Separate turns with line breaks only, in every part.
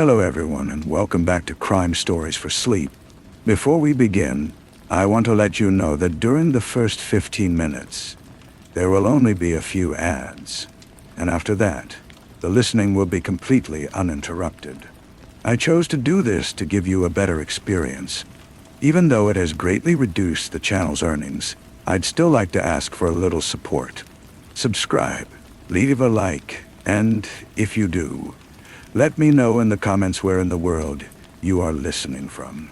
Hello everyone and welcome back to Crime Stories for Sleep. Before we begin, I want to let you know that during the first 15 minutes, there will only be a few ads. And after that, the listening will be completely uninterrupted. I chose to do this to give you a better experience. Even though it has greatly reduced the channel's earnings, I'd still like to ask for a little support. Subscribe, leave a like, and if you do, let me know in the comments where in the world you are listening from.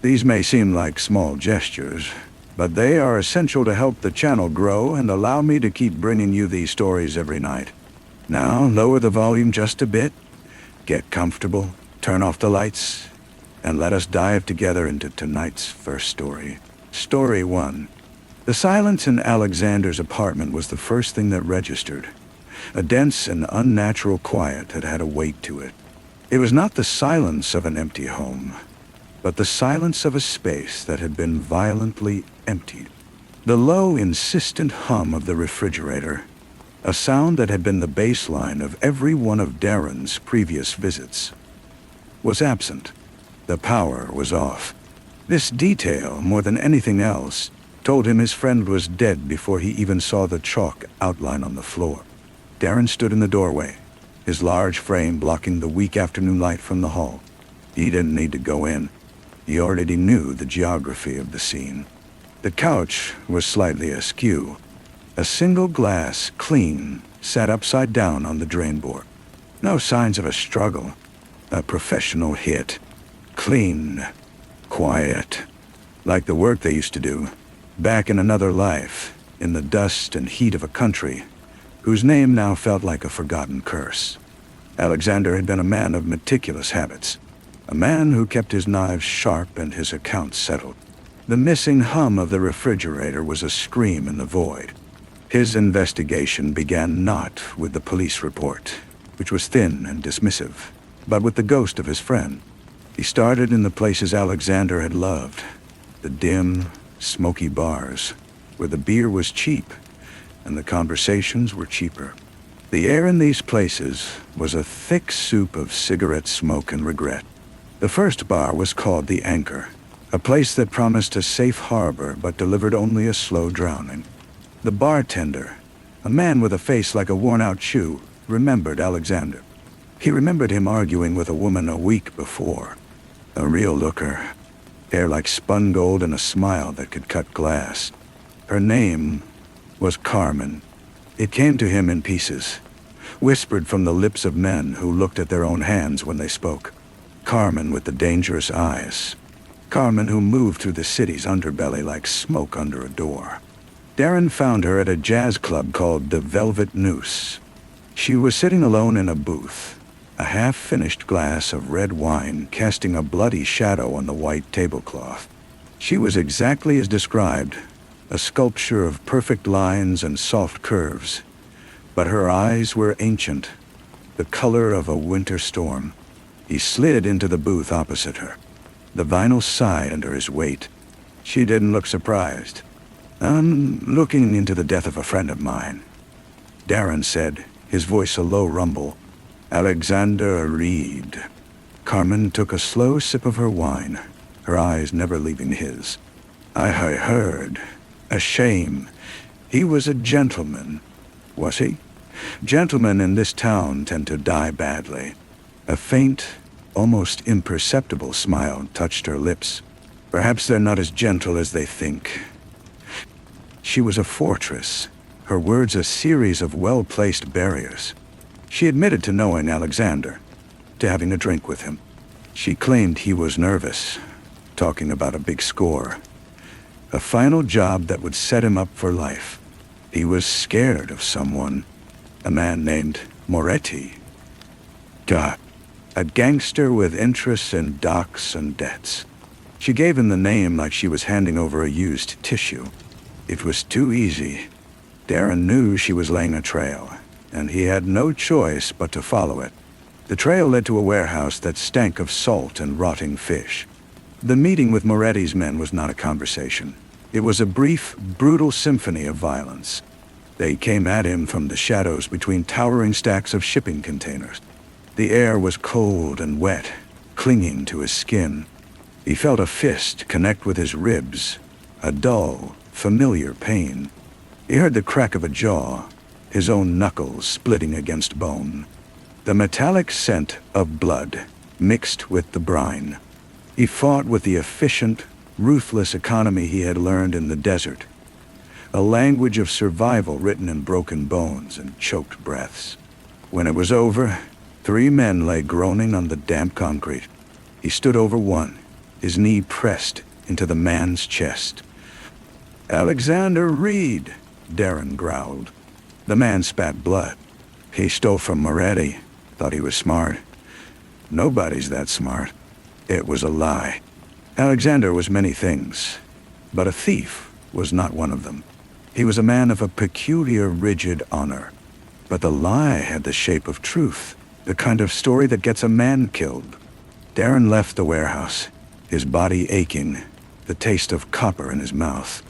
These may seem like small gestures, but they are essential to help the channel grow and allow me to keep bringing you these stories every night. Now, lower the volume just a bit, get comfortable, turn off the lights, and let us dive together into tonight's first story. Story 1. The silence in Alexander's apartment was the first thing that registered. A dense and unnatural quiet that had a weight to it. It was not the silence of an empty home, but the silence of a space that had been violently emptied. The low, insistent hum of the refrigerator, a sound that had been the baseline of every one of Darren's previous visits, was absent. The power was off. This detail, more than anything else, told him his friend was dead before he even saw the chalk outline on the floor. Darren stood in the doorway, his large frame blocking the weak afternoon light from the hall. He didn't need to go in. He already knew the geography of the scene. The couch was slightly askew. A single glass, clean, sat upside down on the drain board. No signs of a struggle. A professional hit. Clean. Quiet. Like the work they used to do, back in another life, in the dust and heat of a country whose name now felt like a forgotten curse. Alexander had been a man of meticulous habits, a man who kept his knives sharp and his accounts settled. The missing hum of the refrigerator was a scream in the void. His investigation began not with the police report, which was thin and dismissive, but with the ghost of his friend. He started in the places Alexander had loved, the dim, smoky bars, where the beer was cheap and the conversations were cheaper. The air in these places was a thick soup of cigarette smoke and regret. The first bar was called the Anchor, a place that promised a safe harbor but delivered only a slow drowning. The bartender, a man with a face like a worn-out shoe, remembered Alexander. He remembered him arguing with a woman a week before. A real looker, hair like spun gold and a smile that could cut glass. Her name was Carmen. It came to him in pieces, whispered from the lips of men who looked at their own hands when they spoke. Carmen with the dangerous eyes. Carmen who moved through the city's underbelly like smoke under a door. Darren found her at a jazz club called the Velvet Noose. She was sitting alone in a booth, a half-finished glass of red wine casting a bloody shadow on the white tablecloth. She was exactly as described, a sculpture of perfect lines and soft curves, but her eyes were ancient, the color of a winter storm. He slid into the booth opposite her. The vinyl sighed under his weight. She didn't look surprised. "I'm looking into the death of a friend of mine," Darren said, his voice a low rumble. "Alexander Reed." Carmen took a slow sip of her wine, her eyes never leaving his. I heard. A shame. He was a gentleman. Was he? Gentlemen in this town tend to die badly." A faint, almost imperceptible smile touched her lips. "Perhaps they're not as gentle as they think." She was a fortress, her words a series of well-placed barriers. She admitted to knowing Alexander, to having a drink with him. She claimed he was nervous, talking about a big score, a final job that would set him up for life. He was scared of someone, a man named Moretti. God, a gangster with interests in docks and debts. She gave him the name like she was handing over a used tissue. It was too easy. Darren knew she was laying a trail, and he had no choice but to follow it. The trail led to a warehouse that stank of salt and rotting fish. The meeting with Moretti's men was not a conversation. It was a brief, brutal symphony of violence. They came at him from the shadows between towering stacks of shipping containers. The air was cold and wet, clinging to his skin. He felt a fist connect with his ribs, a dull, familiar pain. He heard the crack of a jaw, his own knuckles splitting against bone. The metallic scent of blood mixed with the brine. He fought with the efficient, ruthless economy he had learned in the desert, a language of survival written in broken bones and choked breaths. When it was over, 3 men lay groaning on the damp concrete. He stood over one, his knee pressed into the man's chest. "Alexander Reed," Darren growled. The man spat blood. "He stole from Moretti. Thought he was smart. Nobody's that smart." It was a lie. Alexander was many things, but a thief was not one of them. He was a man of a peculiar, rigid honor. But the lie had the shape of truth, the kind of story that gets a man killed. Darren left the warehouse, his body aching, the taste of copper in his mouth.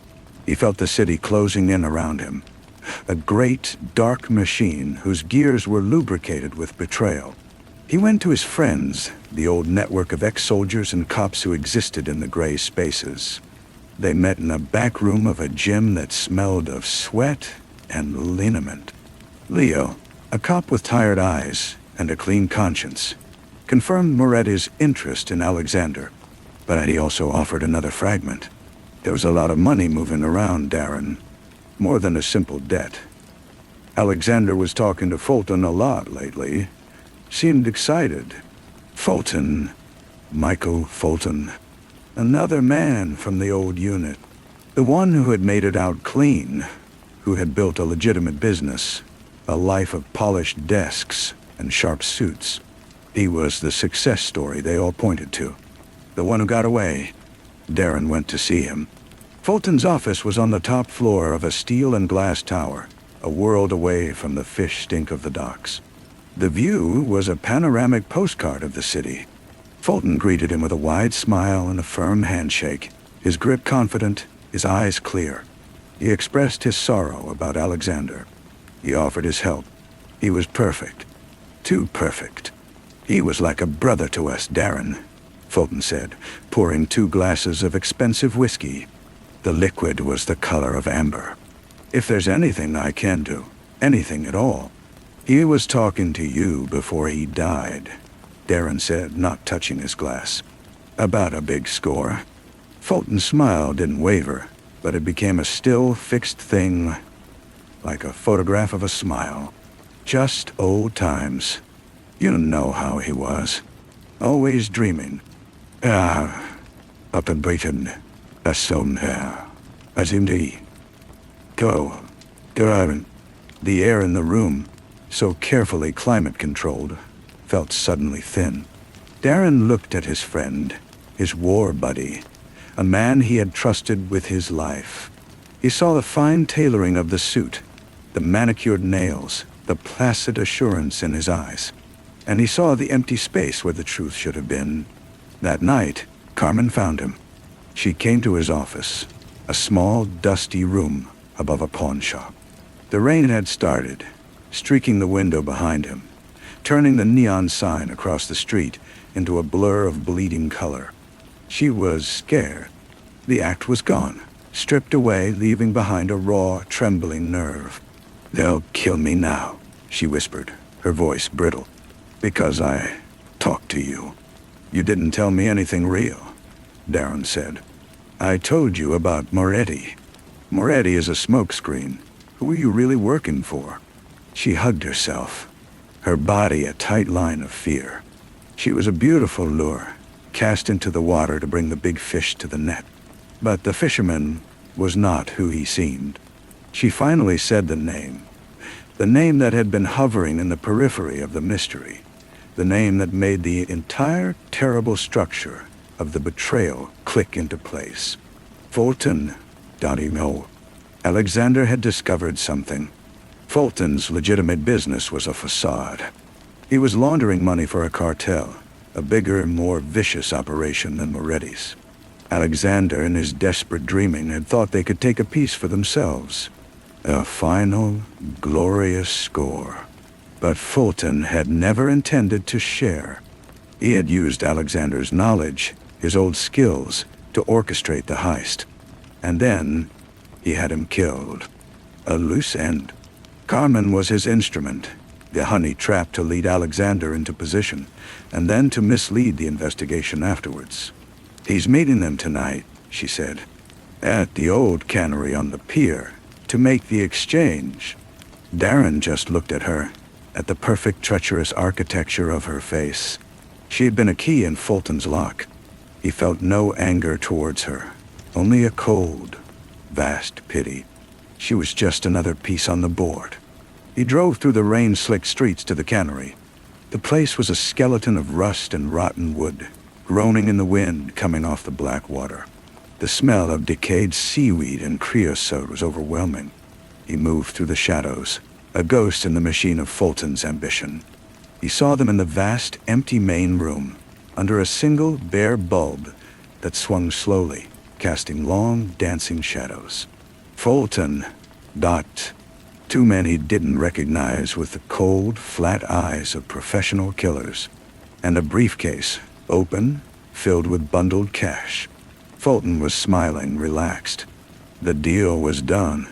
He felt the city closing in around him, a great, dark machine whose gears were lubricated with betrayal. He went to his friends, the old network of ex-soldiers and cops who existed in the gray spaces. They met in a back room of a gym that smelled of sweat and liniment. Leo, a cop with tired eyes and a clean conscience, confirmed Moretti's interest in Alexander, but he also offered another fragment. There was a lot of money moving around, Darren, more than a simple debt. Alexander was talking to Fulton a lot lately. Seemed excited. Fulton, Michael Fulton, another man from the old unit, the one who had made it out clean, who had built a legitimate business, a life of polished desks and sharp suits. He was the success story they all pointed to. The one who got away. Darren went to see him. Fulton's office was on the top floor of a steel and glass tower, a world away from the fish stink of the docks. The view was a panoramic postcard of the city. Fulton greeted him with a wide smile and a firm handshake, his grip confident, his eyes clear. He expressed his sorrow about Alexander. He offered his help. He was perfect. Too perfect. "He was like a brother to us, Darren," Fulton said, pouring 2 glasses of expensive whiskey. The liquid was the color of amber. "If there's anything I can do, anything at all." "He was talking to you before he died," Darren said, not touching his glass. "About a big score." Fulton's smile didn't waver, but it became a still, fixed thing, like a photograph of a smile. Just old times. You know how he was. Always dreaming. Up and beaten. That's so here. As indeed. Go. Darren. The air in the room, so carefully climate-controlled, felt suddenly thin. Darren looked at his friend, his war buddy, a man he had trusted with his life. He saw the fine tailoring of the suit, the manicured nails, the placid assurance in his eyes. And he saw the empty space where the truth should have been. That night, Carmen found him. She came to his office, a small, dusty room above a pawn shop. The rain had started, streaking the window behind him, turning the neon sign across the street into a blur of bleeding color. She was scared. The act was gone, stripped away, leaving behind a raw, trembling nerve. "They'll kill me now," she whispered, her voice brittle. "Because I talked to you." "You didn't tell me anything real," Darren said. "I told you about Moretti. Moretti is a smokescreen. Who are you really working for?" She hugged herself, her body a tight line of fear. She was a beautiful lure, cast into the water to bring the big fish to the net. But the fisherman was not who he seemed. She finally said the name that had been hovering in the periphery of the mystery, the name that made the entire terrible structure of the betrayal click into place. Fulton. No. Alexander had discovered something. Fulton's legitimate business was a facade. He was laundering money for a cartel, a bigger, more vicious operation than Moretti's. Alexander, in his desperate dreaming, had thought they could take a piece for themselves. A final, glorious score. But Fulton had never intended to share. He had used Alexander's knowledge, his old skills, to orchestrate the heist. And then he had him killed. A loose end. Carmen was his instrument, the honey trap to lead Alexander into position, and then to mislead the investigation afterwards. "He's meeting them tonight," she said, "at the old cannery on the pier, to make the exchange." Darren just looked at her, at the perfect treacherous architecture of her face. She had been a key in Fulton's lock. He felt no anger towards her, only a cold, vast pity. She was just another piece on the board. He drove through the rain-slicked streets to the cannery. The place was a skeleton of rust and rotten wood, groaning in the wind coming off the black water. The smell of decayed seaweed and creosote was overwhelming. He moved through the shadows, a ghost in the machine of Fulton's ambition. He saw them in the vast, empty main room, under a single, bare bulb that swung slowly, casting long, dancing shadows. Fulton, Dot, two men he didn't recognize with the cold, flat eyes of professional killers, and a briefcase, open, filled with bundled cash. Fulton was smiling, relaxed. The deal was done.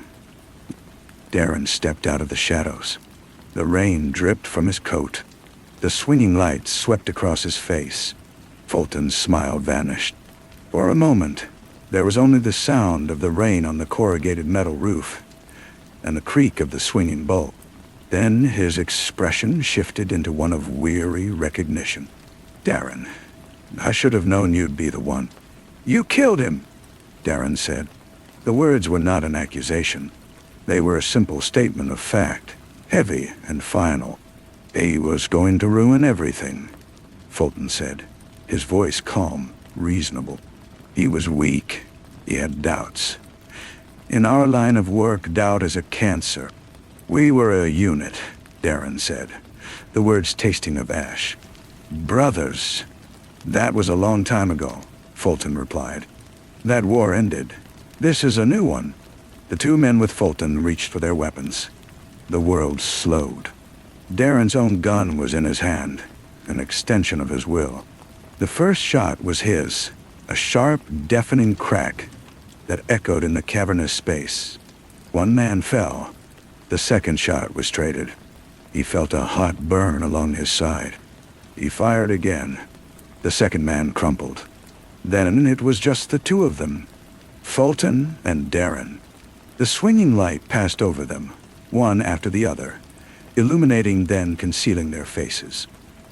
Darren stepped out of the shadows. The rain dripped from his coat. The swinging lights swept across his face. Fulton's smile vanished. For a moment, there was only the sound of the rain on the corrugated metal roof and the creak of the swinging bolt. Then his expression shifted into one of weary recognition. "Darren, I should have known you'd be the one." "You killed him," Darren said. The words were not an accusation. They were a simple statement of fact, heavy and final. "He was going to ruin everything," Fulton said, his voice calm, reasonable. "He was weak. He had doubts. In our line of work, doubt is a cancer. We were a unit," Darren said, the words tasting of ash. "Brothers." "That was a long time ago," Fulton replied. "That war ended. This is a new one." The two men with Fulton reached for their weapons. The world slowed. Darren's own gun was in his hand, an extension of his will. The first shot was his, a sharp, deafening crack that echoed in the cavernous space. One man fell. The second shot was traded. He felt a hot burn along his side. He fired again. The second man crumpled. Then it was just the two of them, Fulton and Darren. The swinging light passed over them, one after the other, illuminating then concealing their faces.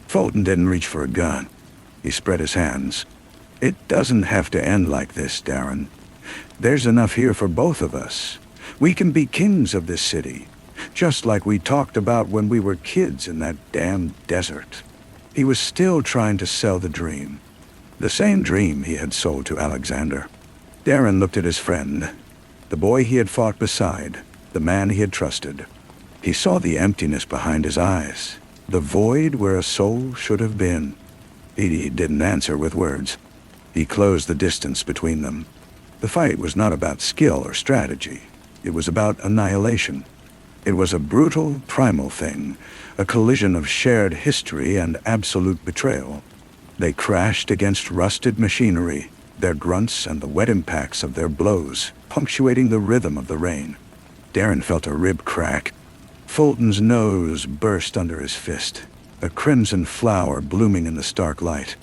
Fulton didn't reach for a gun. He spread his hands. "It doesn't have to end like this, Darren. There's enough here for both of us. We can be kings of this city, just like we talked about when we were kids in that damn desert." He was still trying to sell the dream, the same dream he had sold to Alexander. Darren looked at his friend, the boy he had fought beside, the man he had trusted. He saw the emptiness behind his eyes, the void where a soul should have been. He didn't answer with words. He closed the distance between them. The fight was not about skill or strategy. It was about annihilation. It was a brutal, primal thing, a collision of shared history and absolute betrayal. They crashed against rusted machinery, their grunts and the wet impacts of their blows punctuating the rhythm of the rain. Darren felt a rib crack. Fulton's nose burst under his fist, a crimson flower blooming in the stark light.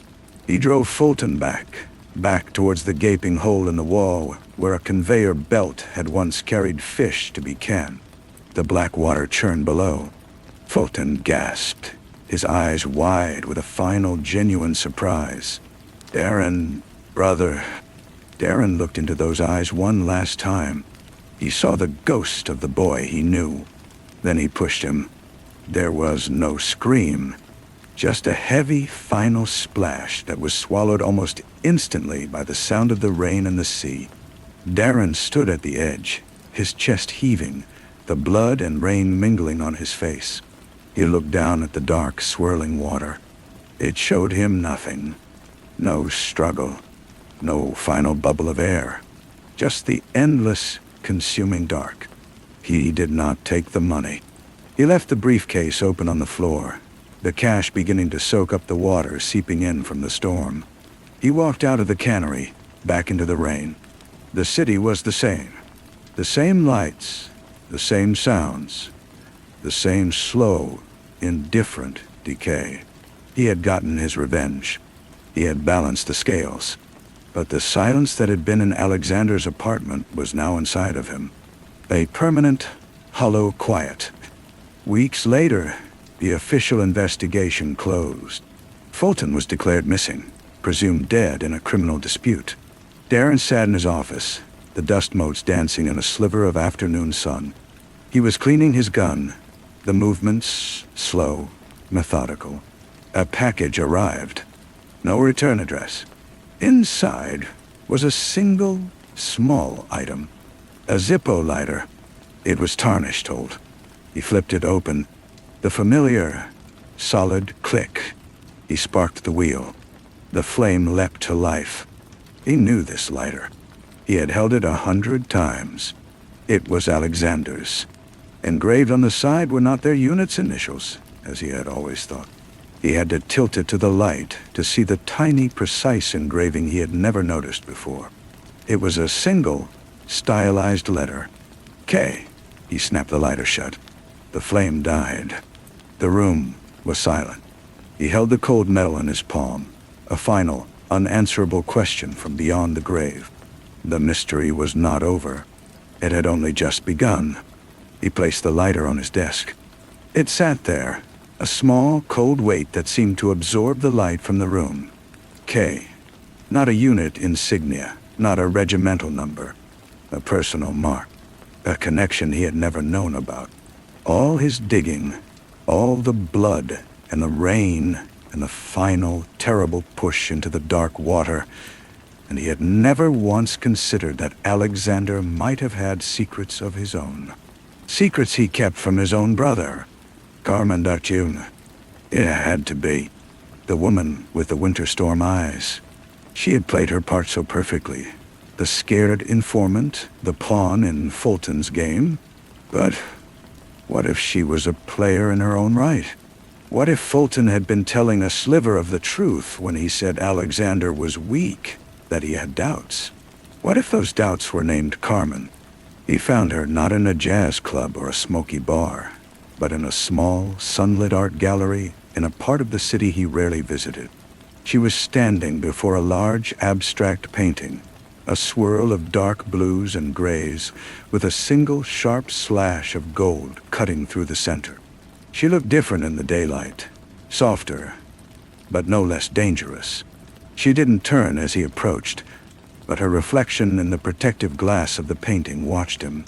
He drove Fulton back towards the gaping hole in the wall where a conveyor belt had once carried fish to be canned. The black water churned below. Fulton gasped, his eyes wide with a final genuine surprise. "Darren, brother." Darren looked into those eyes one last time. He saw the ghost of the boy he knew. Then he pushed him. There was no scream, just a heavy final splash that was swallowed almost instantly by the sound of the rain and the sea. Darren stood at the edge, his chest heaving, the blood and rain mingling on his face. He looked down at the dark, swirling water. It showed him nothing. No struggle, no final bubble of air, just the endless, consuming dark. He did not take the money. He left the briefcase open on the floor, the cash beginning to soak up the water seeping in from the storm. He walked out of the cannery, back into the rain. The city was the same. The same lights, the same sounds, the same slow, indifferent decay. He had gotten his revenge. He had balanced the scales. But the silence that had been in Alexander's apartment was now inside of him. A permanent, hollow quiet. Weeks later, the official investigation closed. Fulton was declared missing, presumed dead in a criminal dispute. Darren sat in his office, the dust motes dancing in a sliver of afternoon sun. He was cleaning his gun, the movements slow, methodical. A package arrived. No return address. Inside was a single, small item. A Zippo lighter. It was tarnished, Holt. He flipped it open. The familiar, solid click. He sparked the wheel. The flame leapt to life. He knew this lighter. He had held it 100 times. It was Alexander's. Engraved on the side were not their unit's initials, as he had always thought. He had to tilt it to the light to see the tiny, precise engraving he had never noticed before. It was a single, stylized letter. K. He snapped the lighter shut. The flame died. The room was silent. He held the cold metal in his palm, a final, unanswerable question from beyond the grave. The mystery was not over. It had only just begun. He placed the lighter on his desk. It sat there, a small, cold weight that seemed to absorb the light from the room. K. Not a unit insignia, not a regimental number. A personal mark. A connection he had never known about. All his digging, all the blood and the rain and the final, terrible push into the dark water, and he had never once considered that Alexander might have had secrets of his own. Secrets he kept from his own brother. Carmen Darchune. It had to be. The woman with the winter storm eyes. She had played her part so perfectly. The scared informant, the pawn in Fulton's game. But what if she was a player in her own right? What if Fulton had been telling a sliver of the truth when he said Alexander was weak, that he had doubts? What if those doubts were named Carmen? He found her not in a jazz club or a smoky bar, but in a small, sunlit art gallery in a part of the city he rarely visited. She was standing before a large, abstract painting, a swirl of dark blues and grays, with a single sharp slash of gold cutting through the center. She looked different in the daylight, softer, but no less dangerous. She didn't turn as he approached, but her reflection in the protective glass of the painting watched him.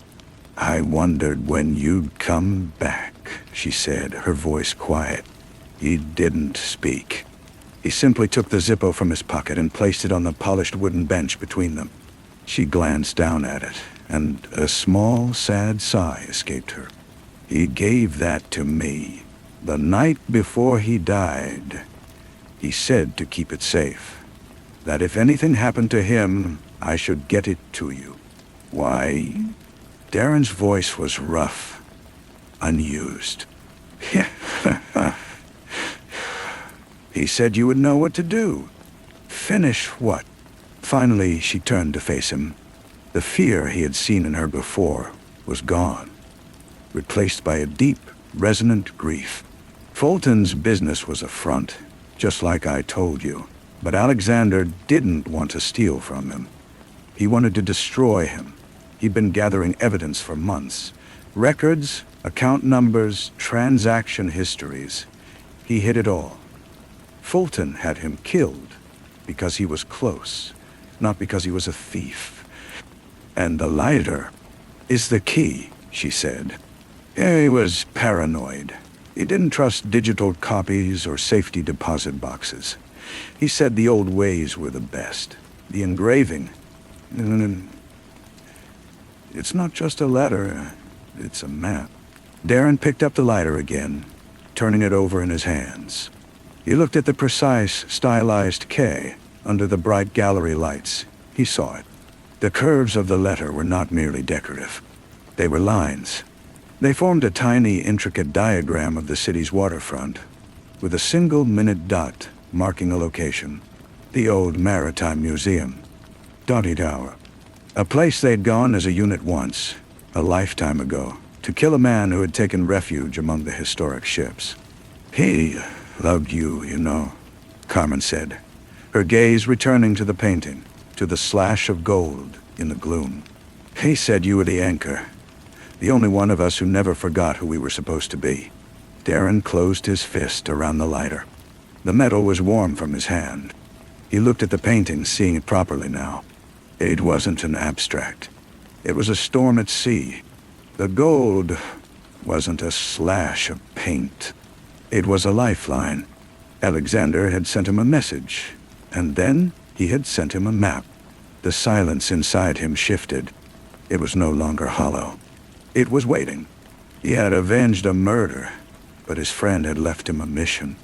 "I wondered when you'd come back," she said, her voice quiet. He didn't speak. He simply took the Zippo from his pocket and placed it on the polished wooden bench between them. She glanced down at it, and a small, sad sigh escaped her. "He gave that to me, the night before he died. He said to keep it safe, that if anything happened to him, I should get it to you." "Why?" Darren's voice was rough, unused. "He said you would know what to do." "Finish what?" Finally, she turned to face him. The fear he had seen in her before was gone, replaced by a deep, resonant grief. Fulton's business was a front, just like I told you, but Alexander didn't want to steal from him. He wanted to destroy him. He'd been gathering evidence for months. Records, account numbers, transaction histories. He hid it all. Fulton had him killed because he was close, not because he was a thief. "And the lighter is the key," she said. He was paranoid. He didn't trust digital copies or safety deposit boxes. He said the old ways were the best. The engraving. It's not just a letter, it's a map. Darren picked up the lighter again, turning it over in his hands. He looked at the precise, stylized K under the bright gallery lights. He saw it. The curves of the letter were not merely decorative. They were lines. They formed a tiny, intricate diagram of the city's waterfront, with a single-minute dot marking a location: the old Maritime Museum, Doughty Tower. A place they'd gone as a unit once, a lifetime ago, to kill a man who had taken refuge among the historic ships. "He loved you, you know," Carmen said, her gaze returning to the painting, to the slash of gold in the gloom. "He said you were the anchor, the only one of us who never forgot who we were supposed to be." Darren closed his fist around the lighter. The metal was warm from his hand. He looked at the painting, seeing it properly now. It wasn't an abstract. It was a storm at sea. The gold wasn't a slash of paint. It was a lifeline. Alexander had sent him a message, and then he had sent him a map. The silence inside him shifted. It was no longer hollow. It was waiting. He had avenged a murder, but his friend had left him a mission.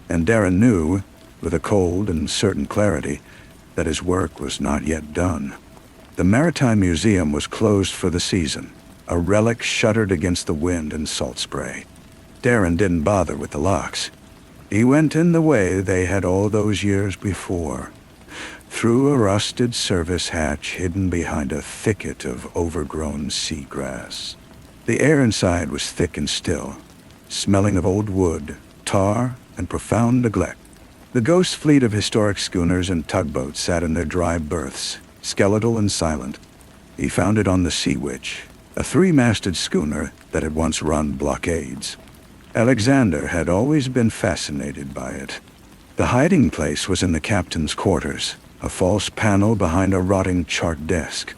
And Darren knew, with a cold and certain clarity, that his work was not yet done. The Maritime Museum was closed for the season. A relic shuddered against the wind and salt spray. Darren didn't bother with the locks. He went in the way they had all those years before, through a rusted service hatch hidden behind a thicket of overgrown seagrass. The air inside was thick and still, smelling of old wood, tar, and profound neglect. The ghost fleet of historic schooners and tugboats sat in their dry berths, skeletal and silent. He found it on the Sea Witch, a three-masted schooner that had once run blockades. Alexander had always been fascinated by it. The hiding place was in the captain's quarters, a false panel behind a rotting chart desk.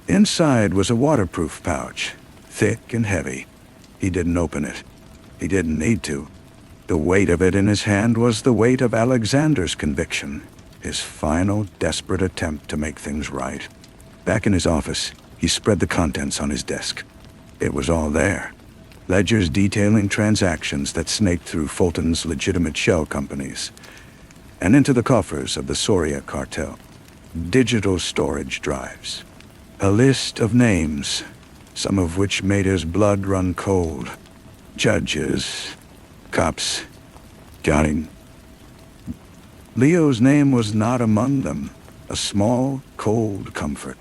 Inside was a waterproof pouch, thick and heavy. He didn't open it. He didn't need to. The weight of it in his hand was the weight of Alexander's conviction, his final, desperate attempt to make things right. Back in his office, he spread the contents on his desk. It was all there. Ledgers detailing transactions that snaked through Fulton's legitimate shell companies and into the coffers of the Soria cartel. Digital storage drives. A list of names, some of which made his blood run cold. Judges, cops, Johnny. Leo's name was not among them, a small, cold comfort.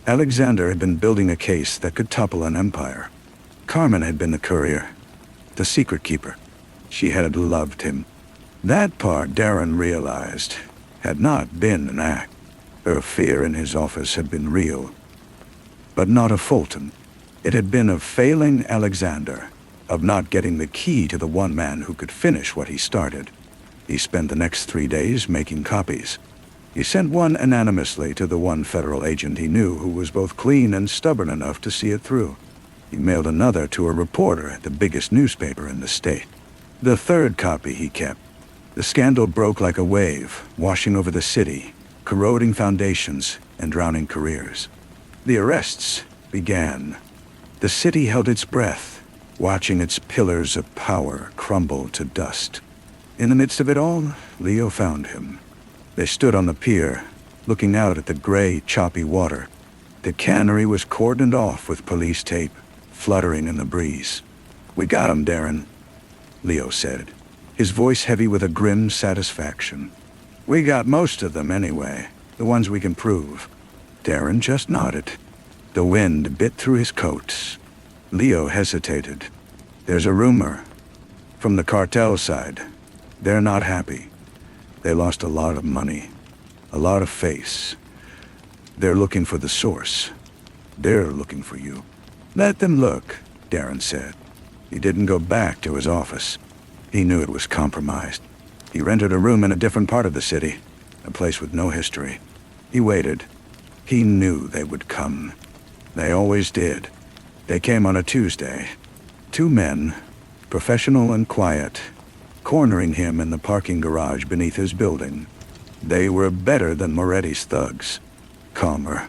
Alexander had been building a case that could topple an empire. Carmen had been the courier, the secret keeper. She had loved him. That part, Darren realized, had not been an act. Her fear in his office had been real, but not of Fulton. It had been of failing Alexander, of not getting the key to the one man who could finish what he started. He spent the next 3 days making copies. He sent one anonymously to the one federal agent he knew who was both clean and stubborn enough to see it through. He mailed another to a reporter at the biggest newspaper in the state. The third copy he kept. The scandal broke like a wave, washing over the city, corroding foundations and drowning careers. The arrests began. The city held its breath, watching its pillars of power crumble to dust. In the midst of it all, Leo found him. They stood on the pier, looking out at the gray, choppy water. The cannery was cordoned off with police tape, fluttering in the breeze. "We got him, Darren," Leo said, his voice heavy with a grim satisfaction. "We got most of them anyway, the ones we can prove." Darren just nodded. The wind bit through his coat. Leo hesitated. "There's a rumor. From the cartel side. They're not happy. They lost a lot of money, a lot of face. They're looking for the source. They're looking for you." "Let them look," Darren said. He didn't go back to his office. He knew it was compromised. He rented a room in a different part of the city, a place with no history. He waited. He knew they would come. They always did. They came on a Tuesday. 2 men, professional and quiet, cornering him in the parking garage beneath his building. They were better than Moretti's thugs. Calmer.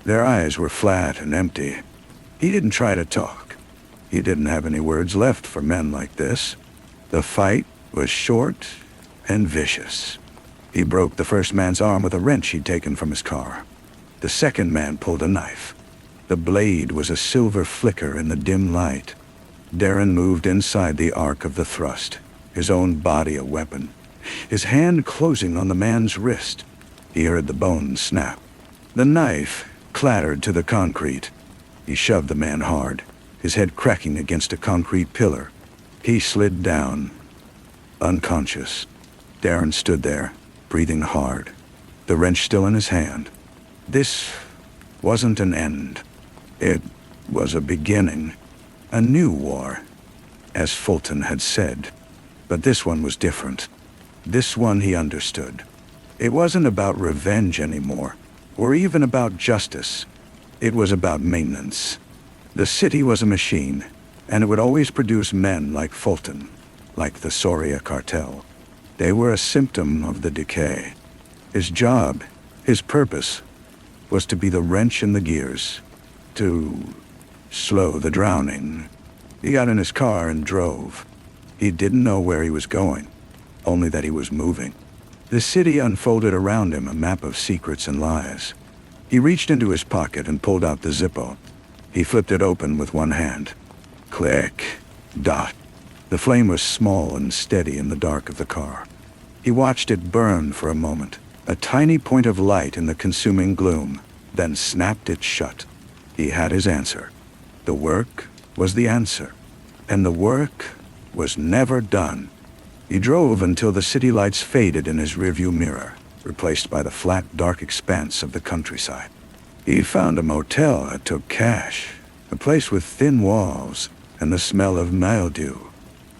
Their eyes were flat and empty. He didn't try to talk. He didn't have any words left for men like this. The fight was short and vicious. He broke the first man's arm with a wrench he'd taken from his car. The second man pulled a knife. The blade was a silver flicker in the dim light. Darren moved inside the arc of the thrust, his own body a weapon, his hand closing on the man's wrist. He heard the bone snap. The knife clattered to the concrete. He shoved the man hard, his head cracking against a concrete pillar. He slid down, unconscious. Darren stood there, breathing hard, the wrench still in his hand. This wasn't an end. It was a beginning. A new war, as Fulton had said. But this one was different. This one he understood. It wasn't about revenge anymore, or even about justice. It was about maintenance. The city was a machine, and it would always produce men like Fulton, like the Soria cartel. They were a symptom of the decay. His job, his purpose, was to be the wrench in the gears, to slow the drowning. He got in his car and drove. He didn't know where he was going, only that he was moving. The city unfolded around him, a map of secrets and lies. He reached into his pocket and pulled out the Zippo. He flipped it open with one hand. Click. Dot. The flame was small and steady in the dark of the car. He watched it burn for a moment, a tiny point of light in the consuming gloom, then snapped it shut. He had his answer. The work was the answer, and the work was never done. He drove until the city lights faded in his rearview mirror, replaced by the flat, dark expanse of the countryside. He found a motel that took cash, a place with thin walls and the smell of mildew.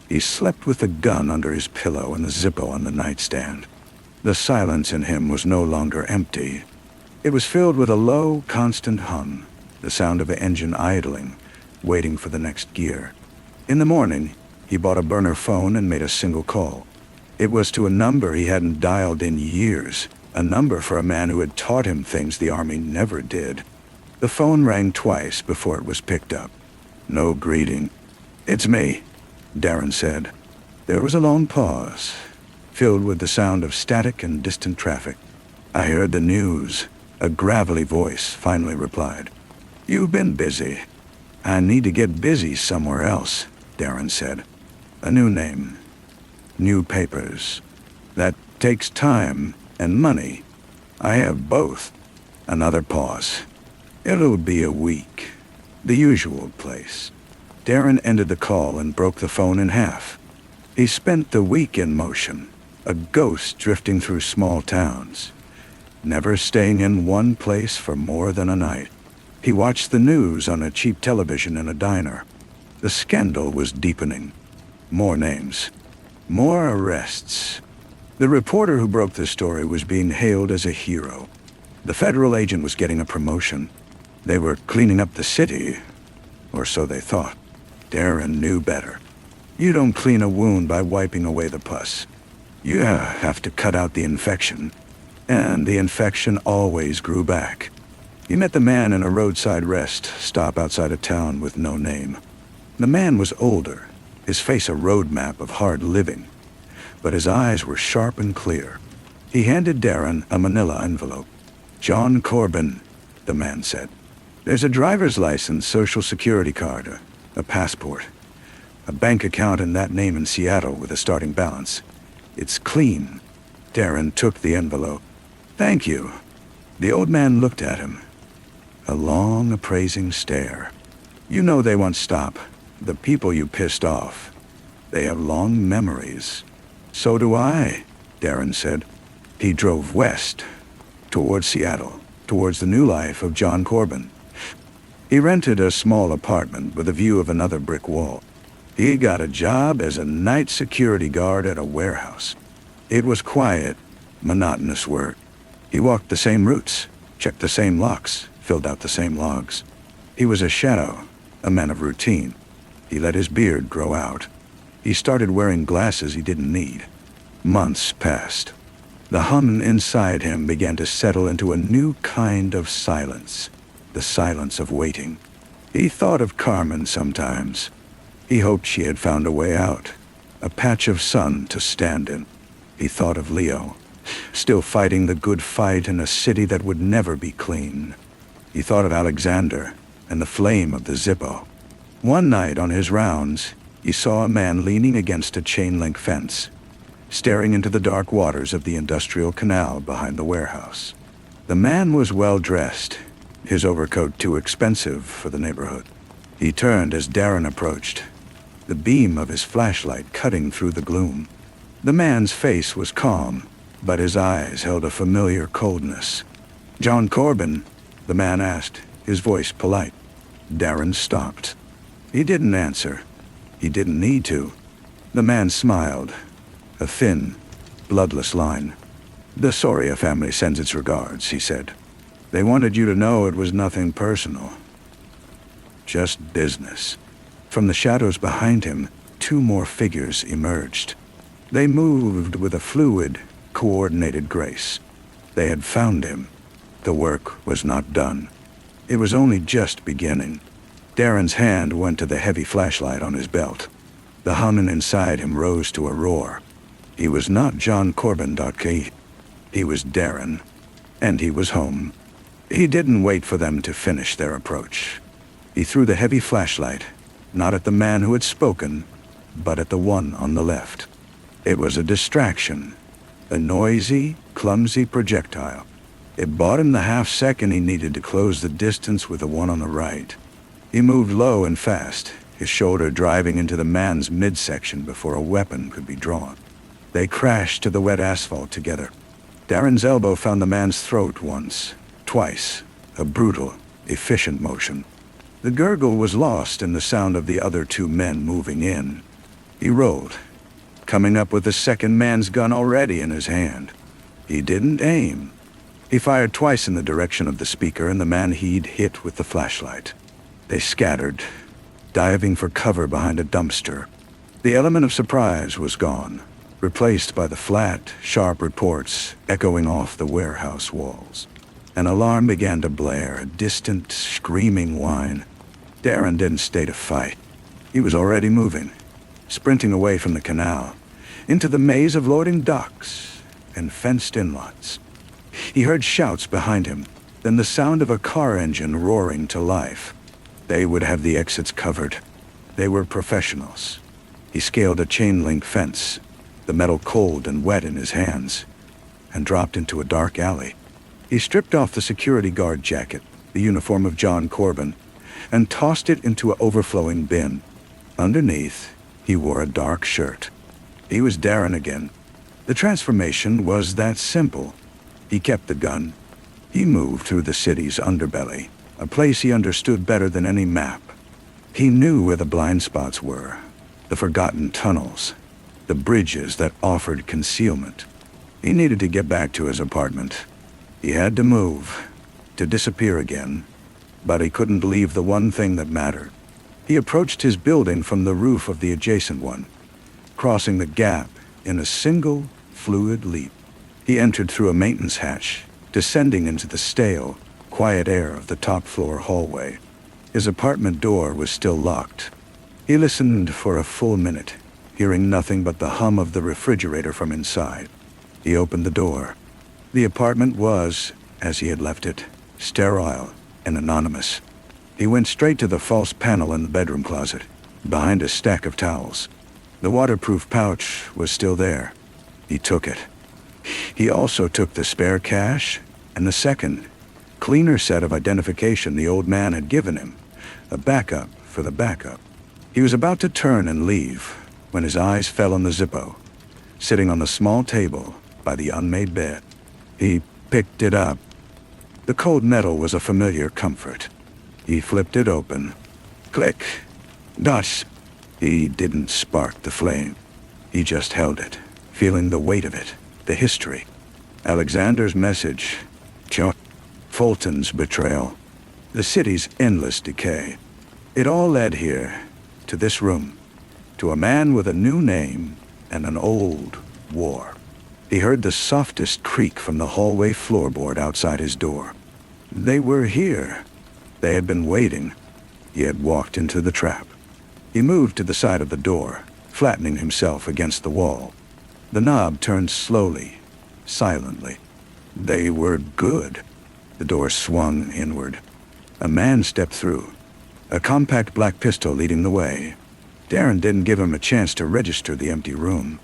He slept with the gun under his pillow and the Zippo on the nightstand. The silence in him was no longer empty. It was filled with a low, constant hum, the sound of an engine idling, waiting for the next gear. In the morning, he bought a burner phone and made a single call. It was to a number he hadn't dialed in years, a number for a man who had taught him things the Army never did. The phone rang twice before it was picked up. No greeting. "It's me," Darren said. There was a long pause, filled with the sound of static and distant traffic. "I heard the news," a gravelly voice finally replied. "You've been busy." "I need to get busy somewhere else," Darren said. "A new name. New papers. That takes time and money. I have both." Another pause. "It'll be a week. The usual place." Darren ended the call and broke the phone in half. He spent the week in motion, a ghost drifting through small towns, never staying in one place for more than a night. He watched the news on a cheap television in a diner. The scandal was deepening. More names. More arrests. The reporter who broke the story was being hailed as a hero. The federal agent was getting a promotion. They were cleaning up the city, or so they thought. Darren knew better. You don't clean a wound by wiping away the pus. You have to cut out the infection. And the infection always grew back. He met the man in a roadside rest stop outside a town with no name. The man was older, his face a road map of hard living, but his eyes were sharp and clear. He handed Darren a manila envelope. "John Corbin," the man said. "There's a driver's license, social security card, a passport, a bank account in that name in Seattle with a starting balance. It's clean." Darren took the envelope. "Thank you." The old man looked at him. A long, appraising stare. "You know they won't stop. The people you pissed off. They have long memories." "So do I," Darren said. He drove west, towards Seattle, towards the new life of John Corbin. He rented a small apartment with a view of another brick wall. He got a job as a night security guard at a warehouse. It was quiet, monotonous work. He walked the same routes, checked the same locks, filled out the same logs. He was a shadow, a man of routine. He let his beard grow out. He started wearing glasses he didn't need. Months passed. The hum inside him began to settle into a new kind of silence, the silence of waiting. He thought of Carmen sometimes. He hoped she had found a way out, a patch of sun to stand in. He thought of Leo, still fighting the good fight in a city that would never be clean. He thought of Alexander and the flame of the Zippo. One night on his rounds, he saw a man leaning against a chain-link fence, staring into the dark waters of the industrial canal behind the warehouse. The man was well-dressed, his overcoat too expensive for the neighborhood. He turned as Darren approached, the beam of his flashlight cutting through the gloom. The man's face was calm, but his eyes held a familiar coldness. "John Corbin?" the man asked, his voice polite. Darren stopped. He didn't answer. He didn't need to. The man smiled, a thin, bloodless line. "The Soria family sends its regards," he said. "They wanted you to know it was nothing personal. Just business." From the shadows behind him, two more figures emerged. They moved with a fluid, coordinated grace. They had found him. The work was not done. It was only just beginning. Darren's hand went to the heavy flashlight on his belt. The humming inside him rose to a roar. He was not John Corbin.K. He was Darren, and he was home. He didn't wait for them to finish their approach. He threw the heavy flashlight, not at the man who had spoken, but at the one on the left. It was a distraction, a noisy, clumsy projectile. It bought him the half-second he needed to close the distance with the one on the right. He moved low and fast, his shoulder driving into the man's midsection before a weapon could be drawn. They crashed to the wet asphalt together. Darren's elbow found the man's throat once, twice, a brutal, efficient motion. The gurgle was lost in the sound of the other two men moving in. He rolled, coming up with the second man's gun already in his hand. He didn't aim. He fired twice in the direction of the speaker and the man he'd hit with the flashlight. They scattered, diving for cover behind a dumpster. The element of surprise was gone, replaced by the flat, sharp reports echoing off the warehouse walls. An alarm began to blare, a distant, screaming whine. Darren didn't stay to fight. He was already moving, sprinting away from the canal, into the maze of loading docks and fenced-in lots. He heard shouts behind him, then the sound of a car engine roaring to life. They would have the exits covered. They were professionals. He scaled a chain-link fence, the metal cold and wet in his hands, and dropped into a dark alley. He stripped off the security guard jacket, the uniform of John Corbin, and tossed it into an overflowing bin. Underneath, he wore a dark shirt. He was Darren again. The transformation was that simple. He kept the gun. He moved through the city's underbelly, a place he understood better than any map. He knew where the blind spots were, the forgotten tunnels, the bridges that offered concealment. He needed to get back to his apartment. He had to move, to disappear again, but he couldn't leave the one thing that mattered. He approached his building from the roof of the adjacent one, crossing the gap in a single, fluid leap. He entered through a maintenance hatch, descending into the stale, quiet air of the top-floor hallway. His apartment door was still locked. He listened for a full minute, hearing nothing but the hum of the refrigerator from inside. He opened the door. The apartment was, as he had left it, sterile and anonymous. He went straight to the false panel in the bedroom closet, behind a stack of towels. The waterproof pouch was still there. He took it. He also took the spare cash and the second, cleaner set of identification the old man had given him, a backup for the backup. He was about to turn and leave when his eyes fell on the Zippo, sitting on the small table by the unmade bed. He picked it up. The cold metal was a familiar comfort. He flipped it open. Click. Dots. He didn't spark the flame. He just held it, feeling the weight of it, the history. Alexander's message. Fulton's betrayal. The city's endless decay. It all led here, to this room, to a man with a new name and an old war. He heard the softest creak from the hallway floorboard outside his door. They were here. They had been waiting. He had walked into the trap. He moved to the side of the door, flattening himself against the wall. The knob turned slowly, silently. They were good. The door swung inward. A man stepped through, a compact black pistol leading the way. Darren didn't give him a chance to register the empty room.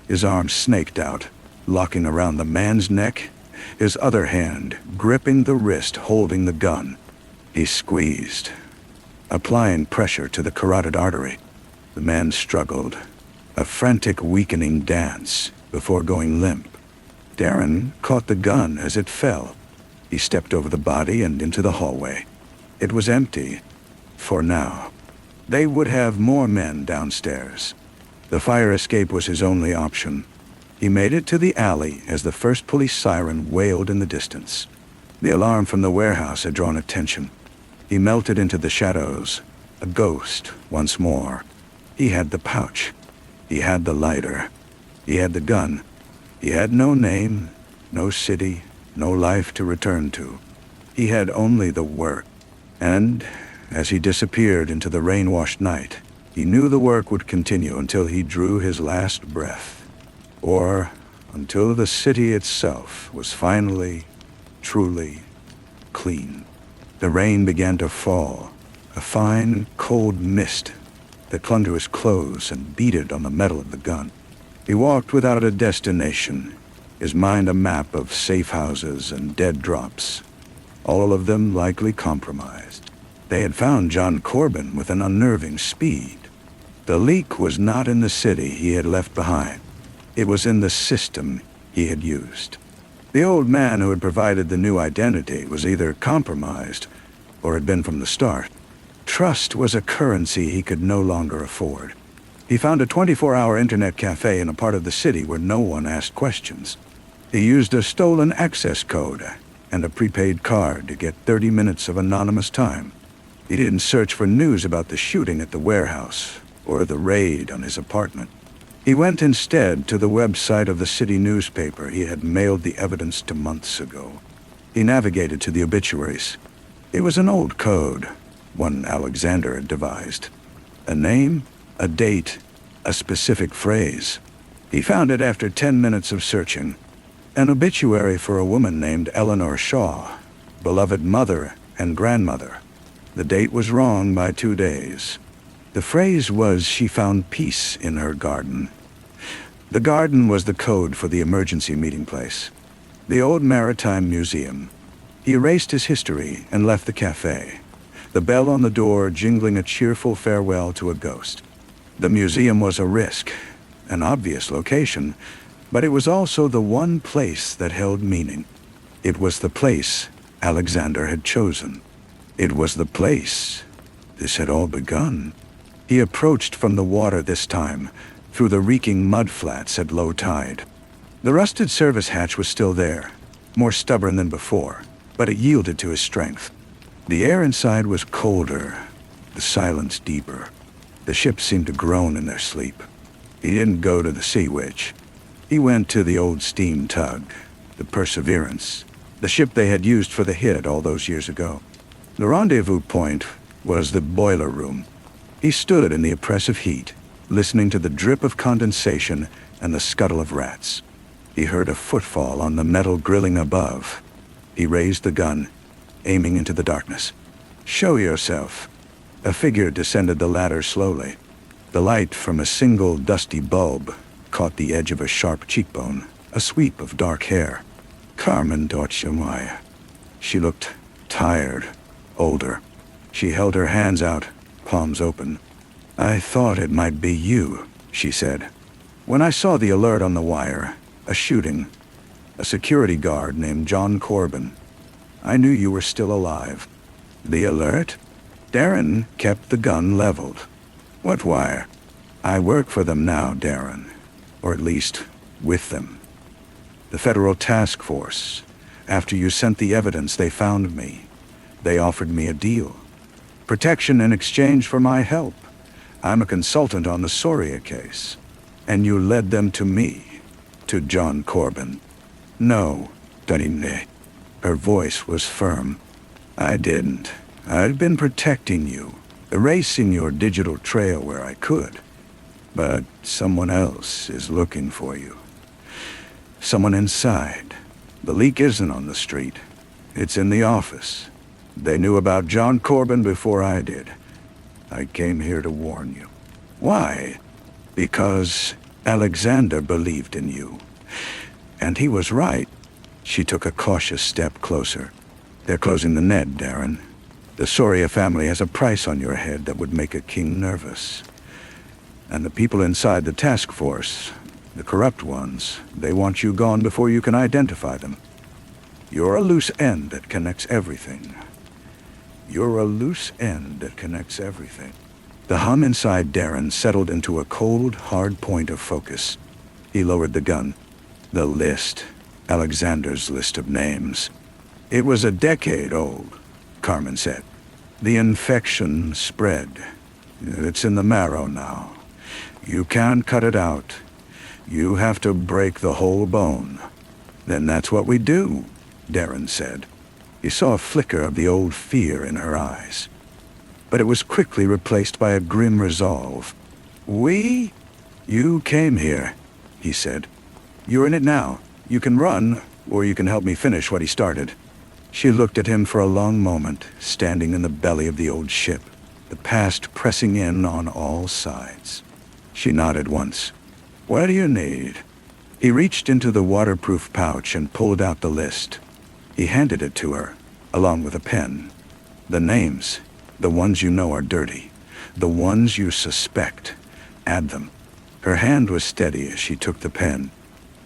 His arm snaked out, locking around the man's neck, his other hand gripping the wrist holding the gun. He squeezed, applying pressure to the carotid artery. The man struggled, a frantic weakening dance before going limp. Darren caught the gun as it fell. He stepped over the body and into the hallway. It was empty, for now. They would have more men downstairs. The fire escape was his only option. He made it to the alley as the first police siren wailed in the distance. The alarm from the warehouse had drawn attention. He melted into the shadows, a ghost once more. He had the pouch. He had the lighter. He had the gun. He had no name, no city, no life to return to. He had only the work. And, as he disappeared into the rain-washed night, he knew the work would continue until he drew his last breath. Or until the city itself was finally, truly clean. The rain began to fall, a fine, cold mist that clung to his clothes and beaded on the metal of the gun. He walked without a destination, his mind a map of safe houses and dead drops, all of them likely compromised. They had found John Corbin with an unnerving speed. The leak was not in the city he had left behind. It was in the system he had used. The old man who had provided the new identity was either compromised or had been from the start. Trust was a currency he could no longer afford. He found a 24-hour internet cafe in a part of the city where no one asked questions. He used a stolen access code and a prepaid card to get 30 minutes of anonymous time. He didn't search for news about the shooting at the warehouse or the raid on his apartment. He went instead to the website of the city newspaper he had mailed the evidence to months ago. He navigated to the obituaries. It was an old code, one Alexander had devised. A name, a date, a specific phrase. He found it after 10 minutes of searching. An obituary for a woman named Eleanor Shaw, beloved mother and grandmother. The date was wrong by 2 days. The phrase was she found peace in her garden. The garden was the code for the emergency meeting place, the old Maritime Museum. He erased his history and left the cafe, the bell on the door jingling a cheerful farewell to a ghost. The museum was a risk, an obvious location, but it was also the one place that held meaning. It was the place Alexander had chosen. It was the place this had all begun. He approached from the water this time, through the reeking mud flats at low tide. The rusted service hatch was still there, more stubborn than before, but it yielded to his strength. The air inside was colder, the silence deeper. The ships seemed to groan in their sleep. He didn't go to the Sea Witch. He went to the old steam tug, the Perseverance, the ship they had used for the hit all those years ago. The rendezvous point was the boiler room. He stood in the oppressive heat, listening to the drip of condensation and the scuttle of rats. He heard a footfall on the metal grilling above. He raised the gun, aiming into the darkness. "Show yourself." A figure descended the ladder slowly. The light from a single dusty bulb caught the edge of a sharp cheekbone, a sweep of dark hair. Carmen Dortchemaya. She looked tired, older. She held her hands out, palms open. "I thought it might be you," she said. "When I saw the alert on the wire, a shooting, a security guard named John Corbin, I knew you were still alive." "The alert?" Darren kept the gun leveled. "What wire?" "I work for them now, Darren. Or at least, with them. The Federal Task Force. After you sent the evidence, they found me. They offered me a deal. Protection in exchange for my help. I'm a consultant on the Soria case. And you led them to me, to John Corbin." "No, Danine." Her voice was firm. "I didn't. I've been protecting you, erasing your digital trail where I could. But someone else is looking for you. Someone inside. The leak isn't on the street. It's in the office. They knew about John Corbin before I did. I came here to warn you. Why? Because Alexander believed in you. And he was right. She took a cautious step closer. They're closing the net, Darren. The Soria family has a price on your head that would make a king nervous. And the people inside the task force, the corrupt ones, they want you gone before you can identify them. You're a loose end that connects everything. You're a loose end that connects everything. The hum inside Darren settled into a cold, hard point of focus. He lowered the gun. The list. Alexander's list of names. It was a decade old, Carmen said. The infection spread. It's in the marrow now. You can't cut it out. You have to break the whole bone. Then that's what we do, Darren said. He saw a flicker of the old fear in her eyes. But it was quickly replaced by a grim resolve. We? You came here, he said. You're in it now. You can run, or you can help me finish what he started. She looked at him for a long moment, standing in the belly of the old ship, the past pressing in on all sides. She nodded once. What do you need? He reached into the waterproof pouch and pulled out the list. He handed it to her, along with a pen. The names, the ones you know are dirty, the ones you suspect, add them. Her hand was steady as she took the pen.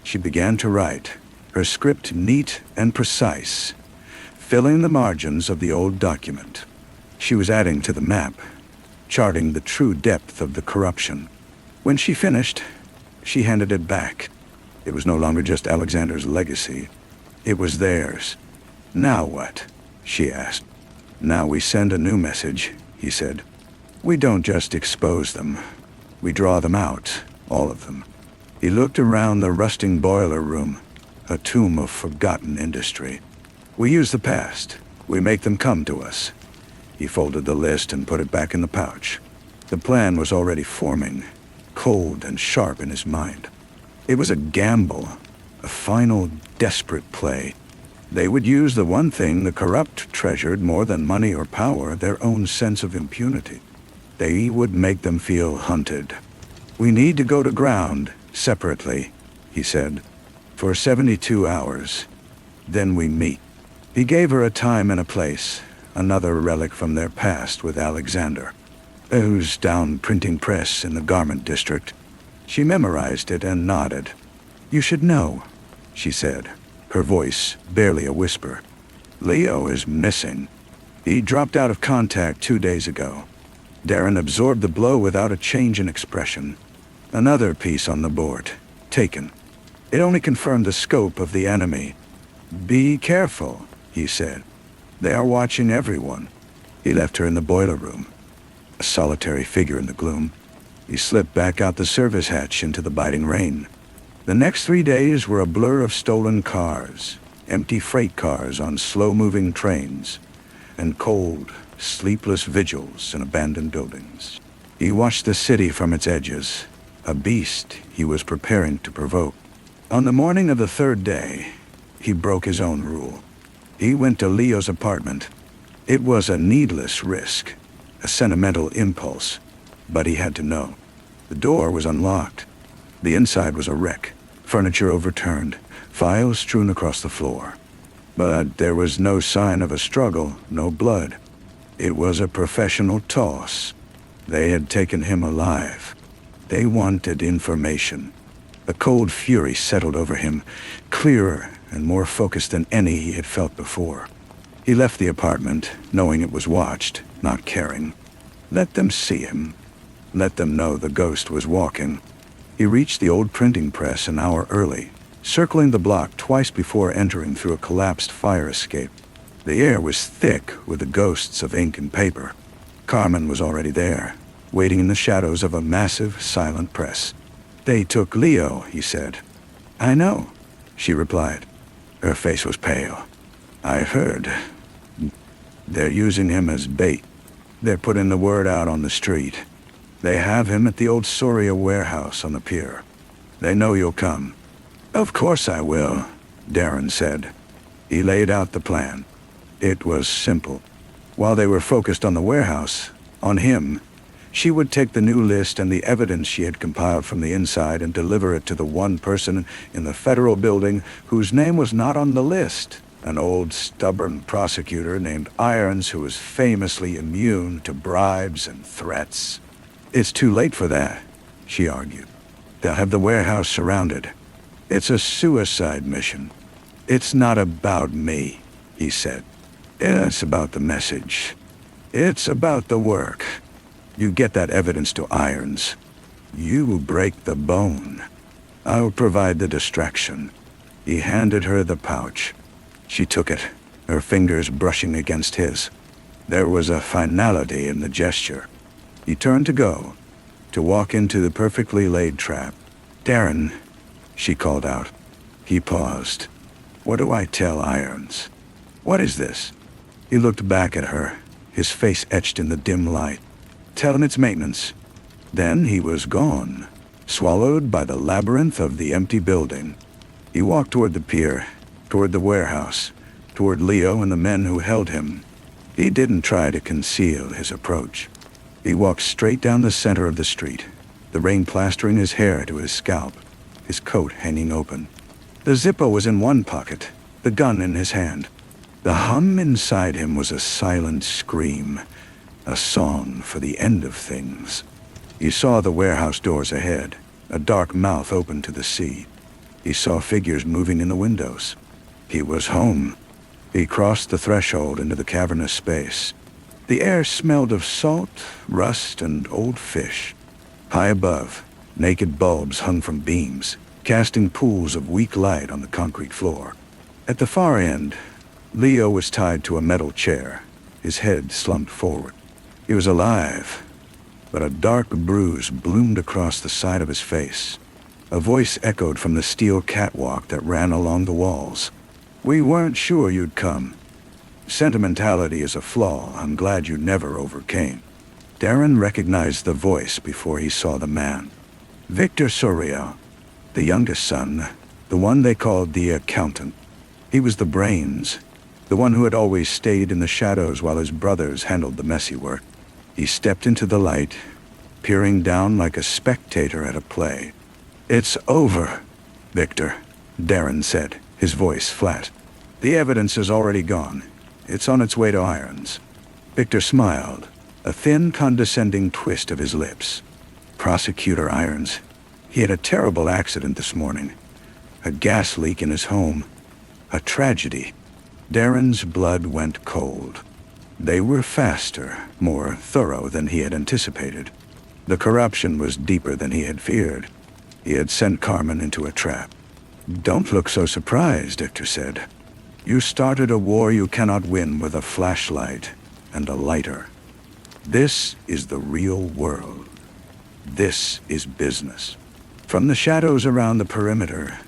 She began to write, her script neat and precise, filling the margins of the old document. She was adding to the map, charting the true depth of the corruption. When she finished, she handed it back. It was no longer just Alexander's legacy. It was theirs. Now what? She asked. Now we send a new message, he said. We don't just expose them. We draw them out, all of them. He looked around the rusting boiler room, a tomb of forgotten industry. We use the past. We make them come to us. He folded the list and put it back in the pouch. The plan was already forming, cold and sharp in his mind. It was a gamble, a final, desperate play. They would use the one thing the corrupt treasured more than money or power, their own sense of impunity. They would make them feel hunted. We need to go to ground, separately, he said, for 72 hours. Then we meet. He gave her a time and a place, another relic from their past with Alexander. Who's down printing press in the garment district. She memorized it and nodded. You should know, she said, her voice barely a whisper. Leo is missing. He dropped out of contact 2 days ago. Darren absorbed the blow without a change in expression. Another piece on the board, taken. It only confirmed the scope of the enemy. Be careful, he said. They are watching everyone. He left her in the boiler room, a solitary figure in the gloom. He slipped back out the service hatch into the biting rain. The next 3 days were a blur of stolen cars, empty freight cars on slow-moving trains, and cold, sleepless vigils in abandoned buildings. He watched the city from its edges, a beast he was preparing to provoke. On the morning of the third day, he broke his own rule. He went to Leo's apartment. It was a needless risk, a sentimental impulse, but he had to know. The door was unlocked. The inside was a wreck, furniture overturned, files strewn across the floor. But there was no sign of a struggle, no blood. It was a professional toss. They had taken him alive. They wanted information. A cold fury settled over him, clearer and more focused than any he had felt before. He left the apartment, knowing it was watched, not caring. Let them see him. Let them know the ghost was walking. He reached the old printing press an hour early, circling the block twice before entering through a collapsed fire escape. The air was thick with the ghosts of ink and paper. Carmen was already there, waiting in the shadows of a massive, silent press. They took Leo, he said. I know, she replied. Her face was pale. I heard. They're using him as bait. They're putting the word out on the street. They have him at the old Soria warehouse on the pier. They know you'll come. Of course I will, Darren said. He laid out the plan. It was simple. While they were focused on the warehouse, on him, She would take the new list and the evidence she had compiled from the inside and deliver it to the one person in the federal building whose name was not on the list. An old, stubborn prosecutor named Irons who was famously immune to bribes and threats. "It's too late for that," she argued. "They'll have the warehouse surrounded. It's a suicide mission." "It's not about me," he said. "It's about the message. It's about the work. You get that evidence to Irons. You break the bone. I'll provide the distraction." He handed her the pouch. She took it, her fingers brushing against his. There was a finality in the gesture. He turned to go, to walk into the perfectly laid trap. "Darren," she called out. He paused. "What do I tell Irons? What is this?" He looked back at her, his face etched in the dim light. "Tell him it's maintenance." Then he was gone, swallowed by the labyrinth of the empty building. He walked toward the pier, toward the warehouse, toward Leo and the men who held him. He didn't try to conceal his approach. He walked straight down the center of the street, the rain plastering his hair to his scalp, his coat hanging open. The Zippo was in one pocket, the gun in his hand. The hum inside him was a silent scream, a song for the end of things. He saw the warehouse doors ahead, a dark mouth open to the sea. He saw figures moving in the windows. He was home. He crossed the threshold into the cavernous space. The air smelled of salt, rust, and old fish. High above, naked bulbs hung from beams, casting pools of weak light on the concrete floor. At the far end, Leo was tied to a metal chair, his head slumped forward. He was alive, but a dark bruise bloomed across the side of his face. A voice echoed from the steel catwalk that ran along the walls. "We weren't sure you'd come. Sentimentality is a flaw I'm glad you never overcame." Darren recognized the voice before he saw the man. Victor Soria, the youngest son, the one they called the accountant. He was the brains, the one who had always stayed in the shadows while his brothers handled the messy work. He stepped into the light, peering down like a spectator at a play. "It's over, Victor," Darren said, his voice flat. "The evidence is already gone. It's on its way to Irons." Victor smiled, a thin, condescending twist of his lips. Prosecutor Irons. He had a terrible accident this morning. A gas leak in his home. A tragedy. Darren's blood went cold. They were faster, more thorough than he had anticipated. The corruption was deeper than he had feared. He had sent Carmen into a trap. "Don't look so surprised," Victor said. "You started a war you cannot win with a flashlight and a lighter. This is the real world. This is business." From the shadows around the perimeter,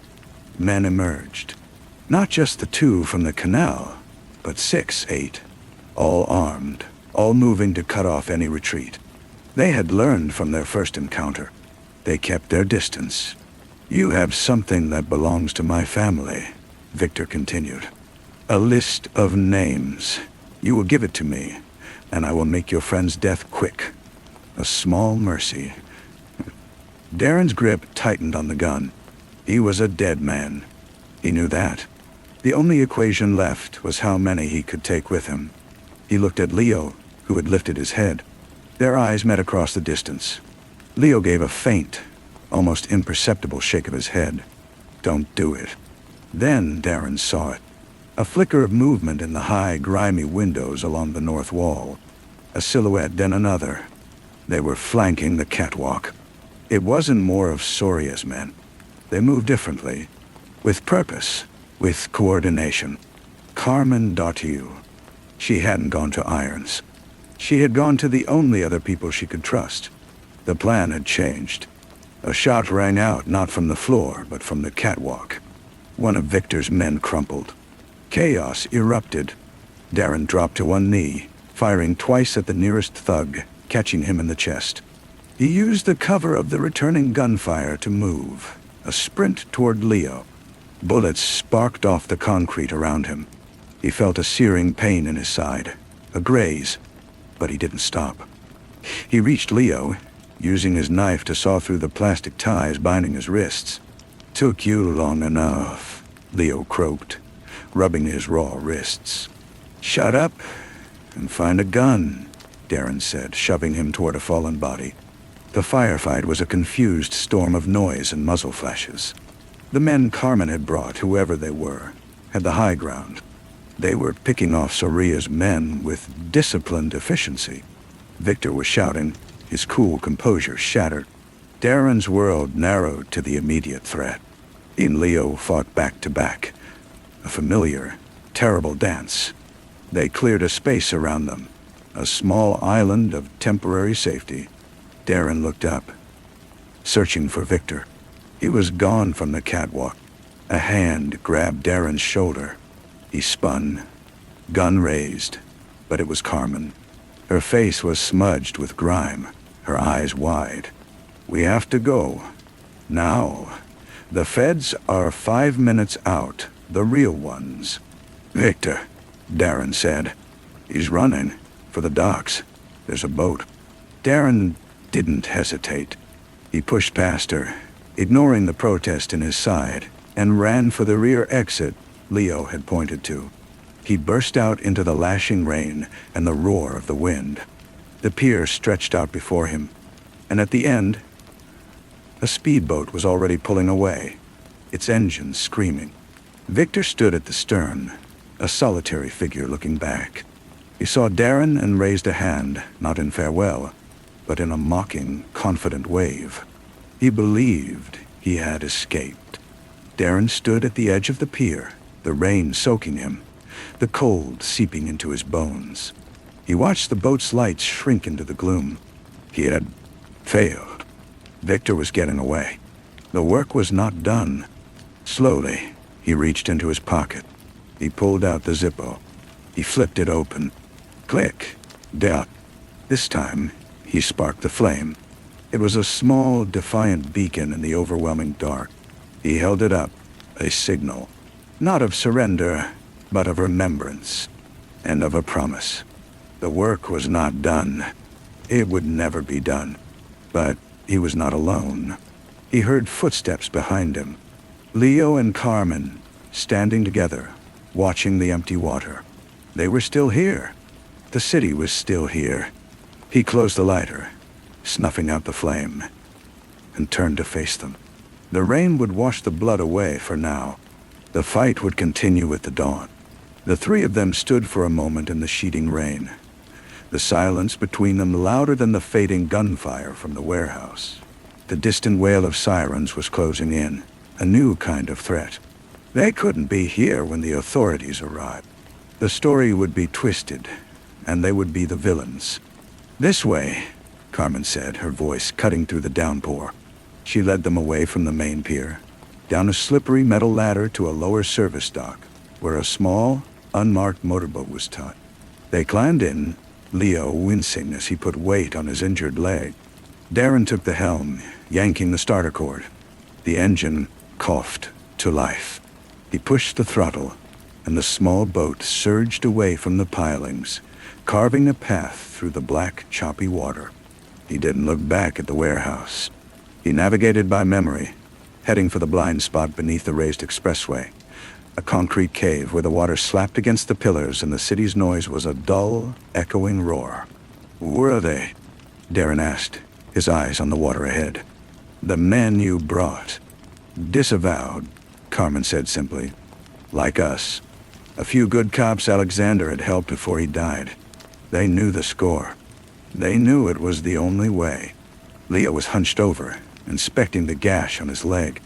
men emerged. Not just the two from the canal, but 6, 8, all armed, all moving to cut off any retreat. They had learned from their first encounter. They kept their distance. "You have something that belongs to my family," Victor continued. "A list of names. You will give it to me, and I will make your friend's death quick. A small mercy." Darren's grip tightened on the gun. He was a dead man. He knew that. The only equation left was how many he could take with him. He looked at Leo, who had lifted his head. Their eyes met across the distance. Leo gave a faint, almost imperceptible shake of his head. "Don't do it." Then Darren saw it. A flicker of movement in the high, grimy windows along the north wall. A silhouette, then another. They were flanking the catwalk. It wasn't more of Soria's men. They moved differently, with purpose, with coordination. Carmen Dautiu. She hadn't gone to Irons. She had gone to the only other people she could trust. The plan had changed. A shot rang out not from the floor, but from the catwalk. One of Victor's men crumpled. Chaos erupted. Darren dropped to one knee, firing twice at the nearest thug, catching him in the chest. He used the cover of the returning gunfire to move, a sprint toward Leo. Bullets sparked off the concrete around him. He felt a searing pain in his side, a graze, but he didn't stop. He reached Leo, using his knife to saw through the plastic ties binding his wrists. "Took you long enough," Leo croaked, rubbing his raw wrists. "Shut up and find a gun," Darren said, shoving him toward a fallen body. The firefight was a confused storm of noise and muzzle flashes. The men Carmen had brought, whoever they were, had the high ground. They were picking off Soria's men with disciplined efficiency. Victor was shouting, his cool composure shattered. Darren's world narrowed to the immediate threat. He and Leo fought back to back. A familiar, terrible dance. They cleared a space around them, a small island of temporary safety. Darren looked up, searching for Victor. He was gone from the catwalk. A hand grabbed Darren's shoulder. He spun, gun raised, but it was Carmen. Her face was smudged with grime, her eyes wide. "We have to go. Now. The feds are 5 minutes out, the real ones." "Victor," Darren said. "He's running for the docks. There's a boat." Darren didn't hesitate. He pushed past her, ignoring the protest in his side, and ran for the rear exit Leo had pointed to. He burst out into the lashing rain and the roar of the wind. The pier stretched out before him, and at the end, a speedboat was already pulling away, its engines screaming. Victor stood at the stern, a solitary figure looking back. He saw Darren and raised a hand, not in farewell, but in a mocking, confident wave. He believed he had escaped. Darren stood at the edge of the pier, the rain soaking him, the cold seeping into his bones. He watched the boat's lights shrink into the gloom. He had failed. Victor was getting away. The work was not done. Slowly, he reached into his pocket. He pulled out the Zippo. He flipped it open. Click. Doubt. This time, he sparked the flame. It was a small, defiant beacon in the overwhelming dark. He held it up, a signal, not of surrender, but of remembrance, and of a promise. The work was not done. It would never be done. But he was not alone. He heard footsteps behind him. Leo and Carmen, standing together, watching the empty water. They were still here. The city was still here. He closed the lighter, snuffing out the flame, and turned to face them. The rain would wash the blood away for now. The fight would continue with the dawn. The three of them stood for a moment in the sheeting rain, the silence between them louder than the fading gunfire from the warehouse. The distant wail of sirens was closing in, a new kind of threat. They couldn't be here when the authorities arrived. The story would be twisted, and they would be the villains. "This way," Carmen said, her voice cutting through the downpour. She led them away from the main pier, down a slippery metal ladder to a lower service dock, where a small, unmarked motorboat was tied. They climbed in, Leo wincing as he put weight on his injured leg. Darren took the helm, yanking the starter cord. The engine coughed to life. He pushed the throttle, and the small boat surged away from the pilings, carving a path through the black, choppy water. He didn't look back at the warehouse. He navigated by memory, heading for the blind spot beneath the raised expressway, a concrete cave where the water slapped against the pillars and the city's noise was a dull, echoing roar. "Where are they?" Darren asked, his eyes on the water ahead. "The men you brought." "Disavowed," Carmen said simply. "Like us. A few good cops Alexander had helped before he died. They knew the score. They knew it was the only way." Leo was hunched over, inspecting the gash on his leg.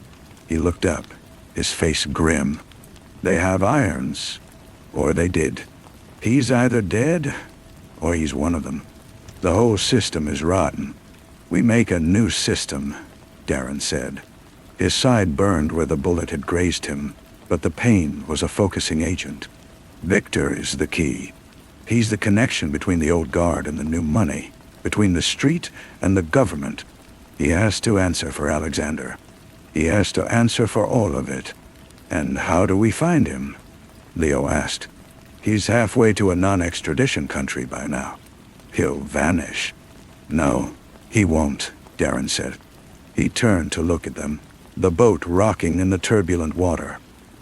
He looked up, his face grim. "They have irons. Or they did. He's either dead, or he's one of them. The whole system is rotten. We make a new system," Darren said. His side burned where the bullet had grazed him, but the pain was a focusing agent. "Victor is the key. He's the connection between the old guard and the new money, between the street and the government. He has to answer for Alexander. He has to answer for all of it." "And how do we find him?" Leo asked. "He's halfway to a non-extradition country by now. He'll vanish." No, he won't, Darren said. He turned to look at them, the boat rocking in the turbulent water.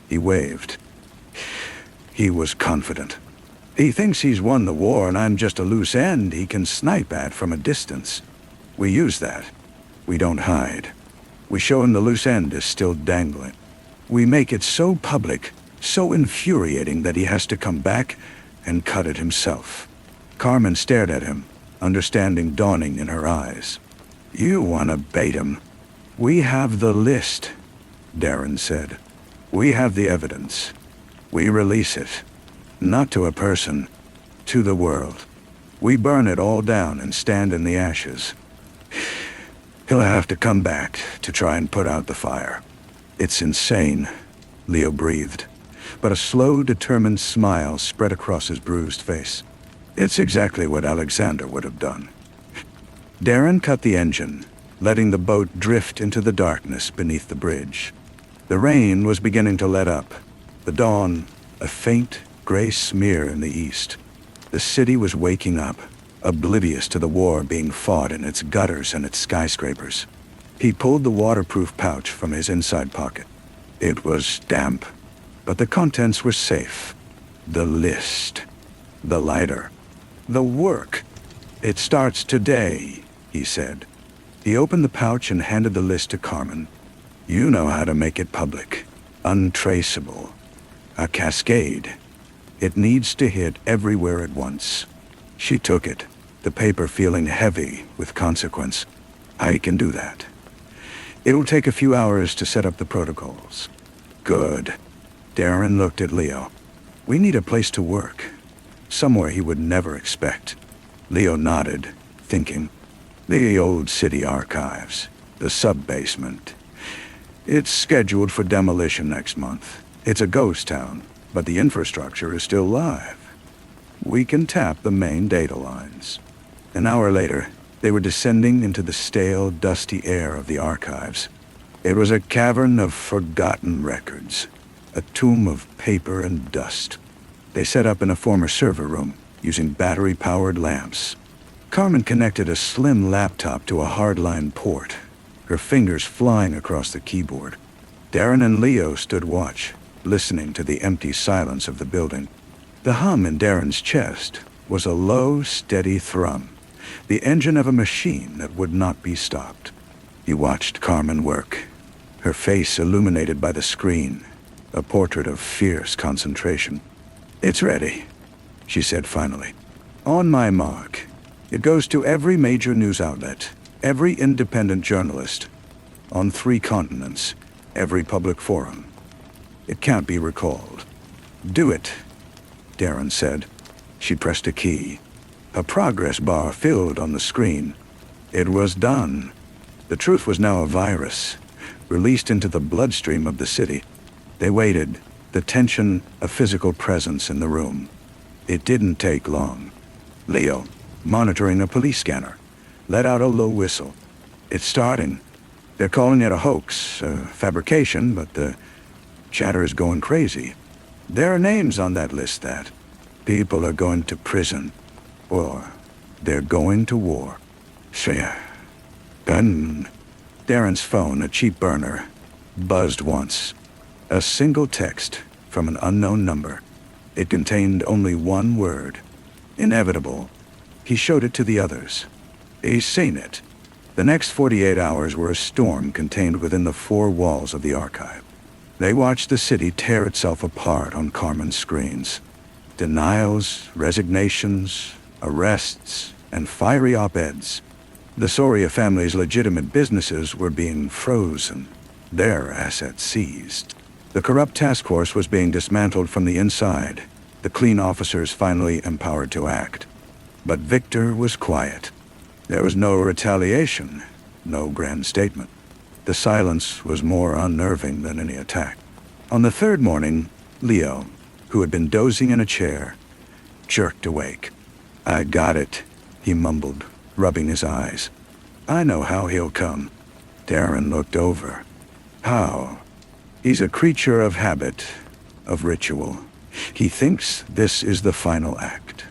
He waved. He was confident. He thinks he's won the war and I'm just a loose end he can snipe at from a distance. We use that. We don't hide. We show him the loose end is still dangling. We make it so public, so infuriating that he has to come back and cut it himself. Carmen stared at him, understanding dawning in her eyes. You want to bait him. We have the list, Darren said. We have the evidence. We release it. Not to a person, to the world. We burn it all down and stand in the ashes. He'll have to come back to try and put out the fire. It's insane, Leo breathed, but a slow, determined smile spread across his bruised face. It's exactly what Alexander would have done. Darren cut the engine, letting the boat drift into the darkness beneath the bridge. The rain was beginning to let up. The dawn, a faint, gray smear in the east. The city was waking up, oblivious to the war being fought in its gutters and its skyscrapers. He pulled the waterproof pouch from his inside pocket. It was damp, but the contents were safe. The list. The lighter. The work. It starts today, he said. He opened the pouch and handed the list to Carmen. You know how to make it public. Untraceable. A cascade. It needs to hit everywhere at once. She took it, the paper feeling heavy with consequence. I can do that. It'll take a few hours to set up the protocols. Good. Darren looked at Leo. We need a place to work. Somewhere he would never expect. Leo nodded, thinking. The old city archives. The sub-basement. It's scheduled for demolition next month. It's a ghost town, but the infrastructure is still live. We can tap the main data lines. An hour later, they were descending into the stale, dusty air of the archives. It was a cavern of forgotten records, a tomb of paper and dust. They set up in a former server room, using battery-powered lamps. Carmen connected a slim laptop to a hardline port, her fingers flying across the keyboard. Darren and Leo stood watch, listening to the empty silence of the building. The hum in Darren's chest was a low, steady thrum, the engine of a machine that would not be stopped. He watched Carmen work, her face illuminated by the screen, a portrait of fierce concentration. It's ready, she said finally. On my mark. It goes to every major news outlet, every independent journalist, on 3 continents, every public forum. It can't be recalled. Do it, Darren said. She pressed a key. A progress bar filled on the screen. It was done. The truth was now a virus, released into the bloodstream of the city. They waited, the tension a physical presence in the room. It didn't take long. Leo, monitoring a police scanner, let out a low whistle. It's starting. They're calling it a hoax, a fabrication, but the chatter is going crazy. There are names on that list that people are going to prison, or they're going to war. Gun. Darren's phone, a cheap burner, buzzed once. A single text from an unknown number. It contained only one word. Inevitable. He showed it to the others. He's seen it. The next 48 hours were a storm contained within the 4 walls of the archive. They watched the city tear itself apart on Carmen's screens. Denials, resignations, arrests, and fiery op-eds. The Soria family's legitimate businesses were being frozen, their assets seized. The corrupt task force was being dismantled from the inside, the clean officers finally empowered to act. But Victor was quiet. There was no retaliation, no grand statement. The silence was more unnerving than any attack. On the 3rd morning, Leo, who had been dozing in a chair, jerked awake. I got it, he mumbled, rubbing his eyes. I know how he'll come. Darren looked over. How? He's a creature of habit, of ritual. He thinks this is the final act,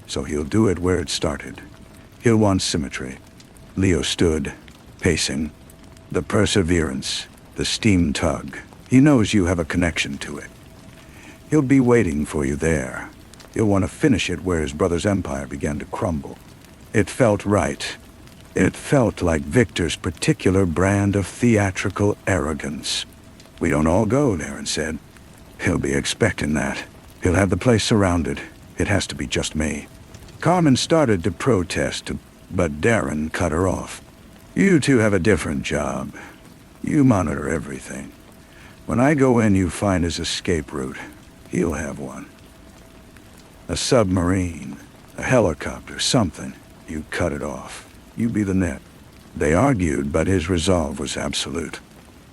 so he'll do it where it started. He'll want symmetry. Leo stood, pacing. The perseverance, the steam tug. He knows you have a connection to it. He'll be waiting for you there. He'll want to finish it where his brother's empire began to crumble. It felt right. It felt like Victor's particular brand of theatrical arrogance. "We don't all go," Darren said. "He'll be expecting that. He'll have the place surrounded. It has to be just me." Carmen started to protest, but Darren cut her off. "You two have a different job. You monitor everything. When I go in, you find his escape route. He'll have one. A submarine, a helicopter, something. You cut it off. You be the net." They argued, but his resolve was absolute.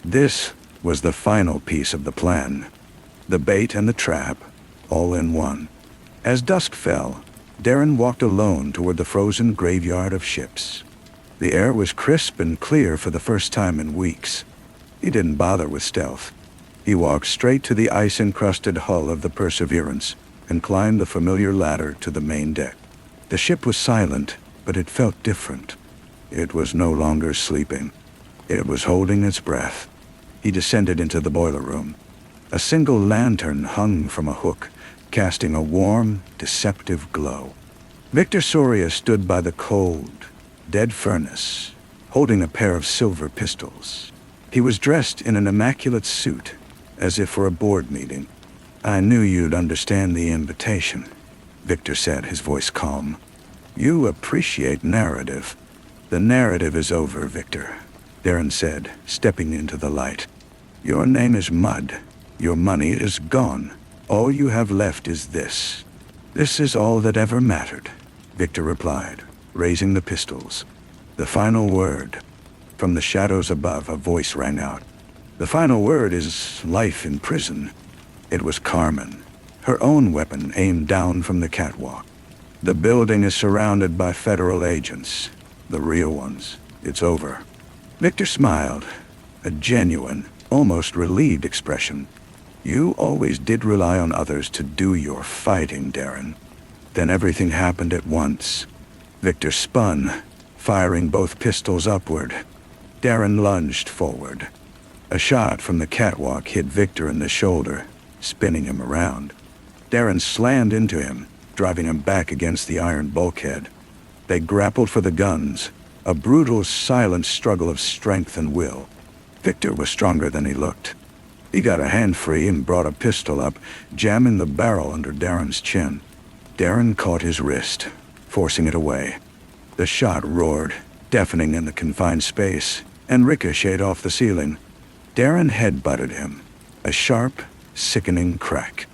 This was the final piece of the plan. The bait and the trap, all in one. As dusk fell, Darren walked alone toward the frozen graveyard of ships. The air was crisp and clear for the first time in weeks. He didn't bother with stealth. He walked straight to the ice-encrusted hull of the Perseverance and climbed the familiar ladder to the main deck. The ship was silent, but it felt different. It was no longer sleeping. It was holding its breath. He descended into the boiler room. A single lantern hung from a hook, casting a warm, deceptive glow. Victor Soria stood by the cold, dead furnace, holding a pair of silver pistols. He was dressed in an immaculate suit, as if for a board meeting. "I knew you'd understand the invitation," Victor said, his voice calm. "You appreciate narrative." "The narrative is over, Victor," Darren said, stepping into the light. "Your name is mud. Your money is gone. All you have left is this." "This is all that ever mattered," Victor replied, raising the pistols. "The final word." From the shadows above, a voice rang out. "The final word is life in prison." It was Carmen, her own weapon aimed down from the catwalk. "The building is surrounded by federal agents. The real ones. It's over." Victor smiled, a genuine, almost relieved expression. "You always did rely on others to do your fighting, Darren." Then everything happened at once. Victor spun, firing both pistols upward. Darren lunged forward. A shot from the catwalk hit Victor in the shoulder, spinning him around. Darren slammed into him, driving him back against the iron bulkhead. They grappled for the guns, a brutal, silent struggle of strength and will. Victor was stronger than he looked. He got a hand free and brought a pistol up, jamming the barrel under Darren's chin. Darren caught his wrist, forcing it away. The shot roared, deafening in the confined space, and ricocheted off the ceiling. Darren headbutted him, a sharp, sickening crack.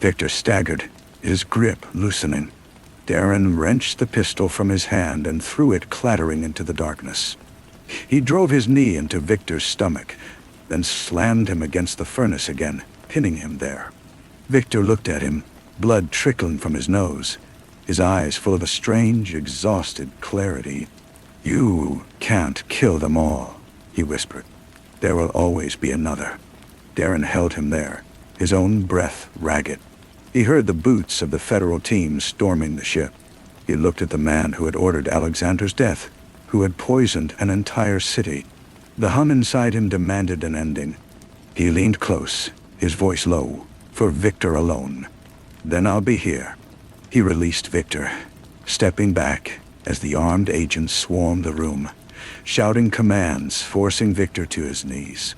Victor staggered, his grip loosening. Darren wrenched the pistol from his hand and threw it clattering into the darkness. He drove his knee into Victor's stomach, then slammed him against the furnace again, pinning him there. Victor looked at him, blood trickling from his nose, his eyes full of a strange, exhausted clarity. "You can't kill them all," he whispered. "There will always be another." Darren held him there, his own breath ragged. He heard the boots of the federal team storming the ship. He looked at the man who had ordered Alexander's death, who had poisoned an entire city. The hum inside him demanded an ending. He leaned close, his voice low, for Victor alone. "Then I'll be here." He released Victor, stepping back as the armed agents swarmed the room, shouting commands, forcing Victor to his knees.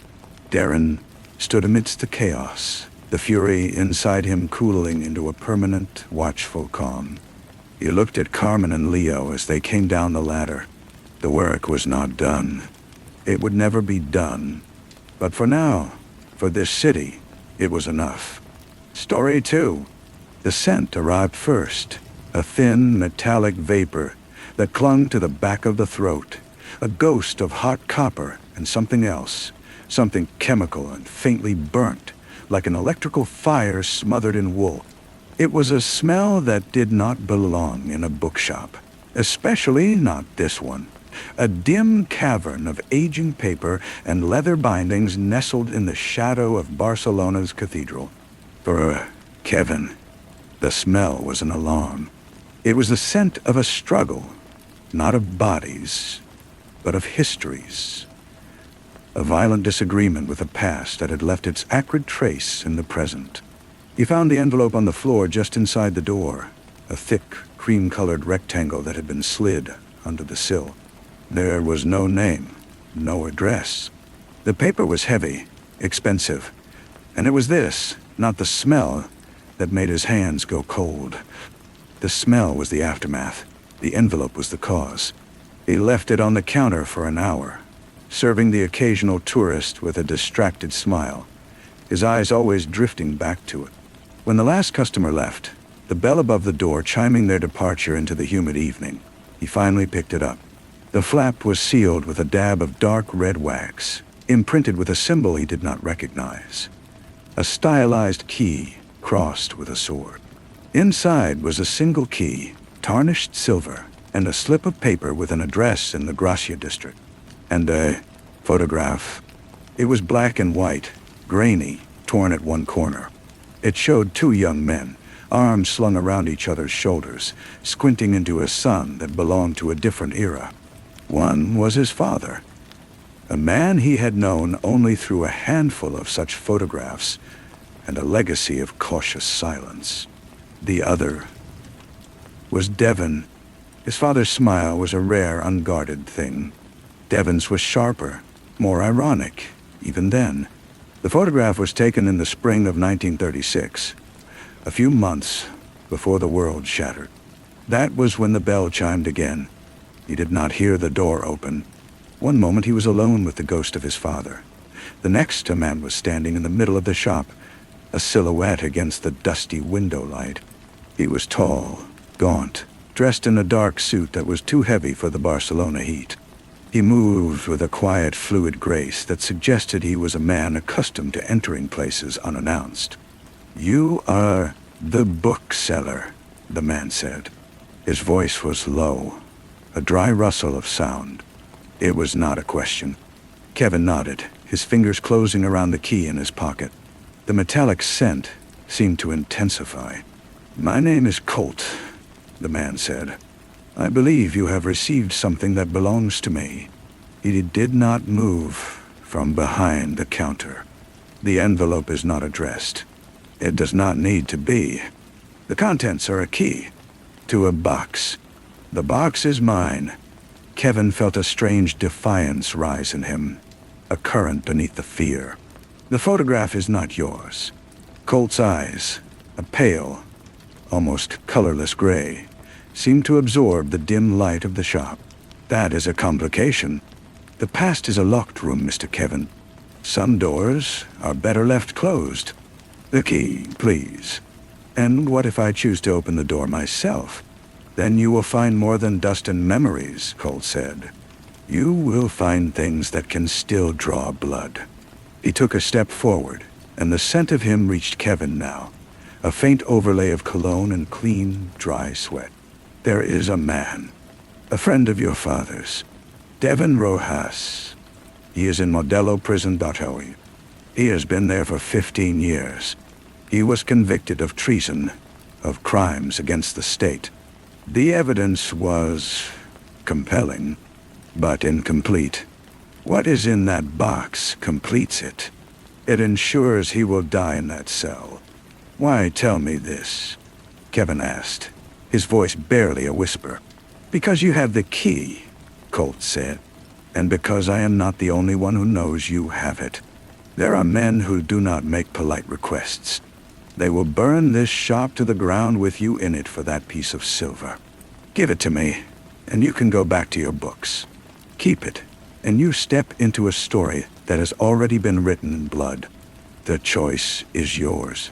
Darren stood amidst the chaos, the fury inside him cooling into a permanent, watchful calm. He looked at Carmen and Leo as they came down the ladder. The work was not done. It would never be done. But for now, for this city, it was enough. Story 2. The scent arrived first, a thin, metallic vapor that clung to the back of the throat, a ghost of hot copper and something else, something chemical and faintly burnt, like an electrical fire smothered in wool. It was a smell that did not belong in a bookshop, especially not this one. A dim cavern of aging paper and leather bindings nestled in the shadow of Barcelona's cathedral. For Kevin, the smell was an alarm. It was the scent of a struggle, not of bodies, but of histories. A violent disagreement with a past that had left its acrid trace in the present. He found the envelope on the floor just inside the door, a thick, cream-colored rectangle that had been slid under the sill. There was no name, no address. The paper was heavy, expensive, and it was this, not the smell, that made his hands go cold. The smell was the aftermath. The envelope was the cause. He left it on the counter for an hour, serving the occasional tourist with a distracted smile, his eyes always drifting back to it. When the last customer left, the bell above the door chiming their departure into the humid evening, he finally picked it up. The flap was sealed with a dab of dark red wax, imprinted with a symbol he did not recognize. A stylized key crossed with a sword. Inside was a single key, tarnished silver, and a slip of paper with an address in the Gracia district. And a photograph. It was black and white, grainy, torn at one corner. It showed two young men, arms slung around each other's shoulders, squinting into a sun that belonged to a different era. One was his father, a man he had known only through a handful of such photographs and a legacy of cautious silence. The other was Devon. His father's smile was a rare, unguarded thing. Devon's was sharper, more ironic, even then. The photograph was taken in the spring of 1936, a few months before the world shattered. That was when the bell chimed again. He did not hear the door open. One moment he was alone with the ghost of his father. The next, a man was standing in the middle of the shop, a silhouette against the dusty window light. He was tall, gaunt, dressed in a dark suit that was too heavy for the Barcelona heat. He moved with a quiet, fluid grace that suggested he was a man accustomed to entering places unannounced. "You are the bookseller," the man said. His voice was low, a dry rustle of sound. It was not a question. Kevin nodded, his fingers closing around the key in his pocket. The metallic scent seemed to intensify. "My name is Colt," the man said. "I believe you have received something that belongs to me." He did not move from behind the counter. "The envelope is not addressed. It does not need to be. The contents are a key to a box. The box is mine." Kevin felt a strange defiance rise in him, a current beneath the fear. "The photograph is not yours." Colt's eyes, a pale, almost colorless gray, seemed to absorb the dim light of the shop. "That is a complication. The past is a locked room, Mr. Kevin. Some doors are better left closed. The key, please. And what if I choose to open the door myself? Then you will find more than dust and memories," Colt said. "You will find things that can still draw blood." He took a step forward, and the scent of him reached Kevin now, a faint overlay of cologne and clean, dry sweat. "There is a man, a friend of your father's, Devon Rojas. He is in Modelo Prison. He has been there for 15 years. He was convicted of treason, of crimes against the state. The evidence was compelling, but incomplete. What is in that box completes it. It ensures he will die in that cell." "Why tell me this?" Kevin asked, his voice barely a whisper. "Because you have the key," Colt said, "and because I am not the only one who knows you have it. There are men who do not make polite requests. They will burn this shop to the ground with you in it for that piece of silver. Give it to me, and you can go back to your books. Keep it, and you step into a story that has already been written in blood. The choice is yours.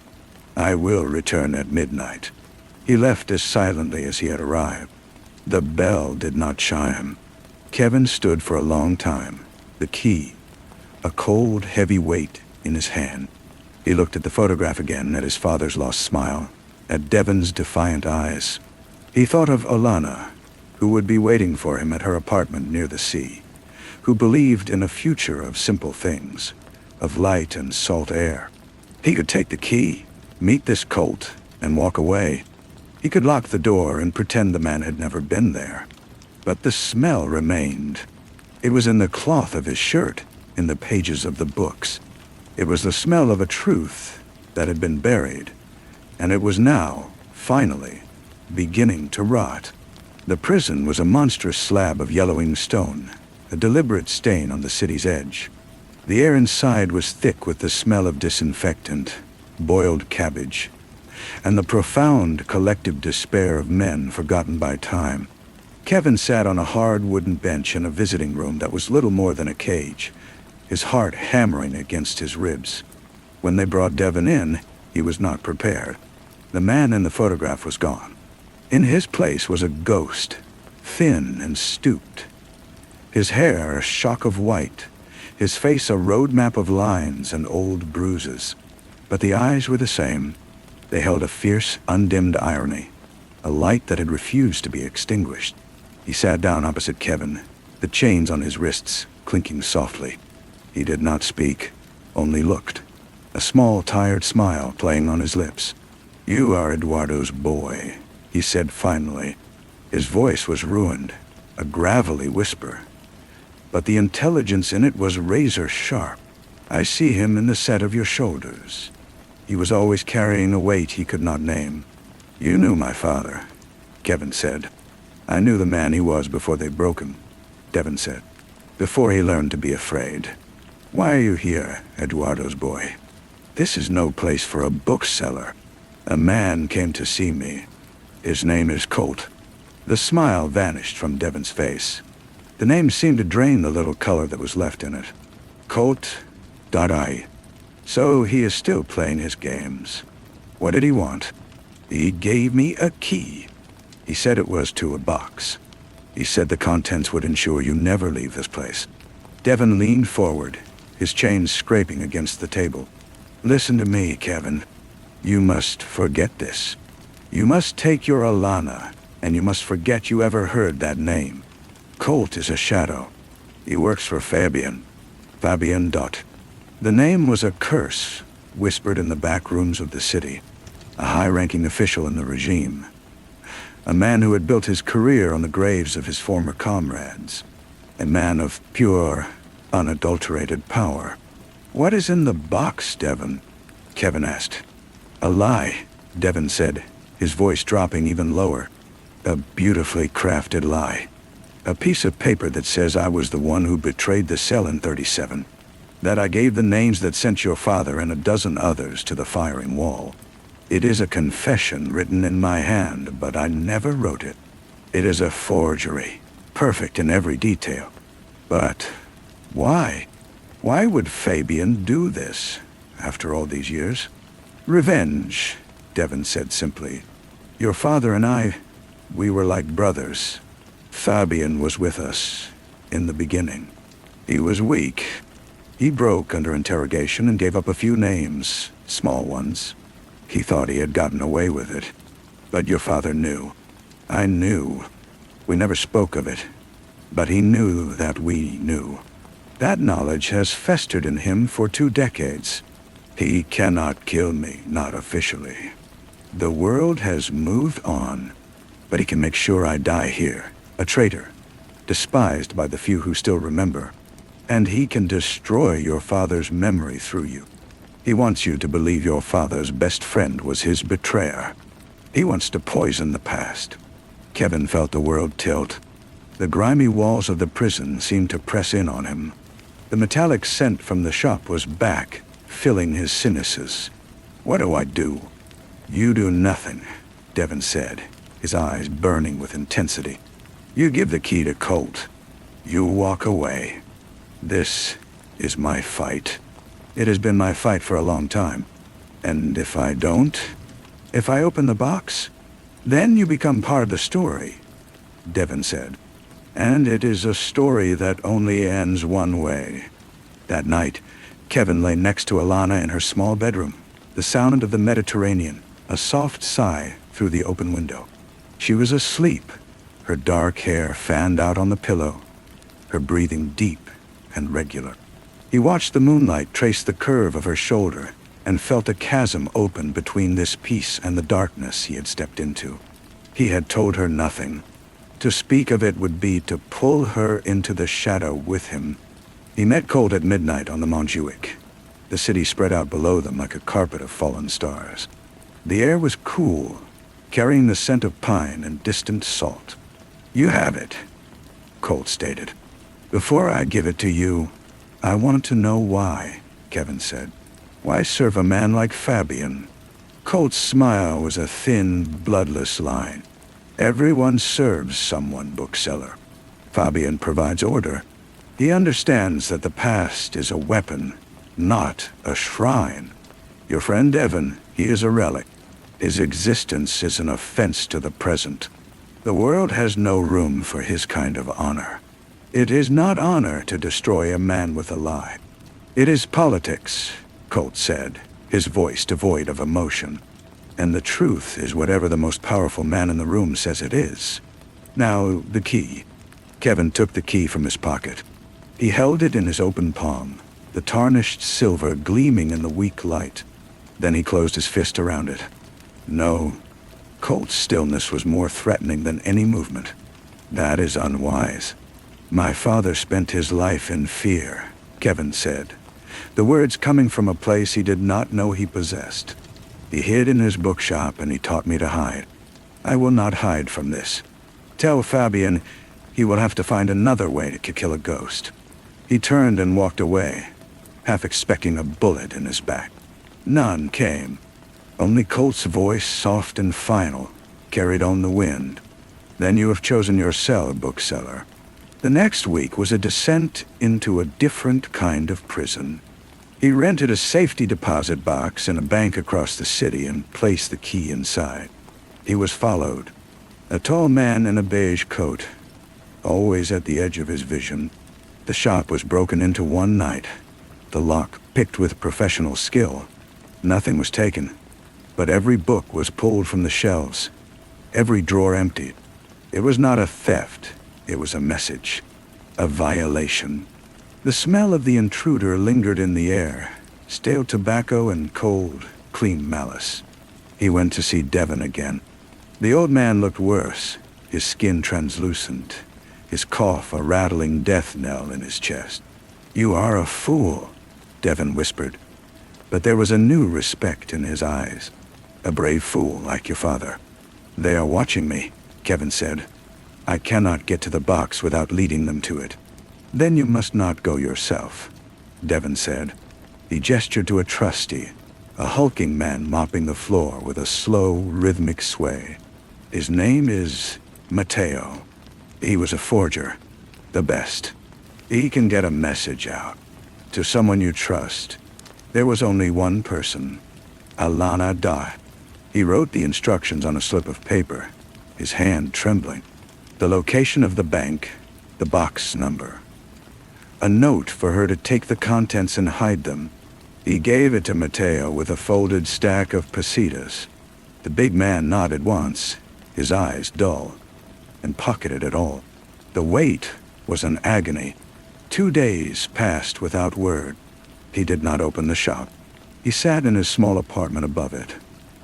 I will return at midnight." He left as silently as he had arrived. The bell did not chime. Kevin stood for a long time, the key, a cold, heavy weight in his hand. He looked at the photograph again, at his father's lost smile, at Devon's defiant eyes. He thought of Olana, who would be waiting for him at her apartment near the sea, who believed in a future of simple things, of light and salt air. He could take the key, meet this Colt, and walk away. He could lock the door and pretend the man had never been there. But the smell remained. It was in the cloth of his shirt, in the pages of the books. It was the smell of a truth that had been buried, and it was now, finally, beginning to rot. The prison was a monstrous slab of yellowing stone, a deliberate stain on the city's edge. The air inside was thick with the smell of disinfectant, boiled cabbage, and the profound collective despair of men forgotten by time. Kevin sat on a hard wooden bench in a visiting room that was little more than a cage, his heart hammering against his ribs. When they brought Devon in, he was not prepared. The man in the photograph was gone. In his place was a ghost, thin and stooped. His hair a shock of white, his face a roadmap of lines and old bruises. But the eyes were the same. They held a fierce, undimmed irony, a light that had refused to be extinguished. He sat down opposite Kevin, the chains on his wrists clinking softly. He did not speak, only looked, a small, tired smile playing on his lips. "You are Eduardo's boy," he said finally. His voice was ruined, a gravelly whisper, but the intelligence in it was razor sharp. "I see him in the set of your shoulders." He was always carrying a weight he could not name. "You knew my father," Kevin said. "I knew the man he was before they broke him," Devon said. "Before he learned to be afraid. Why are you here, Eduardo's boy? This is no place for a bookseller. A man came to see me. His name is Colt." The smile vanished from Devon's face. The name seemed to drain the little color that was left in it. Colt. I. So he is still playing his games. What did he want? "He gave me a key. He said it was to a box. He said the contents would ensure you never leave this place." Devon leaned forward, his chains scraping against the table. "Listen to me, Kevin. You must forget this. You must take your Alana, and you must forget you ever heard that name. Colt is a shadow. He works for Fabian. Fabian Dot. The name was a curse, whispered in the back rooms of the city. A high-ranking official in the regime. A man who had built his career on the graves of his former comrades. A man of pure, unadulterated power. "What is in the box, Devon?" Kevin asked. "A lie," Devon said, his voice dropping even lower. "A beautifully crafted lie. A piece of paper that says I was the one who betrayed the cell in 37. That I gave the names that sent your father and a dozen others to the firing wall. It is a confession written in my hand, but I never wrote it. It is a forgery, perfect in every detail. But why? Why would Fabian do this, after all these years?" "Revenge," Devon said simply. "Your father and I, we were like brothers. Fabian was with us, in the beginning. He was weak. He broke under interrogation and gave up a few names, small ones. He thought he had gotten away with it. But your father knew. I knew. We never spoke of it. But he knew that we knew. That knowledge has festered in him for 2 decades. He cannot kill me, not officially. The world has moved on, but he can make sure I die here, a traitor, despised by the few who still remember. And he can destroy your father's memory through you. He wants you to believe your father's best friend was his betrayer. He wants to poison the past." Kevin felt the world tilt. The grimy walls of the prison seemed to press in on him. The metallic scent from the shop was back, filling his sinuses. "What do I do?" "You do nothing," Devon said, his eyes burning with intensity. "You give the key to Colt. You walk away. This is my fight. It has been my fight for a long time. And if I don't, if I open the box, then you become part of the story," Devon said. "And it is a story that only ends one way." That night, Kevin lay next to Alana in her small bedroom, the sound of the Mediterranean, a soft sigh through the open window. She was asleep, her dark hair fanned out on the pillow, her breathing deep and regular. He watched the moonlight trace the curve of her shoulder and felt a chasm open between this peace and the darkness he had stepped into. He had told her nothing. To speak of it would be to pull her into the shadow with him. He met Colt at midnight on the Montjuic. The city spread out below them like a carpet of fallen stars. The air was cool, carrying the scent of pine and distant salt. "You have it," Colt stated. "Before I give it to you, I wanted to know why," Kevin said. "Why serve a man like Fabian?" Colt's smile was a thin, bloodless line. "Everyone serves someone, bookseller. Fabian provides order. He understands that the past is a weapon, not a shrine. Your friend Evan, he is a relic. His existence is an offense to the present. The world has no room for his kind of honor. It is not honor to destroy a man with a lie. It is politics," Colt said, his voice devoid of emotion. "And the truth is whatever the most powerful man in the room says it is. Now, the key." Kevin took the key from his pocket. He held it in his open palm, the tarnished silver gleaming in the weak light. Then he closed his fist around it. "No." Colt's stillness was more threatening than any movement. "That is unwise. My father spent his life in fear," Kevin said, the words coming from a place he did not know he possessed. "He hid in his bookshop and he taught me to hide. I will not hide from this. Tell Fabian he will have to find another way to kill a ghost." He turned and walked away, half expecting a bullet in his back. None came. Only Colt's voice, soft and final, carried on the wind. "Then you have chosen your cell, bookseller." The next week was a descent into a different kind of prison. He rented a safety deposit box in a bank across the city and placed the key inside. He was followed. A tall man in a beige coat, always at the edge of his vision. The shop was broken into one night, the lock picked with professional skill. Nothing was taken, but every book was pulled from the shelves, every drawer emptied. It was not a theft, it was a message, a violation. The smell of the intruder lingered in the air, stale tobacco and cold, clean malice. He went to see Devon again. The old man looked worse, his skin translucent, his cough a rattling death knell in his chest. "You are a fool," Devon whispered, but there was a new respect in his eyes. "A brave fool like your father." "They are watching me," Kevin said. "I cannot get to the box without leading them to it." "Then you must not go yourself," Devon said. He gestured to a trustee, a hulking man mopping the floor with a slow, rhythmic sway. "His name is Mateo. He was a forger, the best. He can get a message out to someone you trust." There was only one person, Alana Da. He wrote the instructions on a slip of paper, his hand trembling. The location of the bank, the box number. A note for her to take the contents and hide them. He gave it to Mateo with a folded stack of pesetas. The big man nodded once, his eyes dull, and pocketed it all. The wait was an agony. 2 days passed without word. He did not open the shop. He sat in his small apartment above it,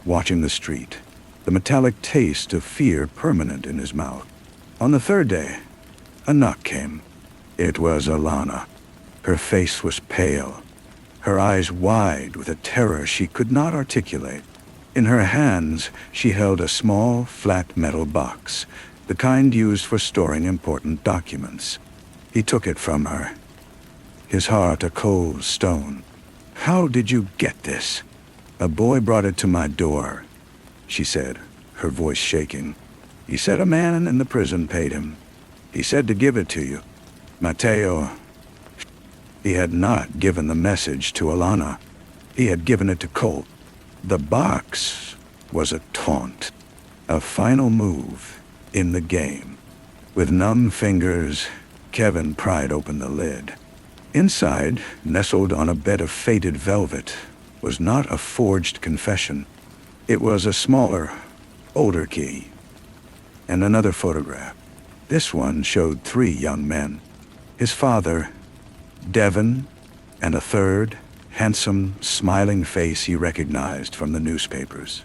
watching the street, the metallic taste of fear permanent in his mouth. On the 3rd day, a knock came. It was Alana. Her face was pale, her eyes wide with a terror she could not articulate. In her hands, she held a small, flat metal box, the kind used for storing important documents. He took it from her, his heart a cold stone. "How did you get this?" "A boy brought it to my door," she said, her voice shaking. "He said a man in the prison paid him. He said to give it to you. Mateo." He had not given the message to Alana. He had given it to Colt. The box was a taunt, a final move in the game. With numb fingers, Kevin pried open the lid. Inside, nestled on a bed of faded velvet, was not a forged confession. It was a smaller, older key, and another photograph. This one showed 3 young men. His father, Devon, and a third, handsome, smiling face he recognized from the newspapers.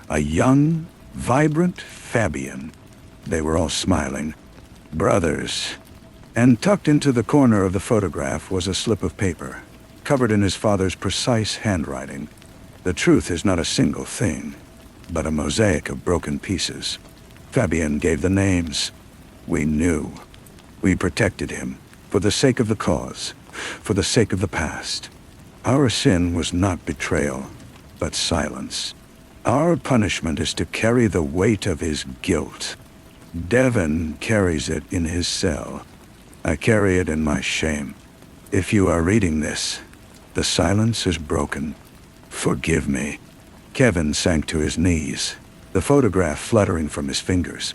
A young, vibrant Fabian. They were all smiling. Brothers. And tucked into the corner of the photograph was a slip of paper, covered in his father's precise handwriting. The truth is not a single thing, but a mosaic of broken pieces. Fabian gave the names. We knew. We protected him, for the sake of the cause, for the sake of the past. Our sin was not betrayal, but silence. Our punishment is to carry the weight of his guilt. Devon carries it in his cell. I carry it in my shame. If you are reading this, the silence is broken. Forgive me. Kevin sank to his knees, the photograph fluttering from his fingers.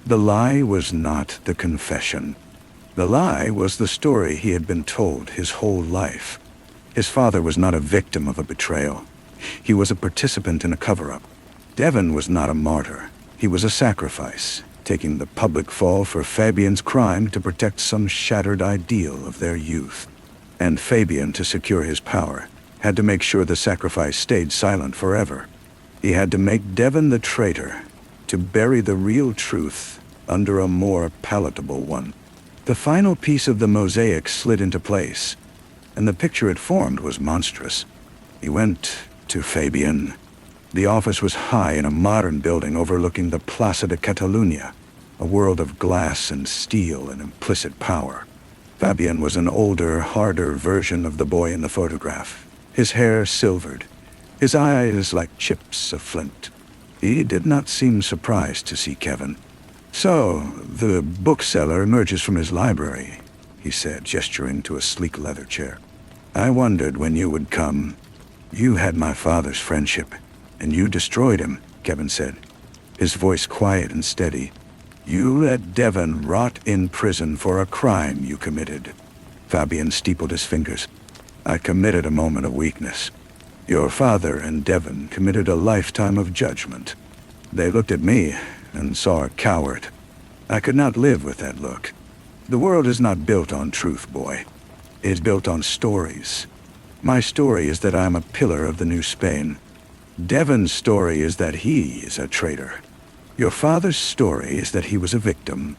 The lie was not the confession. The lie was the story he had been told his whole life. His father was not a victim of a betrayal. He was a participant in a cover-up. Devon was not a martyr. He was a sacrifice, taking the public fall for Fabian's crime to protect some shattered ideal of their youth. And Fabian, to secure his power, had to make sure the sacrifice stayed silent forever. He had to make Devon the traitor, to bury the real truth under a more palatable one. The final piece of the mosaic slid into place, and the picture it formed was monstrous. He went to Fabian. The office was high in a modern building overlooking the Plaza de Catalunya, a world of glass and steel and implicit power. Fabian was an older, harder version of the boy in the photograph, his hair silvered, his eyes like chips of flint. He did not seem surprised to see Kevin. "So, the bookseller emerges from his library," he said, gesturing to a sleek leather chair. "I wondered when you would come. You had my father's friendship, and you destroyed him," Kevin said, his voice quiet and steady. "You let Devon rot in prison for a crime you committed." Fabian steepled his fingers. "I committed a moment of weakness. Your father and Devon committed a lifetime of judgment. They looked at me and saw a coward. I could not live with that look. The world is not built on truth, boy. It is built on stories. My story is that I am a pillar of the new Spain. Devon's story is that he is a traitor. Your father's story is that he was a victim.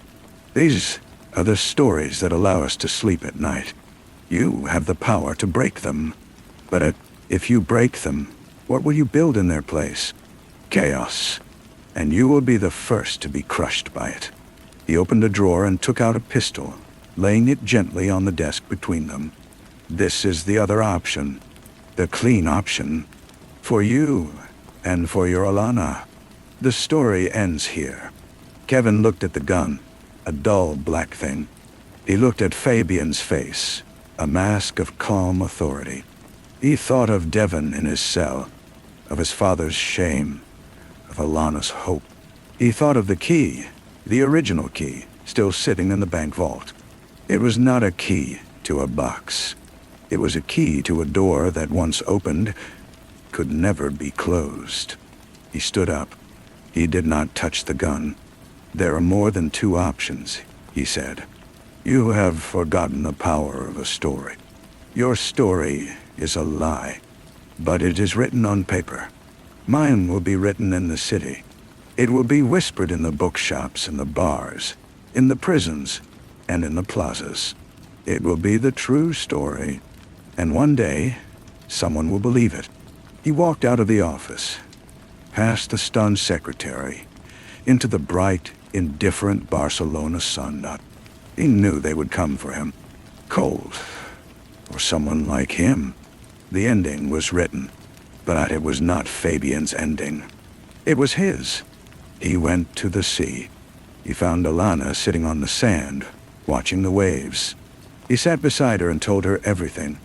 These are the stories that allow us to sleep at night. You have the power to break them. But if you break them, what will you build in their place? Chaos. And you will be the first to be crushed by it." He opened a drawer and took out a pistol, laying it gently on the desk between them. "This is the other option. The clean option. For you and for your Alana. The story ends here." Kevin looked at the gun, a dull black thing. He looked at Fabian's face, a mask of calm authority. He thought of Devon in his cell, of his father's shame, of Alana's hope. He thought of the key, the original key, still sitting in the bank vault. It was not a key to a box. It was a key to a door that once opened could never be closed. He stood up. He did not touch the gun. "There are more than two options," he said. "You have forgotten the power of a story. Your story is a lie, but it is written on paper. Mine will be written in the city. It will be whispered in the bookshops and the bars, in the prisons, and in the plazas. It will be the true story, and one day, someone will believe it." He walked out of the office, past the stunned secretary, into the bright, indifferent Barcelona sun. He knew they would come for him. Cold, or someone like him. The ending was written. But it was not Fabian's ending. It was his. He went to the sea. He found Alana sitting on the sand, watching the waves. He sat beside her and told her everything.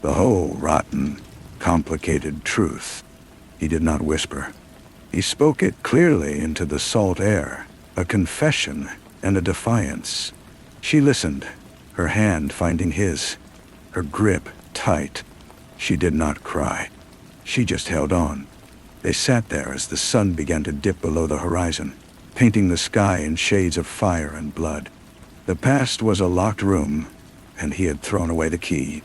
The whole rotten, complicated truth. He did not whisper. He spoke it clearly into the salt air, a confession and a defiance. She listened, her hand finding his, her grip tight. She did not cry. She just held on. They sat there as the sun began to dip below the horizon, painting the sky in shades of fire and blood. The past was a locked room, and he had thrown away the key.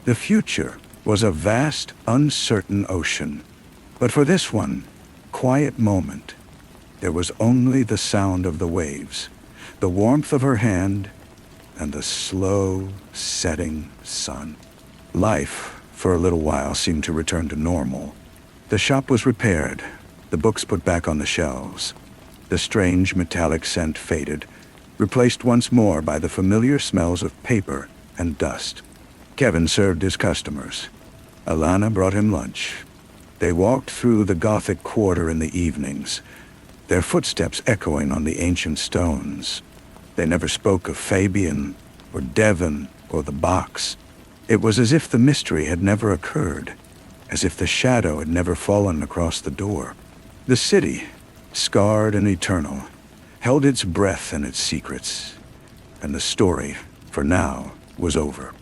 The future was a vast, uncertain ocean. But for this one quiet moment, There was only the sound of the waves, the warmth of her hand, and the slow setting sun. Life, for a little while, seemed to return to normal. The shop was repaired, the books put back on the shelves. The strange metallic scent faded, replaced once more by the familiar smells of paper and dust. Kevin served his customers. Alana brought him lunch. They walked through the Gothic quarter in the evenings, their footsteps echoing on the ancient stones. They never spoke of Fabian, or Devon, or the box. It was as if the mystery had never occurred, as if the shadow had never fallen across the door. The city, scarred and eternal, held its breath and its secrets, and the story, for now, was over.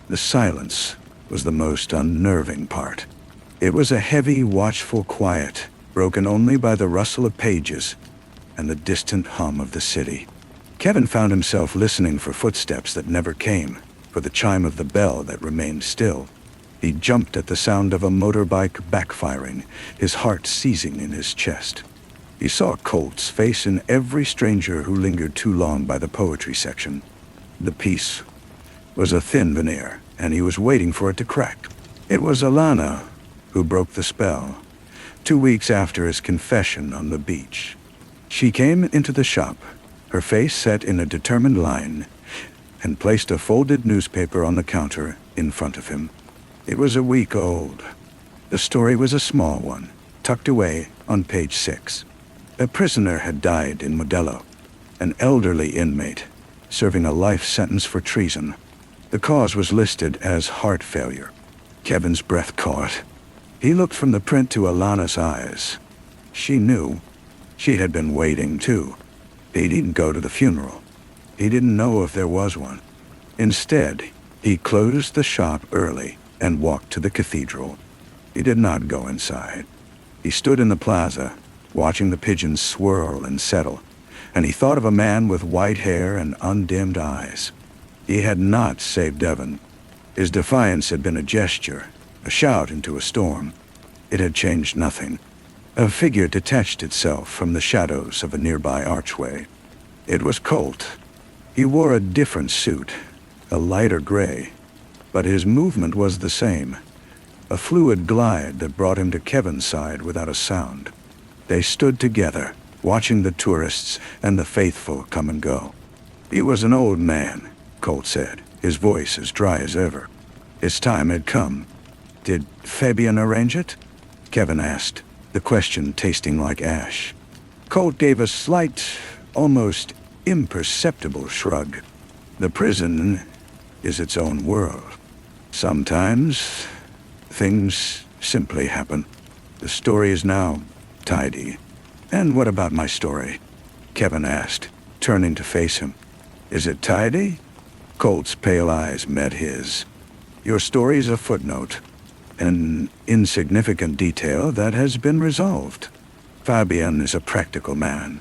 The silence was the most unnerving part. It was a heavy, watchful quiet, broken only by the rustle of pages and the distant hum of the city. Kevin found himself listening for footsteps that never came, for the chime of the bell that remained still. He jumped at the sound of a motorbike backfiring, his heart seizing in his chest. He saw Colt's face in every stranger who lingered too long by the poetry section. The piece was a thin veneer, and he was waiting for it to crack. It was Alana who broke the spell, 2 weeks after his confession on the beach. She came into the shop, her face set in a determined line, and placed a folded newspaper on the counter in front of him. It was a week old. The story was a small one, tucked away on page 6. A prisoner had died in Modelo, an elderly inmate, serving a life sentence for treason. The cause was listed as heart failure. Kevin's breath caught. He looked from the print to Alana's eyes. She knew. She had been waiting, too. He didn't go to the funeral. He didn't know if there was one. Instead, he closed the shop early and walked to the cathedral. He did not go inside. He stood in the plaza, watching the pigeons swirl and settle, and he thought of a man with white hair and undimmed eyes. He had not saved Devon. His defiance had been a gesture, a shout into a storm. It had changed nothing. A figure detached itself from the shadows of a nearby archway. It was Colt. He wore a different suit, a lighter gray, but his movement was the same, a fluid glide that brought him to Kevin's side without a sound. They stood together, watching the tourists and the faithful come and go. He was an old man, Colt said, his voice as dry as ever. His time had come. Did Fabian arrange it? Kevin asked, the question tasting like ash. Colt gave a slight, almost imperceptible shrug. The prison is its own world. Sometimes things simply happen. The story is now tidy. And what about my story? Kevin asked, turning to face him. Is it tidy? Colt's pale eyes met his. Your story is a footnote, an insignificant detail that has been resolved. Fabian is a practical man.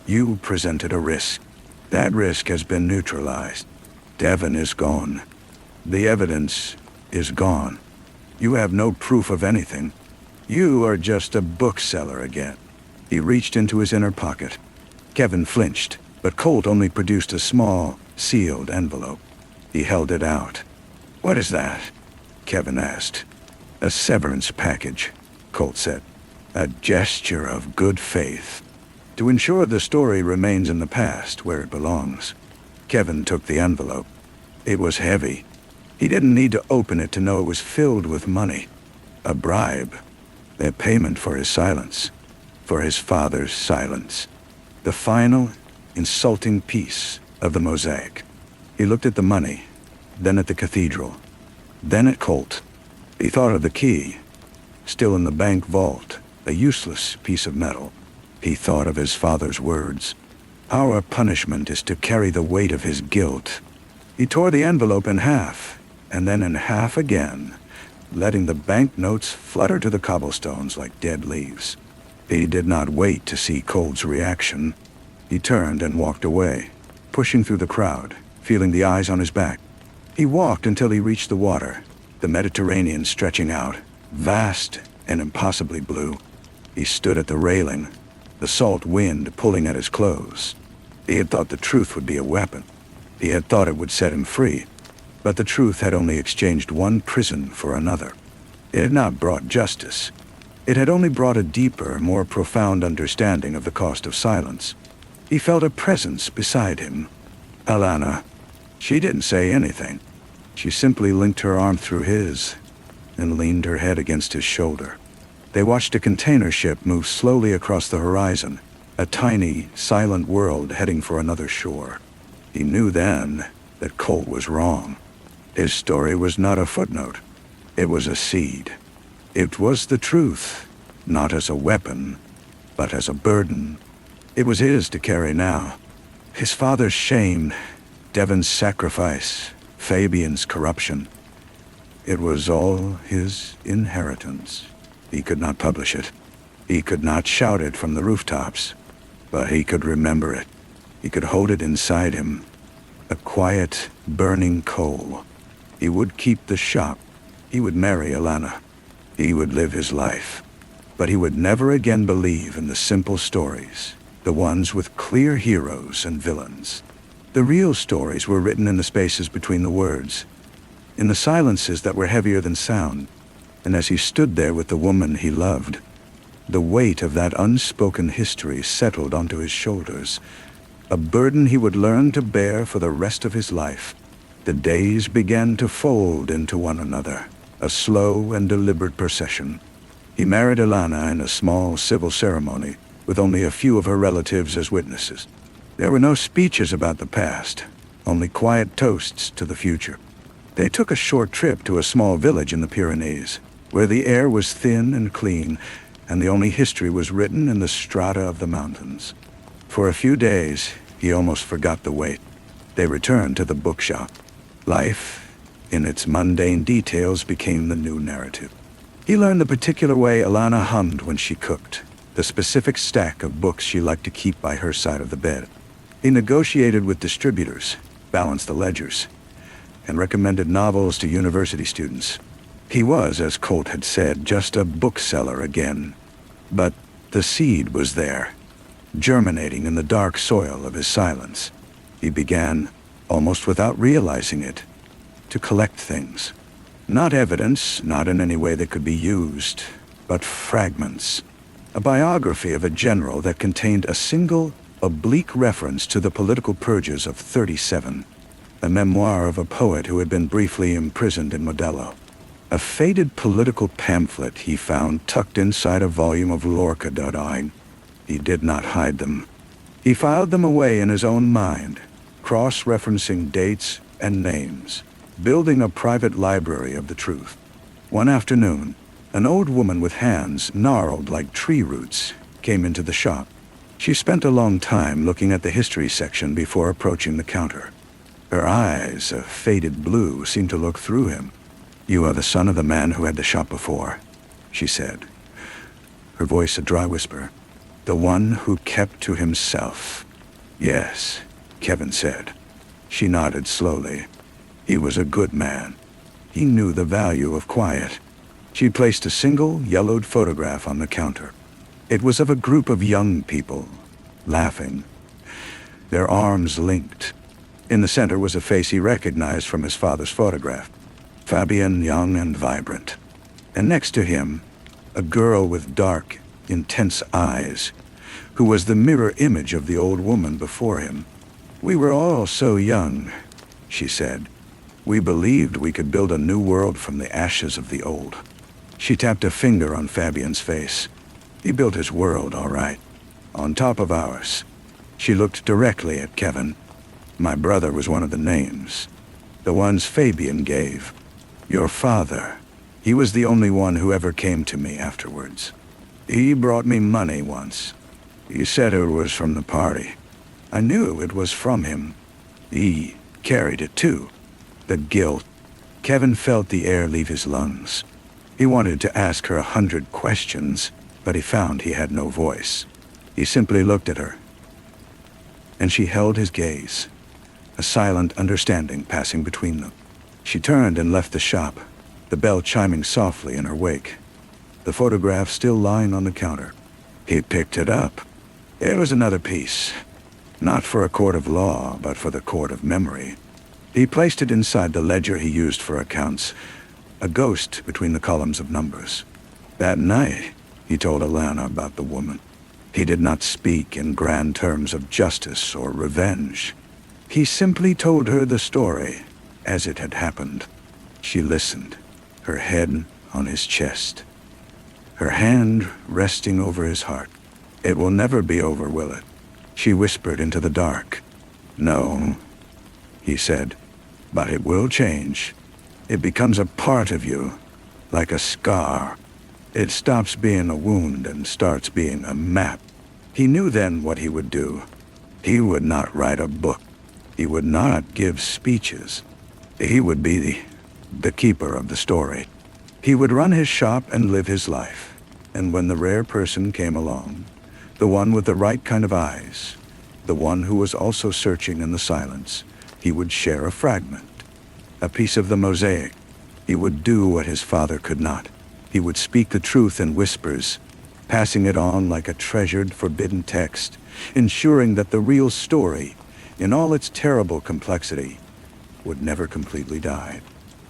You presented a risk. That risk has been neutralized. Devon is gone. The evidence is gone. You have no proof of anything. You are just a bookseller again. He reached into his inner pocket. Kevin flinched, but Colt only produced a small, sealed envelope. He held it out. What is that? Kevin asked. A severance package, Colt said. A gesture of good faith. To ensure the story remains in the past where it belongs. Kevin took the envelope. It was heavy. He didn't need to open it to know it was filled with money. A bribe. A payment for his silence. For his father's silence. The final, insulting piece of the mosaic. He looked at the money, then at the cathedral, then at Colt. He thought of the key, still in the bank vault, a useless piece of metal. He thought of his father's words. Our punishment is to carry the weight of his guilt. He tore the envelope in half, and then in half again, letting the banknotes flutter to the cobblestones like dead leaves. He did not wait to see Colt's reaction. He turned and walked away, pushing through the crowd, feeling the eyes on his back. He walked until he reached the water, the Mediterranean stretching out, vast and impossibly blue. He stood at the railing, the salt wind pulling at his clothes. He had thought the truth would be a weapon. He had thought it would set him free. But the truth had only exchanged one prison for another. It had not brought justice. It had only brought a deeper, more profound understanding of the cost of silence. He felt a presence beside him. Alana. She didn't say anything. She simply linked her arm through his and leaned her head against his shoulder. They watched a container ship move slowly across the horizon, a tiny, silent world heading for another shore. He knew then that Colt was wrong. His story was not a footnote. It was a seed. It was the truth, not as a weapon, but as a burden. It was his to carry now. His father's shame, Devon's sacrifice, Fabian's corruption. It was all his inheritance. He could not publish it. He could not shout it from the rooftops, but he could remember it. He could hold it inside him, a quiet, burning coal. He would keep the shop. He would marry Alana. He would live his life. But he would never again believe in the simple stories, the ones with clear heroes and villains. The real stories were written in the spaces between the words, in the silences that were heavier than sound. And as he stood there with the woman he loved, the weight of that unspoken history settled onto his shoulders, a burden he would learn to bear for the rest of his life. The days began to fold into one another, a slow and deliberate procession. He married Alana in a small civil ceremony, with only a few of her relatives as witnesses. There were no speeches about the past, only quiet toasts to the future. They took a short trip to a small village in the Pyrenees, where the air was thin and clean, and the only history was written in the strata of the mountains. For a few days, he almost forgot the wait. They returned to the bookshop. Life, in its mundane details, became the new narrative. He learned the particular way Alana hummed when she cooked, the specific stack of books she liked to keep by her side of the bed. He negotiated with distributors, balanced the ledgers, and recommended novels to university students. He was, as Colt had said, just a bookseller again. But the seed was there, germinating in the dark soil of his silence. He began, almost without realizing it, to collect things. Not evidence, not in any way that could be used, but fragments. A biography of a general that contained a single, oblique reference to the political purges of '37. A memoir of a poet who had been briefly imprisoned in Modelo. A faded political pamphlet he found tucked inside a volume of Lorca. He did not hide them. He filed them away in his own mind, cross-referencing dates and names, building a private library of the truth. One afternoon, an old woman with hands gnarled like tree roots came into the shop. She spent a long time looking at the history section before approaching the counter. Her eyes, a faded blue, seemed to look through him. "You are the son of the man who had the shop before," she said, her voice a dry whisper. "The one who kept to himself." "Yes," Kevin said. She nodded slowly. He was a good man. He knew the value of quiet. She placed a single, yellowed photograph on the counter. It was of a group of young people, laughing, their arms linked. In the center was a face he recognized from his father's photograph. Fabian, young and vibrant. And next to him, a girl with dark, intense eyes, who was the mirror image of the old woman before him. "We were all so young," she said. "We believed we could build a new world from the ashes of the old." She tapped a finger on Fabian's face. "He built his world, all right. On top of ours." She looked directly at Kevin. "My brother was one of the names. The ones Fabian gave. Your father. He was the only one who ever came to me afterwards. He brought me money once. He said it was from the party. I knew it was from him. He carried it too. The guilt." Kevin felt the air leave his lungs. He wanted to ask her 100 questions, but he found he had no voice. He simply looked at her, and she held his gaze, a silent understanding passing between them. She turned and left the shop, the bell chiming softly in her wake, the photograph still lying on the counter. He picked it up. It was another piece, not for a court of law, but for the court of memory. He placed it inside the ledger he used for accounts, a ghost between the columns of numbers. That night, he told Alana about the woman. He did not speak in grand terms of justice or revenge. He simply told her the story as it had happened. She listened, her head on his chest, her hand resting over his heart. "It will never be over, will it?" she whispered into the dark. "No," he said, "but it will change. It becomes a part of you, like a scar. It stops being a wound and starts being a map." He knew then what he would do. He would not write a book. He would not give speeches. He would be the keeper of the story. He would run his shop and live his life. And when the rare person came along, the one with the right kind of eyes, the one who was also searching in the silence, he would share a fragment, a piece of the mosaic. He would do what his father could not. He would speak the truth in whispers, passing it on like a treasured, forbidden text, ensuring that the real story, in all its terrible complexity, would never completely die.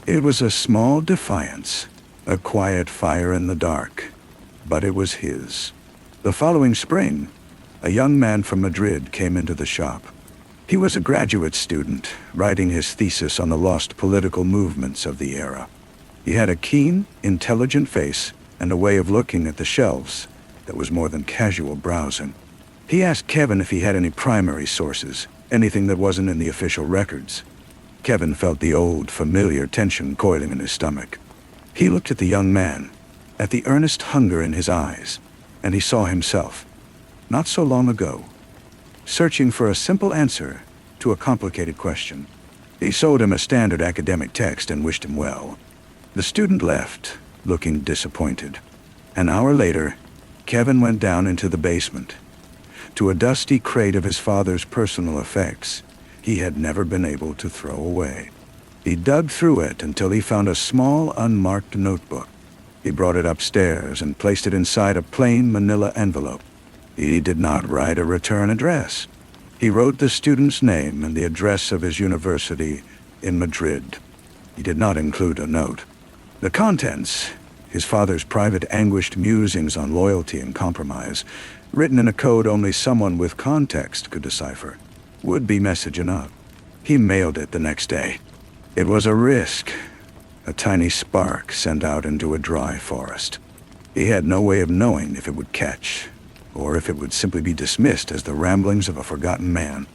It was a small defiance, a quiet fire in the dark, but it was his. The following spring, a young man from Madrid came into the shop. He was a graduate student, writing his thesis on the lost political movements of the era. He had a keen, intelligent face and a way of looking at the shelves that was more than casual browsing. He asked Kevin if he had any primary sources, anything that wasn't in the official records. Kevin felt the old, familiar tension coiling in his stomach. He looked at the young man, at the earnest hunger in his eyes, and he saw himself, not so long ago, searching for a simple answer to a complicated question. He sold him a standard academic text and wished him well. The student left, looking disappointed. An hour later, Kevin went down into the basement, to a dusty crate of his father's personal effects he had never been able to throw away. He dug through it until he found a small, unmarked notebook. He brought it upstairs and placed it inside a plain manila envelope. He did not write a return address. He wrote the student's name and the address of his university in Madrid. He did not include a note. The contents, his father's private anguished musings on loyalty and compromise, written in a code only someone with context could decipher, would be message enough. He mailed it the next day. It was a risk, a tiny spark sent out into a dry forest. He had no way of knowing if it would catch, or if it would simply be dismissed as the ramblings of a forgotten man.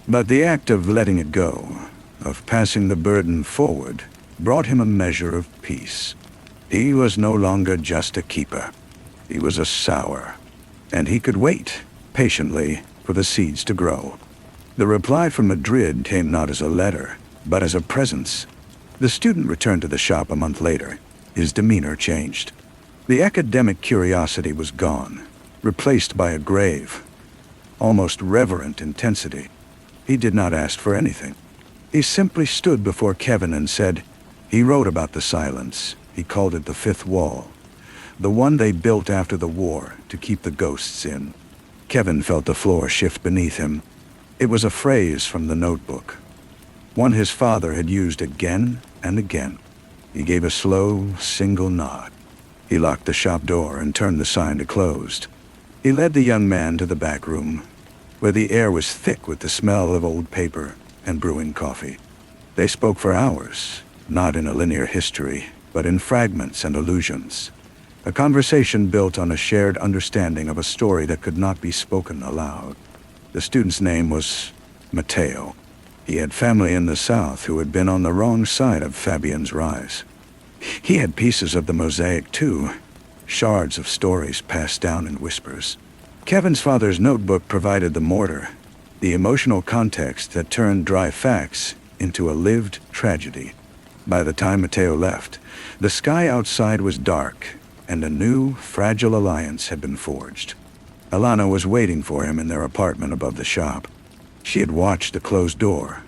But the act of letting it go, of passing the burden forward, brought him a measure of peace. He was no longer just a keeper. He was a sower, and he could wait, patiently, for the seeds to grow. The reply from Madrid came not as a letter, but as a presence. The student returned to the shop a month later. His demeanor changed. The academic curiosity was gone, replaced by a grave, almost reverent intensity. He did not ask for anything. He simply stood before Kevin and said, he wrote about the silence. He called it the fifth wall, the one they built after the war to keep the ghosts in. Kevin felt the floor shift beneath him. It was a phrase from the notebook, one his father had used again and again. He gave a slow, single nod. He locked the shop door and turned the sign to closed. He led the young man to the back room, where the air was thick with the smell of old paper and brewing coffee. They spoke for hours, not in a linear history, but in fragments and allusions. A conversation built on a shared understanding of a story that could not be spoken aloud. The student's name was Mateo. He had family in the south who had been on the wrong side of Fabian's rise. He had pieces of the mosaic too, shards of stories passed down in whispers. Kevin's father's notebook provided the mortar, the emotional context that turned dry facts into a lived tragedy. By the time Mateo left, the sky outside was dark, and a new, fragile alliance had been forged. Alana was waiting for him in their apartment above the shop. She had watched the closed door,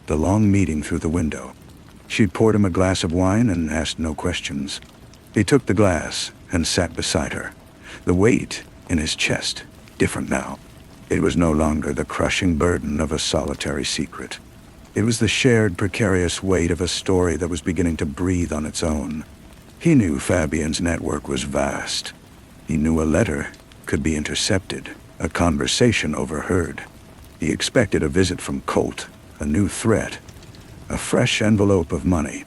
the long meeting through the window. She'd poured him a glass of wine and asked no questions. He took the glass and sat beside her, the weight in his chest different now. It was no longer the crushing burden of a solitary secret. It was the shared, precarious weight of a story that was beginning to breathe on its own. He knew Fabian's network was vast. He knew a letter could be intercepted, a conversation overheard. He expected a visit from Colt, a new threat, a fresh envelope of money.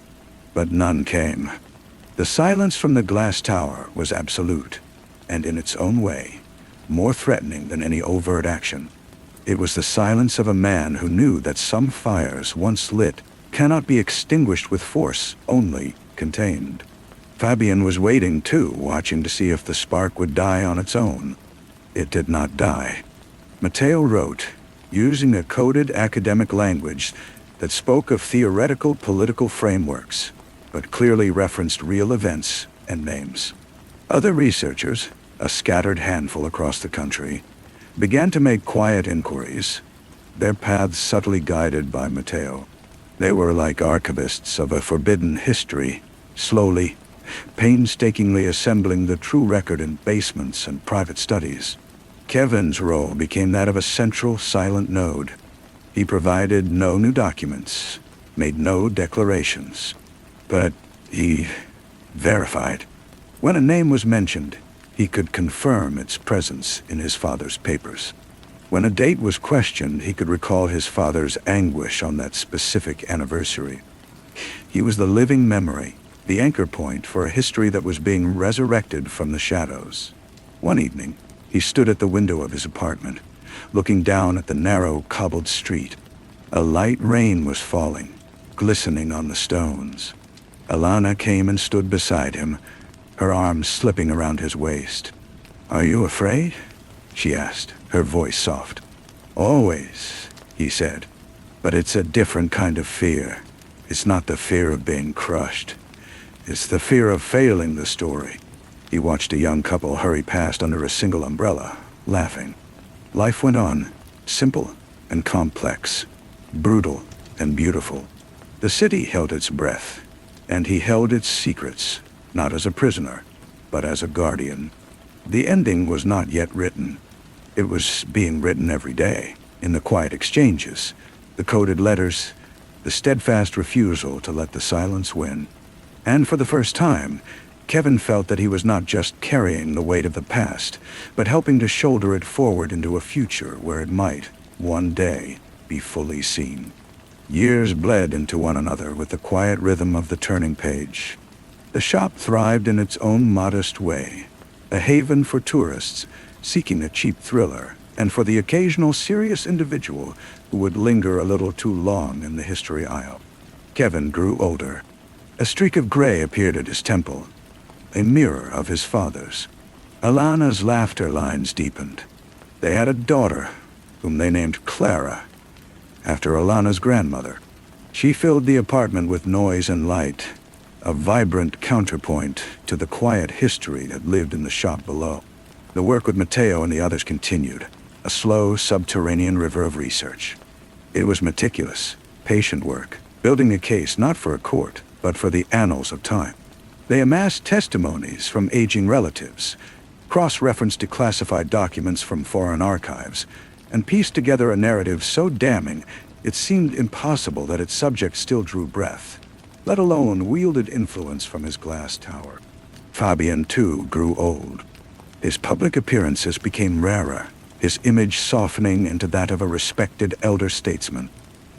But none came. The silence from the glass tower was absolute, and in its own way, more threatening than any overt action. It was the silence of a man who knew that some fires, once lit, cannot be extinguished with force, only contained. Fabian was waiting too, watching to see if the spark would die on its own. It did not die. Matteo wrote, using a coded academic language that spoke of theoretical political frameworks, but clearly referenced real events and names. Other researchers, a scattered handful across the country, began to make quiet inquiries, their paths subtly guided by Matteo. They were like archivists of a forbidden history, slowly, painstakingly assembling the true record in basements and private studies. Kevin's role became that of a central, silent node. He provided no new documents, made no declarations, but he verified. When a name was mentioned, he could confirm its presence in his father's papers. When a date was questioned, he could recall his father's anguish on that specific anniversary. He was the living memory, the anchor point for a history that was being resurrected from the shadows. One evening, he stood at the window of his apartment, looking down at the narrow, cobbled street. A light rain was falling, glistening on the stones. Alana came and stood beside him, her arms slipping around his waist. "Are you afraid?" she asked, her voice soft. "Always," he said. "But it's a different kind of fear. It's not the fear of being crushed. It's the fear of failing the story." He watched a young couple hurry past under a single umbrella, laughing. Life went on, simple and complex, brutal and beautiful. The city held its breath, and he held its secrets, not as a prisoner, but as a guardian. The ending was not yet written. It was being written every day, in the quiet exchanges, the coded letters, the steadfast refusal to let the silence win. And for the first time, Kevin felt that he was not just carrying the weight of the past, but helping to shoulder it forward into a future where it might, one day, be fully seen. Years bled into one another with the quiet rhythm of the turning page. The shop thrived in its own modest way, a haven for tourists seeking a cheap thriller, and for the occasional serious individual who would linger a little too long in the history aisle. Kevin grew older. A streak of gray appeared at his temple, a mirror of his father's. Alana's laughter lines deepened. They had a daughter, whom they named Clara, after Alana's grandmother. She filled the apartment with noise and light, a vibrant counterpoint to the quiet history that lived in the shop below. The work with Matteo and the others continued, a slow, subterranean river of research. It was meticulous, patient work, building a case not for a court, but for the annals of time. They amassed testimonies from aging relatives, cross-referenced declassified documents from foreign archives, and pieced together a narrative so damning it seemed impossible that its subject still drew breath, let alone wielded influence from his glass tower. Fabian, too, grew old. His public appearances became rarer, his image softening into that of a respected elder statesman.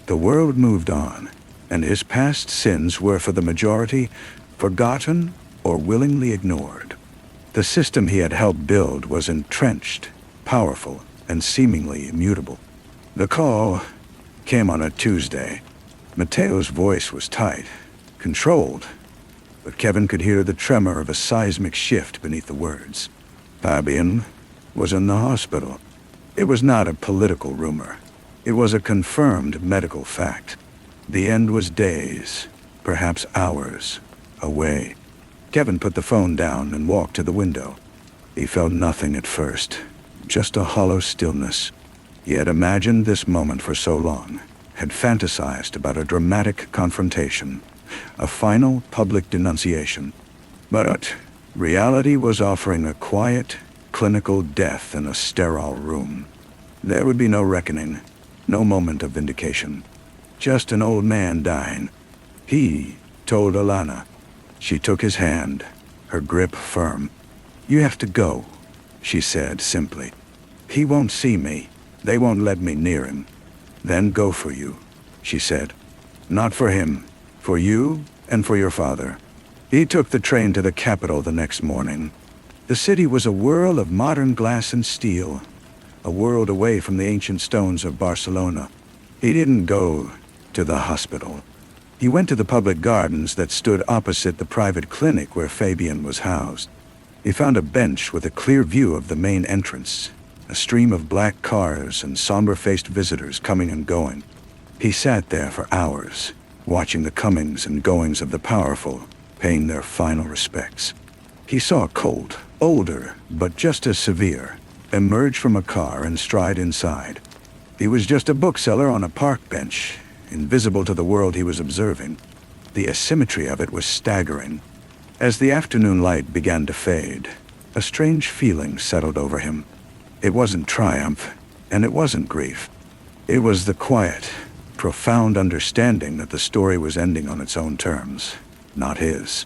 The world moved on, and his past sins were, for the majority, forgotten or willingly ignored. The system he had helped build was entrenched, powerful, and seemingly immutable. The call came on a Tuesday. Matteo's voice was tight, controlled, but Kevin could hear the tremor of a seismic shift beneath the words. Fabian was in the hospital. It was not a political rumor. It was a confirmed medical fact. The end was days, perhaps hours, away. Kevin put the phone down and walked to the window. He felt nothing at first, just a hollow stillness. He had imagined this moment for so long, had fantasized about a dramatic confrontation, a final public denunciation. But reality was offering a quiet, clinical death in a sterile room. There would be no reckoning, no moment of vindication. Just an old man dying. He told Alana. She took his hand, her grip firm. "You have to go," she said simply. "He won't see me. They won't let me near him." "Then go for you," she said. "Not for him, for you and for your father." He took the train to the capital the next morning. The city was a whirl of modern glass and steel, a world away from the ancient stones of Barcelona. He didn't go to the hospital. He went to the public gardens that stood opposite the private clinic where Fabian was housed. He found a bench with a clear view of the main entrance, a stream of black cars and somber-faced visitors coming and going. He sat there for hours, watching the comings and goings of the powerful, paying their final respects. He saw Colt, older but just as severe, emerge from a car and stride inside. He was just a bookseller on a park bench, invisible to the world he was observing. The asymmetry of it was staggering. As the afternoon light began to fade, a strange feeling settled over him. It wasn't triumph, and it wasn't grief. It was the quiet, profound understanding that the story was ending on its own terms, not his.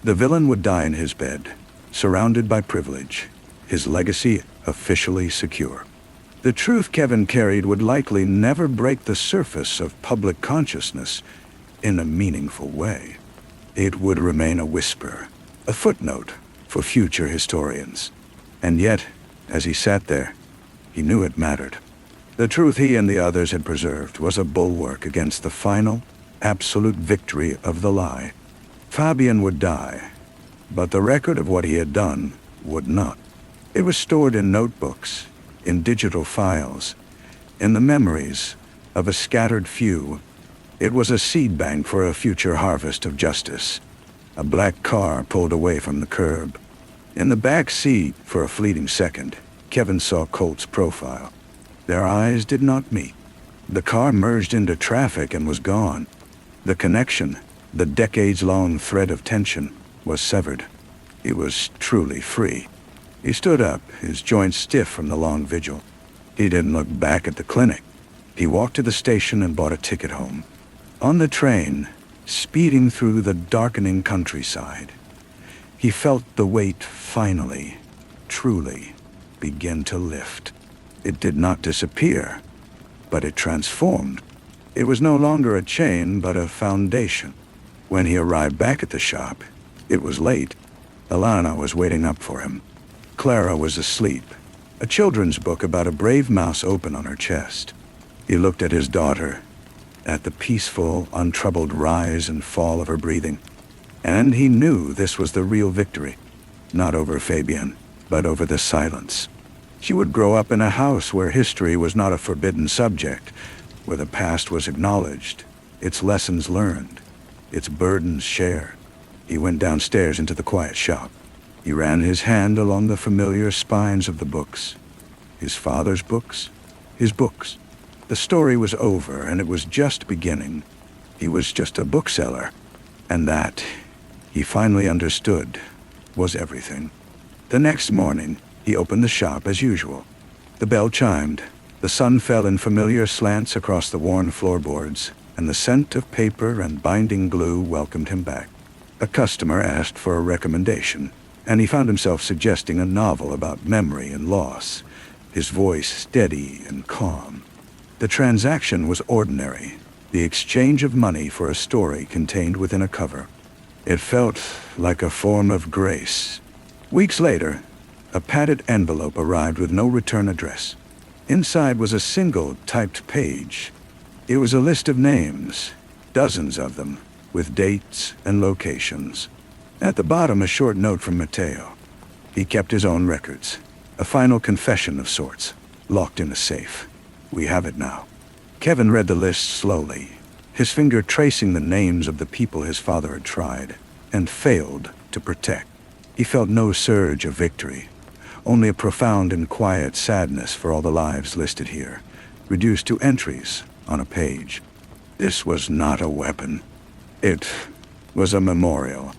The villain would die in his bed, surrounded by privilege, his legacy officially secure. The truth Kevin carried would likely never break the surface of public consciousness in a meaningful way. It would remain a whisper, a footnote for future historians. And yet, as he sat there, he knew it mattered. The truth he and the others had preserved was a bulwark against the final, absolute victory of the lie. Fabian would die, but the record of what he had done would not. It was stored in notebooks, in digital files, in the memories of a scattered few. It was a seed bank for a future harvest of justice. A black car pulled away from the curb. In the back seat, for a fleeting second, Kevin saw Colt's profile. Their eyes did not meet. The car merged into traffic and was gone. The connection, the decades-long thread of tension, was severed. He was truly free. He stood up, his joints stiff from the long vigil. He didn't look back at the clinic. He walked to the station and bought a ticket home. On the train, speeding through the darkening countryside, he felt the weight finally, truly, begin to lift. It did not disappear, but it transformed. It was no longer a chain, but a foundation. When he arrived back at the shop, it was late. Alana was waiting up for him. Clara was asleep, a children's book about a brave mouse open on her chest. He looked at his daughter, at the peaceful, untroubled rise and fall of her breathing, and he knew this was the real victory, not over Fabian, but over the silence. She would grow up in a house where history was not a forbidden subject, where the past was acknowledged, its lessons learned, its burdens shared. He went downstairs into the quiet shop. He ran his hand along the familiar spines of the books. His father's books, his books. The story was over, and it was just beginning. He was just a bookseller, and that, he finally understood, was everything. The next morning, he opened the shop as usual. The bell chimed, the sun fell in familiar slants across the worn floorboards, and the scent of paper and binding glue welcomed him back. A customer asked for a recommendation, and he found himself suggesting a novel about memory and loss, his voice steady and calm. The transaction was ordinary, the exchange of money for a story contained within a cover. It felt like a form of grace. Weeks later, a padded envelope arrived with no return address. Inside was a single typed page. It was a list of names, dozens of them, with dates and locations. At the bottom, a short note from Mateo. He kept his own records, a final confession of sorts, locked in a safe. We have it now. Kevin read the list slowly, his finger tracing the names of the people his father had tried and failed to protect. He felt no surge of victory, only a profound and quiet sadness for all the lives listed here, reduced to entries on a page. This was not a weapon. It was a memorial.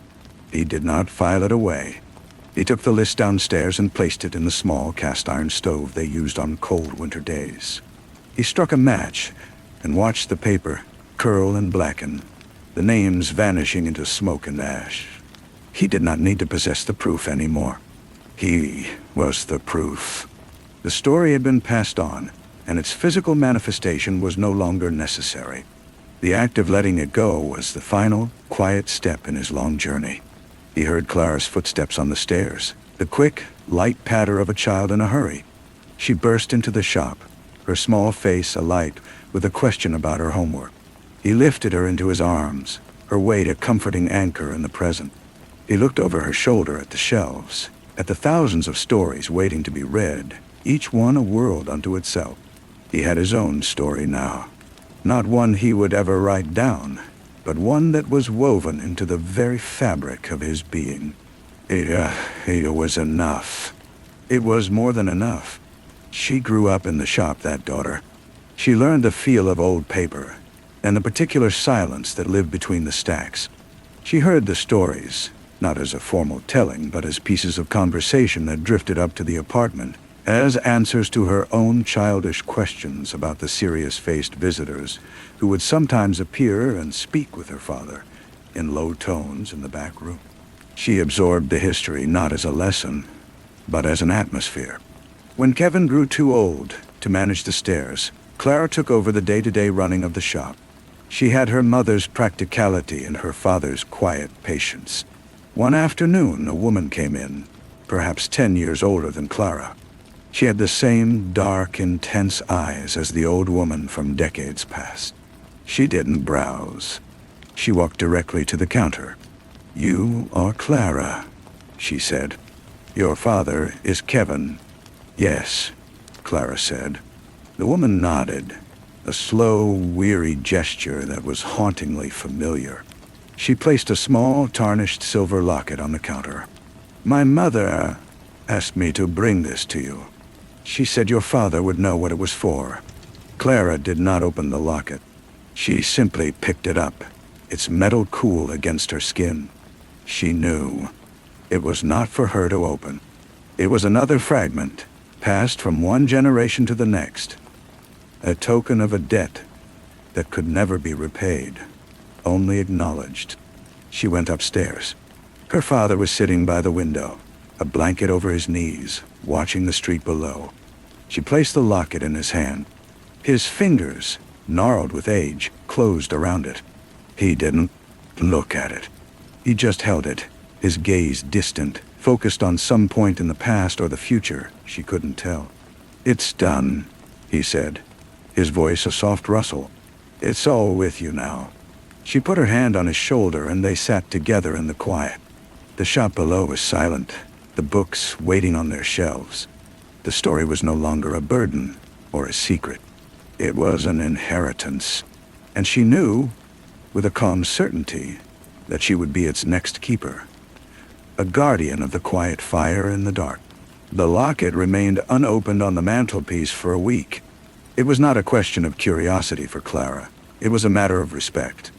He did not file it away. He took the list downstairs and placed it in the small cast-iron stove they used on cold winter days. He struck a match and watched the paper curl and blacken, the names vanishing into smoke and ash. He did not need to possess the proof anymore. He was the proof. The story had been passed on, and its physical manifestation was no longer necessary. The act of letting it go was the final, quiet step in his long journey. He heard Clara's footsteps on the stairs, the quick, light patter of a child in a hurry. She burst into the shop, her small face alight with a question about her homework. He lifted her into his arms, her weight a comforting anchor in the present. He looked over her shoulder at the shelves, at the thousands of stories waiting to be read, each one a world unto itself. He had his own story now. Not one he would ever write down, but one that was woven into the very fabric of his being. It was enough. It was more than enough. She grew up in the shop, that daughter. She learned the feel of old paper, and the particular silence that lived between the stacks. She heard the stories, not as a formal telling, but as pieces of conversation that drifted up to the apartment, as answers to her own childish questions about the serious-faced visitors who would sometimes appear and speak with her father in low tones in the back room. She absorbed the history not as a lesson, but as an atmosphere. When Kevin grew too old to manage the stairs, Clara took over the day-to-day running of the shop. She had her mother's practicality and her father's quiet patience. One afternoon, a woman came in, perhaps 10 years older than Clara. She had the same dark, intense eyes as the old woman from decades past. She didn't browse. She walked directly to the counter. "You are Clara," she said. "Your father is Kevin." "Yes," Clara said. The woman nodded, a slow, weary gesture that was hauntingly familiar. She placed a small, tarnished silver locket on the counter. "My mother asked me to bring this to you. She said your father would know what it was for." Clara did not open the locket. She simply picked it up, its metal cool against her skin. She knew it was not for her to open. It was another fragment, passed from one generation to the next. A token of a debt that could never be repaid, only acknowledged. She went upstairs. Her father was sitting by the window, a blanket over his knees, watching the street below. She placed the locket in his hand. His fingers, gnarled with age, closed around it. He didn't look at it. He just held it, his gaze distant, focused on some point in the past or the future, she couldn't tell. "It's done," he said, his voice a soft rustle. "It's all with you now." She put her hand on his shoulder and they sat together in the quiet. The shop below was silent, the books waiting on their shelves. The story was no longer a burden or a secret. It was an inheritance, and she knew, with a calm certainty, that she would be its next keeper, a guardian of the quiet fire in the dark. The locket remained unopened on the mantelpiece for a week. It was not a question of curiosity for Clara. It was a matter of respect.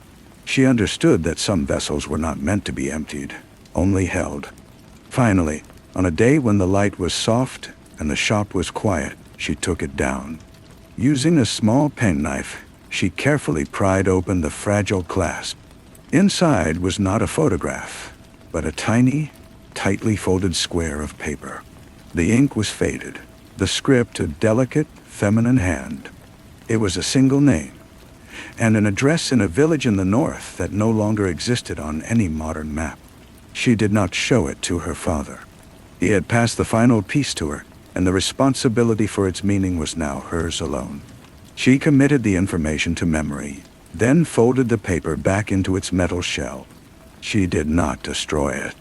She understood that some vessels were not meant to be emptied, only held. Finally, on a day when the light was soft and the shop was quiet, she took it down. Using a small penknife, she carefully pried open the fragile clasp. Inside was not a photograph, but a tiny, tightly folded square of paper. The ink was faded, the script a delicate, feminine hand. It was a single name, and an address in a village in the north that no longer existed on any modern map. She did not show it to her father. He had passed the final piece to her, and the responsibility for its meaning was now hers alone. She committed the information to memory, then folded the paper back into its metal shell. She did not destroy it.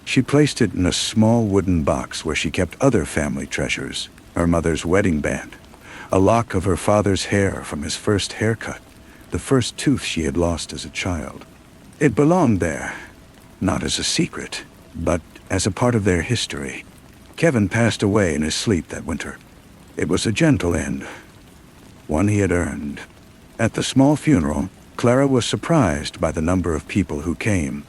She placed it in a small wooden box where she kept other family treasures, her mother's wedding band, a lock of her father's hair from his first haircut, the first tooth she had lost as a child. It belonged there, not as a secret, but as a part of their history. Kevin passed away in his sleep that winter. It was a gentle end, one he had earned. At the small funeral, Clara was surprised by the number of people who came.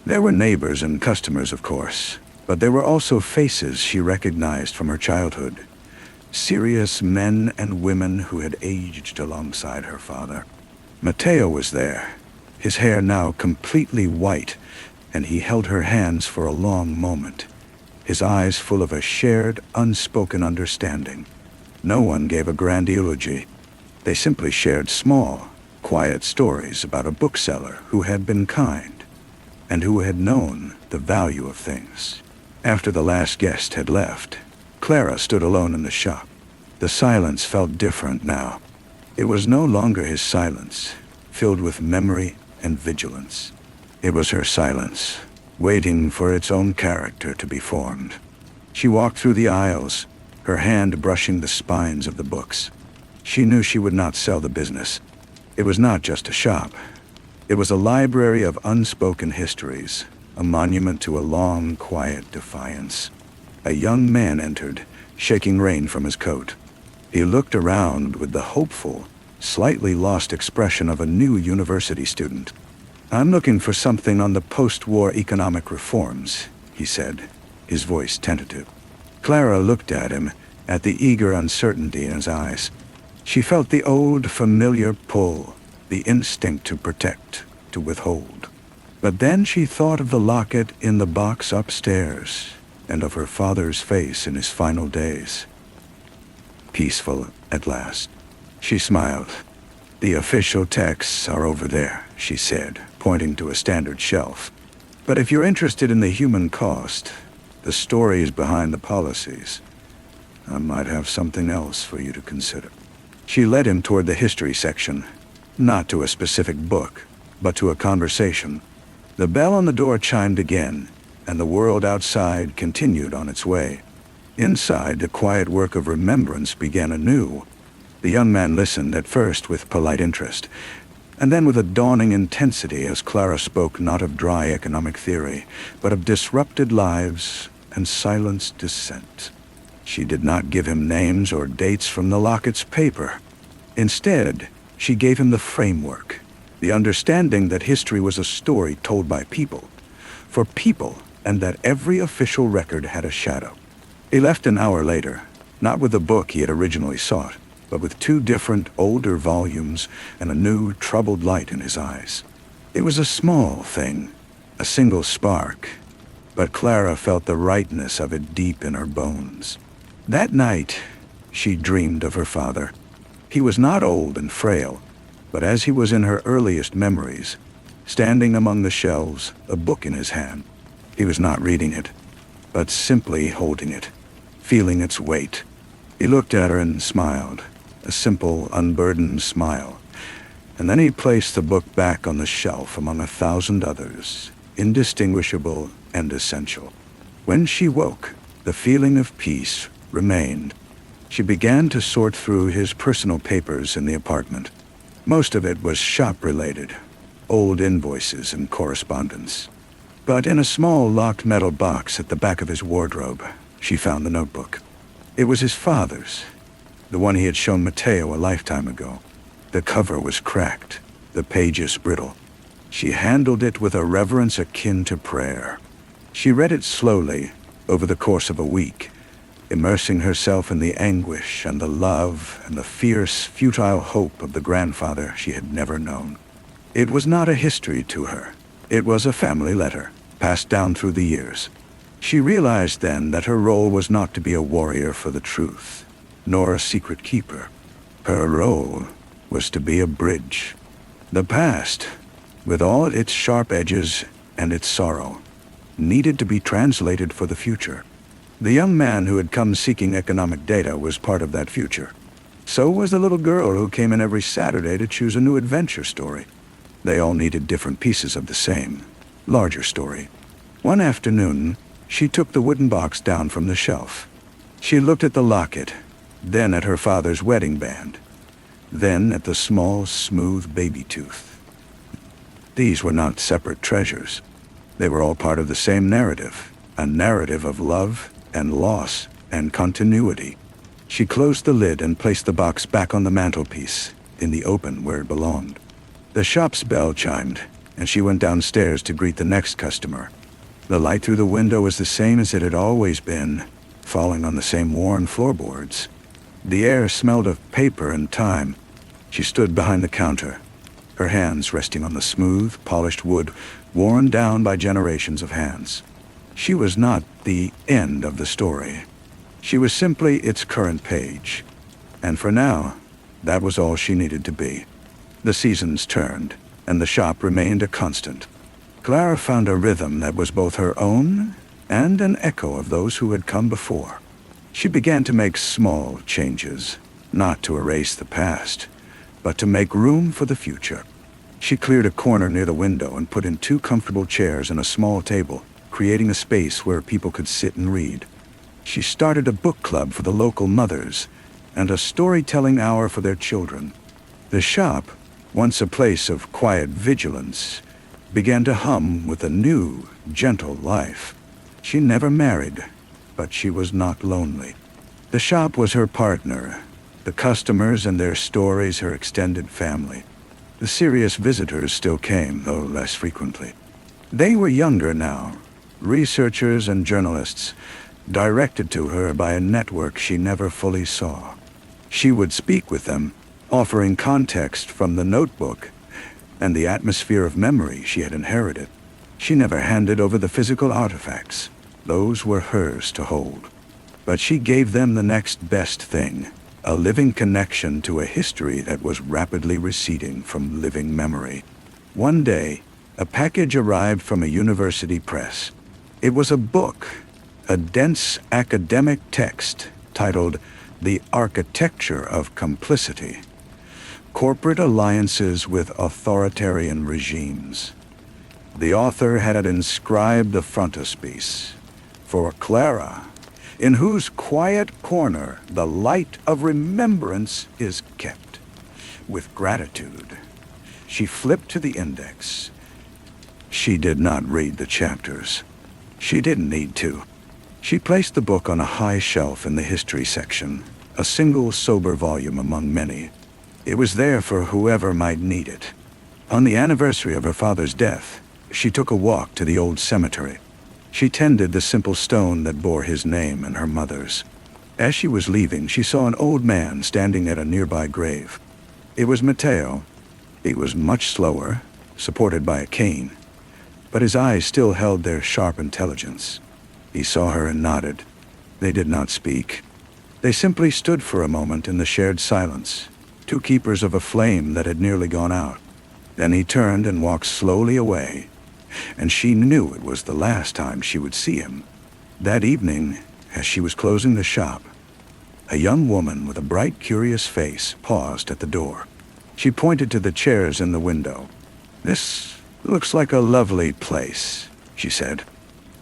There were neighbors and customers, of course, But there were also faces she recognized from her childhood. Serious men and women who had aged alongside her father. Matteo was there, his hair now completely white, and he held her hands for a long moment, his eyes full of a shared, unspoken understanding. No one gave a grand eulogy. They simply shared small, quiet stories about a bookseller who had been kind, and who had known the value of things. After the last guest had left, Clara stood alone in the shop. The silence felt different now. It was no longer his silence, filled with memory and vigilance. It was her silence, waiting for its own character to be formed. She walked through the aisles, her hand brushing the spines of the books. She knew she would not sell the business. It was not just a shop. It was a library of unspoken histories, a monument to a long, quiet defiance. A young man entered, shaking rain from his coat. He looked around with the hopeful, slightly lost expression of a new university student. "I'm looking for something on the post-war economic reforms," he said, his voice tentative. Clara looked at him, at the eager uncertainty in his eyes. She felt the old, familiar pull, the instinct to protect, to withhold. But then she thought of the locket in the box upstairs, and of her father's face in his final days. Peaceful at last. She smiled. "The official texts are over there," she said, pointing to a standard shelf. "But if you're interested in the human cost, the stories behind the policies, I might have something else for you to consider." She led him toward the history section, not to a specific book, but to a conversation. The bell on the door chimed again, and the world outside continued on its way. Inside, the quiet work of remembrance began anew. The young man listened at first with polite interest, and then with a dawning intensity as Clara spoke not of dry economic theory, but of disrupted lives and silenced dissent. She did not give him names or dates from the locket's paper. Instead, she gave him the framework, the understanding that history was a story told by people, for people, and that every official record had a shadow. He left an hour later, not with the book he had originally sought, but with 2 different, older volumes and a new, troubled light in his eyes. It was a small thing, a single spark, but Clara felt the rightness of it deep in her bones. That night, she dreamed of her father. He was not old and frail, but as he was in her earliest memories, standing among the shelves, a book in his hand. He was not reading it, but simply holding it, feeling its weight. He looked at her and smiled, a simple, unburdened smile, and then he placed the book back on the shelf among 1,000 others, indistinguishable and essential. When she woke, the feeling of peace remained. She began to sort through his personal papers in the apartment. Most of it was shop-related, old invoices and correspondence. But in a small locked metal box at the back of his wardrobe, she found the notebook. It was his father's, the one he had shown Matteo a lifetime ago. The cover was cracked, the pages brittle. She handled it with a reverence akin to prayer. She read it slowly, over the course of a week, immersing herself in the anguish and the love and the fierce, futile hope of the grandfather she had never known. It was not a history to her. It was a family letter, passed down through the years. She realized then that her role was not to be a warrior for the truth, nor a secret keeper. Her role was to be a bridge. The past, with all its sharp edges and its sorrow, needed to be translated for the future. The young man who had come seeking economic data was part of that future. So was the little girl who came in every Saturday to choose a new adventure story. They all needed different pieces of the same, larger story. One afternoon, she took the wooden box down from the shelf. She looked at the locket, then at her father's wedding band, then at the small, smooth baby tooth. These were not separate treasures. They were all part of the same narrative, a narrative of love and loss and continuity. She closed the lid and placed the box back on the mantelpiece, in the open where it belonged. The shop's bell chimed, and she went downstairs to greet the next customer. The light through the window was the same as it had always been, falling on the same worn floorboards. The air smelled of paper and time. She stood behind the counter, her hands resting on the smooth, polished wood, worn down by generations of hands. She was not the end of the story. She was simply its current page. And for now, that was all she needed to be. The seasons turned, and the shop remained a constant. Clara found a rhythm that was both her own and an echo of those who had come before. She began to make small changes, not to erase the past, but to make room for the future. She cleared a corner near the window and put in 2 comfortable chairs and a small table, creating a space where people could sit and read. She started a book club for the local mothers and a storytelling hour for their children. The shop, once a place of quiet vigilance, began to hum with a new, gentle life. She never married, but she was not lonely. The shop was her partner, the customers and their stories her extended family. The serious visitors still came, though less frequently. They were younger now, researchers and journalists, directed to her by a network she never fully saw. She would speak with them, offering context from the notebook and the atmosphere of memory she had inherited. She never handed over the physical artifacts. Those were hers to hold. But she gave them the next best thing, a living connection to a history that was rapidly receding from living memory. One day, a package arrived from a university press. It was a book, a dense academic text titled The Architecture of Complicity: Corporate Alliances with Authoritarian Regimes. The author had inscribed the frontispiece, "For Clara, in whose quiet corner the light of remembrance is kept." With gratitude, she flipped to the index. She did not read the chapters. She didn't need to. She placed the book on a high shelf in the history section, a single sober volume among many. It was there for whoever might need it. On the anniversary of her father's death, she took a walk to the old cemetery. She tended the simple stone that bore his name and her mother's. As she was leaving, she saw an old man standing at a nearby grave. It was Matteo. He was much slower, supported by a cane, but his eyes still held their sharp intelligence. He saw her and nodded. They did not speak. They simply stood for a moment in the shared silence, 2 keepers of a flame that had nearly gone out. Then he turned and walked slowly away, and she knew it was the last time she would see him. That evening, as she was closing the shop, a young woman with a bright, curious face paused at the door. She pointed to the chairs in the window. "This looks like a lovely place," she said.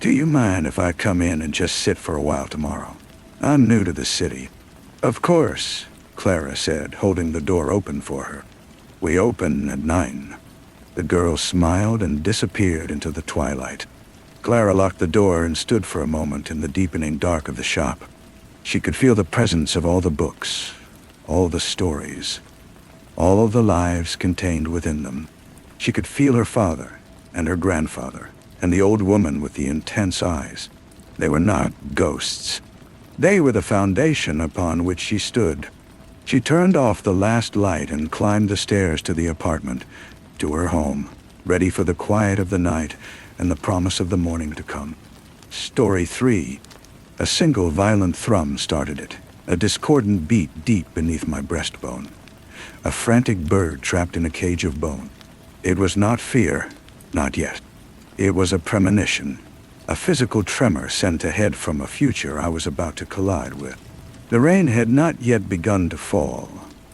"Do you mind if I come in and just sit for a while tomorrow? I'm new to the city." "Of course," Clara said, holding the door open for her. "We open at 9. The girl smiled and disappeared into the twilight. Clara locked the door and stood for a moment in the deepening dark of the shop. She could feel the presence of all the books, all the stories, all of the lives contained within them. She could feel her father and her grandfather and the old woman with the intense eyes. They were not ghosts. They were the foundation upon which she stood. She turned off the last light and climbed the stairs to the apartment, to her home, ready for the quiet of the night and the promise of the morning to come. Story 3. A single violent thrum started it, a discordant beat deep beneath my breastbone. A frantic bird trapped in a cage of bone. It was not fear, not yet. It was a premonition, a physical tremor sent ahead from a future I was about to collide with. The rain had not yet begun to fall,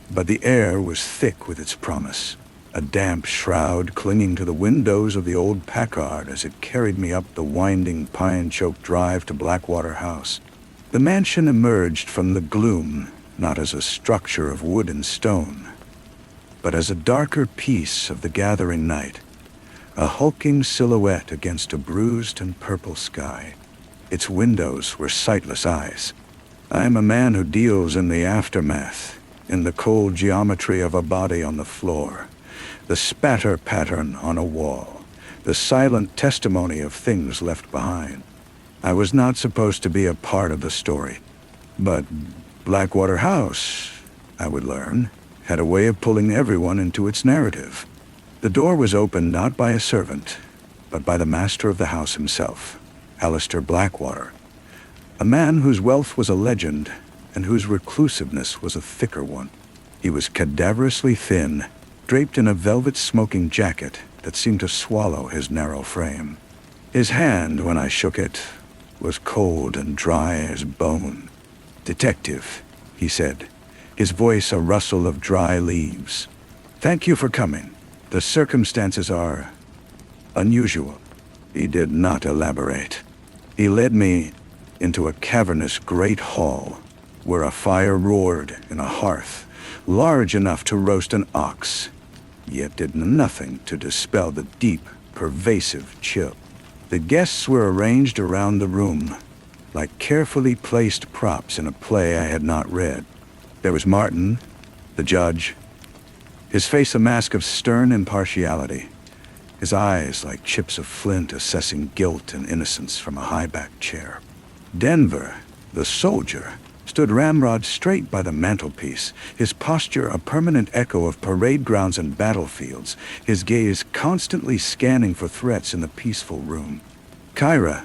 but the air was thick with its promise, a damp shroud clinging to the windows of the old Packard as it carried me up the winding pine-choked drive to Blackwater House. The mansion emerged from the gloom, not as a structure of wood and stone, but as a darker piece of the gathering night, a hulking silhouette against a bruised and purple sky. Its windows were sightless eyes. I am a man who deals in the aftermath, in the cold geometry of a body on the floor, the spatter pattern on a wall, the silent testimony of things left behind. I was not supposed to be a part of the story, but Blackwater House, I would learn, had a way of pulling everyone into its narrative. The door was opened not by a servant, but by the master of the house himself, Alistair Blackwater, a man whose wealth was a legend and whose reclusiveness was a thicker one. He was cadaverously thin, draped in a velvet smoking jacket that seemed to swallow his narrow frame. His hand, when I shook it, was cold and dry as bone. "Detective," he said, his voice a rustle of dry leaves. "Thank you for coming. The circumstances are unusual." He did not elaborate. He led me into a cavernous great hall where a fire roared in a hearth large enough to roast an ox, yet did nothing to dispel the deep, pervasive chill. The guests were arranged around the room like carefully placed props in a play I had not read. There was Martin, the judge, his face a mask of stern impartiality, his eyes like chips of flint assessing guilt and innocence from a high-backed chair. Denver, the soldier, stood ramrod straight by the mantelpiece, his posture a permanent echo of parade grounds and battlefields, his gaze constantly scanning for threats in the peaceful room. Kyra,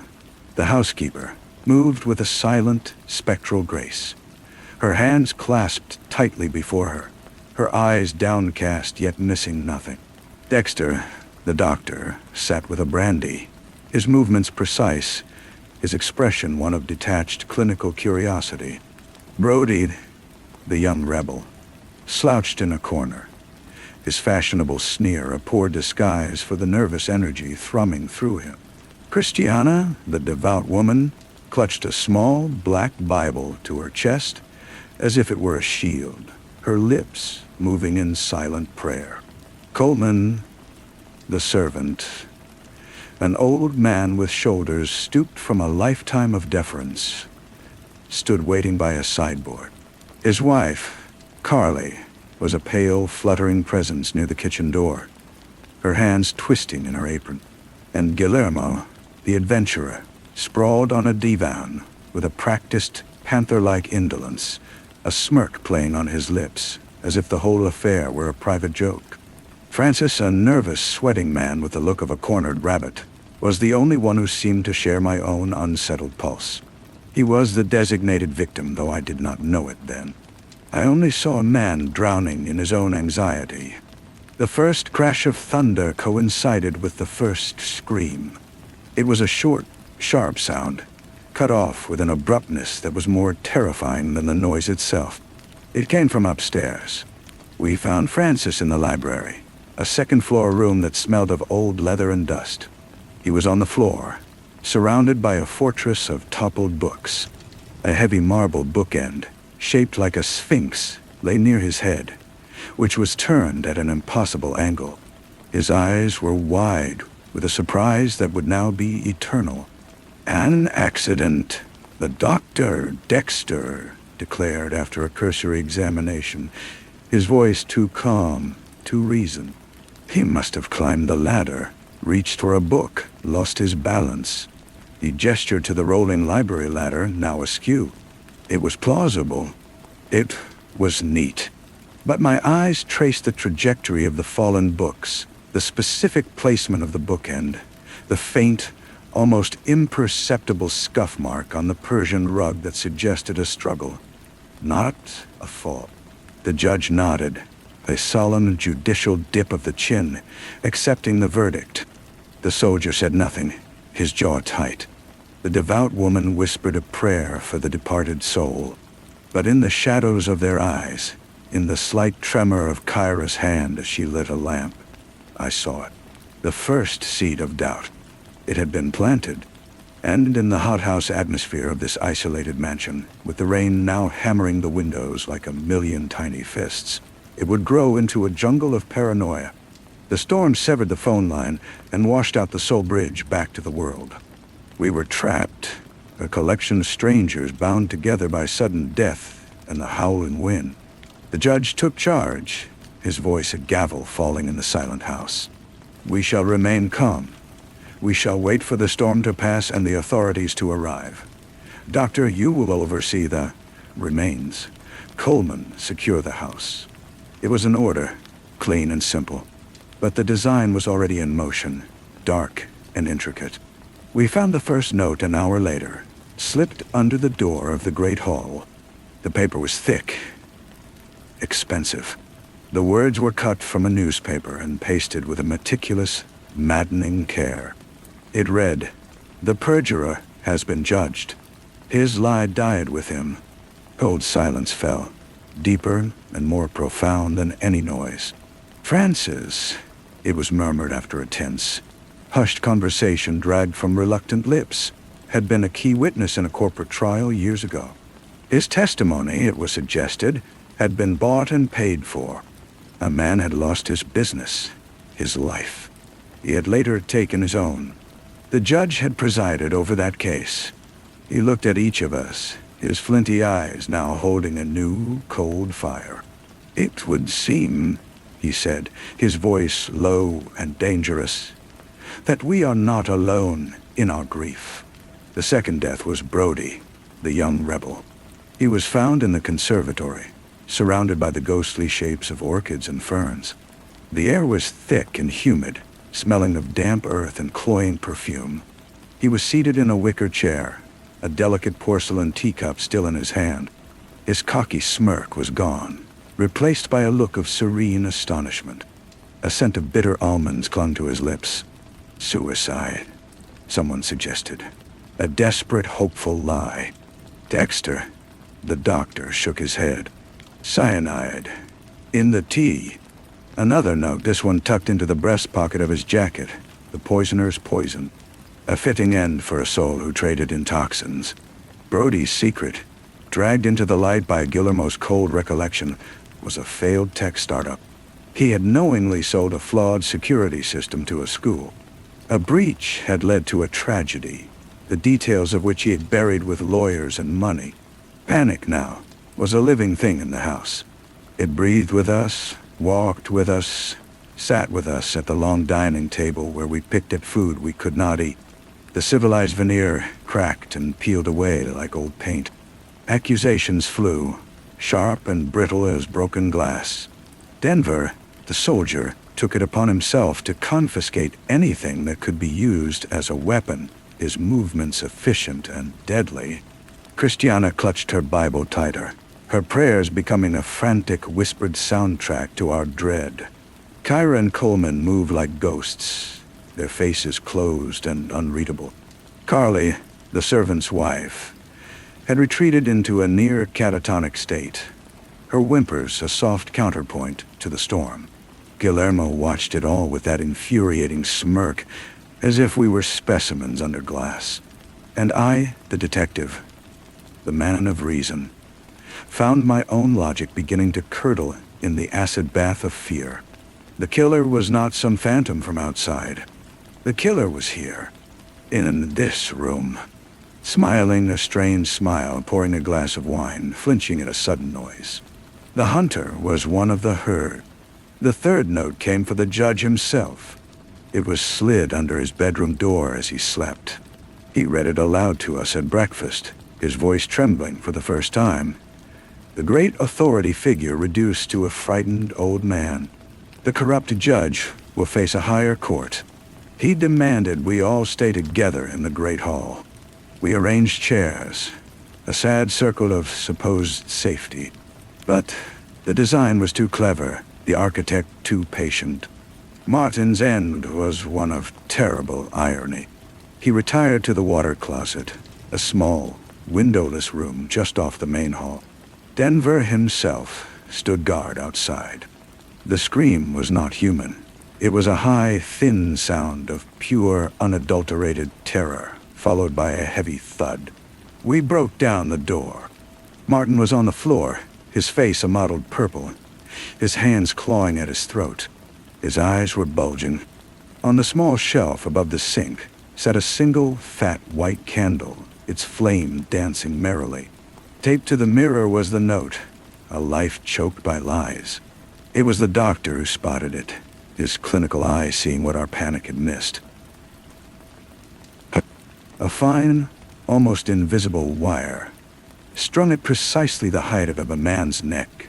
the housekeeper, moved with a silent, spectral grace, her hands clasped tightly before her, her eyes downcast yet missing nothing. Dexter, the doctor, sat with a brandy, his movements precise, his expression one of detached clinical curiosity. Brody, the young rebel, slouched in a corner, his fashionable sneer a poor disguise for the nervous energy thrumming through him. Christiana, the devout woman, clutched a small black Bible to her chest as if it were a shield, her lips moving in silent prayer. Coleman, the servant, an old man with shoulders stooped from a lifetime of deference, stood waiting by a sideboard. His wife, Carly, was a pale, fluttering presence near the kitchen door, her hands twisting in her apron. And Guillermo, the adventurer, sprawled on a divan with a practiced, panther-like indolence, a smirk playing on his lips, as if the whole affair were a private joke. Francis, a nervous, sweating man with the look of a cornered rabbit, was the only one who seemed to share my own unsettled pulse. He was the designated victim, though I did not know it then. I only saw a man drowning in his own anxiety. The first crash of thunder coincided with the first scream. It was a short, sharp sound, cut off with an abruptness that was more terrifying than the noise itself. It came from upstairs. We found Francis in the library, a second-floor room that smelled of old leather and dust. He was on the floor, surrounded by a fortress of toppled books. A heavy marble bookend, shaped like a sphinx, lay near his head, which was turned at an impossible angle. His eyes were wide, with a surprise that would now be eternal. "An accident," the doctor, Dexter, declared after a cursory examination, his voice too calm to reason. "He must have climbed the ladder, reached for a book, lost his balance." He gestured to the rolling library ladder, now askew. It was plausible. It was neat. But my eyes traced the trajectory of the fallen books, the specific placement of the bookend, the faint, almost imperceptible scuff mark on the Persian rug that suggested a struggle, not a fall. The judge nodded, a solemn judicial dip of the chin, accepting the verdict. The soldier said nothing, his jaw tight. The devout woman whispered a prayer for the departed soul. But in the shadows of their eyes, in the slight tremor of Kyra's hand as she lit a lamp, I saw it. The first seed of doubt. It had been planted, and in the hothouse atmosphere of this isolated mansion, with the rain now hammering the windows like a million tiny fists, it would grow into a jungle of paranoia. The storm severed the phone line and washed out the sole bridge back to the world. We were trapped, a collection of strangers bound together by sudden death and the howling wind. The judge took charge, his voice a gavel falling in the silent house. "We shall remain calm," We shall wait for the storm to pass and the authorities to arrive. Doctor, you will oversee the remains. Coleman, secure the house. It was an order, clean and simple. But the design was already in motion, dark and intricate. We found the first note an hour later, slipped under the door of the great hall. The paper was thick, expensive. The words were cut from a newspaper and pasted with a meticulous, maddening care. It read, "The perjurer has been judged. His lie died with him." Cold silence fell, deeper and more profound than any noise. "Francis," it was murmured after a tense, hushed conversation dragged from reluctant lips, had been a key witness in a corporate trial years ago. His testimony, it was suggested, had been bought and paid for. A man had lost his business, his life. He had later taken his own. The judge had presided over that case. He looked at each of us, his flinty eyes now holding a new, cold fire. "It would seem," he said, his voice low and dangerous, "that we are not alone in our grief." The second death was Brody, the young rebel. He was found in the conservatory, surrounded by the ghostly shapes of orchids and ferns. The air was thick and humid, smelling of damp earth and cloying perfume. He was seated in a wicker chair, a delicate porcelain teacup still in his hand. His cocky smirk was gone, replaced by a look of serene astonishment. A scent of bitter almonds clung to his lips. "Suicide," someone suggested. A desperate, hopeful lie. "Dexter," the doctor shook his head. "Cyanide. In the tea." Another note, this one tucked into the breast pocket of his jacket. "The poisoner's poison." A fitting end for a soul who traded in toxins. Brody's secret, dragged into the light by Guillermo's cold recollection, was a failed tech startup. He had knowingly sold a flawed security system to a school. A breach had led to a tragedy, the details of which he had buried with lawyers and money. Panic now was a living thing in the house. It breathed with us, walked with us, sat with us at the long dining table where we picked at food we could not eat. The civilized veneer cracked and peeled away like old paint. Accusations flew, sharp and brittle as broken glass. Denver, the soldier, took it upon himself to confiscate anything that could be used as a weapon, his movements efficient and deadly. Christiana clutched her Bible tighter, her prayers becoming a frantic whispered soundtrack to our dread. Kyra and Coleman moved like ghosts, their faces closed and unreadable. Carly, the servant's wife, had retreated into a near catatonic state, her whimpers a soft counterpoint to the storm. Guillermo watched it all with that infuriating smirk, as if we were specimens under glass. And I, the detective, the man of reason, found my own logic beginning to curdle in the acid bath of fear. The killer was not some phantom from outside. The killer was here, in this room, smiling a strange smile, pouring a glass of wine, flinching at a sudden noise. The hunter was one of the herd. The third note came for the judge himself. It was slid under his bedroom door as he slept. He read it aloud to us at breakfast, his voice trembling for the first time. The great authority figure reduced to a frightened old man. The corrupt judge will face a higher court. He demanded we all stay together in the great hall. We arranged chairs, a sad circle of supposed safety. But the design was too clever, the architect too patient. Martin's end was one of terrible irony. He retired to the water closet, a small, windowless room just off the main hall. Denver himself stood guard outside. The scream was not human. It was a high, thin sound of pure, unadulterated terror, followed by a heavy thud. We broke down the door. Martin was on the floor, his face a mottled purple, his hands clawing at his throat. His eyes were bulging. On the small shelf above the sink sat a single, fat, white candle, its flame dancing merrily. Taped to the mirror was the note, a life choked by lies. It was the doctor who spotted it, his clinical eye seeing what our panic had missed. A fine, almost invisible wire, strung at precisely the height of a man's neck,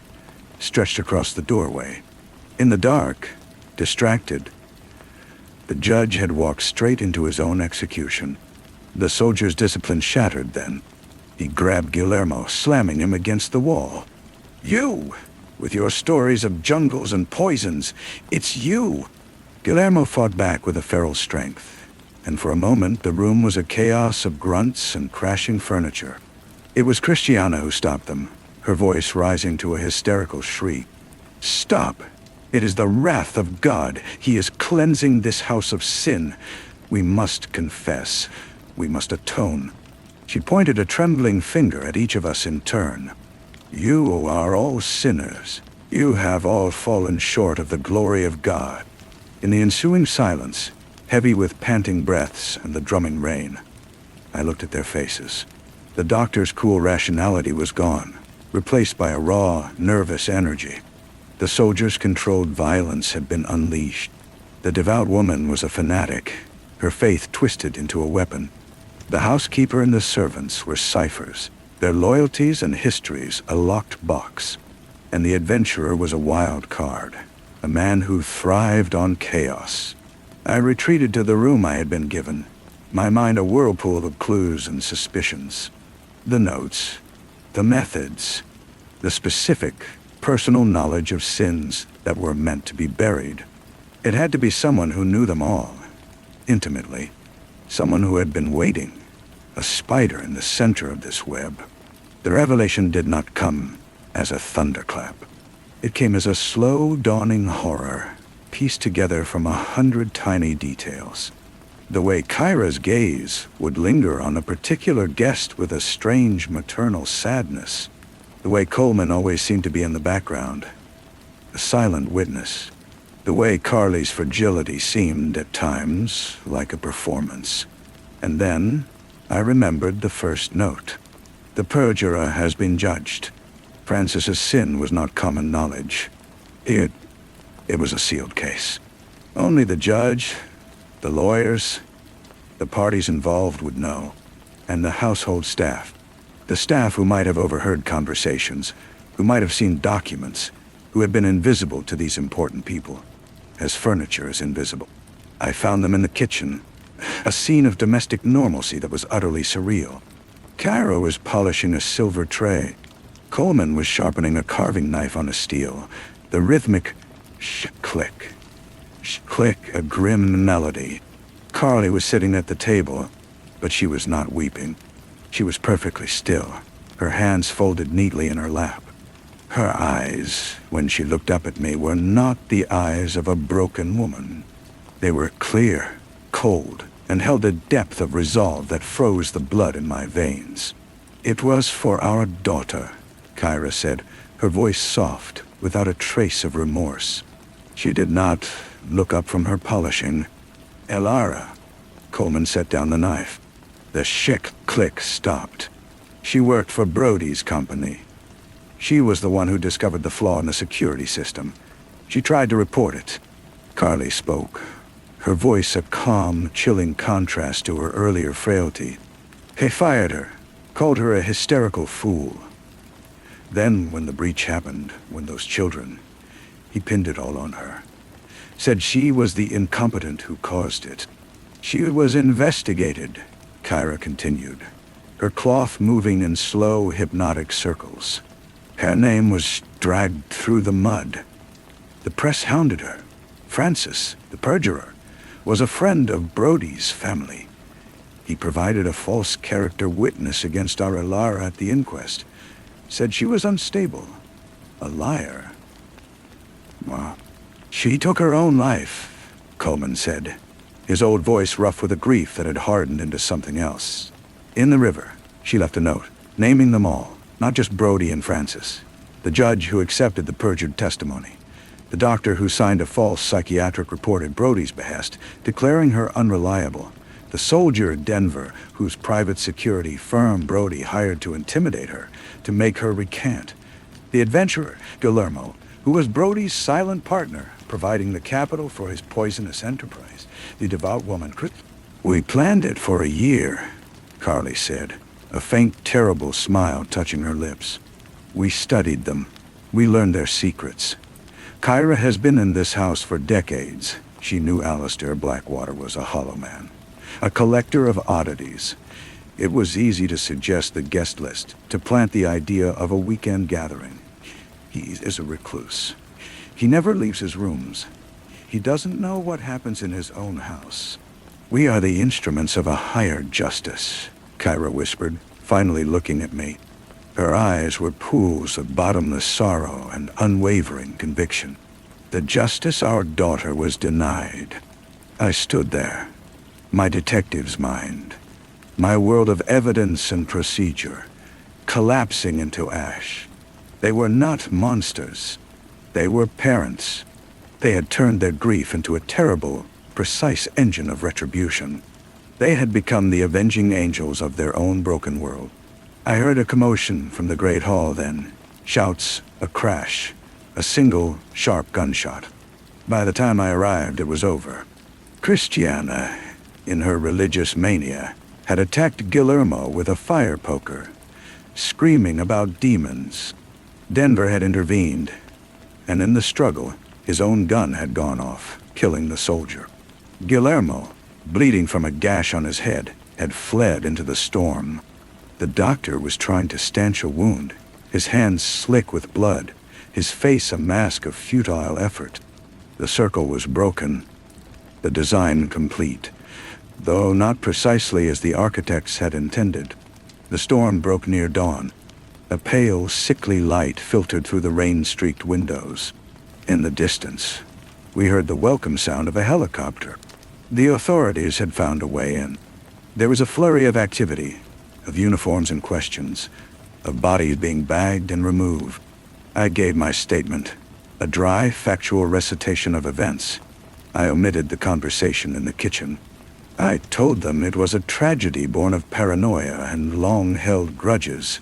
stretched across the doorway. In the dark, distracted, the judge had walked straight into his own execution. The soldier's discipline shattered then. He grabbed Guillermo, slamming him against the wall. "You! With your stories of jungles and poisons, it's you!" Guillermo fought back with a feral strength, and for a moment the room was a chaos of grunts and crashing furniture. It was Christiana who stopped them, her voice rising to a hysterical shriek. "Stop! It is the wrath of God. He is cleansing this house of sin. We must confess. We must atone." She pointed a trembling finger at each of us in turn. "You are all sinners. You have all fallen short of the glory of God." In the ensuing silence, heavy with panting breaths and the drumming rain, I looked at their faces. The doctor's cool rationality was gone, replaced by a raw, nervous energy. The soldier's controlled violence had been unleashed. The devout woman was a fanatic, her faith twisted into a weapon. The housekeeper and the servants were ciphers, their loyalties and histories a locked box. And the adventurer was a wild card, a man who thrived on chaos. I retreated to the room I had been given, my mind a whirlpool of clues and suspicions. The notes, the methods, the specific, personal knowledge of sins that were meant to be buried. It had to be someone who knew them all, intimately. Someone who had been waiting, a spider in the center of this web. The revelation did not come as a thunderclap. It came as a slow, dawning horror, pieced together from 100 tiny details. The way Kyra's gaze would linger on a particular guest with a strange maternal sadness. The way Coleman always seemed to be in the background, a silent witness. The way Carly's fragility seemed, at times, like a performance. And then, I remembered the first note. The perjurer has been judged. Francis's sin was not common knowledge. It was a sealed case. Only the judge, the lawyers, the parties involved would know, and the household staff. The staff who might have overheard conversations, who might have seen documents, who had been invisible to these important people, as furniture is invisible. I found them in the kitchen, a scene of domestic normalcy that was utterly surreal. Kyra was polishing a silver tray. Coleman was sharpening a carving knife on a steel. The rhythmic sh-click, sh-click, a grim melody. Carly was sitting at the table, but she was not weeping. She was perfectly still, her hands folded neatly in her lap. Her eyes, when she looked up at me, were not the eyes of a broken woman. They were clear, cold, and held a depth of resolve that froze the blood in my veins. "It was for our daughter," Kyra said, her voice soft, without a trace of remorse. She did not look up from her polishing. "Elara." Coleman set down the knife. The shick-click stopped. "She worked for Brody's company. She was the one who discovered the flaw in the security system. She tried to report it." Carly spoke, her voice a calm, chilling contrast to her earlier frailty. "He fired her, called her a hysterical fool. Then, when the breach happened, when those children, he pinned it all on her. Said she was the incompetent who caused it. She was investigated," Kyra continued, her cloth moving in slow, hypnotic circles. "Her name was dragged through the mud. The press hounded her. Francis, the perjurer, was a friend of Brody's family. He provided a false character witness against our Elara at the inquest. Said she was unstable. A liar. Well, she took her own life," Coleman said, his old voice rough with a grief that had hardened into something else. "In the river, she left a note, naming them all, not just Brody and Francis. The judge who accepted the perjured testimony. The doctor who signed a false psychiatric report at Brody's behest, declaring her unreliable. The soldier in Denver, whose private security firm Brody hired to intimidate her, to make her recant. The adventurer, Guillermo, who was Brody's silent partner, providing the capital for his poisonous enterprise. The devout woman, We planned it for a year," Carly said, a faint, terrible smile touching her lips. We studied them. We learned their secrets. Kyra has been in this house for decades. She knew Alistair Blackwater was a hollow man, a collector of oddities. It was easy to suggest the guest list, to plant the idea of a weekend gathering. He is a recluse. He never leaves his rooms. He doesn't know what happens in his own house. We are the instruments of a higher justice, Kyra whispered, finally looking at me. Her eyes were pools of bottomless sorrow and unwavering conviction. The justice our daughter was denied. I stood there, my detective's mind, my world of evidence and procedure, collapsing into ash. They were not monsters. They were parents. They had turned their grief into a terrible, precise engine of retribution. They had become the avenging angels of their own broken world. I heard a commotion from the great hall then. Shouts, a crash, a single, sharp gunshot. By the time I arrived, it was over. Christiana, in her religious mania, had attacked Guillermo with a fire poker, screaming about demons. Denver had intervened, and in the struggle, his own gun had gone off, killing the soldier. Guillermo, bleeding from a gash on his head, had fled into the storm. The doctor was trying to stanch a wound, his hands slick with blood, his face a mask of futile effort. The circle was broken, the design complete, though not precisely as the architects had intended. The storm broke near dawn. A pale, sickly light filtered through the rain-streaked windows. In the distance, we heard the welcome sound of a helicopter. The authorities had found a way in. There was a flurry of activity, of uniforms and questions, of bodies being bagged and removed. I gave my statement, a dry, factual recitation of events. I omitted the conversation in the kitchen. I told them it was a tragedy born of paranoia and long-held grudges,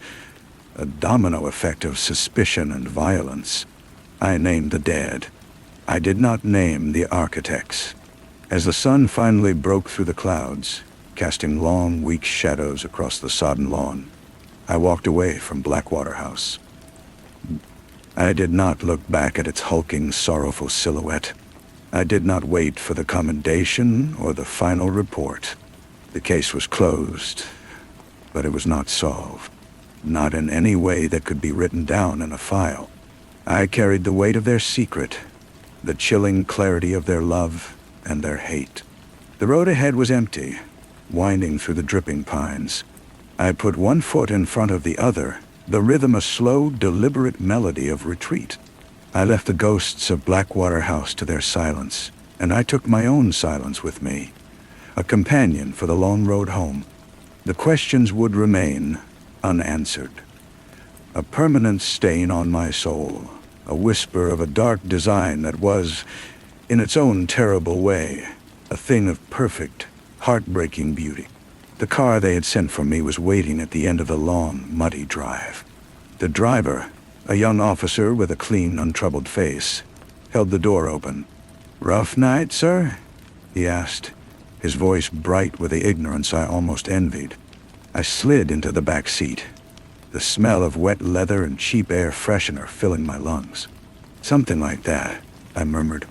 a domino effect of suspicion and violence. I named the dead. I did not name the architects. As the sun finally broke through the clouds, casting long, weak shadows across the sodden lawn, I walked away from Blackwater House. I did not look back at its hulking, sorrowful silhouette. I did not wait for the commendation or the final report. The case was closed, but it was not solved. Not in any way that could be written down in a file. I carried the weight of their secret, the chilling clarity of their love and their hate. The road ahead was empty, winding through the dripping pines. I put one foot in front of the other, the rhythm a slow, deliberate melody of retreat. I left the ghosts of Blackwater House to their silence, and I took my own silence with me, a companion for the long road home. The questions would remain unanswered, a permanent stain on my soul, a whisper of a dark design that was, in its own terrible way, a thing of perfect, heartbreaking beauty. The car they had sent for me was waiting at the end of the long, muddy drive. The driver, a young officer with a clean, untroubled face, held the door open. "Rough night, sir?" he asked, his voice bright with the ignorance I almost envied. I slid into the back seat, the smell of wet leather and cheap air freshener filling my lungs. "Something like that," I murmured,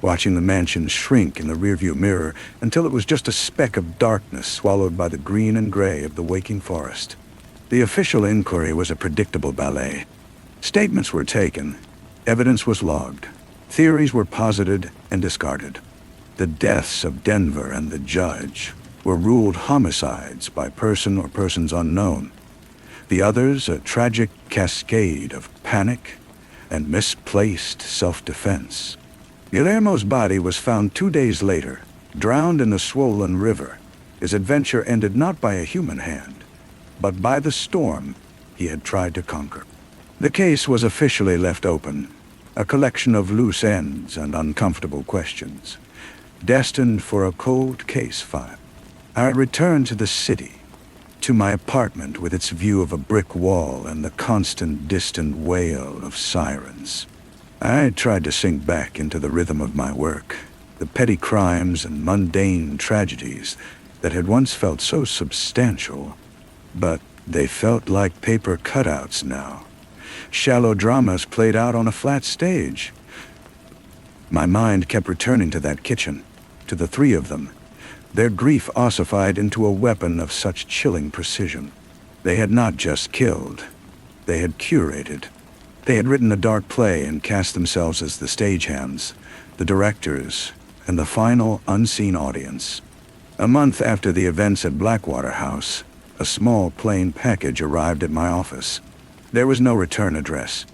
watching the mansion shrink in the rearview mirror until it was just a speck of darkness swallowed by the green and gray of the waking forest. The official inquiry was a predictable ballet. Statements were taken, evidence was logged, theories were posited and discarded. The deaths of Denver and the judge were ruled homicides by person or persons unknown. The others a tragic cascade of panic and misplaced self-defense. Guillermo's body was found 2 days later, drowned in the swollen river. His adventure ended not by a human hand, but by the storm he had tried to conquer. The case was officially left open, a collection of loose ends and uncomfortable questions, destined for a cold case file. I returned to the city, to my apartment with its view of a brick wall and the constant distant wail of sirens. I tried to sink back into the rhythm of my work, the petty crimes and mundane tragedies that had once felt so substantial, but they felt like paper cutouts now. Shallow dramas played out on a flat stage. My mind kept returning to that kitchen, to the three of them, their grief ossified into a weapon of such chilling precision. They had not just killed, they had curated. They had written a dark play and cast themselves as the stagehands, the directors, and the final unseen audience. A month after the events at Blackwater House, a small plain package arrived at my office. There was no return address.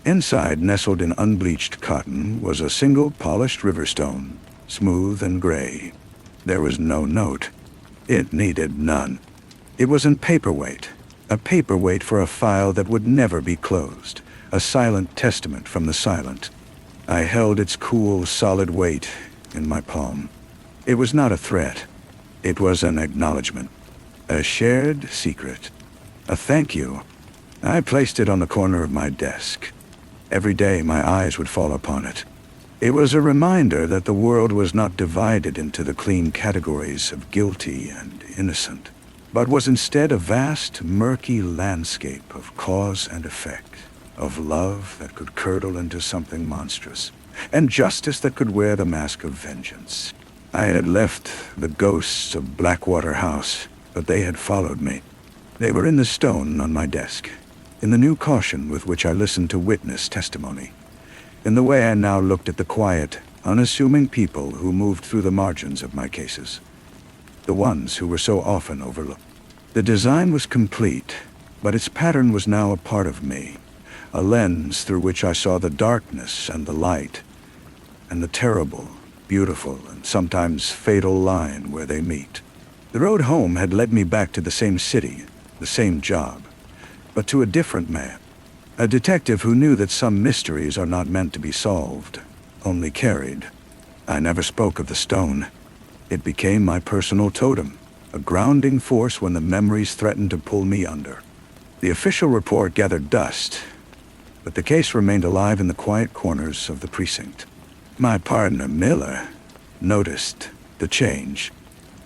Inside, nestled in unbleached cotton, was a single polished riverstone, smooth and gray. There was no note. It needed none. It was in paperweight, a paperweight for a file that would never be closed, a silent testament from the silent. I held its cool, solid weight in my palm. It was not a threat. It was an acknowledgement, a shared secret, a thank you. I placed it on the corner of my desk. Every day my eyes would fall upon it. It was a reminder that the world was not divided into the clean categories of guilty and innocent, but was instead a vast, murky landscape of cause and effect, of love that could curdle into something monstrous, and justice that could wear the mask of vengeance. I had left the ghosts of Blackwater House, but they had followed me. They were in the stone on my desk, in the new caution with which I listened to witness testimony, in the way I now looked at the quiet, unassuming people who moved through the margins of my cases, the ones who were so often overlooked. The design was complete, but its pattern was now a part of me, a lens through which I saw the darkness and the light, and the terrible, beautiful, and sometimes fatal line where they meet. The road home had led me back to the same city, the same job, but to a different man. A detective who knew that some mysteries are not meant to be solved, only carried. I never spoke of the stone. It became my personal totem, a grounding force when the memories threatened to pull me under. The official report gathered dust, but the case remained alive in the quiet corners of the precinct. My partner, Miller, noticed the change.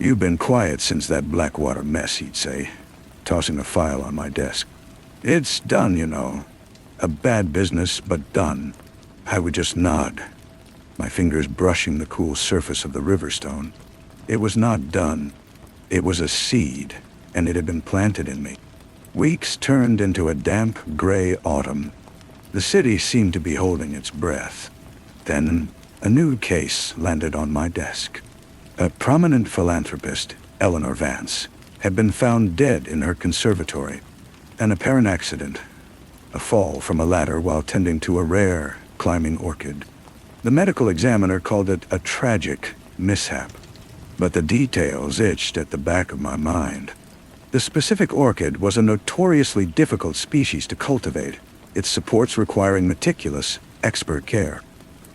"You've been quiet since that Blackwater mess," he'd say, tossing a file on my desk. "It's done, you know. A bad business, but done." I would just nod, my fingers brushing the cool surface of the riverstone. It was not done. It was a seed, and it had been planted in me. Weeks turned into a damp, gray autumn. The city seemed to be holding its breath. Then, a new case landed on my desk. A prominent philanthropist, Eleanor Vance, had been found dead in her conservatory. An apparent accident, a fall from a ladder while tending to a rare climbing orchid. The medical examiner called it a tragic mishap, but the details itched at the back of my mind. The specific orchid was a notoriously difficult species to cultivate, its supports requiring meticulous, expert care.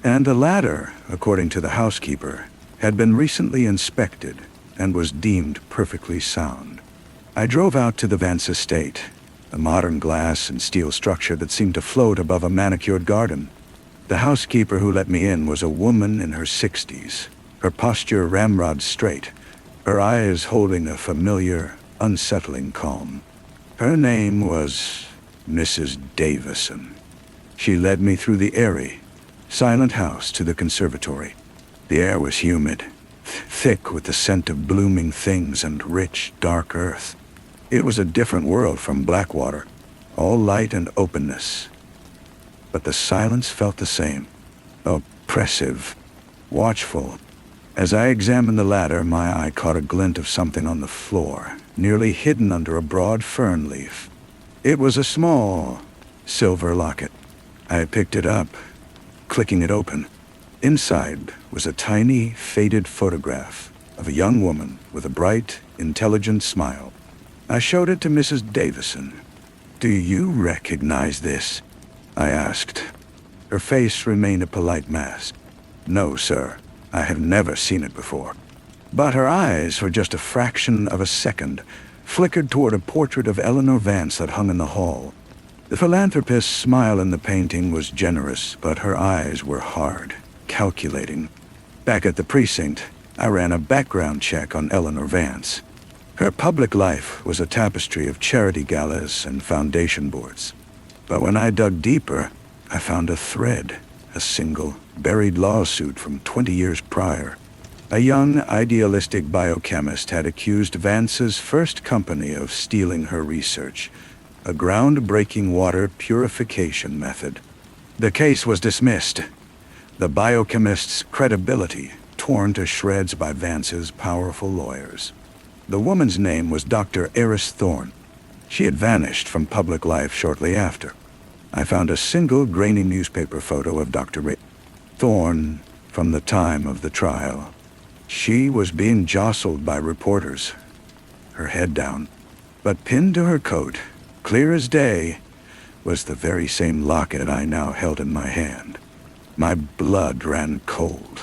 And the ladder, according to the housekeeper, had been recently inspected and was deemed perfectly sound. I drove out to the Vance estate, a modern glass and steel structure that seemed to float above a manicured garden. The housekeeper who let me in was a woman in her 60s, her posture ramrod straight, her eyes holding a familiar, unsettling calm. Her name was Mrs. Davison. She led me through the airy, silent house to the conservatory. The air was humid, thick with the scent of blooming things and rich, dark earth. It was a different world from Blackwater, all light and openness. But the silence felt the same, oppressive, watchful. As I examined the ladder, my eye caught a glint of something on the floor, nearly hidden under a broad fern leaf. It was a small, silver locket. I picked it up, clicking it open. Inside was a tiny, faded photograph of a young woman with a bright, intelligent smile. I showed it to Mrs. Davison. "Do you recognize this?" I asked. Her face remained a polite mask. "No, sir. I have never seen it before." But her eyes, for just a fraction of a second, flickered toward a portrait of Eleanor Vance that hung in the hall. The philanthropist's smile in the painting was generous, but her eyes were hard, calculating. Back at the precinct, I ran a background check on Eleanor Vance. Her public life was a tapestry of charity galas and foundation boards. But when I dug deeper, I found a thread, a single, buried lawsuit from 20 years prior. A young, idealistic biochemist had accused Vance's first company of stealing her research, a groundbreaking water purification method. The case was dismissed, the biochemist's credibility torn to shreds by Vance's powerful lawyers. The woman's name was Dr. Eris Thorne. She had vanished from public life shortly after. I found a single grainy newspaper photo of Dr. Thorne from the time of the trial. She was being jostled by reporters, her head down. But pinned to her coat, clear as day, was the very same locket I now held in my hand. My blood ran cold.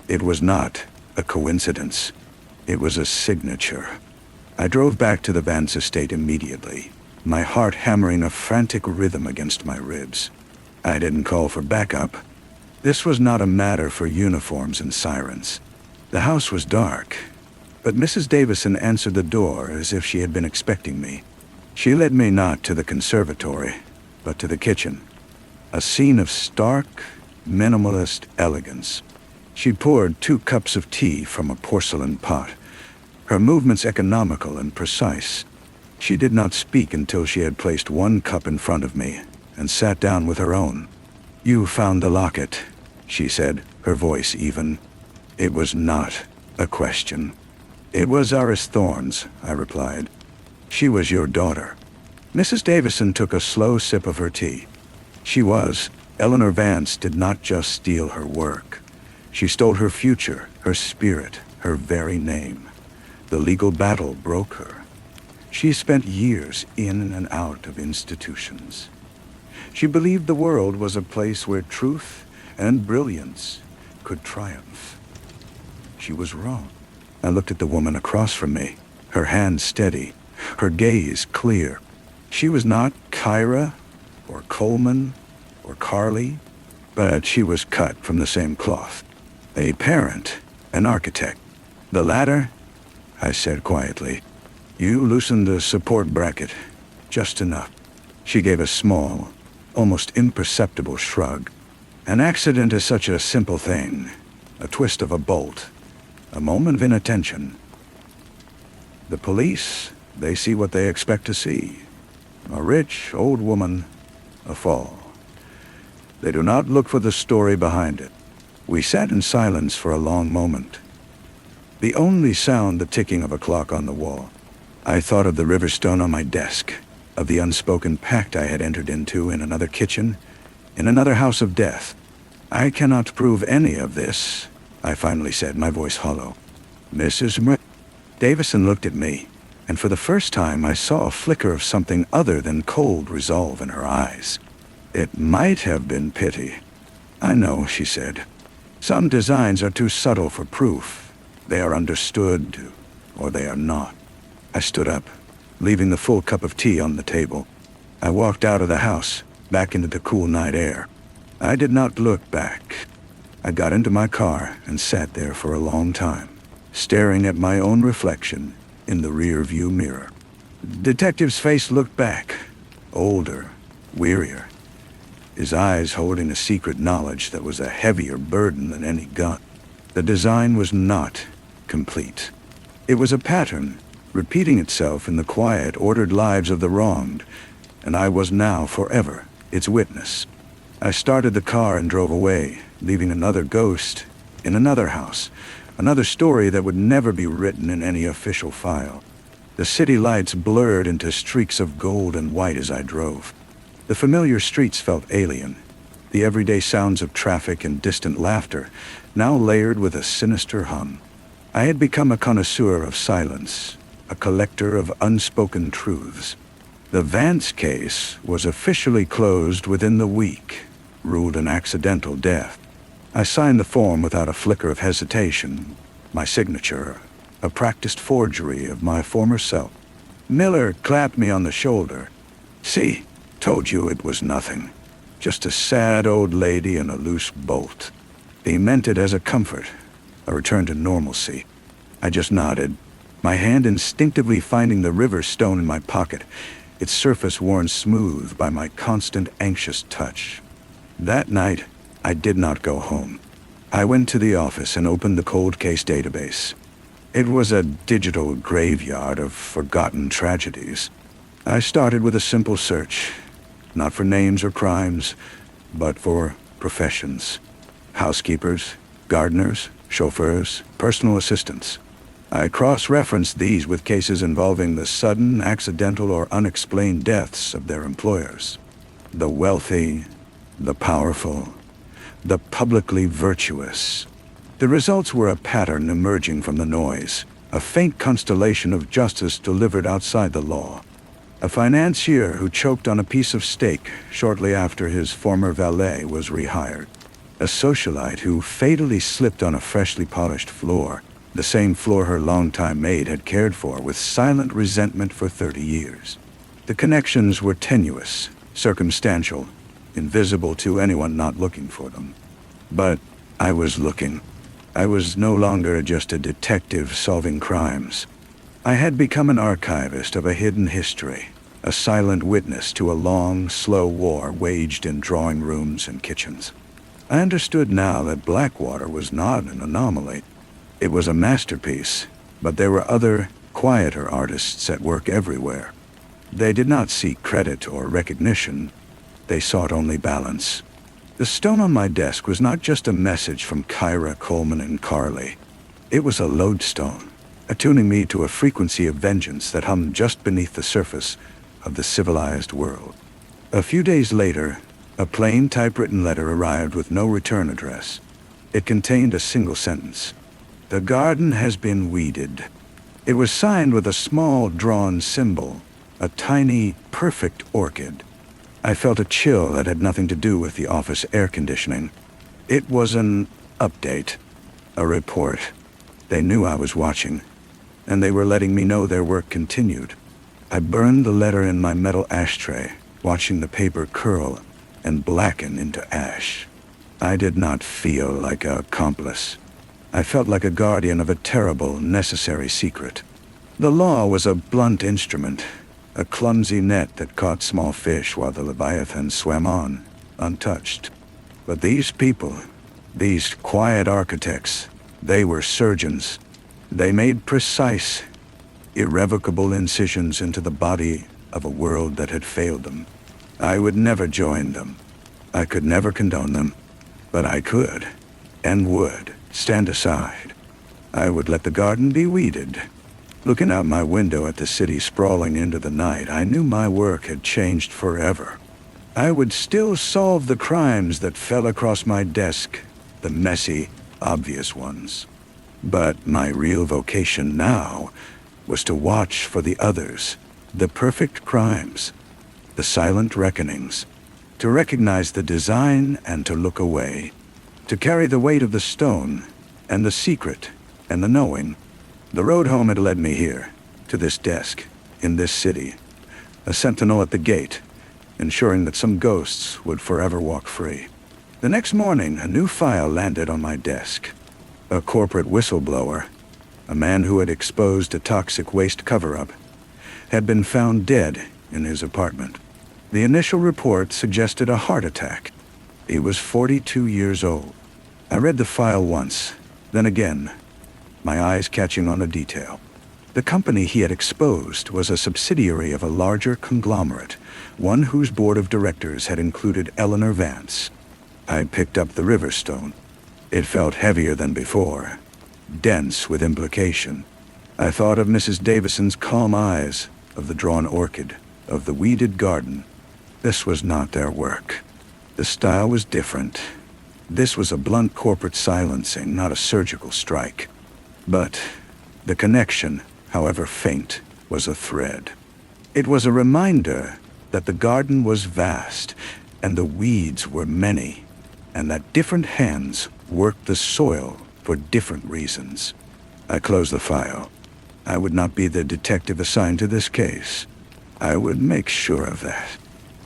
It was not a coincidence. It was a signature. I drove back to the Vance estate immediately, my heart hammering a frantic rhythm against my ribs. I didn't call for backup. This was not a matter for uniforms and sirens. The house was dark, but Mrs. Davison answered the door as if she had been expecting me. She led me not to the conservatory, but to the kitchen, a scene of stark, minimalist elegance. She poured 2 cups of tea from a porcelain pot, her movements economical and precise. She did not speak until she had placed 1 cup in front of me and sat down with her own. "You found the locket," she said, her voice even. It was not a question. "It was Eris Thorne's," I replied. "She was your daughter." Mrs. Davison took a slow sip of her tea. Eleanor Vance did not just steal her work. She stole her future, her spirit, her very name. The legal battle broke her. She spent years in and out of institutions. She believed the world was a place where truth and brilliance could triumph. She was wrong. I looked at the woman across from me, her hand steady, her gaze clear. She was not Kyra, or Coleman, or Carly, but she was cut from the same cloth. A parent, an architect. "The latter," I said quietly. "You loosened the support bracket, just enough." She gave a small, almost imperceptible shrug. "An accident is such a simple thing, a twist of a bolt, a moment of inattention. The police, they see what they expect to see. A rich, old woman, a fall. They do not look for the story behind it." We sat in silence for a long moment. The only sound the ticking of a clock on the wall. I thought of the river stone on my desk, of the unspoken pact I had entered into in another kitchen, in another house of death. "I cannot prove any of this," I finally said, my voice hollow. "Mrs. Davison looked at me, and for the first time I saw a flicker of something other than cold resolve in her eyes. "It might have been pity." "I know," she said. "Some designs are too subtle for proof. They are understood, or they are not." I stood up, leaving the full cup of tea on the table. I walked out of the house, back into the cool night air. I did not look back. I got into my car and sat there for a long time, staring at my own reflection in the rear-view mirror. The detective's face looked back, older, wearier, his eyes holding a secret knowledge that was a heavier burden than any gun. The design was not complete. It was a pattern, repeating itself in the quiet, ordered lives of the wronged, and I was now forever its witness. I started the car and drove away, leaving another ghost in another house, another story that would never be written in any official file. The city lights blurred into streaks of gold and white as I drove. The familiar streets felt alien, the everyday sounds of traffic and distant laughter, now layered with a sinister hum. I had become a connoisseur of silence, a collector of unspoken truths. The Vance case was officially closed within the week, ruled an accidental death. I signed the form without a flicker of hesitation, my signature, a practiced forgery of my former self. Miller clapped me on the shoulder. "See, told you it was nothing. Just a sad old lady and a loose bolt." He meant it as a comfort, a return to normalcy. I just nodded, my hand instinctively finding the river stone in my pocket, its surface worn smooth by my constant anxious touch. That night, I did not go home. I went to the office and opened the cold case database. It was a digital graveyard of forgotten tragedies. I started with a simple search, not for names or crimes, but for professions. Housekeepers, gardeners, chauffeurs, personal assistants. I cross-referenced these with cases involving the sudden, accidental, or unexplained deaths of their employers. The wealthy, the powerful, the publicly virtuous. The results were a pattern emerging from the noise, a faint constellation of justice delivered outside the law. A financier who choked on a piece of steak shortly after his former valet was rehired. A socialite who fatally slipped on a freshly polished floor, the same floor her longtime maid had cared for with silent resentment for 30 years. The connections were tenuous, circumstantial, invisible to anyone not looking for them. But I was looking. I was no longer just a detective solving crimes. I had become an archivist of a hidden history, a silent witness to a long, slow war waged in drawing rooms and kitchens. I understood now that Blackwater was not an anomaly. It was a masterpiece, but there were other, quieter artists at work everywhere. They did not seek credit or recognition. They sought only balance. The stone on my desk was not just a message from Kyra, Coleman, and Carly. It was a lodestone, attuning me to a frequency of vengeance that hummed just beneath the surface of the civilized world. A few days later, a plain typewritten letter arrived with no return address. It contained a single sentence. "The garden has been weeded." It was signed with a small drawn symbol, a tiny, perfect orchid. I felt a chill that had nothing to do with the office air conditioning. It was an update, a report. They knew I was watching, and they were letting me know their work continued. I burned the letter in my metal ashtray, watching the paper curl and blacken into ash. I did not feel like an accomplice. I felt like a guardian of a terrible, necessary secret. The law was a blunt instrument, a clumsy net that caught small fish while the Leviathan swam on, untouched. But these people, these quiet architects, they were surgeons. They made precise, irrevocable incisions into the body of a world that had failed them. I would never join them. I could never condone them. But I could, and would, stand aside. I would let the garden be weeded. Looking out my window at the city sprawling into the night, I knew my work had changed forever. I would still solve the crimes that fell across my desk, the messy, obvious ones. But my real vocation now was to watch for the others, the perfect crimes, the silent reckonings, to recognize the design and to look away, to carry the weight of the stone and the secret and the knowing. The road home had led me here, to this desk, in this city, a sentinel at the gate, ensuring that some ghosts would forever walk free. The next morning, a new file landed on my desk. A corporate whistleblower, a man who had exposed a toxic waste cover-up, had been found dead in his apartment. The initial report suggested a heart attack. He was 42 years old. I read the file once, then again, my eyes catching on a detail. The company he had exposed was a subsidiary of a larger conglomerate, one whose board of directors had included Eleanor Vance. I picked up the Riverstone. It felt heavier than before, dense with implication. I thought of Mrs. Davison's calm eyes, of the drawn orchid, of the weeded garden. This was not their work. The style was different. This was a blunt corporate silencing, not a surgical strike. But the connection, however faint, was a thread. It was a reminder that the garden was vast, and the weeds were many, and that different hands worked the soil for different reasons. I closed the file. I would not be the detective assigned to this case. I would make sure of that.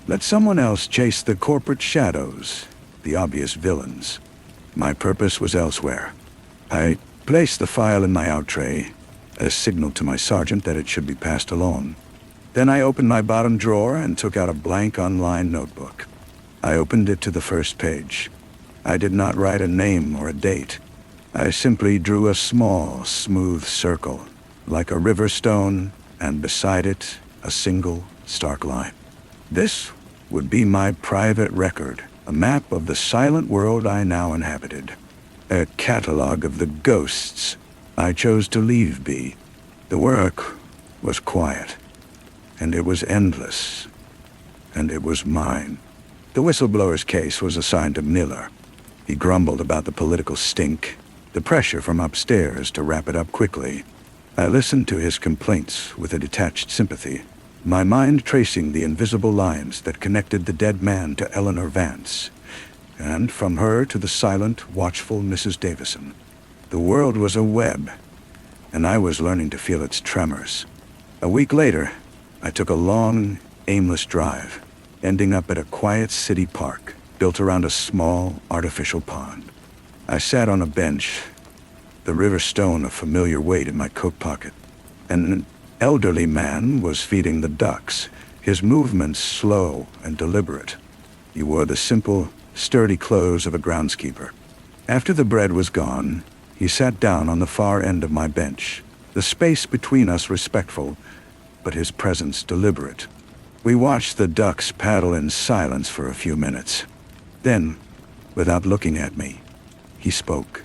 Let someone else chase the corporate shadows, the obvious villains. My purpose was elsewhere. I placed the file in my out tray, a signal to my sergeant that it should be passed along. Then I opened my bottom drawer and took out a blank unlined notebook. I opened it to the first page. I did not write a name or a date. I simply drew a small, smooth circle, like a river stone, and beside it, a single, stark line. This would be my private record, a map of the silent world I now inhabited, a catalog of the ghosts I chose to leave be. The work was quiet, and it was endless, and it was mine. The whistleblower's case was assigned to Miller. He grumbled about the political stink, the pressure from upstairs to wrap it up quickly. I listened to his complaints with a detached sympathy, my mind tracing the invisible lines that connected the dead man to Eleanor Vance, and from her to the silent, watchful Mrs. Davison. The world was a web, and I was learning to feel its tremors. A week later, I took a long, aimless drive, ending up at a quiet city park built around a small, artificial pond. I sat on a bench, the river stone a familiar weight in my coat pocket, and an elderly man was feeding the ducks, his movements slow and deliberate. He wore the simple, sturdy clothes of a groundskeeper. After the bread was gone, he sat down on the far end of my bench, the space between us respectful, but his presence deliberate. We watched the ducks paddle in silence for a few minutes. Then, without looking at me, he spoke,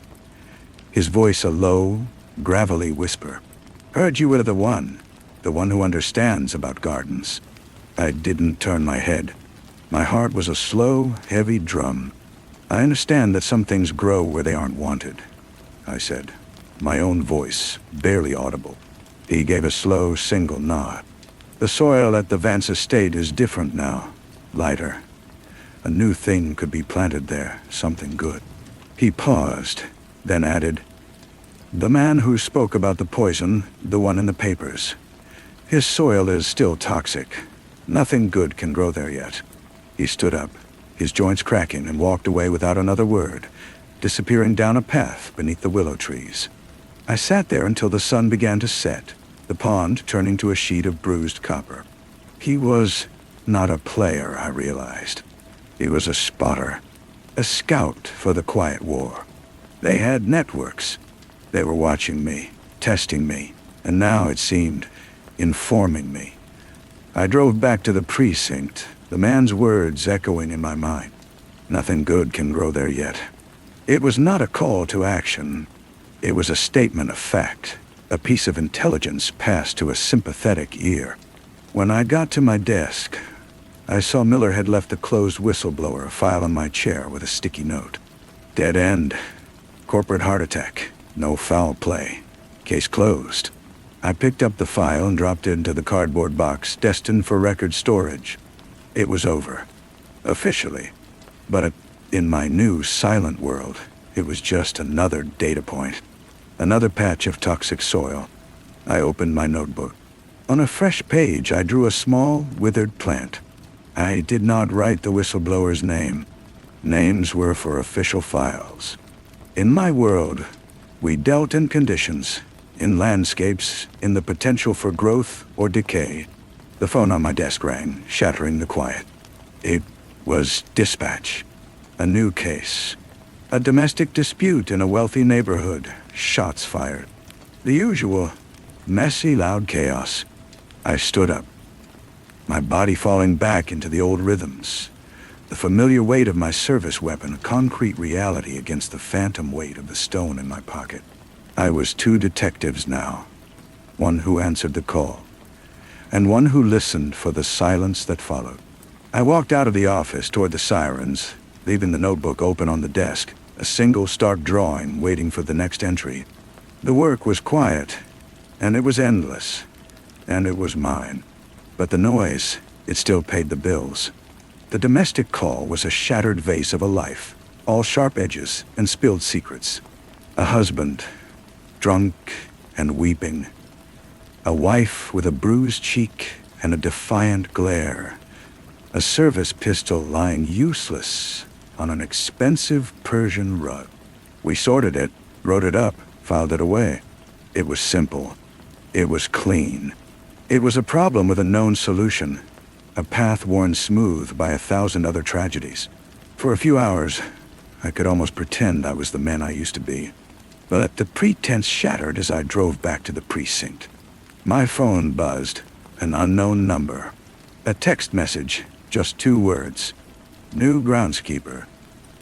his voice a low, gravelly whisper. "Heard you were the one who understands about gardens." I didn't turn my head. My heart was a slow, heavy drum. "I understand that some things grow where they aren't wanted," I said, my own voice barely audible. He gave a slow, single nod. "The soil at the Vance estate is different now, lighter. A new thing could be planted there, something good." He paused, then added, "The man who spoke about the poison, the one in the papers, his soil is still toxic. Nothing good can grow there yet." He stood up, his joints cracking, and walked away without another word, disappearing down a path beneath the willow trees. I sat there until the sun began to set, the pond turning to a sheet of bruised copper. He was not a player, I realized. He was a spotter, a scout for the quiet war. They had networks. They were watching me, testing me, and now, it seemed, informing me. I drove back to the precinct, the man's words echoing in my mind. Nothing good can grow there yet. It was not a call to action. It was a statement of fact, a piece of intelligence passed to a sympathetic ear. When I got to my desk, I saw Miller had left the closed whistleblower file on my chair with a sticky note. "Dead end. Corporate heart attack. No foul play. Case closed." I picked up the file and dropped it into the cardboard box destined for record storage. It was over. Officially. But in my new silent world, it was just another data point. Another patch of toxic soil. I opened my notebook. On a fresh page, I drew a small, withered plant. I did not write the whistleblower's name. Names were for official files. In my world, we dealt in conditions, in landscapes, in the potential for growth or decay. The phone on my desk rang, shattering the quiet. It was dispatch. A new case. A domestic dispute in a wealthy neighborhood. Shots fired. The usual, messy, loud chaos. I stood up, my body falling back into the old rhythms. The familiar weight of my service weapon, a concrete reality against the phantom weight of the stone in my pocket. I was two detectives now. One who answered the call, and one who listened for the silence that followed. I walked out of the office toward the sirens, leaving the notebook open on the desk, a single stark drawing waiting for the next entry. The work was quiet, and it was endless, and it was mine. But the noise, it still paid the bills. The domestic call was a shattered vase of a life, all sharp edges and spilled secrets. A husband, drunk and weeping. A wife with a bruised cheek and a defiant glare. A service pistol lying useless on an expensive Persian rug. We sorted it, wrote it up, filed it away. It was simple. It was clean. It was a problem with a known solution, a path worn smooth by 1,000 other tragedies. For a few hours, I could almost pretend I was the man I used to be. But the pretense shattered as I drove back to the precinct. My phone buzzed, an unknown number. A text message, just 2 words. New groundskeeper.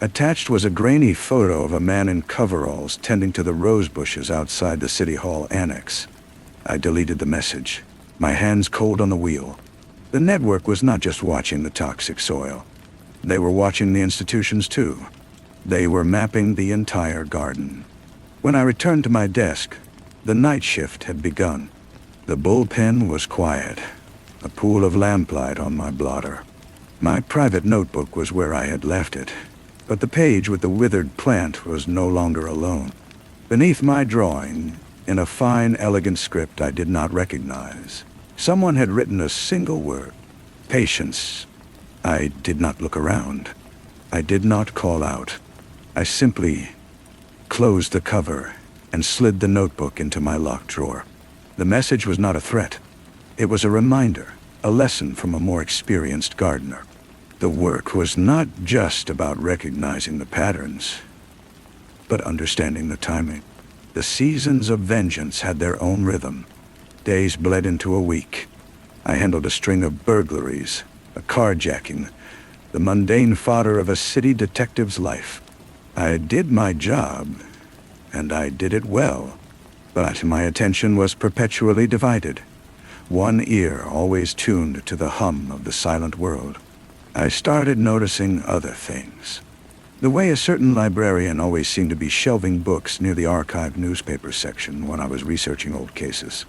Attached was a grainy photo of a man in coveralls tending to the rose bushes outside the City Hall annex. I deleted the message, my hands cold on the wheel. The network was not just watching the toxic soil. They were watching the institutions too. They were mapping the entire garden. When I returned to my desk, the night shift had begun. The bullpen was quiet, a pool of lamplight on my blotter. My private notebook was where I had left it, but the page with the withered plant was no longer alone. Beneath my drawing, in a fine, elegant script I did not recognize, someone had written a single word: patience. I did not look around. I did not call out. I simply closed the cover and slid the notebook into my locked drawer. The message was not a threat. It was a reminder, a lesson from a more experienced gardener. The work was not just about recognizing the patterns, but understanding the timing. The seasons of vengeance had their own rhythm. Days bled into a week. I handled a string of burglaries, a carjacking, the mundane fodder of a city detective's life. I did my job, and I did it well, but my attention was perpetually divided. One ear always tuned to the hum of the silent world. I started noticing other things. The way a certain librarian always seemed to be shelving books near the archived newspaper section when I was researching old cases.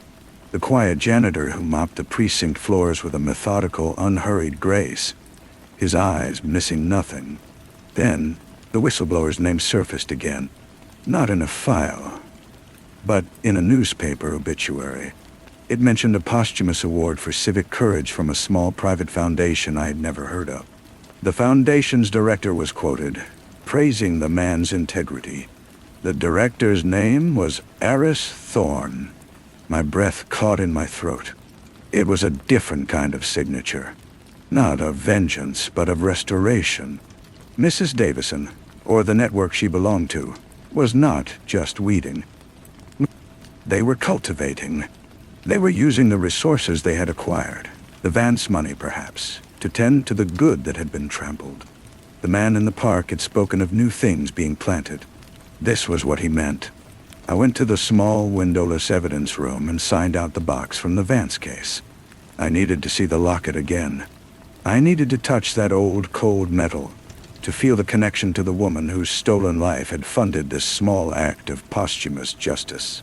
The quiet janitor who mopped the precinct floors with a methodical, unhurried grace, his eyes missing nothing. Then, the whistleblower's name surfaced again, not in a file, but in a newspaper obituary. It mentioned a posthumous award for civic courage from a small private foundation I had never heard of. The foundation's director was quoted, praising the man's integrity. The director's name was Aris Thorne. My breath caught in my throat. It was a different kind of signature. Not of vengeance, but of restoration. Mrs. Davison, or the network she belonged to, was not just weeding. They were cultivating. They were using the resources they had acquired, the Vance money perhaps, to tend to the good that had been trampled. The man in the park had spoken of new things being planted. This was what he meant. I went to the small, windowless evidence room and signed out the box from the Vance case. I needed to see the locket again. I needed to touch that old, cold metal, to feel the connection to the woman whose stolen life had funded this small act of posthumous justice.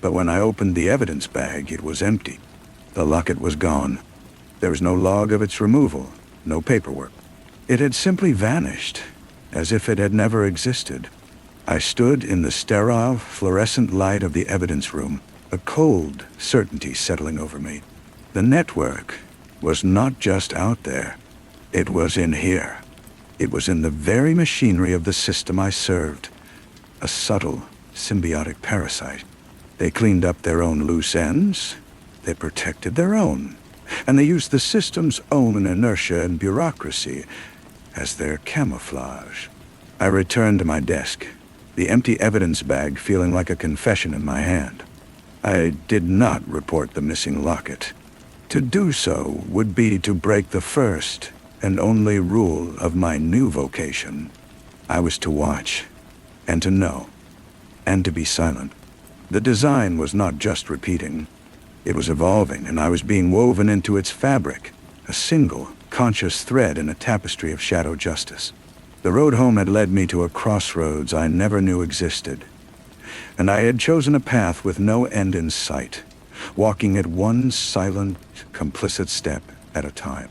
But when I opened the evidence bag, it was empty. The locket was gone. There was no log of its removal, no paperwork. It had simply vanished, as if it had never existed. I stood in the sterile, fluorescent light of the evidence room, a cold certainty settling over me. The network was not just out there. It was in here. It was in the very machinery of the system I served. A subtle, symbiotic parasite. They cleaned up their own loose ends, they protected their own, and they used the system's own inertia and bureaucracy as their camouflage. I returned to my desk, the empty evidence bag feeling like a confession in my hand. I did not report the missing locket. To do so would be to break the first and only rule of my new vocation. I was to watch, and to know, and to be silent. The design was not just repeating. It was evolving, and I was being woven into its fabric, a single, conscious thread in a tapestry of shadow justice. The road home had led me to a crossroads I never knew existed, and I had chosen a path with no end in sight, walking at one silent, complicit step at a time.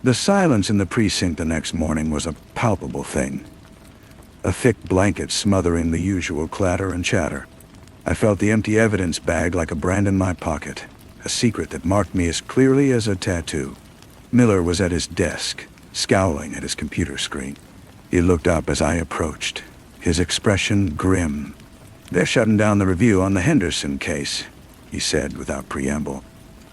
The silence in the precinct the next morning was a palpable thing, a thick blanket smothering the usual clatter and chatter. I felt the empty evidence bag like a brand in my pocket, a secret that marked me as clearly as a tattoo. Miller was at his desk, scowling at his computer screen. He looked up as I approached, his expression grim. "They're shutting down the review on the Henderson case," he said without preamble.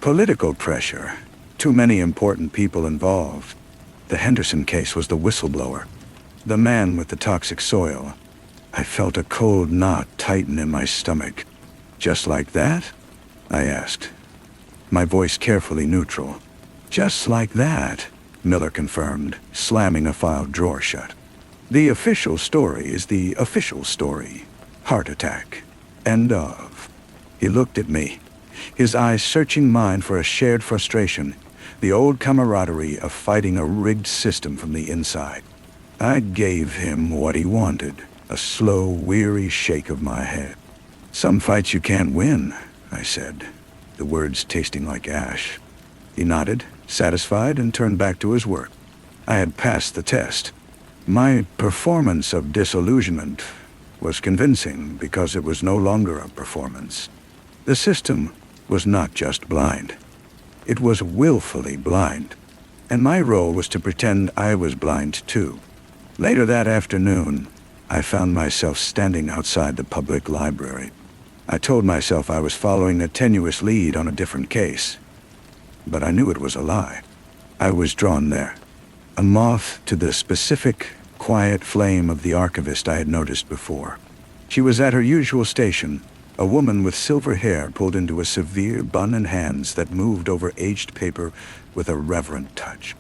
"Political pressure. Too many important people involved." The Henderson case was the whistleblower. The man with the toxic soil. I felt a cold knot tighten in my stomach. "Just like that?" I asked, my voice carefully neutral. "Just like that," Miller confirmed, slamming a file drawer shut. "The official story is the official story. Heart attack. End of." He looked at me, his eyes searching mine for a shared frustration, the old camaraderie of fighting a rigged system from the inside. I gave him what he wanted, a slow, weary shake of my head. "Some fights you can't win," I said, the words tasting like ash. He nodded, satisfied, and turned back to his work. I had passed the test. My performance of disillusionment was convincing because it was no longer a performance. The system was not just blind. It was willfully blind, and my role was to pretend I was blind too. Later that afternoon, I found myself standing outside the public library. I told myself I was following a tenuous lead on a different case, but I knew it was a lie. I was drawn there, a moth to the specific, quiet flame of the archivist I had noticed before. She was at her usual station, a woman with silver hair pulled into a severe bun and hands that moved over aged paper with a reverent touch.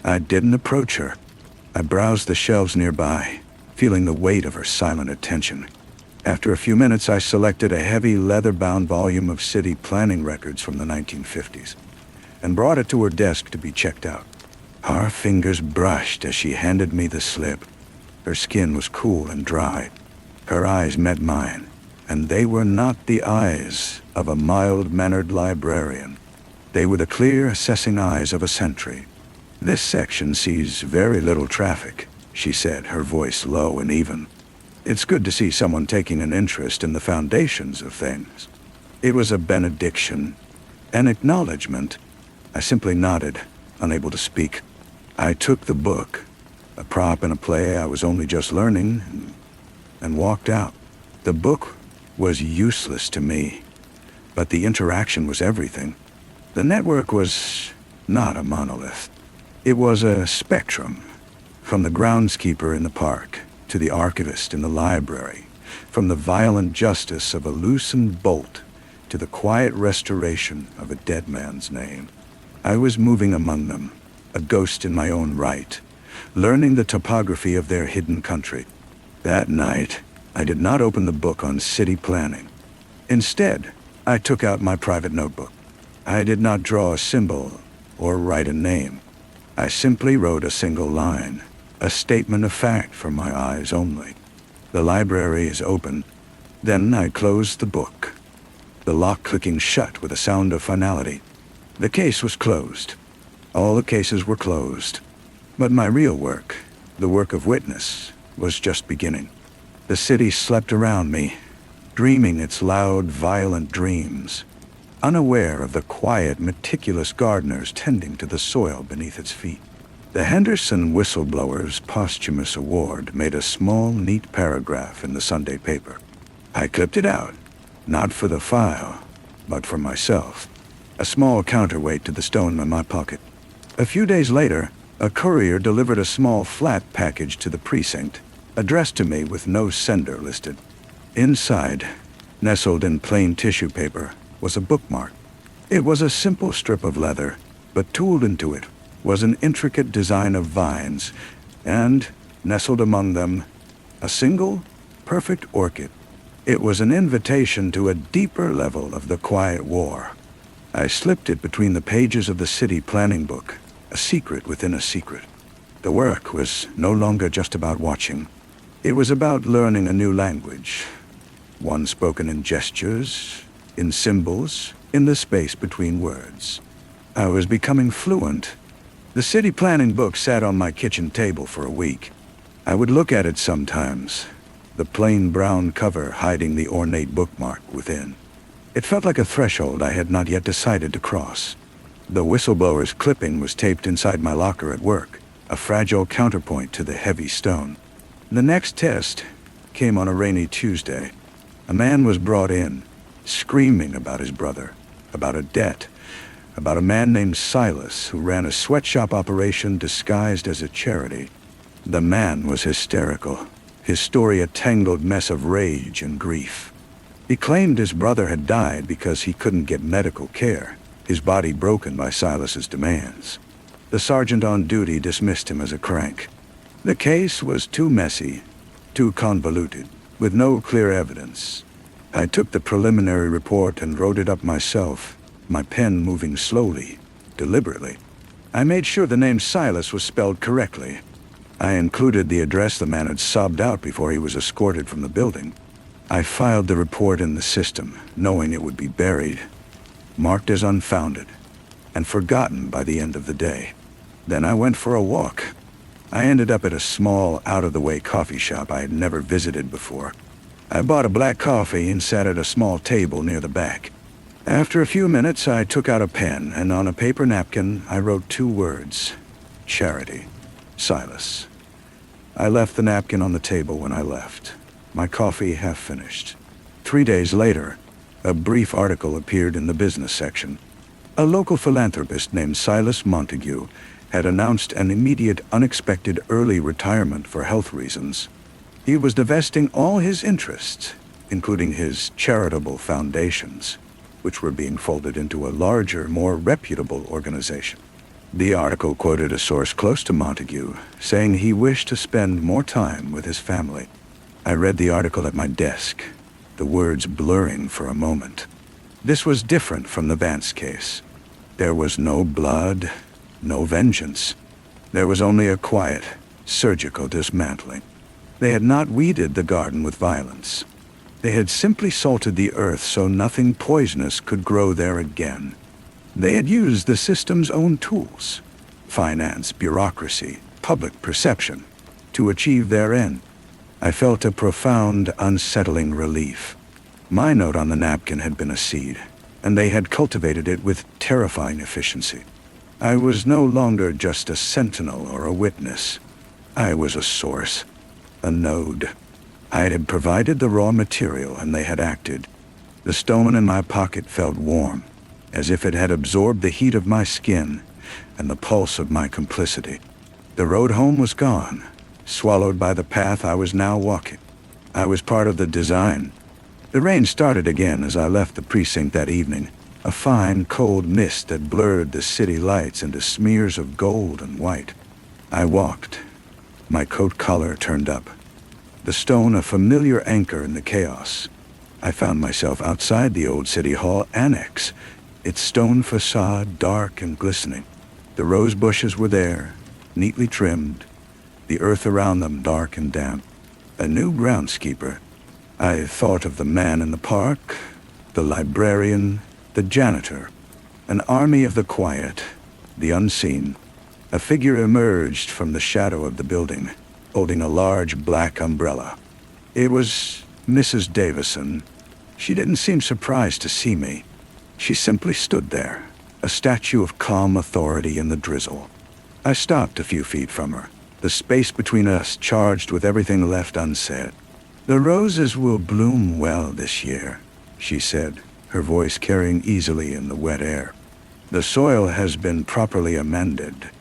I didn't approach her. I browsed the shelves nearby, feeling the weight of her silent attention. After a few minutes, I selected a heavy leather-bound volume of city planning records from the 1950s and brought it to her desk to be checked out. Our fingers brushed as she handed me the slip. Her skin was cool and dry. Her eyes met mine, and they were not the eyes of a mild-mannered librarian. They were the clear, assessing eyes of a sentry. "This section sees very little traffic," she said, her voice low and even. "It's good to see someone taking an interest in the foundations of things." It was a benediction, an acknowledgement. I simply nodded, unable to speak. I took the book, a prop in a play I was only just learning, and walked out. The book was useless to me, but the interaction was everything. The network was not a monolith. It was a spectrum, from the groundskeeper in the park to the archivist in the library, from the violent justice of a loosened bolt to the quiet restoration of a dead man's name. I was moving among them, a ghost in my own right, learning the topography of their hidden country. That night, I did not open the book on city planning. Instead, I took out my private notebook. I did not draw a symbol or write a name. I simply wrote a single line, a statement of fact for my eyes only. "The library is open." Then I closed the book, the lock clicking shut with a sound of finality. The case was closed. All the cases were closed. But my real work, the work of witness, was just beginning. The city slept around me, dreaming its loud, violent dreams, unaware of the quiet, meticulous gardeners tending to the soil beneath its feet. The Henderson Whistleblower's posthumous award made a small, neat paragraph in the Sunday paper. I clipped it out, not for the file, but for myself, a small counterweight to the stone in my pocket. A few days later, a courier delivered a small flat package to the precinct, addressed to me with no sender listed. Inside, nestled in plain tissue paper, was a bookmark. It was a simple strip of leather, but tooled into it was an intricate design of vines, and, nestled among them, a single, perfect orchid. It was an invitation to a deeper level of the quiet war. I slipped it between the pages of the city planning book, a secret within a secret. The work was no longer just about watching. It was about learning a new language, one spoken in gestures, in symbols, in the space between words. I was becoming fluent. The city planning book sat on my kitchen table for a week. I would look at it sometimes, the plain brown cover hiding the ornate bookmark within. It felt like a threshold I had not yet decided to cross. The whistleblower's clipping was taped inside my locker at work, a fragile counterpoint to the heavy stone. The next test came on a rainy Tuesday. A man was brought in, screaming about his brother, about a debt, about a man named Silas who ran a sweatshop operation disguised as a charity. The man was hysterical, his story a tangled mess of rage and grief. He claimed his brother had died because he couldn't get medical care, his body broken by Silas's demands. The sergeant on duty dismissed him as a crank. The case was too messy, too convoluted, with no clear evidence. I took the preliminary report and wrote it up myself, my pen moving slowly, deliberately. I made sure the name Silas was spelled correctly. I included the address the man had sobbed out before he was escorted from the building. I filed the report in the system, knowing it would be buried, marked as unfounded, and forgotten by the end of the day. Then I went for a walk. I ended up at a small, out-of-the-way coffee shop I had never visited before. I bought a black coffee and sat at a small table near the back. After a few minutes, I took out a pen, and on a paper napkin, I wrote 2 words: Charity. Silas. I left the napkin on the table when I left, my coffee half finished. 3 days later, a brief article appeared in the business section. A local philanthropist named Silas Montague had announced an immediate, unexpected early retirement for health reasons. He was divesting all his interests, including his charitable foundations, which were being folded into a larger, more reputable organization. The article quoted a source close to Montague, saying he wished to spend more time with his family. I read the article at my desk, the words blurring for a moment. This was different from the Vance case. There was no blood, no vengeance. There was only a quiet, surgical dismantling. They had not weeded the garden with violence. They had simply salted the earth so nothing poisonous could grow there again. They had used the system's own tools, finance, bureaucracy, public perception, to achieve their end. I felt a profound, unsettling relief. My note on the napkin had been a seed, and they had cultivated it with terrifying efficiency. I was no longer just a sentinel or a witness. I was a source, a node. I had provided the raw material, and they had acted. The stone in my pocket felt warm, as if it had absorbed the heat of my skin and the pulse of my complicity. The road home was gone, swallowed by the path I was now walking. I was part of the design. The rain started again as I left the precinct that evening, a fine, cold mist that blurred the city lights into smears of gold and white. I walked, my coat collar turned up, the stone a familiar anchor in the chaos. I found myself outside the old City Hall annex, its stone facade dark and glistening. The rose bushes were there, neatly trimmed, the earth around them dark and damp. A new groundskeeper. I thought of the man in the park, the librarian, the janitor. An army of the quiet, the unseen. A figure emerged from the shadow of the building, holding a large black umbrella. It was Mrs. Davison. She didn't seem surprised to see me. She simply stood there, a statue of calm authority in the drizzle. I stopped a few feet from her, the space between us charged with everything left unsaid. "The roses will bloom well this year," she said, her voice carrying easily in the wet air. "The soil has been properly amended."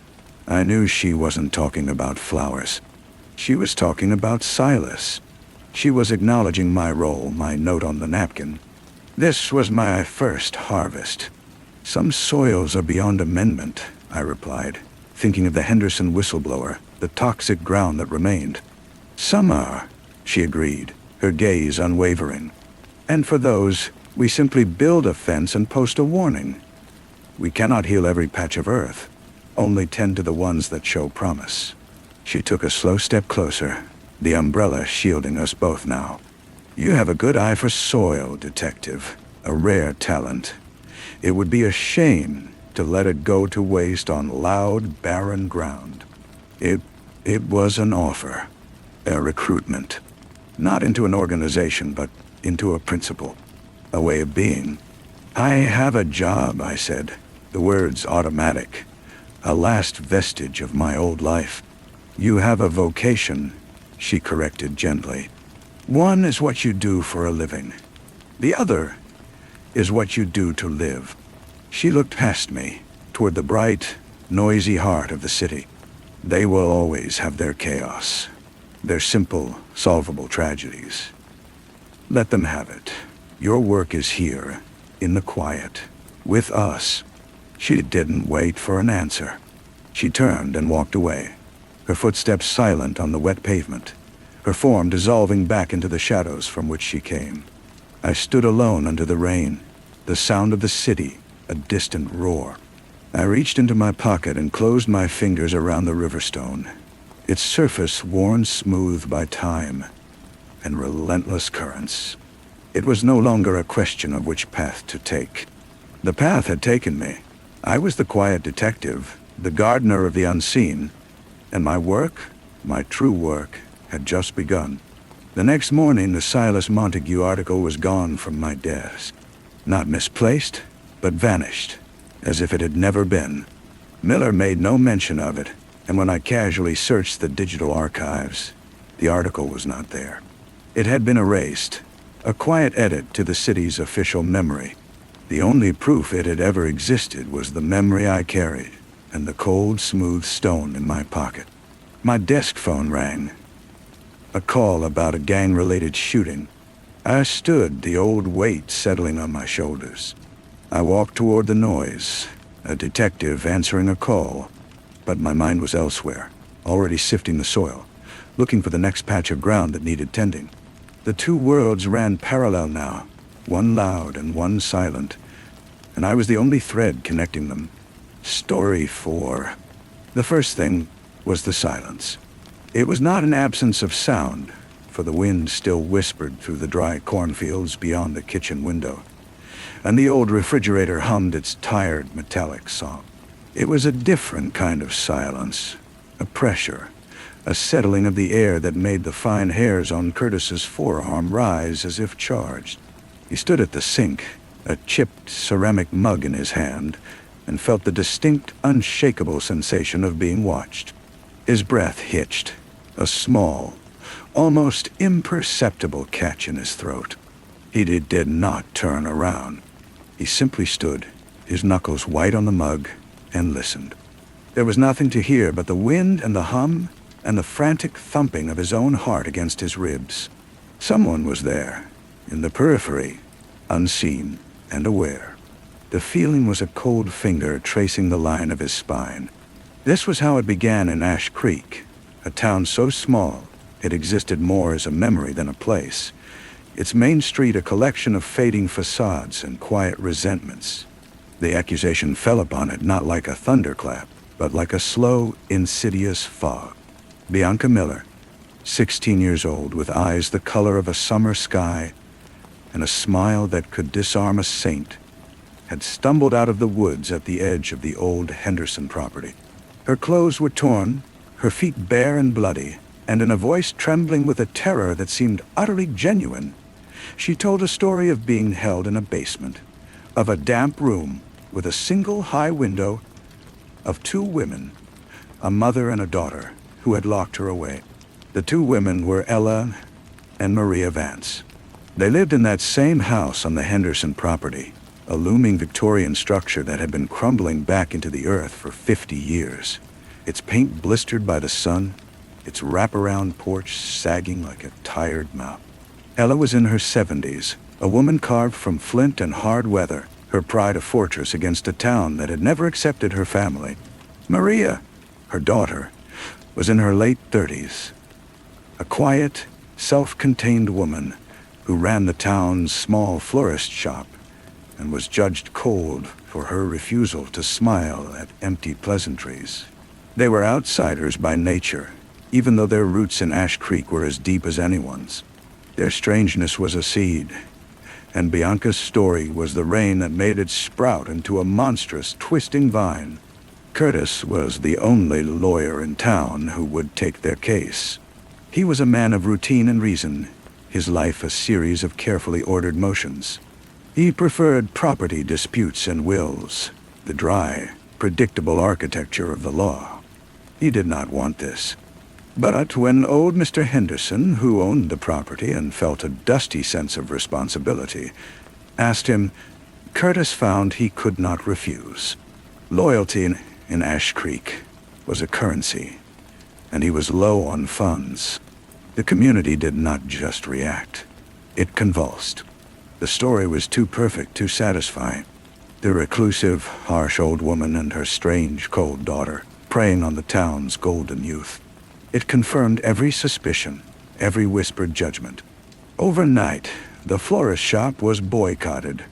I knew she wasn't talking about flowers. She was talking about Silas. She was acknowledging my role, my note on the napkin. This was my first harvest. "Some soils are beyond amendment," I replied, thinking of the Henderson whistleblower, the toxic ground that remained. "Some are," she agreed, her gaze unwavering. "And for those, we simply build a fence and post a warning. We cannot heal every patch of earth, only tend to the ones that show promise." She took a slow step closer, the umbrella shielding us both now. "You have a good eye for soil, detective, a rare talent. It would be a shame to let it go to waste on loud, barren ground." It was an offer, a recruitment, not into an organization, but into a principle, a way of being. "I have a job," I said, the words automatic, a last vestige of my old life. "You have a vocation," she corrected gently. One is what you do for a living. The other is what you do to live. She looked past me, toward the bright, noisy heart of the city. They will always have their chaos, their simple, solvable tragedies. Let them have it. Your work is here, in the quiet, with us. She didn't wait for an answer. She turned and walked away, her footsteps silent on the wet pavement, her form dissolving back into the shadows from which she came. I stood alone under the rain, the sound of the city, a distant roar. I reached into my pocket and closed my fingers around the riverstone, its surface worn smooth by time and relentless currents. It was no longer a question of which path to take. The path had taken me. I was the quiet detective, the gardener of the unseen, and my work, my true work, had just begun. The next morning, the Silas Montague article was gone from my desk. Not misplaced, but vanished, as if it had never been. Miller made no mention of it, and when I casually searched the digital archives, the article was not there. It had been erased, a quiet edit to the city's official memory. The only proof it had ever existed was the memory I carried, and the cold, smooth stone in my pocket. My desk phone rang. A call about a gang-related shooting. I stood, the old weight settling on my shoulders. I walked toward the noise, a detective answering a call, but my mind was elsewhere, already sifting the soil, looking for the next patch of ground that needed tending. The two worlds ran parallel now, one loud and one silent, and I was the only thread connecting them. Story 4. The first thing was the silence. It was not an absence of sound, for the wind still whispered through the dry cornfields beyond the kitchen window, and the old refrigerator hummed its tired metallic song. It was a different kind of silence, a pressure, a settling of the air that made the fine hairs on Curtis's forearm rise as if charged. He stood at the sink, a chipped ceramic mug in his hand, and felt the distinct, unshakable sensation of being watched. His breath hitched, a small, almost imperceptible catch in his throat. He did not turn around. He simply stood, his knuckles white on the mug, and listened. There was nothing to hear but the wind and the hum and the frantic thumping of his own heart against his ribs. Someone was there, in the periphery, unseen and aware. The feeling was a cold finger tracing the line of his spine. This was how it began in Ash Creek, a town so small it existed more as a memory than a place. Its main street a collection of fading facades and quiet resentments. The accusation fell upon it not like a thunderclap, but like a slow, insidious fog. Bianca Miller, 16 years old, with eyes the color of a summer sky and a smile that could disarm a saint, had stumbled out of the woods at the edge of the old Henderson property. Her clothes were torn, her feet bare and bloody, and in a voice trembling with a terror that seemed utterly genuine, she told a story of being held in a basement, of a damp room with a single high window, of two women, a mother and a daughter, who had locked her away. The two women were Ella and Maria Vance. They lived in that same house on the Henderson property, a looming Victorian structure that had been crumbling back into the earth for 50 years, its paint blistered by the sun, its wraparound porch sagging like a tired mouth. Ella was in her 70s, a woman carved from flint and hard weather, her pride a fortress against a town that had never accepted her family. Maria, her daughter, was in her late 30s, a quiet, self-contained woman who ran the town's small florist shop and was judged cold for her refusal to smile at empty pleasantries. They were outsiders by nature, even though their roots in Ash Creek were as deep as anyone's. Their strangeness was a seed, and Bianca's story was the rain that made it sprout into a monstrous, twisting vine. Curtis was the only lawyer in town who would take their case. He was a man of routine and reason, his life a series of carefully ordered motions. He preferred property disputes and wills, the dry, predictable architecture of the law. He did not want this. But when old Mr. Henderson, who owned the property and felt a dusty sense of responsibility, asked him, Curtis found he could not refuse. Loyalty in Ash Creek was a currency, and he was low on funds. The community did not just react. It convulsed. The story was too perfect to satisfy. The reclusive, harsh old woman and her strange, cold daughter, preying on the town's golden youth. It confirmed every suspicion, every whispered judgment. Overnight, the florist shop was boycotted.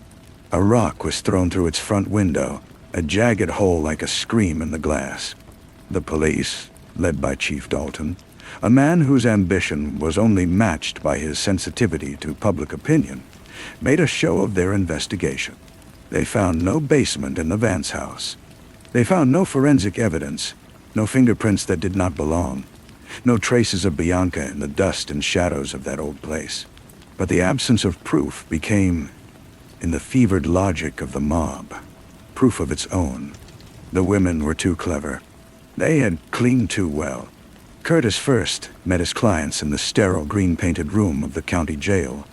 A rock was thrown through its front window, a jagged hole like a scream in the glass. The police, led by Chief Dalton, a man whose ambition was only matched by his sensitivity to public opinion, made a show of their investigation. They found no basement in the Vance house. They found no forensic evidence, no fingerprints that did not belong, no traces of Bianca in the dust and shadows of that old place. But the absence of proof became, in the fevered logic of the mob, proof of its own. The women were too clever. They had cleaned too well. Curtis first met his clients in the sterile green-painted room of the county jail.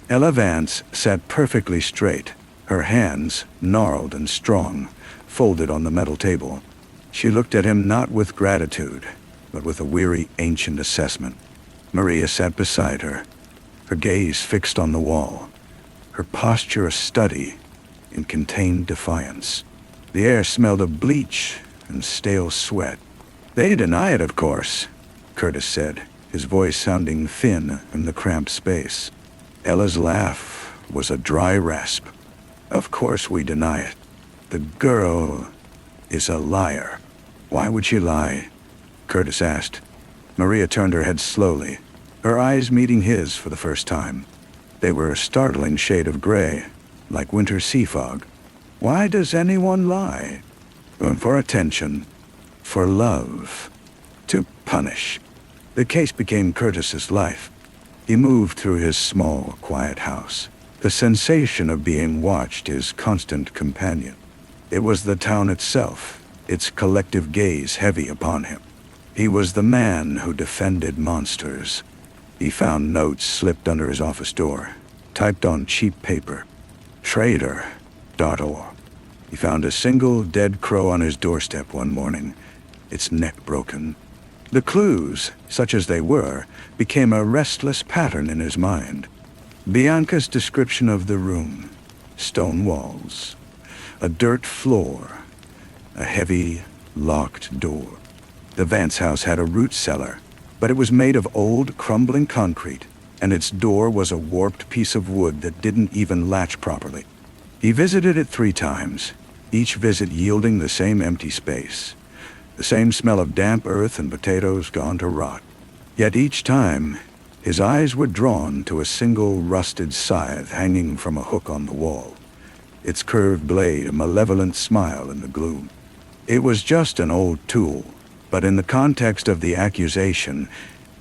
Ella Vance sat perfectly straight, her hands, gnarled and strong, folded on the metal table. She looked at him not with gratitude, but with a weary, ancient assessment. Maria sat beside her, her gaze fixed on the wall, her posture a study in contained defiance. The air smelled of bleach and stale sweat. They deny it, of course, Curtis said, his voice sounding thin in the cramped space. Ella's laugh was a dry rasp. Of course we deny it. The girl is a liar. Why would she lie? Curtis asked. Maria turned her head slowly, her eyes meeting his for the first time. They were a startling shade of gray, like winter sea fog. Why does anyone lie? For attention, for love, to punish. The case became Curtis's life. He moved through his small, quiet house, the sensation of being watched his constant companion. It was the town itself, its collective gaze heavy upon him. He was the man who defended monsters. He found notes slipped under his office door, typed on cheap paper. Trader.org. He found a single dead crow on his doorstep one morning, its neck broken. The clues, such as they were, became a restless pattern in his mind. Bianca's description of the room: stone walls, a dirt floor, a heavy, locked door. The Vance house had a root cellar, but it was made of old, crumbling concrete, and its door was a warped piece of wood that didn't even latch properly. He visited it 3 times, each visit yielding the same empty space, the same smell of damp earth and potatoes gone to rot. Yet each time, his eyes were drawn to a single rusted scythe hanging from a hook on the wall, its curved blade a malevolent smile in the gloom. It was just an old tool, but in the context of the accusation,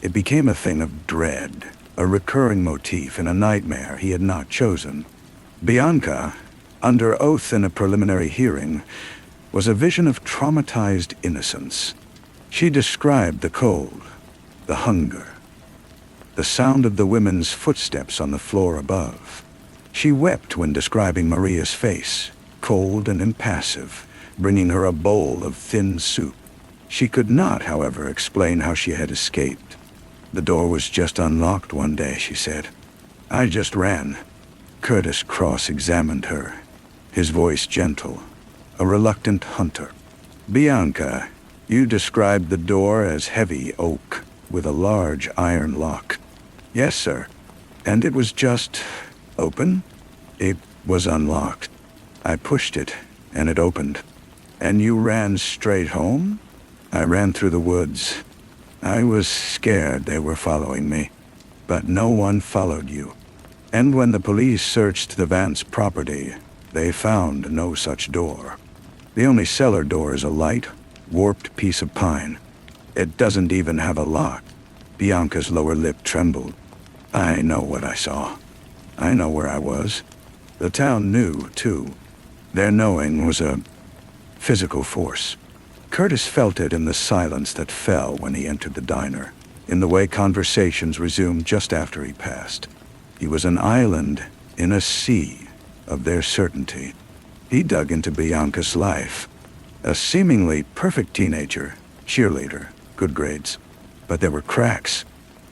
it became a thing of dread, a recurring motif in a nightmare he had not chosen. Bianca, under oath in a preliminary hearing, was a vision of traumatized innocence. She described the cold, the hunger, the sound of the women's footsteps on the floor above. She wept when describing Maria's face, cold and impassive, bringing her a bowl of thin soup. She could not, however, explain how she had escaped. The door was just unlocked one day, she said. I just ran. Curtis cross-examined her, his voice gentle, a reluctant hunter. Bianca, you described the door as heavy oak with a large iron lock. Yes, sir. And it was just open? It was unlocked. I pushed it, and it opened. And you ran straight home? I ran through the woods. I was scared they were following me, but no one followed you. And when the police searched the Vance property, they found no such door. The only cellar door is a light, warped piece of pine. It doesn't even have a lock. Bianca's lower lip trembled. I know what I saw. I know where I was. The town knew, too. Their knowing was a physical force. Curtis felt it in the silence that fell when he entered the diner, in the way conversations resumed just after he passed. He was an island in a sea of their certainty. He dug into Bianca's life. A seemingly perfect teenager, cheerleader, good grades. But there were cracks.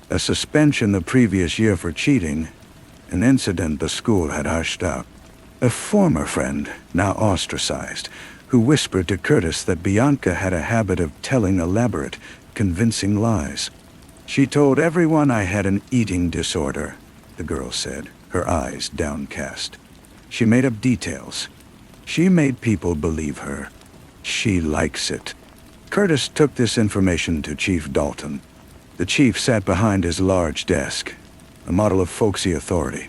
A suspension the previous year for cheating, an incident the school had hushed up. A former friend, now ostracized, who whispered to Curtis that Bianca had a habit of telling elaborate, convincing lies. "She told everyone I had an eating disorder," the girl said, her eyes downcast. "She made up details. She made people believe her. She likes it." Curtis took this information to Chief Dalton. The chief sat behind his large desk, a model of folksy authority.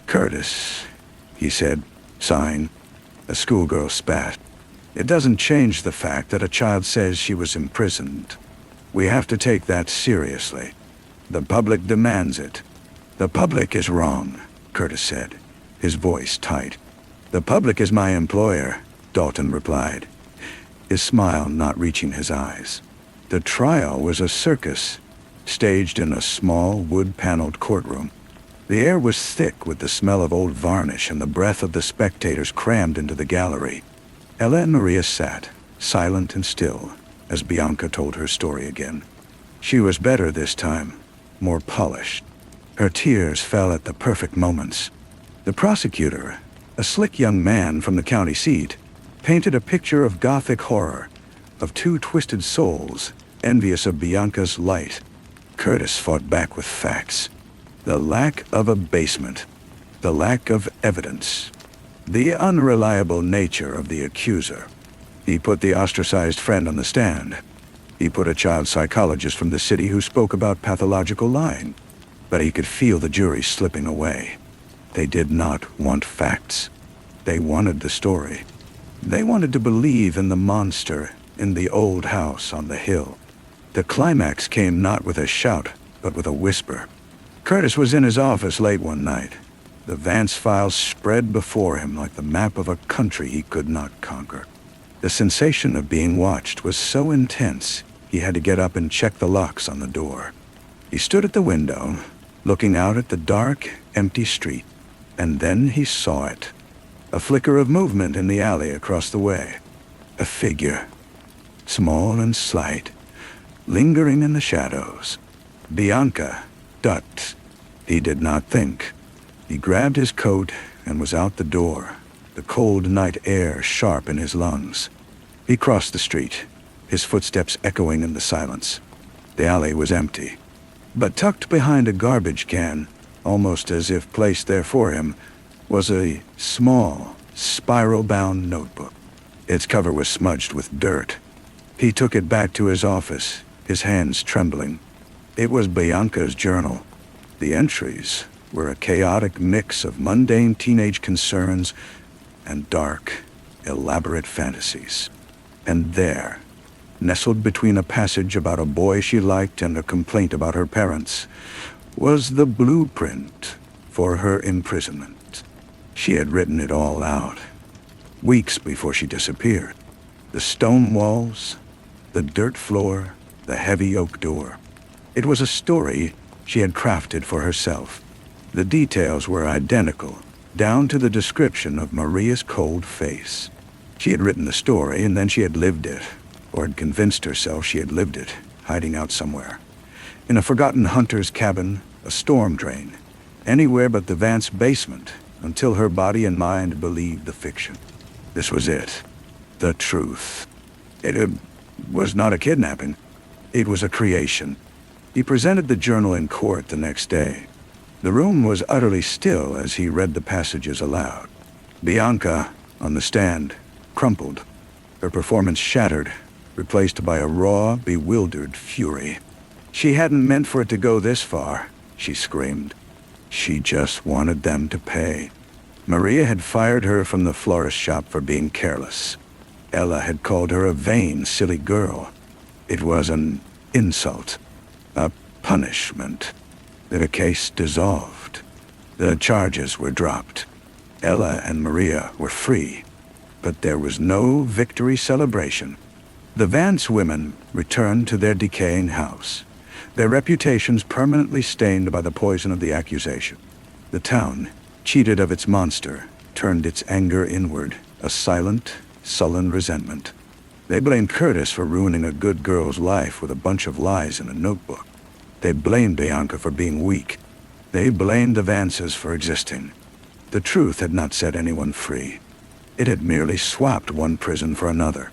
"Curtis," he said, sighing. A schoolgirl spat. "It doesn't change the fact that a child says she was imprisoned. We have to take that seriously. The public demands it." "The public is wrong," Curtis said, his voice tight. "The public is my employer," Dalton replied, his smile not reaching his eyes. The trial was a circus, staged in a small, wood-paneled courtroom. The air was thick with the smell of old varnish and the breath of the spectators crammed into the gallery. Ella and Maria sat, silent and still, as Bianca told her story again. She was better this time, more polished. Her tears fell at the perfect moments. The prosecutor, a slick young man from the county seat, painted a picture of gothic horror, of two twisted souls, envious of Bianca's light. Curtis fought back with facts. The lack of a basement, the lack of evidence, the unreliable nature of the accuser. He put the ostracized friend on the stand. He put a child psychologist from the city who spoke about pathological lying. But he could feel the jury slipping away. They did not want facts. They wanted the story. They wanted to believe in the monster in the old house on the hill. The climax came not with a shout, but with a whisper. Curtis was in his office late one night. The Vance files spread before him like the map of a country he could not conquer. The sensation of being watched was so intense, he had to get up and check the locks on the door. He stood at the window, looking out at the dark, empty street, and then he saw it. A flicker of movement in the alley across the way. A figure, small and slight, lingering in the shadows. Bianca ducked. He did not think. He grabbed his coat and was out the door, the cold night air sharp in his lungs. He crossed the street, his footsteps echoing in the silence. The alley was empty. But tucked behind a garbage can, almost as if placed there for him, was a small, spiral-bound notebook. Its cover was smudged with dirt. He took it back to his office, his hands trembling. It was Bianca's journal. The entries were a chaotic mix of mundane teenage concerns and dark, elaborate fantasies. And there, nestled between a passage about a boy she liked and a complaint about her parents, was the blueprint for her imprisonment. She had written it all out, weeks before she disappeared. The stone walls, the dirt floor, the heavy oak door. It was a story she had crafted for herself. The details were identical, down to the description of Maria's cold face. She had written the story, and then she had lived it, or had convinced herself she had lived it, hiding out somewhere. In a forgotten hunter's cabin, a storm drain, anywhere but the Vance basement, until her body and mind believed the fiction. This was it, the truth. It was not a kidnapping. It was a creation. He presented the journal in court the next day. The room was utterly still as he read the passages aloud. Bianca, on the stand, crumpled, her performance shattered, replaced by a raw, bewildered fury. She hadn't meant for it to go this far, she screamed. She just wanted them to pay. Maria had fired her from the florist shop for being careless. Ella had called her a vain, silly girl. It was an insult, a punishment. The case dissolved. The charges were dropped. Ella and Maria were free. But there was no victory celebration. The Vance women returned to their decaying house, their reputations permanently stained by the poison of the accusation. The town, cheated of its monster, turned its anger inward, a silent, sullen resentment. They blamed Curtis for ruining a good girl's life with a bunch of lies in a notebook. They blamed Bianca for being weak. They blamed the Vances for existing. The truth had not set anyone free. It had merely swapped one prison for another.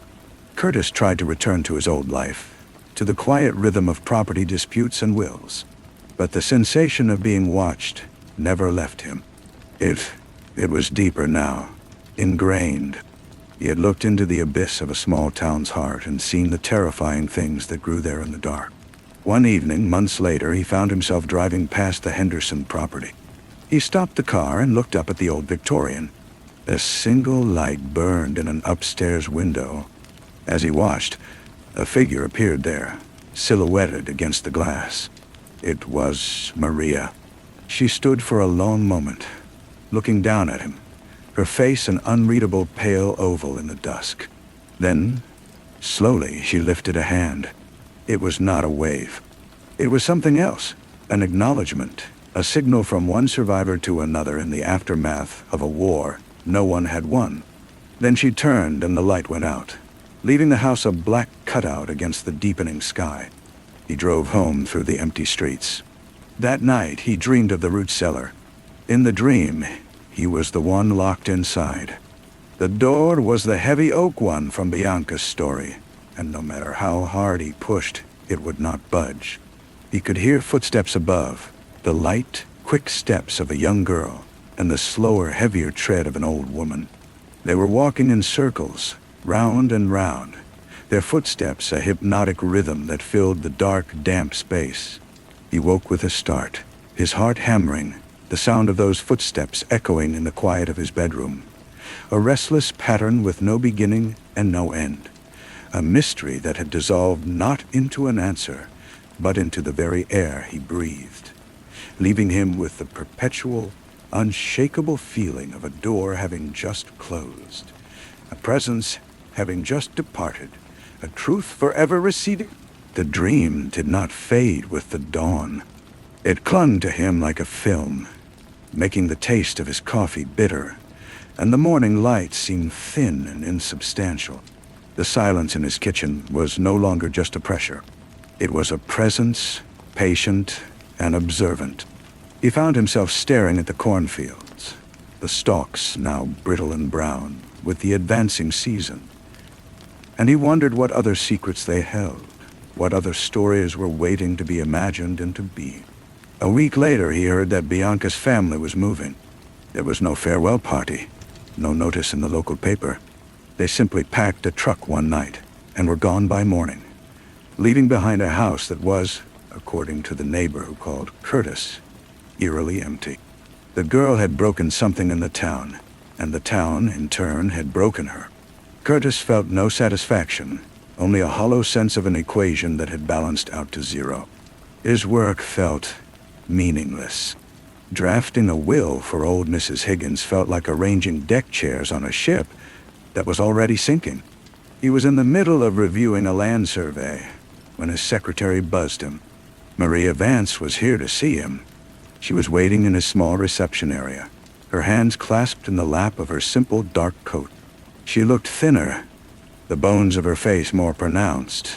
Curtis tried to return to his old life, to the quiet rhythm of property disputes and wills. But the sensation of being watched never left him. It was deeper now, ingrained. He had looked into the abyss of a small town's heart and seen the terrifying things that grew there in the dark. One evening, months later, he found himself driving past the Henderson property. He stopped the car and looked up at the old Victorian. A single light burned in an upstairs window. As he watched, a figure appeared there, silhouetted against the glass. It was Maria. She stood for a long moment, looking down at him, her face an unreadable pale oval in the dusk. Then, slowly, she lifted a hand. It was not a wave. It was something else, an acknowledgement, a signal from one survivor to another in the aftermath of a war no one had won. Then she turned and the light went out, leaving the house a black cutout against the deepening sky. He drove home through the empty streets. That night, he dreamed of the root cellar. In the dream, he was the one locked inside. The door was the heavy oak one from Bianca's story, and no matter how hard he pushed, it would not budge. He could hear footsteps above, the light, quick steps of a young girl, and the slower, heavier tread of an old woman. They were walking in circles, round and round, their footsteps a hypnotic rhythm that filled the dark, damp space. He woke with a start, his heart hammering, the sound of those footsteps echoing in the quiet of his bedroom. A restless pattern with no beginning and no end. A mystery that had dissolved not into an answer, but into the very air he breathed, leaving him with the perpetual, unshakable feeling of a door having just closed, a presence having just departed, a truth forever receding. The dream did not fade with the dawn. It clung to him like a film, making the taste of his coffee bitter, and the morning light seemed thin and insubstantial. The silence in his kitchen was no longer just a pressure. It was a presence, patient and observant. He found himself staring at the cornfields, the stalks now brittle and brown with the advancing season. And he wondered what other secrets they held, what other stories were waiting to be imagined and to be. A week later, he heard that Bianca's family was moving. There was no farewell party, no notice in the local paper. They simply packed a truck one night and were gone by morning, leaving behind a house that was, according to the neighbor who called Curtis, eerily empty. The girl had broken something in the town, and the town, in turn, had broken her. Curtis felt no satisfaction, only a hollow sense of an equation that had balanced out to zero. His work felt meaningless. Drafting a will for old Mrs. Higgins felt like arranging deck chairs on a ship that was already sinking. He was in the middle of reviewing a land survey when his secretary buzzed him. Maria Vance was here to see him. She was waiting in his small reception area, her hands clasped in the lap of her simple dark coat. She looked thinner, the bones of her face more pronounced,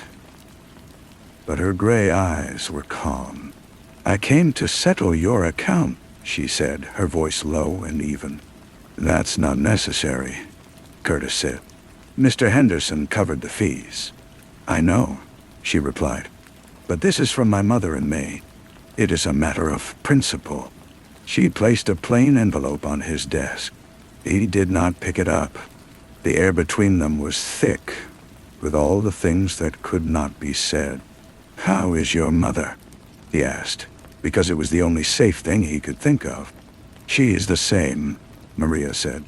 but her gray eyes were calm. "I came to settle your account," she said, her voice low and even. "That's not necessary," Curtis said. "Mr. Henderson covered the fees." "I know," she replied, "but this is from my mother and me. It is a matter of principle." She placed a plain envelope on his desk. He did not pick it up. The air between them was thick, with all the things that could not be said. "How is your mother?" he asked, because it was the only safe thing he could think of. "She is the same," Maria said.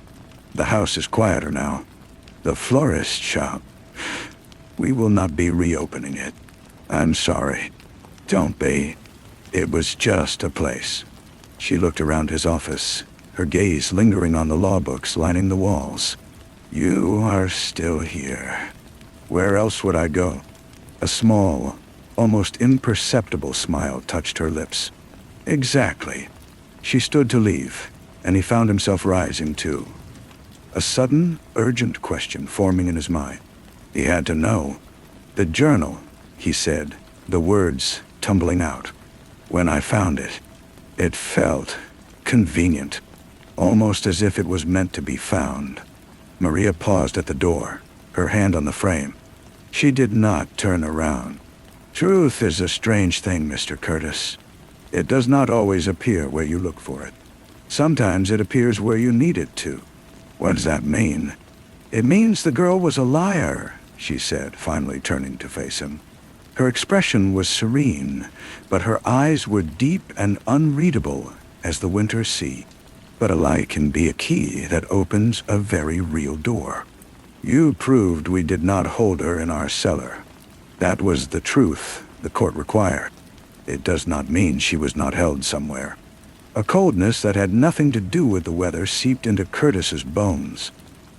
"The house is quieter now. The florist shop. We will not be reopening it. I'm sorry." "Don't be. It was just a place." She looked around his office, her gaze lingering on the law books lining the walls. "You are still here. Where else would I go? A small, almost imperceptible smile touched her lips. Exactly. She stood to leave, and he found himself rising too. A sudden, urgent question forming in his mind. He had to know. The journal, he said, the words tumbling out. When I found it, it felt convenient, almost as if it was meant to be found. Maria paused at the door, her hand on the frame. She did not turn around. Truth is a strange thing, Mr. Curtis. It does not always appear where you look for it. Sometimes it appears where you need it to. What does that mean? It means the girl was a liar, she said, finally turning to face him. Her expression was serene, but her eyes were deep and unreadable as the winter sea. But a lie can be a key that opens a very real door. You proved we did not hold her in our cellar. That was the truth the court required. It does not mean she was not held somewhere. A coldness that had nothing to do with the weather seeped into Curtis's bones.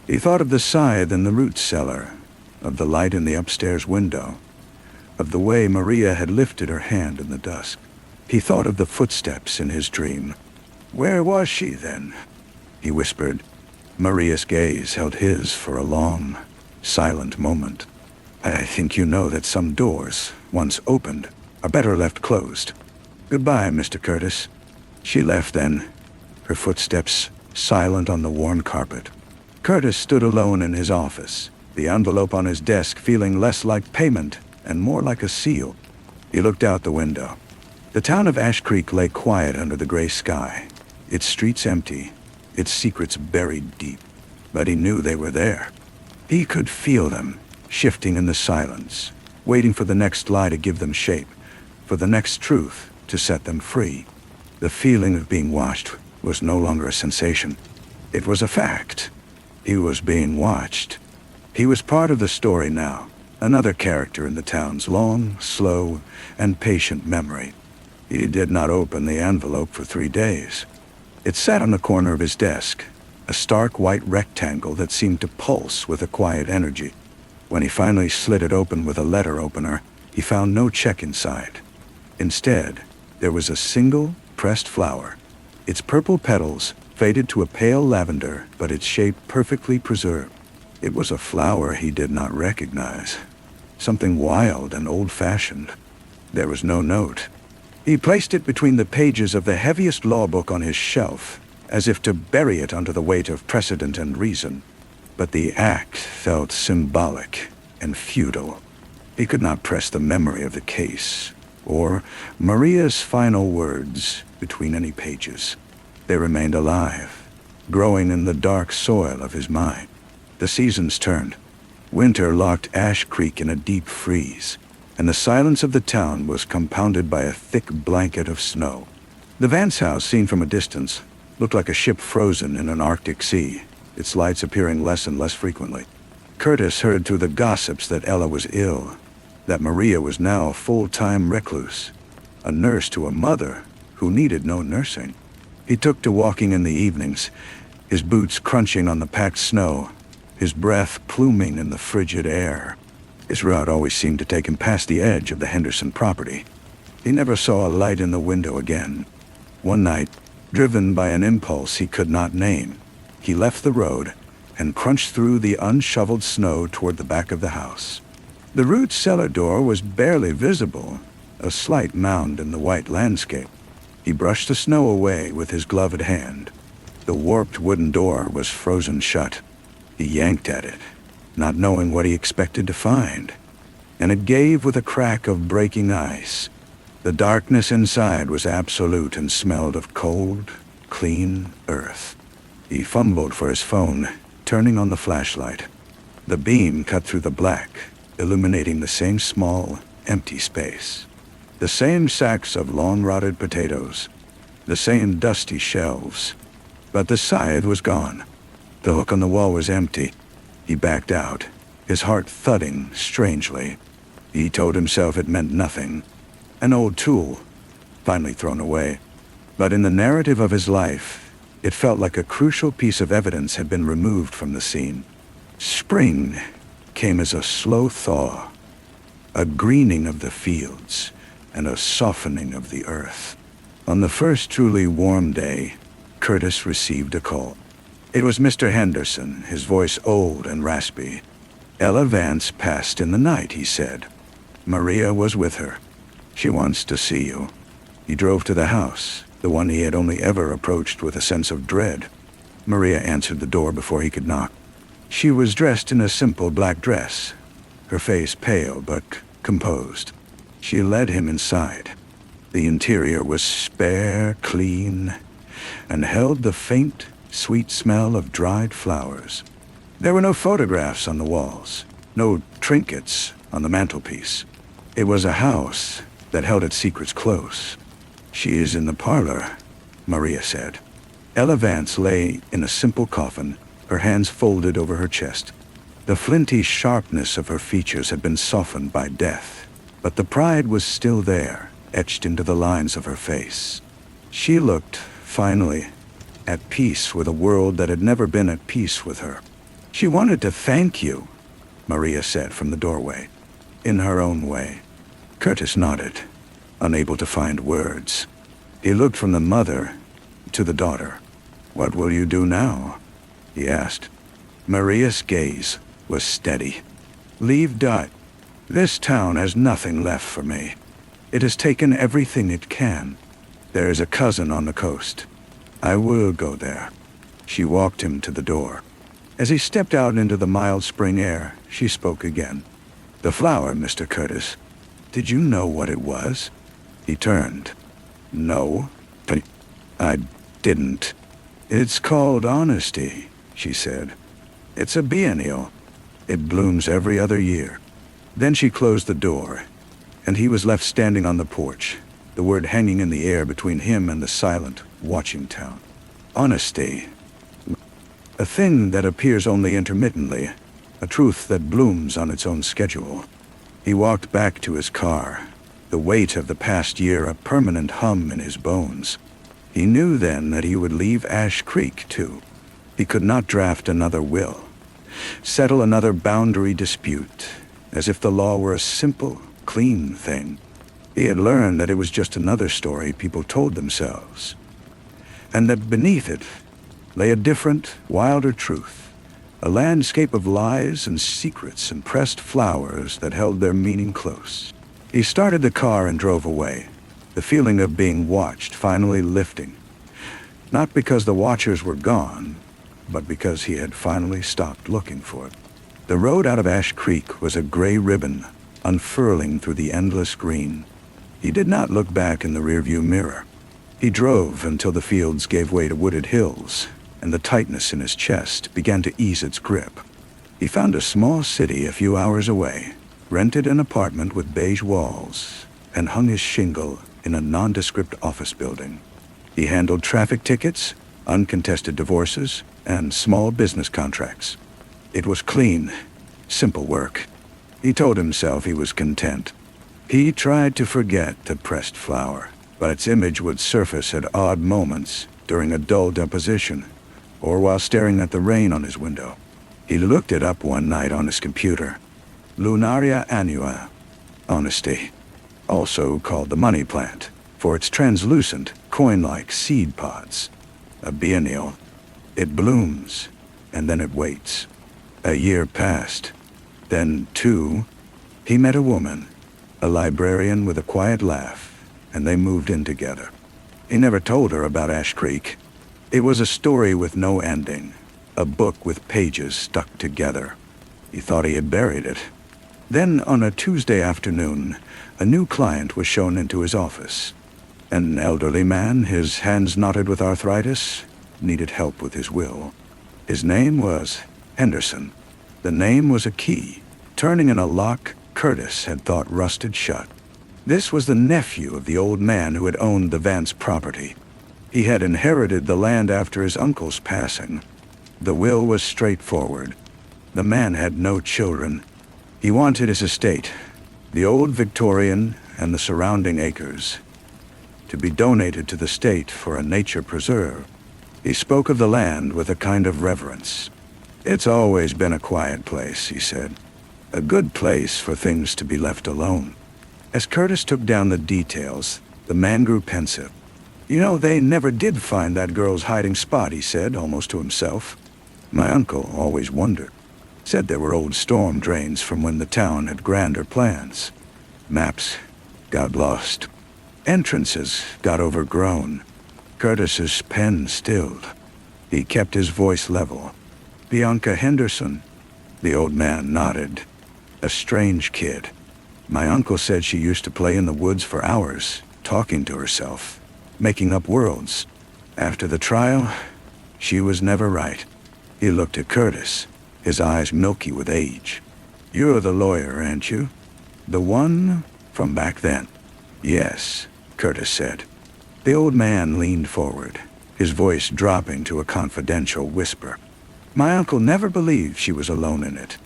He thought of the scythe in the root cellar, of the light in the upstairs window, of the way Maria had lifted her hand in the dusk. He thought of the footsteps in his dream. Where was she then? He whispered. Maria's gaze held his for a long, silent moment. I think you know that some doors, once opened, are better left closed. Goodbye, Mr. Curtis. She left then, her footsteps silent on the worn carpet. Curtis stood alone in his office, the envelope on his desk feeling less like payment and more like a seal. He looked out the window. The town of Ash Creek lay quiet under the gray sky, its streets empty, its secrets buried deep. But he knew they were there. He could feel them, shifting in the silence, waiting for the next lie to give them shape, for the next truth to set them free. The feeling of being watched was no longer a sensation. It was a fact. He was being watched. He was part of the story now, another character in the town's long, slow, and patient memory. He did not open the envelope for 3 days. It sat on the corner of his desk, a stark white rectangle that seemed to pulse with a quiet energy. When he finally slid it open with a letter opener, he found no check inside. Instead, there was a single pressed flower. Its purple petals faded to a pale lavender, but its shape perfectly preserved. It was a flower he did not recognize. Something wild and old-fashioned. There was no note. He placed it between the pages of the heaviest law book on his shelf, as if to bury it under the weight of precedent and reason. But the act felt symbolic and futile. He could not press the memory of the case, or Maria's final words between any pages. They remained alive, growing in the dark soil of his mind. The seasons turned. Winter locked Ash Creek in a deep freeze, and the silence of the town was compounded by a thick blanket of snow. The Vance house, seen from a distance, looked like a ship frozen in an Arctic sea, its lights appearing less and less frequently. Curtis heard through the gossips that Ella was ill, that Maria was now a full-time recluse, a nurse to a mother who needed no nursing. He took to walking in the evenings, his boots crunching on the packed snow, his breath pluming in the frigid air. His route always seemed to take him past the edge of the Henderson property. He never saw a light in the window again. One night, driven by an impulse he could not name, he left the road and crunched through the unshoveled snow toward the back of the house. The root cellar door was barely visible, a slight mound in the white landscape. He brushed the snow away with his gloved hand. The warped wooden door was frozen shut. He yanked at it, not knowing what he expected to find, and it gave with a crack of breaking ice. The darkness inside was absolute and smelled of cold, clean earth. He fumbled for his phone, turning on the flashlight. The beam cut through the black, illuminating the same small, empty space. The same sacks of long-rotted potatoes, the same dusty shelves. But the scythe was gone. The hook on the wall was empty. He backed out, his heart thudding strangely. He told himself it meant nothing. An old tool, finally thrown away. But in the narrative of his life, it felt like a crucial piece of evidence had been removed from the scene. Spring came as a slow thaw, a greening of the fields, and a softening of the earth. On the first truly warm day, Curtis received a call. It was Mr. Henderson, his voice old and raspy. "Ella Vance passed in the night," he said. "Maria was with her. She wants to see you." He drove to the house, the one he had only ever approached with a sense of dread. Maria answered the door before he could knock. She was dressed in a simple black dress, her face pale but composed. She led him inside. The interior was spare, clean, and held the faint, sweet smell of dried flowers. There were no photographs on the walls, no trinkets on the mantelpiece. It was a house that held its secrets close. "She is in the parlor," Maria said. Ella Vance lay in a simple coffin, her hands folded over her chest. The flinty sharpness of her features had been softened by death, but the pride was still there, etched into the lines of her face. She looked, finally, at peace with a world that had never been at peace with her. "She wanted to thank you," Maria said from the doorway, in her own way. Curtis nodded, unable to find words. He looked from the mother to the daughter. "What will you do now?" he asked. Maria's gaze was steady. "Leave Dutch. This town has nothing left for me. It has taken everything it can. There is a cousin on the coast. I will go there." She walked him to the door. As he stepped out into the mild spring air, she spoke again. "The flower, Mr. Curtis. Did you know what it was?" He turned. "No, I didn't." "It's called honesty," she said. "It's a biennial. It blooms every other year." Then she closed the door, and he was left standing on the porch, the word hanging in the air between him and the silent, watching town. Honesty. A thing that appears only intermittently, a truth that blooms on its own schedule. He walked back to his car, the weight of the past year a permanent hum in his bones. He knew then that he would leave Ash Creek, too. He could not draft another will, settle another boundary dispute, as if the law were a simple, clean thing. He had learned that it was just another story people told themselves, and that beneath it lay a different, wilder truth, a landscape of lies and secrets and pressed flowers that held their meaning close. He started the car and drove away, the feeling of being watched finally lifting, not because the watchers were gone, but because he had finally stopped looking for it. The road out of Ash Creek was a gray ribbon, unfurling through the endless green. He did not look back in the rearview mirror. He drove until the fields gave way to wooded hills, and the tightness in his chest began to ease its grip. He found a small city a few hours away, rented an apartment with beige walls, and hung his shingle in a nondescript office building. He handled traffic tickets, uncontested divorces, and small business contracts. It was clean, simple work. He told himself he was content. He tried to forget the pressed flower, but its image would surface at odd moments during a dull deposition, or while staring at the rain on his window. He looked it up one night on his computer. Lunaria annua, honesty, also called the money plant, for its translucent, coin-like seed pods. A biennial. It blooms, and then it waits. A year passed. Then, two. He met a woman, a librarian with a quiet laugh, and they moved in together. He never told her about Ash Creek. It was a story with no ending, a book with pages stuck together. He thought he had buried it. Then, on a Tuesday afternoon, a new client was shown into his office. An elderly man, his hands knotted with arthritis, needed help with his will. His name was Henderson. The name was a key, turning in a lock Curtis had thought rusted shut. This was the nephew of the old man who had owned the Vance property. He had inherited the land after his uncle's passing. The will was straightforward. The man had no children. He wanted his estate, the old Victorian and the surrounding acres, to be donated to the state for a nature preserve. He spoke of the land with a kind of reverence. "It's always been a quiet place," he said. A good place for things to be left alone. As Curtis took down the details, the man grew pensive. "You know, they never did find that girl's hiding spot," he said, almost to himself. "My uncle always wondered. Said there were old storm drains from when the town had grander plans. Maps got lost. Entrances got overgrown." Curtis's pen stilled. He kept his voice level. "Bianca Henderson?" The old man nodded. "A strange kid. My uncle said she used to play in the woods for hours, talking to herself, making up worlds. After the trial, she was never right." He looked at Curtis, his eyes milky with age. "You're the lawyer, aren't you? The one from back then?" "Yes," Curtis said. The old man leaned forward, his voice dropping to a confidential whisper. "My uncle never believed she was alone in it.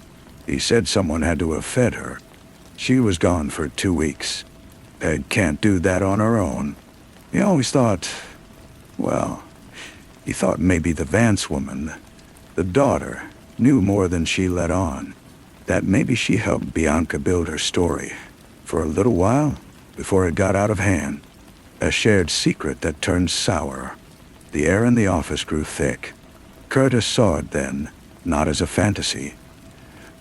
He said someone had to have fed her. She was gone for 2 weeks. Peg can't do that on her own. He always thought, well, he thought maybe the Vance woman, the daughter, knew more than she let on. That maybe she helped Bianca build her story for a little while before it got out of hand. A shared secret that turned sour." The air in the office grew thick. Curtis saw it then, not as a fantasy,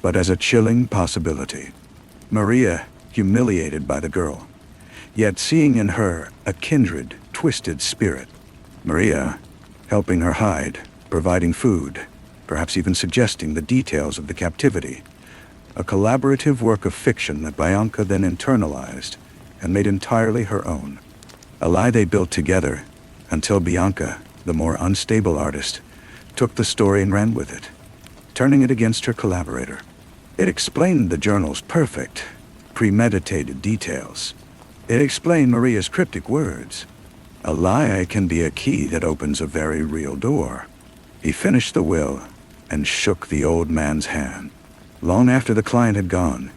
but as a chilling possibility. Maria, humiliated by the girl, yet seeing in her a kindred, twisted spirit. Maria, helping her hide, providing food, perhaps even suggesting the details of the captivity. A collaborative work of fiction that Bianca then internalized and made entirely her own. A lie they built together until Bianca, the more unstable artist, took the story and ran with it, turning it against her collaborator. It explained the journal's perfect, premeditated details. It explained Maria's cryptic words. A lie can be a key that opens a very real door. He finished the will and shook the old man's hand. Long after the client had gone,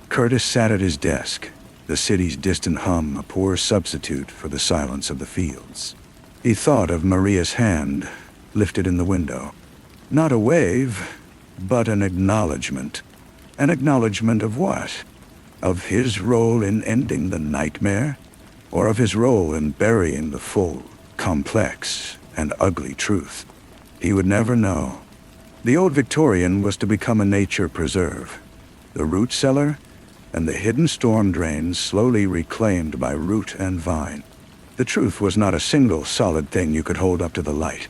Curtis sat at his desk, the city's distant hum a poor substitute for the silence of the fields. He thought of Maria's hand, lifted in the window. Not a wave, but an acknowledgement. An acknowledgement of what? Of his role in ending the nightmare? Or of his role in burying the full, complex, and ugly truth? He would never know. The old Victorian was to become a nature preserve. The root cellar and the hidden storm drains slowly reclaimed by root and vine. The truth was not a single solid thing you could hold up to the light.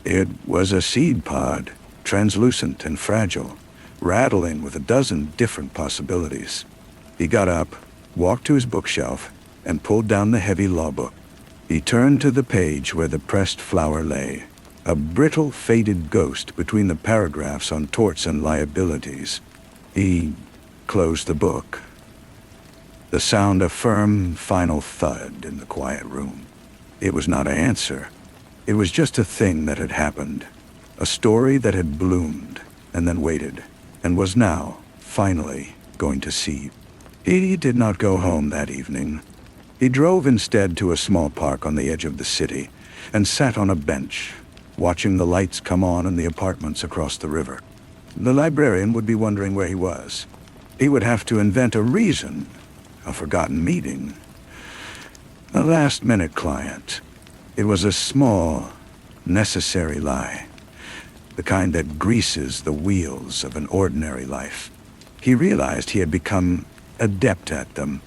It was a seed pod, translucent and fragile, rattling with a dozen different possibilities. He got up, walked to his bookshelf, and pulled down the heavy law book. He turned to the page where the pressed flower lay, a brittle, faded ghost between the paragraphs on torts and liabilities. He closed the book. The sound of firm, final thud in the quiet room. It was not an answer. It was just a thing that had happened. A story that had bloomed, and then waited, and was now, finally, going to seed. He did not go home that evening. He drove instead to a small park on the edge of the city, and sat on a bench, watching the lights come on in the apartments across the river. The librarian would be wondering where he was. He would have to invent a reason, a forgotten meeting, a last-minute client. It was a small, necessary lie, the kind that greases the wheels of an ordinary life. He realized he had become adept at them.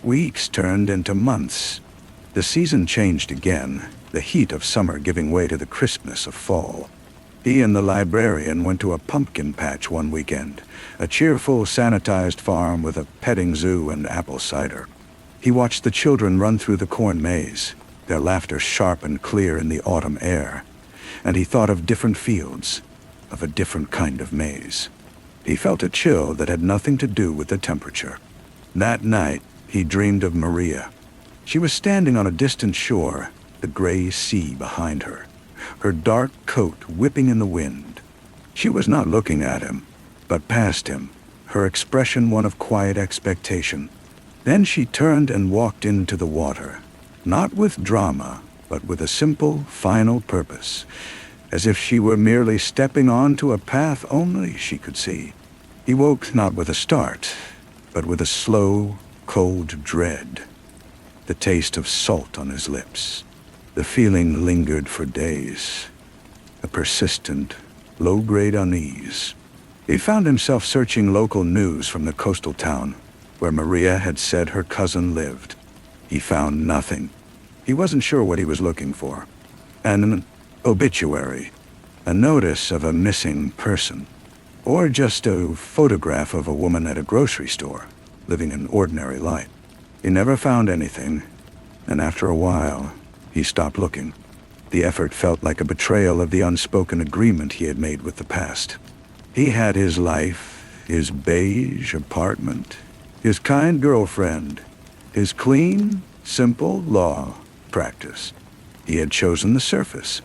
Weeks turned into months. The season changed again, the heat of summer giving way to the crispness of fall. He and the librarian went to a pumpkin patch one weekend, a cheerful, sanitized farm with a petting zoo and apple cider. He watched the children run through the corn maze, their laughter sharp and clear in the autumn air, and he thought of different fields, of a different kind of maze. He felt a chill that had nothing to do with the temperature. That night, he dreamed of Maria. She was standing on a distant shore, the gray sea behind her, her dark coat whipping in the wind. She was not looking at him, but past him, her expression one of quiet expectation. Then she turned and walked into the water, not with drama, but with a simple, final purpose, as if she were merely stepping onto a path only she could see. He woke not with a start, but with a slow, cold dread. The taste of salt on his lips. The feeling lingered for days. A persistent, low-grade unease. He found himself searching local news from the coastal town where Maria had said her cousin lived. He found nothing. He wasn't sure what he was looking for. An obituary, a notice of a missing person, or just a photograph of a woman at a grocery store, living an ordinary life. He never found anything, and after a while, he stopped looking. The effort felt like a betrayal of the unspoken agreement he had made with the past. He had his life, his beige apartment, his kind girlfriend, his clean, simple law practice. He had chosen the surface,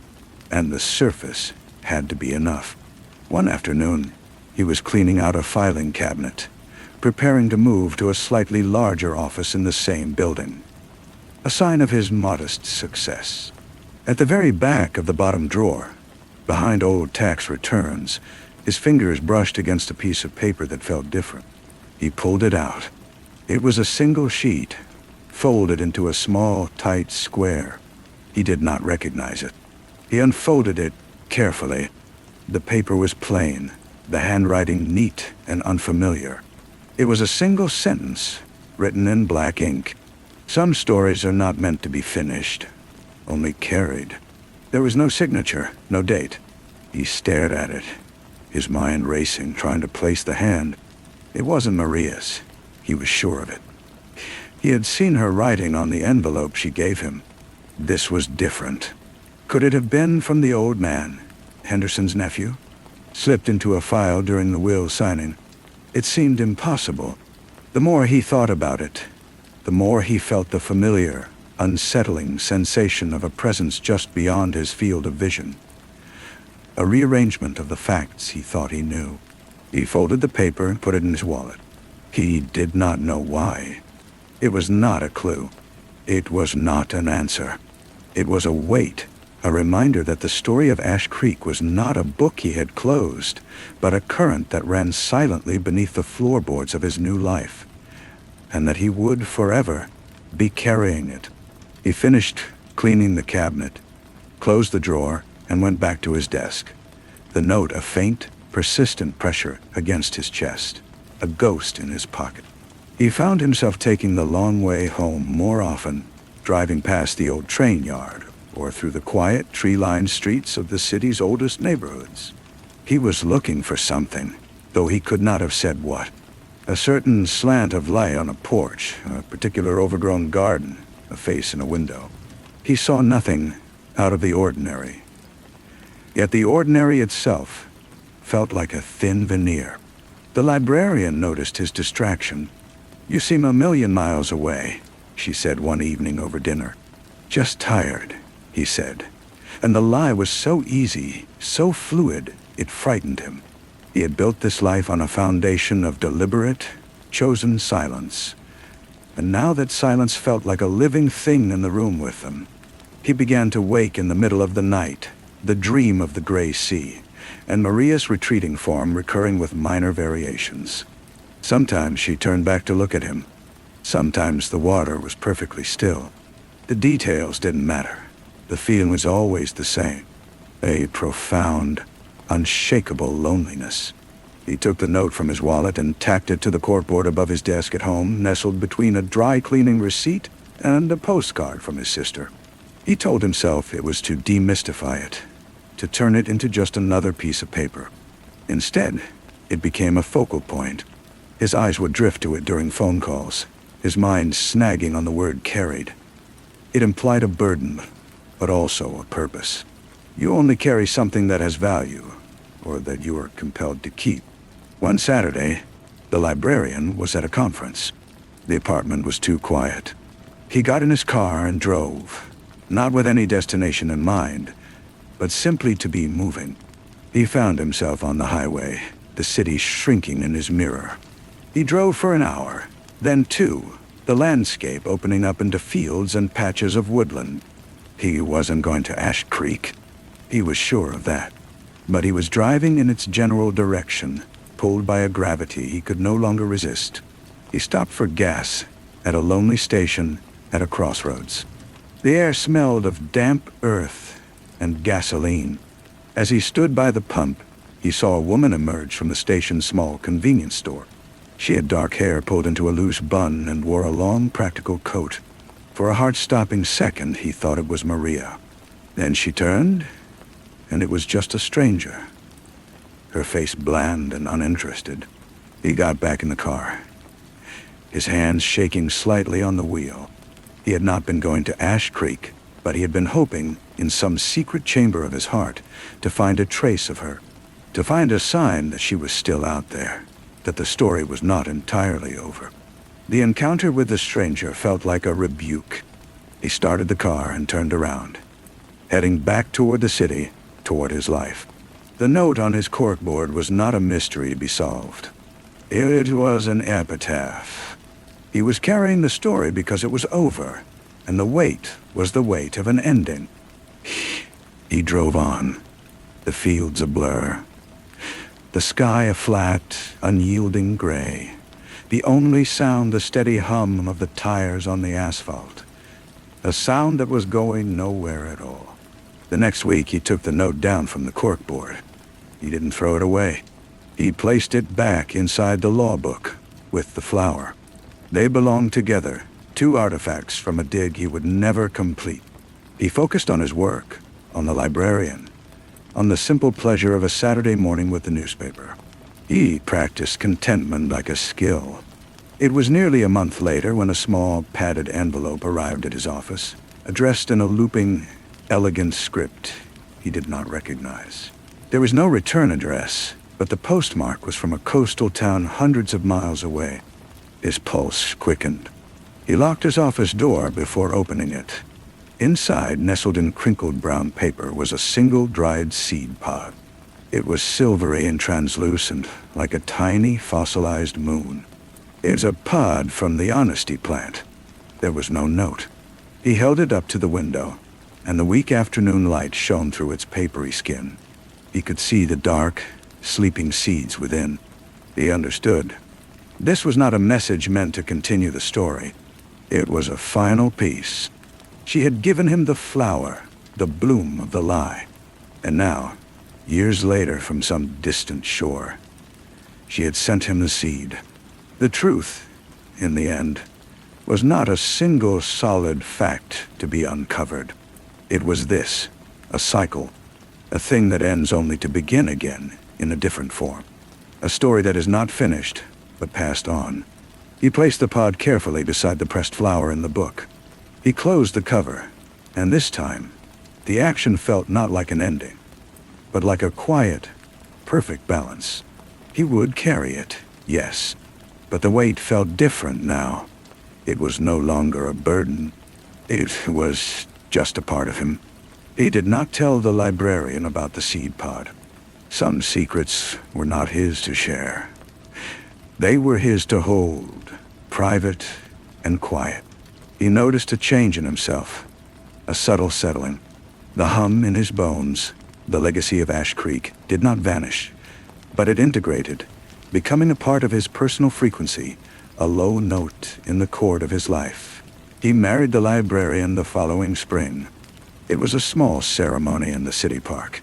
and the surface had to be enough. One afternoon, he was cleaning out a filing cabinet, preparing to move to a slightly larger office in the same building. A sign of his modest success. At the very back of the bottom drawer, behind old tax returns, his fingers brushed against a piece of paper that felt different. He pulled it out. It was a single sheet, folded into a small, tight square. He did not recognize it. He unfolded it carefully. The paper was plain, the handwriting neat and unfamiliar. It was a single sentence, written in black ink. Some stories are not meant to be finished, only carried. There was no signature, no date. He stared at it, his mind racing, trying to place the hand. It wasn't Maria's. He was sure of it. He had seen her writing on the envelope she gave him. This was different. Could it have been from the old man, Henderson's nephew? Slipped into a file during the will signing. It seemed impossible. The more he thought about it, the more he felt the familiar, unsettling sensation of a presence just beyond his field of vision. A rearrangement of the facts he thought he knew. He folded the paper and put it in his wallet. He did not know why. It was not a clue. It was not an answer. It was a weight, a reminder that the story of Ash Creek was not a book he had closed, but a current that ran silently beneath the floorboards of his new life, and that he would forever be carrying it. He finished cleaning the cabinet, closed the drawer, and went back to his desk. The note a faint, persistent pressure against his chest, a ghost in his pocket. He found himself taking the long way home more often, driving past the old train yard or through the quiet, tree-lined streets of the city's oldest neighborhoods. He was looking for something, though he could not have said what. A certain slant of light on a porch, a particular overgrown garden, a face in a window. He saw nothing out of the ordinary. Yet the ordinary itself felt like a thin veneer. The librarian noticed his distraction. "You seem a million miles away," she said one evening over dinner. "Just tired," he said. And the lie was so easy, so fluid, it frightened him. He had built this life on a foundation of deliberate, chosen silence. And now that silence felt like a living thing in the room with them. He began to wake in the middle of the night, the dream of the gray sea, and Maria's retreating form recurring with minor variations. Sometimes she turned back to look at him. Sometimes the water was perfectly still. The details didn't matter. The feeling was always the same. A profound, unshakable loneliness. He took the note from his wallet and tacked it to the corkboard above his desk at home, nestled between a dry cleaning receipt and a postcard from his sister. He told himself it was to demystify it, to turn it into just another piece of paper. Instead, it became a focal point. His eyes would drift to it during phone calls, his mind snagging on the word carried. It implied a burden, but also a purpose. You only carry something that has value, or that you are compelled to keep. One Saturday, the librarian was at a conference. The apartment was too quiet. He got in his car and drove, not with any destination in mind, but simply to be moving. He found himself on the highway, the city shrinking in his mirror. He drove for an hour, then two, the landscape opening up into fields and patches of woodland. He wasn't going to Ash Creek. He was sure of that. But he was driving in its general direction, pulled by a gravity he could no longer resist. He stopped for gas at a lonely station at a crossroads. The air smelled of damp earth and gasoline. As he stood by the pump, he saw a woman emerge from the station's small convenience store. She had dark hair pulled into a loose bun and wore a long practical coat. For a heart-stopping second, he thought it was Maria. Then she turned, and it was just a stranger, her face bland and uninterested. He got back in the car, his hands shaking slightly on the wheel. He had not been going to Ash Creek, but he had been hoping, in some secret chamber of his heart, to find a trace of her, to find a sign that she was still out there, that the story was not entirely over. The encounter with the stranger felt like a rebuke. He started the car and turned around, heading back toward the city, toward his life. The note on his corkboard was not a mystery to be solved. It was an epitaph. He was carrying the story because it was over, and the weight was the weight of an ending. He drove on, the fields a blur, the sky a flat, unyielding gray, the only sound the steady hum of the tires on the asphalt, a sound that was going nowhere at all. The next week he took the note down from the corkboard. He didn't throw it away. He placed it back inside the law book with the flower. They belonged together, two artifacts from a dig he would never complete. He focused on his work, on the librarian, on the simple pleasure of a Saturday morning with the newspaper. He practiced contentment like a skill. It was nearly a month later when a small, padded envelope arrived at his office, addressed in a looping, elegant script he did not recognize. There was no return address, but the postmark was from a coastal town hundreds of miles away. His pulse quickened. He locked his office door before opening it. Inside, nestled in crinkled brown paper, was a single dried seed pod. It was silvery and translucent, like a tiny fossilized moon. It's a pod from the honesty plant. There was no note. He held it up to the window, and the weak afternoon light shone through its papery skin. He could see the dark, sleeping seeds within. He understood. This was not a message meant to continue the story. It was a final piece. She had given him the flower, the bloom of the lie. And now, years later from some distant shore, she had sent him the seed. The truth, in the end, was not a single solid fact to be uncovered. It was this, a cycle, a thing that ends only to begin again in a different form. A story that is not finished, but passed on. He placed the pod carefully beside the pressed flower in the book. He closed the cover, and this time, the action felt not like an ending, but like a quiet, perfect balance. He would carry it, yes, but the weight felt different now. It was no longer a burden. It was just a part of him. He did not tell the librarian about the seed pod. Some secrets were not his to share. They were his to hold, private and quiet. He noticed a change in himself, a subtle settling. The hum in his bones, the legacy of Ash Creek, did not vanish, but it integrated, becoming a part of his personal frequency, a low note in the chord of his life. He married the librarian the following spring. It was a small ceremony in the city park.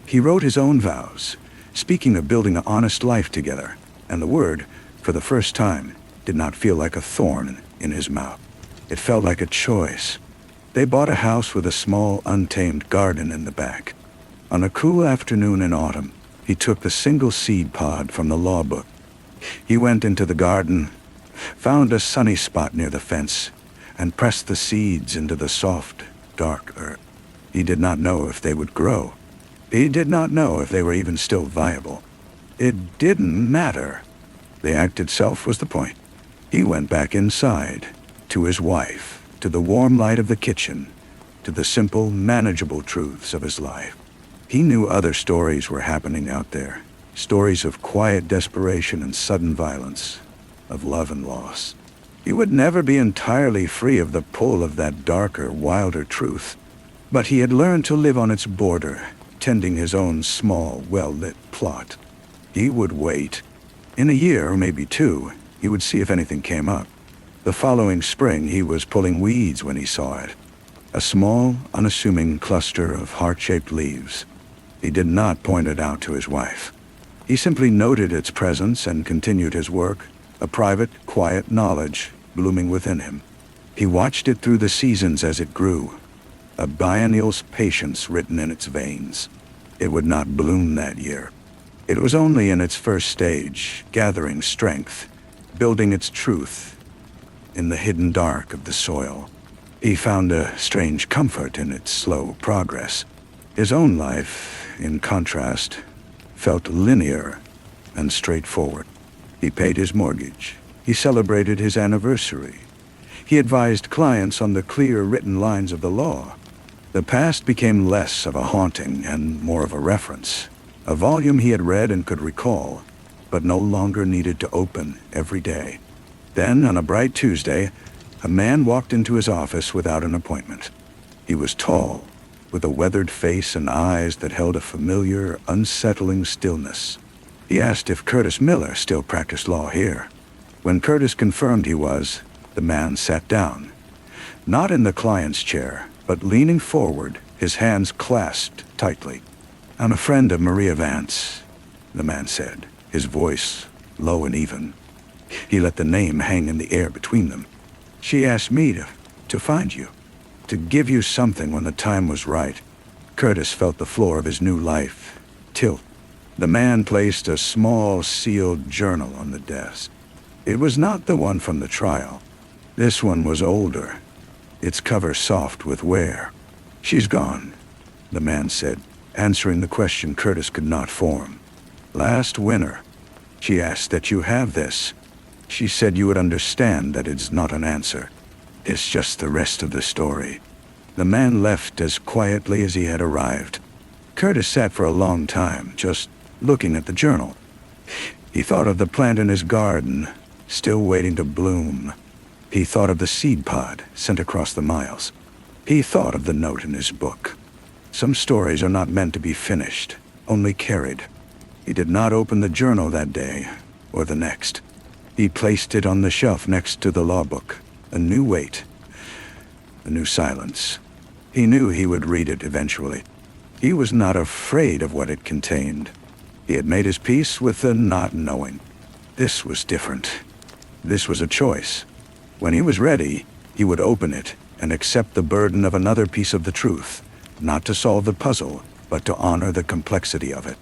He wrote his own vows, speaking of building an honest life together, and the word, for the first time, did not feel like a thorn in his mouth. It felt like a choice. They bought a house with a small, untamed garden in the back. On a cool afternoon in autumn, he took the single seed pod from the law book. He went into the garden, found a sunny spot near the fence, and pressed the seeds into the soft, dark earth. He did not know if they would grow. He did not know if they were even still viable. It didn't matter. The act itself was the point. He went back inside, to his wife, to the warm light of the kitchen, to the simple, manageable truths of his life. He knew other stories were happening out there, stories of quiet desperation and sudden violence, of love and loss. He would never be entirely free of the pull of that darker, wilder truth, but he had learned to live on its border, tending his own small, well-lit plot. He would wait. In a year, or maybe two, he would see if anything came up. The following spring, he was pulling weeds when he saw it. A small, unassuming cluster of heart-shaped leaves. He did not point it out to his wife. He simply noted its presence and continued his work, a private, quiet knowledge blooming within him. He watched it through the seasons as it grew, a biennial's patience written in its veins. It would not bloom that year. It was only in its first stage, gathering strength, building its truth in the hidden dark of the soil. He found a strange comfort in its slow progress. His own life, in contrast, felt linear and straightforward. He paid his mortgage. He celebrated his anniversary. He advised clients on the clear written lines of the law. The past became less of a haunting and more of a reference, a volume he had read and could recall, but no longer needed to open every day. Then, on a bright Tuesday, a man walked into his office without an appointment. He was tall, with a weathered face and eyes that held a familiar, unsettling stillness. He asked if Curtis Miller still practiced law here. When Curtis confirmed he was, the man sat down, not in the client's chair, but leaning forward, his hands clasped tightly. "I'm a friend of Maria Vance," the man said, his voice low and even. He let the name hang in the air between them. "She asked me to find you, to give you something when the time was right." Curtis felt the floor of his new life tilt. The man placed a small, sealed journal on the desk. It was not the one from the trial. This one was older, its cover soft with wear. "She's gone," the man said, answering the question Curtis could not form. "Last winter, she asked that you have this. She said you would understand that it's not an answer. It's just the rest of the story." The man left as quietly as he had arrived. Curtis sat for a long time, just looking at the journal. He thought of the plant in his garden, still waiting to bloom. He thought of the seed pod sent across the miles. He thought of the note in his book. Some stories are not meant to be finished, only carried. He did not open the journal that day, or the next. He placed it on the shelf next to the law book. A new weight, a new silence. He knew he would read it eventually. He was not afraid of what it contained. He had made his peace with the not knowing. This was different. This was a choice. When he was ready, he would open it and accept the burden of another piece of the truth, not to solve the puzzle, but to honor the complexity of it.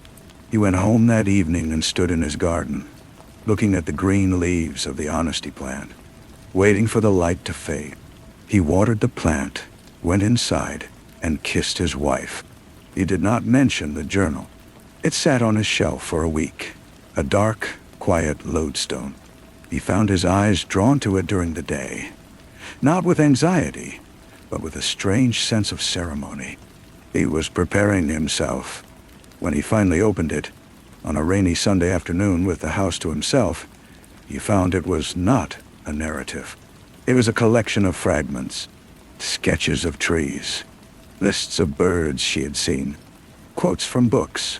He went home that evening and stood in his garden, looking at the green leaves of the honesty plant, waiting for the light to fade. He watered the plant, went inside, and kissed his wife. He did not mention the journal. It sat on his shelf for a week, a dark, quiet lodestone. He found his eyes drawn to it during the day, not with anxiety, but with a strange sense of ceremony. He was preparing himself. When he finally opened it, on a rainy Sunday afternoon with the house to himself, he found it was not a narrative. It was a collection of fragments, sketches of trees, lists of birds she had seen, quotes from books,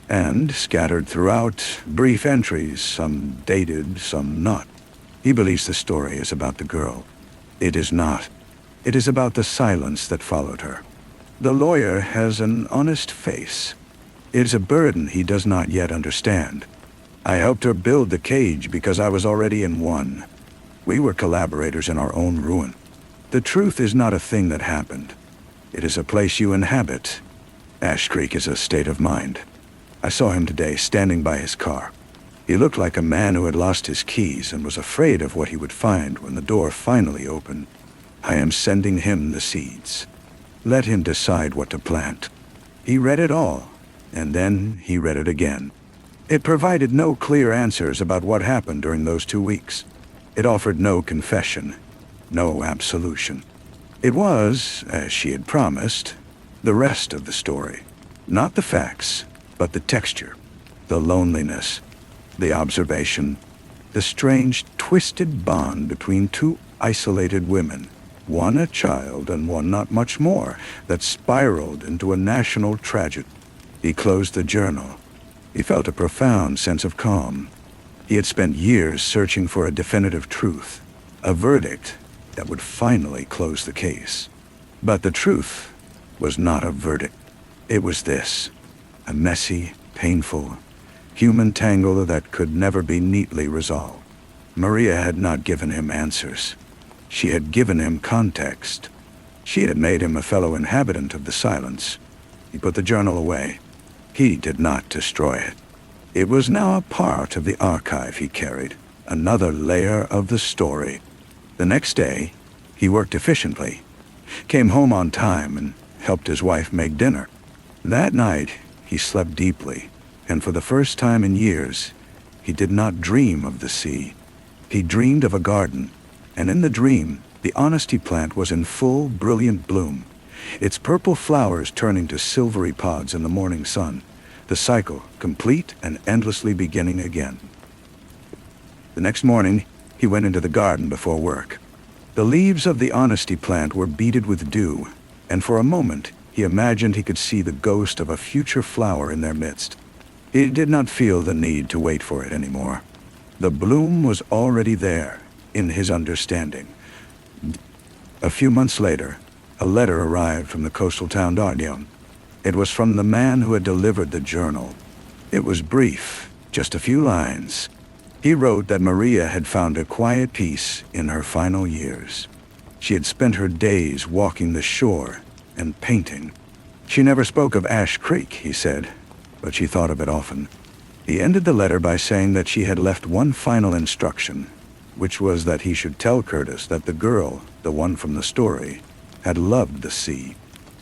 and, scattered throughout, brief entries, some dated, some not. He believes the story is about the girl. It is not. It is about the silence that followed her. The lawyer has an honest face. It is a burden he does not yet understand. I helped her build the cage because I was already in one. We were collaborators in our own ruin. The truth is not a thing that happened. It is a place you inhabit. Ash Creek is a state of mind. I saw him today standing by his car. He looked like a man who had lost his keys and was afraid of what he would find when the door finally opened. I am sending him the seeds. Let him decide what to plant. He read it all, and then he read it again. It provided no clear answers about what happened during those 2 weeks. It offered no confession, no absolution. It was, as she had promised, the rest of the story. Not the facts, but the texture, the loneliness, the observation, the strange, twisted bond between two isolated women, one a child and one not much more, that spiraled into a national tragedy. He closed the journal. He felt a profound sense of calm. He had spent years searching for a definitive truth, a verdict that would finally close the case. But the truth was not a verdict. It was this, a messy, painful, human tangle that could never be neatly resolved. Maria had not given him answers. She had given him context. She had made him a fellow inhabitant of the silence. He put the journal away. He did not destroy it. It was now a part of the archive he carried, another layer of the story. The next day, he worked efficiently, came home on time, and helped his wife make dinner. That night, he slept deeply, and for the first time in years, he did not dream of the sea. He dreamed of a garden, and in the dream, the honesty plant was in full, brilliant bloom, its purple flowers turning to silvery pods in the morning sun, the cycle complete and endlessly beginning again. The next morning, he went into the garden before work. The leaves of the honesty plant were beaded with dew, and for a moment, he imagined he could see the ghost of a future flower in their midst. He did not feel the need to wait for it anymore. The bloom was already there, in his understanding. A few months later, a letter arrived from the coastal town Dardion. It was from the man who had delivered the journal. It was brief, just a few lines. He wrote that Maria had found a quiet peace in her final years. She had spent her days walking the shore and painting. She never spoke of Ash Creek, he said, but she thought of it often. He ended the letter by saying that she had left one final instruction, which was that he should tell Curtis that the girl, the one from the story, had loved the sea.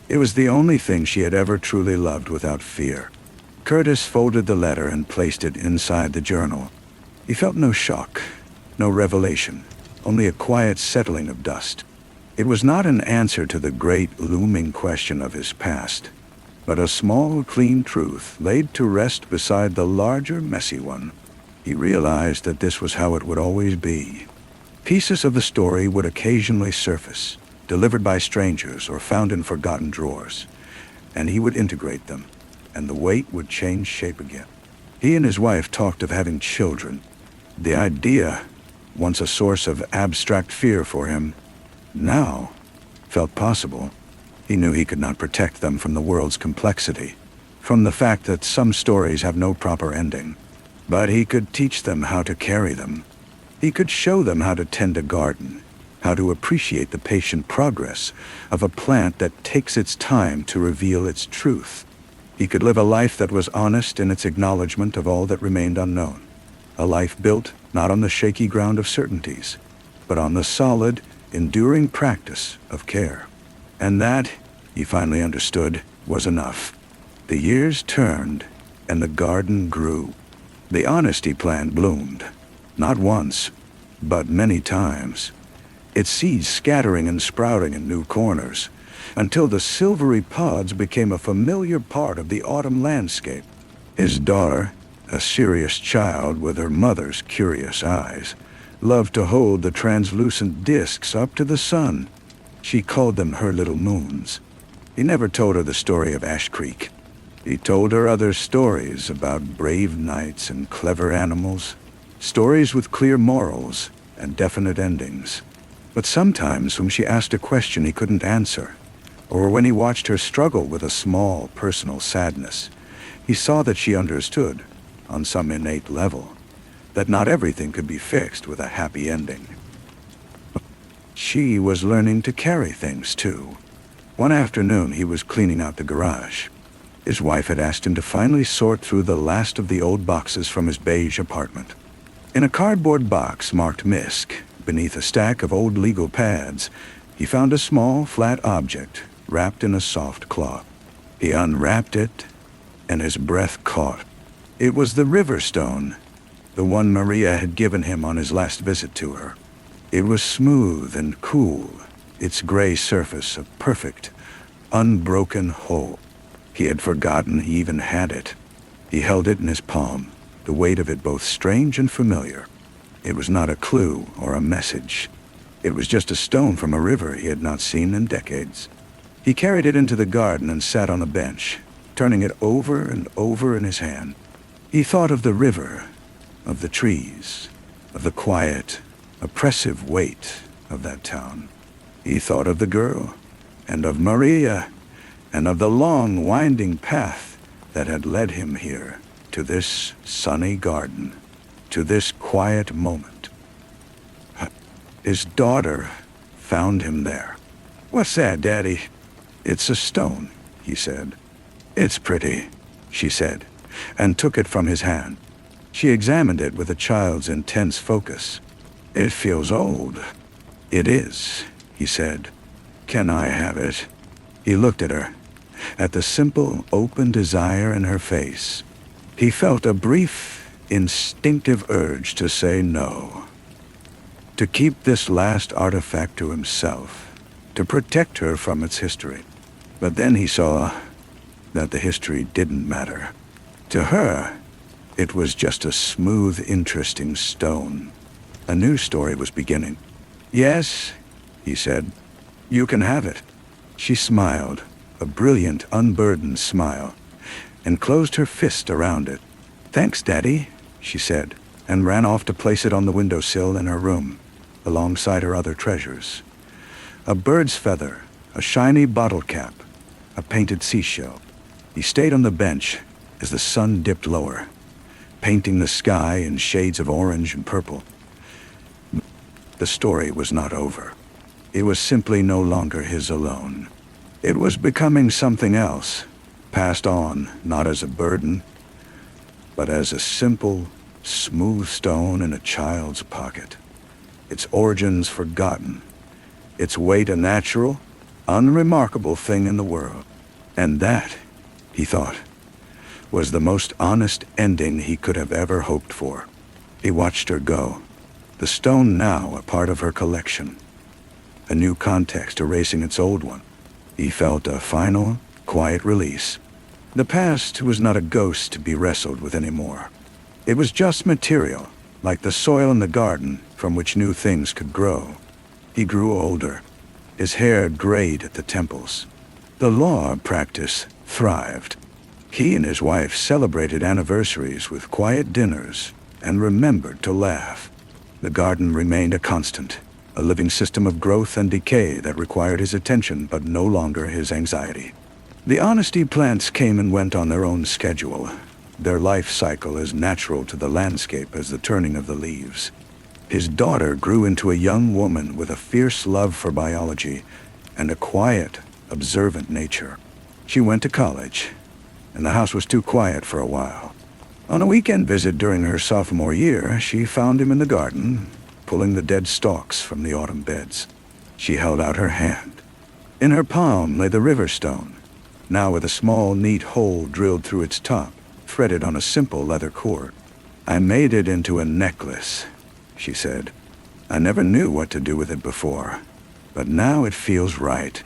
It was the only thing she had ever truly loved without fear. Curtis folded the letter and placed it inside the journal. He felt no shock, no revelation, only a quiet settling of dust. It was not an answer to the great looming question of his past, but a small, clean truth laid to rest beside the larger, messy one. He realized that this was how it would always be. Pieces of the story would occasionally surface, delivered by strangers or found in forgotten drawers, and he would integrate them, and the weight would change shape again. He and his wife talked of having children. The idea, once a source of abstract fear for him, now felt possible. He knew he could not protect them from the world's complexity, from the fact that some stories have no proper ending. But he could teach them how to carry them. He could show them how to tend a garden, how to appreciate the patient progress of a plant that takes its time to reveal its truth. He could live a life that was honest in its acknowledgement of all that remained unknown. A life built not on the shaky ground of certainties, but on the solid, enduring practice of care. And that, he finally understood, was enough. The years turned, and the garden grew. The honesty plant bloomed, not once, but many times, its seeds scattering and sprouting in new corners, until the silvery pods became a familiar part of the autumn landscape. His daughter, a serious child with her mother's curious eyes, loved to hold the translucent discs up to the sun. She called them her little moons. He never told her the story of Ash Creek. He told her other stories about brave knights and clever animals, stories with clear morals and definite endings. But sometimes when she asked a question he couldn't answer, or when he watched her struggle with a small personal sadness, he saw that she understood, on some innate level, that not everything could be fixed with a happy ending. She was learning to carry things too. One afternoon he was cleaning out the garage. His wife had asked him to finally sort through the last of the old boxes from his beige apartment. In a cardboard box marked MISC, beneath a stack of old legal pads, he found a small, flat object wrapped in a soft cloth. He unwrapped it, and his breath caught. It was the river stone, the one Maria had given him on his last visit to her. It was smooth and cool, its gray surface a perfect, unbroken whole. He had forgotten he even had it. He held it in his palm, the weight of it both strange and familiar. It was not a clue or a message. It was just a stone from a river he had not seen in decades. He carried it into the garden and sat on a bench, turning it over and over in his hand. He thought of the river, of the trees, of the quiet, oppressive weight of that town. He thought of the girl, and of Maria, and of the long, winding path that had led him here, to this sunny garden, to this quiet moment. His daughter found him there. "What's that, Daddy?" "It's a stone," he said. "It's pretty," she said, and took it from his hand. She examined it with a child's intense focus. "It feels old." "It is," he said. "Can I have it?" He looked at her, at the simple, open desire in her face. He felt a brief, instinctive urge to say no, to keep this last artifact to himself, to protect her from its history. But then he saw that the history didn't matter. To her, it was just a smooth, interesting stone. A new story was beginning. "Yes," he said. "You can have it." She smiled, a brilliant, unburdened smile, and closed her fist around it. "Thanks, Daddy," she said, and ran off to place it on the windowsill in her room, alongside her other treasures. A bird's feather, a shiny bottle cap, a painted seashell. He stayed on the bench as the sun dipped lower, painting the sky in shades of orange and purple. The story was not over. It was simply no longer his alone. It was becoming something else, passed on not as a burden, but as a simple, smooth stone in a child's pocket. Its origins forgotten, its weight a natural, unremarkable thing in the world. And that, he thought, was the most honest ending he could have ever hoped for. He watched her go, the stone now a part of her collection, a new context erasing its old one. He felt a final, quiet release. The past was not a ghost to be wrestled with anymore. It was just material, like the soil in the garden from which new things could grow. He grew older. His hair grayed at the temples. The law practice thrived. He and his wife celebrated anniversaries with quiet dinners and remembered to laugh. The garden remained a constant, a living system of growth and decay that required his attention but no longer his anxiety. The honesty plants came and went on their own schedule, their life cycle as natural to the landscape as the turning of the leaves. His daughter grew into a young woman with a fierce love for biology and a quiet, observant nature. She went to college, and the house was too quiet for a while. On a weekend visit during her sophomore year, she found him in the garden, pulling the dead stalks from the autumn beds. She held out her hand. In her palm lay the river stone, now with a small, neat hole drilled through its top, threaded on a simple leather cord. "I made it into a necklace," she said. "I never knew what to do with it before, but now it feels right."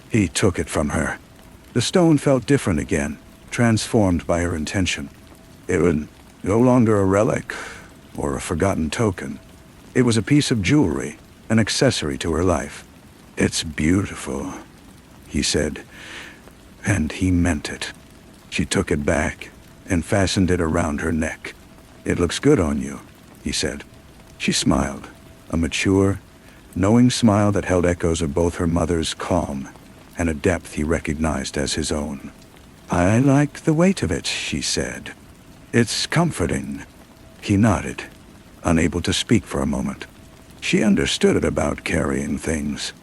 He took it from her. The stone felt different again, transformed by her intention. It was no longer a relic or a forgotten token. It was a piece of jewelry, an accessory to her life. "It's beautiful," he said, and he meant it. She took it back and fastened it around her neck. "It looks good on you," he said. She smiled, a mature, knowing smile that held echoes of both her mother's calm and a depth he recognized as his own. "I like the weight of it," she said. "It's comforting." He nodded, unable to speak for a moment. She understood it about carrying things.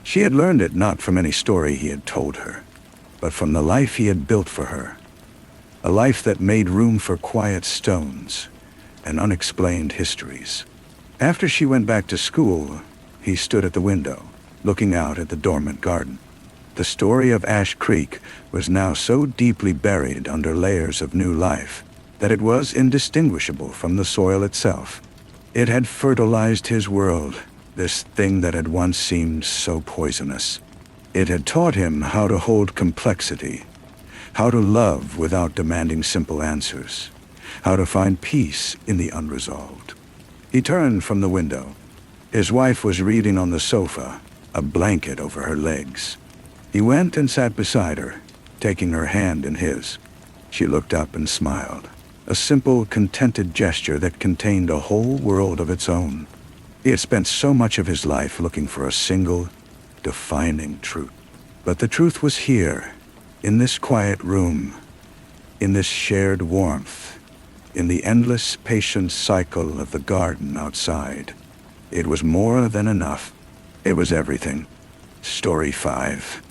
She had learned it not from any story he had told her, but from the life he had built for her. A life that made room for quiet stones and unexplained histories. After she went back to school, he stood at the window, looking out at the dormant garden. The story of Ash Creek was now so deeply buried under layers of new life that it was indistinguishable from the soil itself. It had fertilized his world, this thing that had once seemed so poisonous. It had taught him how to hold complexity, how to love without demanding simple answers, how to find peace in the unresolved. He turned from the window. His wife was reading on the sofa, a blanket over her legs. He went and sat beside her, taking her hand in his. She looked up and smiled, a simple, contented gesture that contained a whole world of its own. He had spent so much of his life looking for a single, defining truth. But the truth was here, in this quiet room, in this shared warmth, in the endless, patient cycle of the garden outside. It was more than enough. It was everything. Story 5.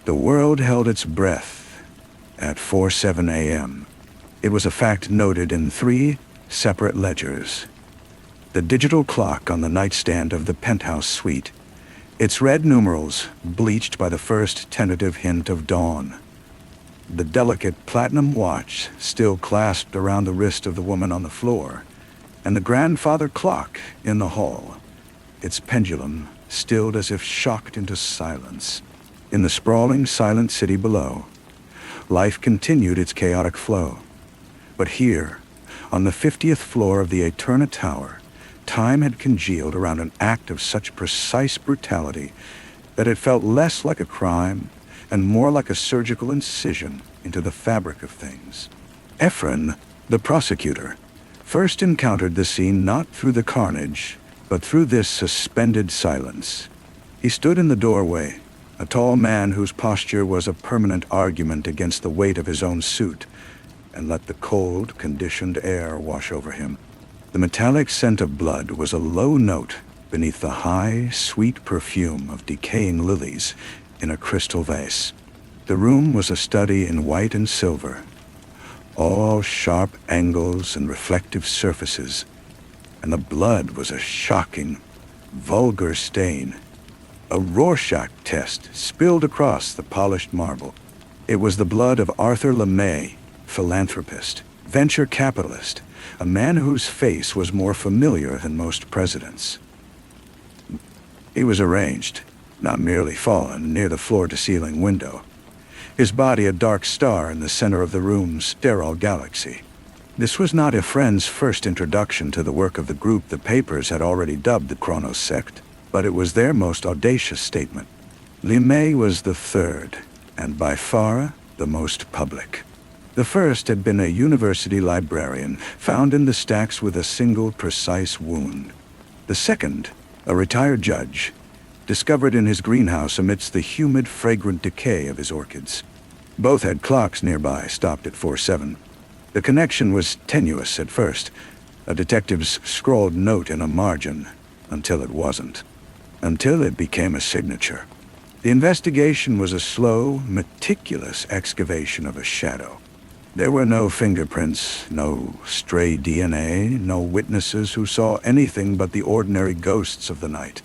The world held its breath at 4:07 a.m. It was a fact noted in 3 separate ledgers. The digital clock on the nightstand of the penthouse suite, its red numerals bleached by the first tentative hint of dawn. The delicate platinum watch still clasped around the wrist of the woman on the floor, and the grandfather clock in the hall, its pendulum stilled as if shocked into silence. In the sprawling, silent city below, life continued its chaotic flow. But here, on the 50th floor of the Eterna Tower, time had congealed around an act of such precise brutality that it felt less like a crime and more like a surgical incision into the fabric of things. Ephraim, the prosecutor, first encountered the scene not through the carnage, but through this suspended silence. He stood in the doorway, a tall man whose posture was a permanent argument against the weight of his own suit, and let the cold, conditioned air wash over him. The metallic scent of blood was a low note beneath the high, sweet perfume of decaying lilies in a crystal vase. The room was a study in white and silver, all sharp angles and reflective surfaces, and the blood was a shocking, vulgar stain. A Rorschach test spilled across the polished marble. It was the blood of Arthur LeMay, philanthropist, venture capitalist, a man whose face was more familiar than most presidents. He was arranged, not merely fallen, near the floor-to-ceiling window, his body a dark star in the center of the room's sterile galaxy. This was not Ephraim's first introduction to the work of the group the papers had already dubbed the Chronos Sect, but it was their most audacious statement. LeMay was the third, and by far the most public. The first had been a university librarian, found in the stacks with a single precise wound. The second, a retired judge, discovered in his greenhouse amidst the humid, fragrant decay of his orchids. Both had clocks nearby, stopped at 4:07. The connection was tenuous at first, a detective's scrawled note in a margin, until it wasn't. Until it became a signature. The investigation was a slow, meticulous excavation of a shadow. There were no fingerprints, no stray DNA, no witnesses who saw anything but the ordinary ghosts of the night.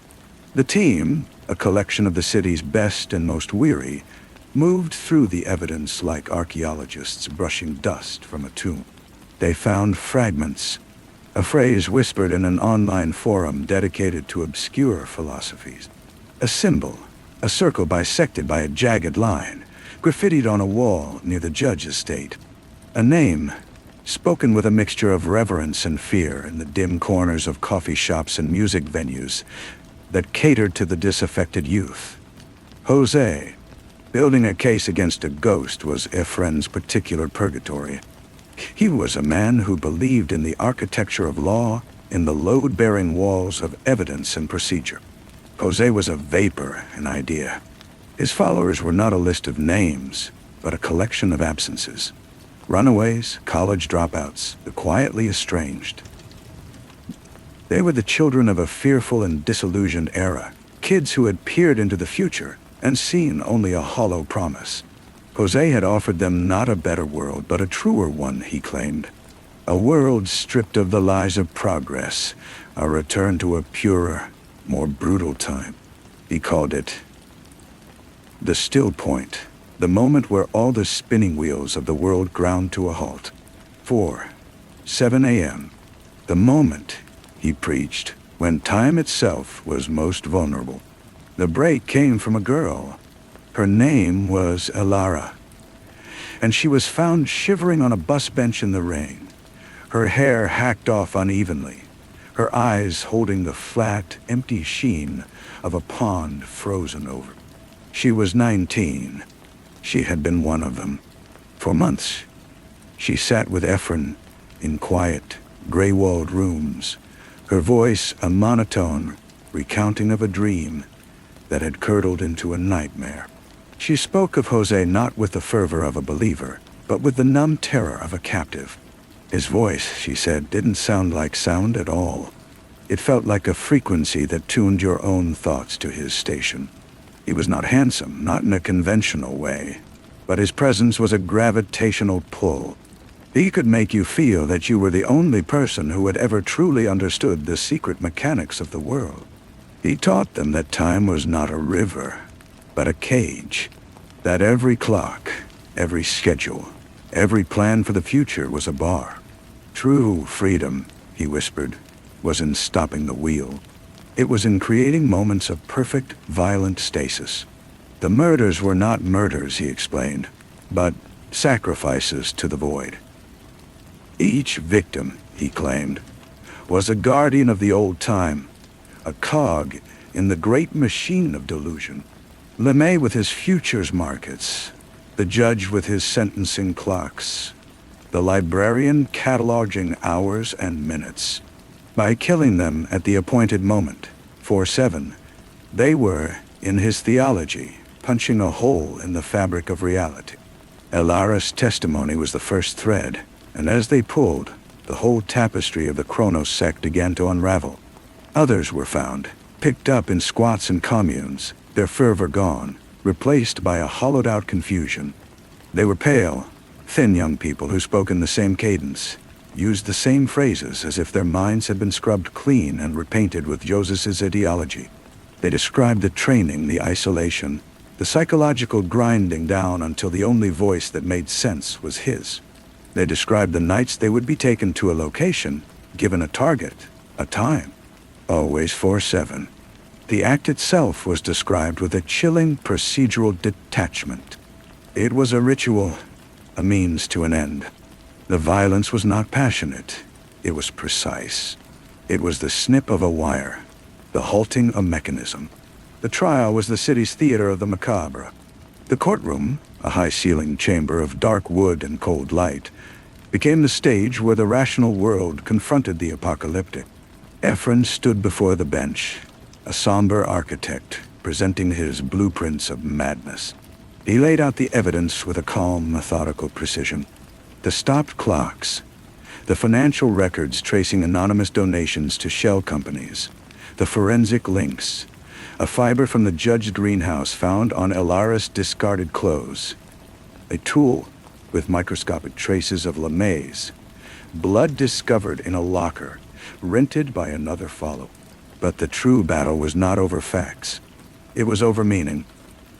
The team, a collection of the city's best and most weary, moved through the evidence like archaeologists brushing dust from a tomb. They found fragments, a phrase whispered in an online forum dedicated to obscure philosophies. A symbol, a circle bisected by a jagged line, graffitied on a wall near the judge's estate. A name, spoken with a mixture of reverence and fear in the dim corners of coffee shops and music venues that catered to the disaffected youth. Jose. Building a case against a ghost was Ephraim's particular purgatory. He was a man who believed in the architecture of law, in the load-bearing walls of evidence and procedure. Jose was a vapor, an idea. His followers were not a list of names, but a collection of absences. Runaways, college dropouts, the quietly estranged. They were the children of a fearful and disillusioned era, kids who had peered into the future and seen only a hollow promise. Jose had offered them not a better world, but a truer one, he claimed. A world stripped of the lies of progress, a return to a purer, more brutal time. He called it the still point, the moment where all the spinning wheels of the world ground to a halt. 4:07 a.m. The moment, he preached, when time itself was most vulnerable. The break came from a girl. Her name was Elara, and she was found shivering on a bus bench in the rain, her hair hacked off unevenly, her eyes holding the flat, empty sheen of a pond frozen over. She was 19. She had been one of them. For months, she sat with Ephraim in quiet, gray-walled rooms, her voice a monotone recounting of a dream that had curdled into a nightmare. She spoke of Jose not with the fervor of a believer, but with the numb terror of a captive. His voice, she said, didn't sound like sound at all. It felt like a frequency that tuned your own thoughts to his station. He was not handsome, not in a conventional way, but his presence was a gravitational pull. He could make you feel that you were the only person who had ever truly understood the secret mechanics of the world. He taught them that time was not a river, but a cage, that every clock, every schedule, every plan for the future was a bar. True freedom, he whispered, was in stopping the wheel. It was in creating moments of perfect, violent stasis. The murders were not murders, he explained, but sacrifices to the void. Each victim, he claimed, was a guardian of the old time, a cog in the great machine of delusion. LeMay with his futures markets, the judge with his sentencing clocks, the librarian cataloging hours and minutes. By killing them at the appointed moment, 4/7, they were, in his theology, punching a hole in the fabric of reality. Elara's testimony was the first thread, and as they pulled, the whole tapestry of the Chronos sect began to unravel. Others were found, picked up in squats and communes, their fervor gone, replaced by a hollowed-out confusion. They were pale, thin young people who spoke in the same cadence, used the same phrases as if their minds had been scrubbed clean and repainted with Joses's ideology. They described the training, the isolation, the psychological grinding down until the only voice that made sense was his. They described the nights they would be taken to a location, given a target, a time. Always 4/7. The act itself was described with a chilling procedural detachment. It was a ritual, a means to an end. The violence was not passionate. It was precise. It was the snip of a wire, the halting a mechanism. The trial was the city's theater of the macabre. The courtroom, a high-ceilinged chamber of dark wood and cold light, became the stage where the rational world confronted the apocalyptic. Ephraim stood before the bench, a somber architect, presenting his blueprints of madness. He laid out the evidence with a calm, methodical precision. The stopped clocks, the financial records tracing anonymous donations to shell companies, the forensic links, a fiber from the judged greenhouse found on Elara's discarded clothes, a tool with microscopic traces of LeMay's, blood discovered in a locker, rented by another follower. But the true battle was not over facts. It was over meaning.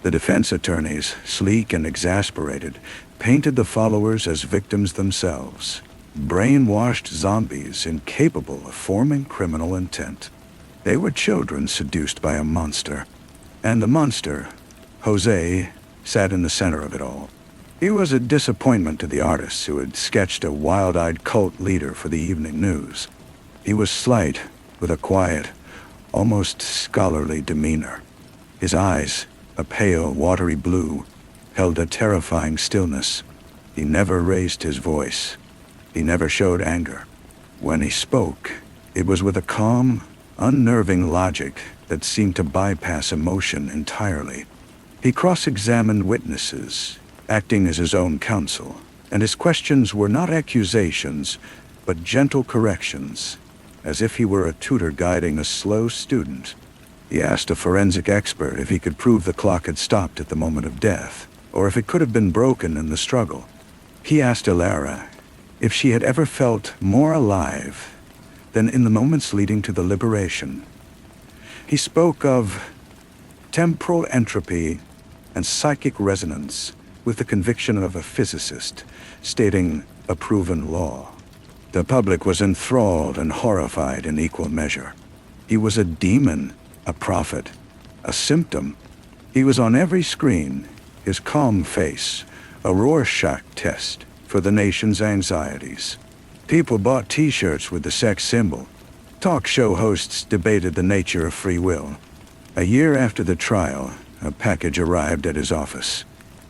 The defense attorneys, sleek and exasperated, painted the followers as victims themselves, brainwashed zombies incapable of forming criminal intent. They were children seduced by a monster. And the monster, Jose, sat in the center of it all. He was a disappointment to the artists who had sketched a wild-eyed cult leader for the evening news. He was slight, with a quiet, almost scholarly demeanor. His eyes, a pale, watery blue, held a terrifying stillness. He never raised his voice. He never showed anger. When he spoke, it was with a calm, unnerving logic that seemed to bypass emotion entirely. He cross-examined witnesses, acting as his own counsel, and his questions were not accusations, but gentle corrections, as if he were a tutor guiding a slow student. He asked a forensic expert if he could prove the clock had stopped at the moment of death, or if it could have been broken in the struggle. He asked Elara if she had ever felt more alive than in the moments leading to the liberation. He spoke of temporal entropy and psychic resonance with the conviction of a physicist, stating a proven law. The public was enthralled and horrified in equal measure. He was a demon, a prophet, a symptom. He was on every screen, his calm face, a Rorschach test for the nation's anxieties. People bought t-shirts with the sex symbol. Talk show hosts debated the nature of free will. A year after the trial, a package arrived at his office.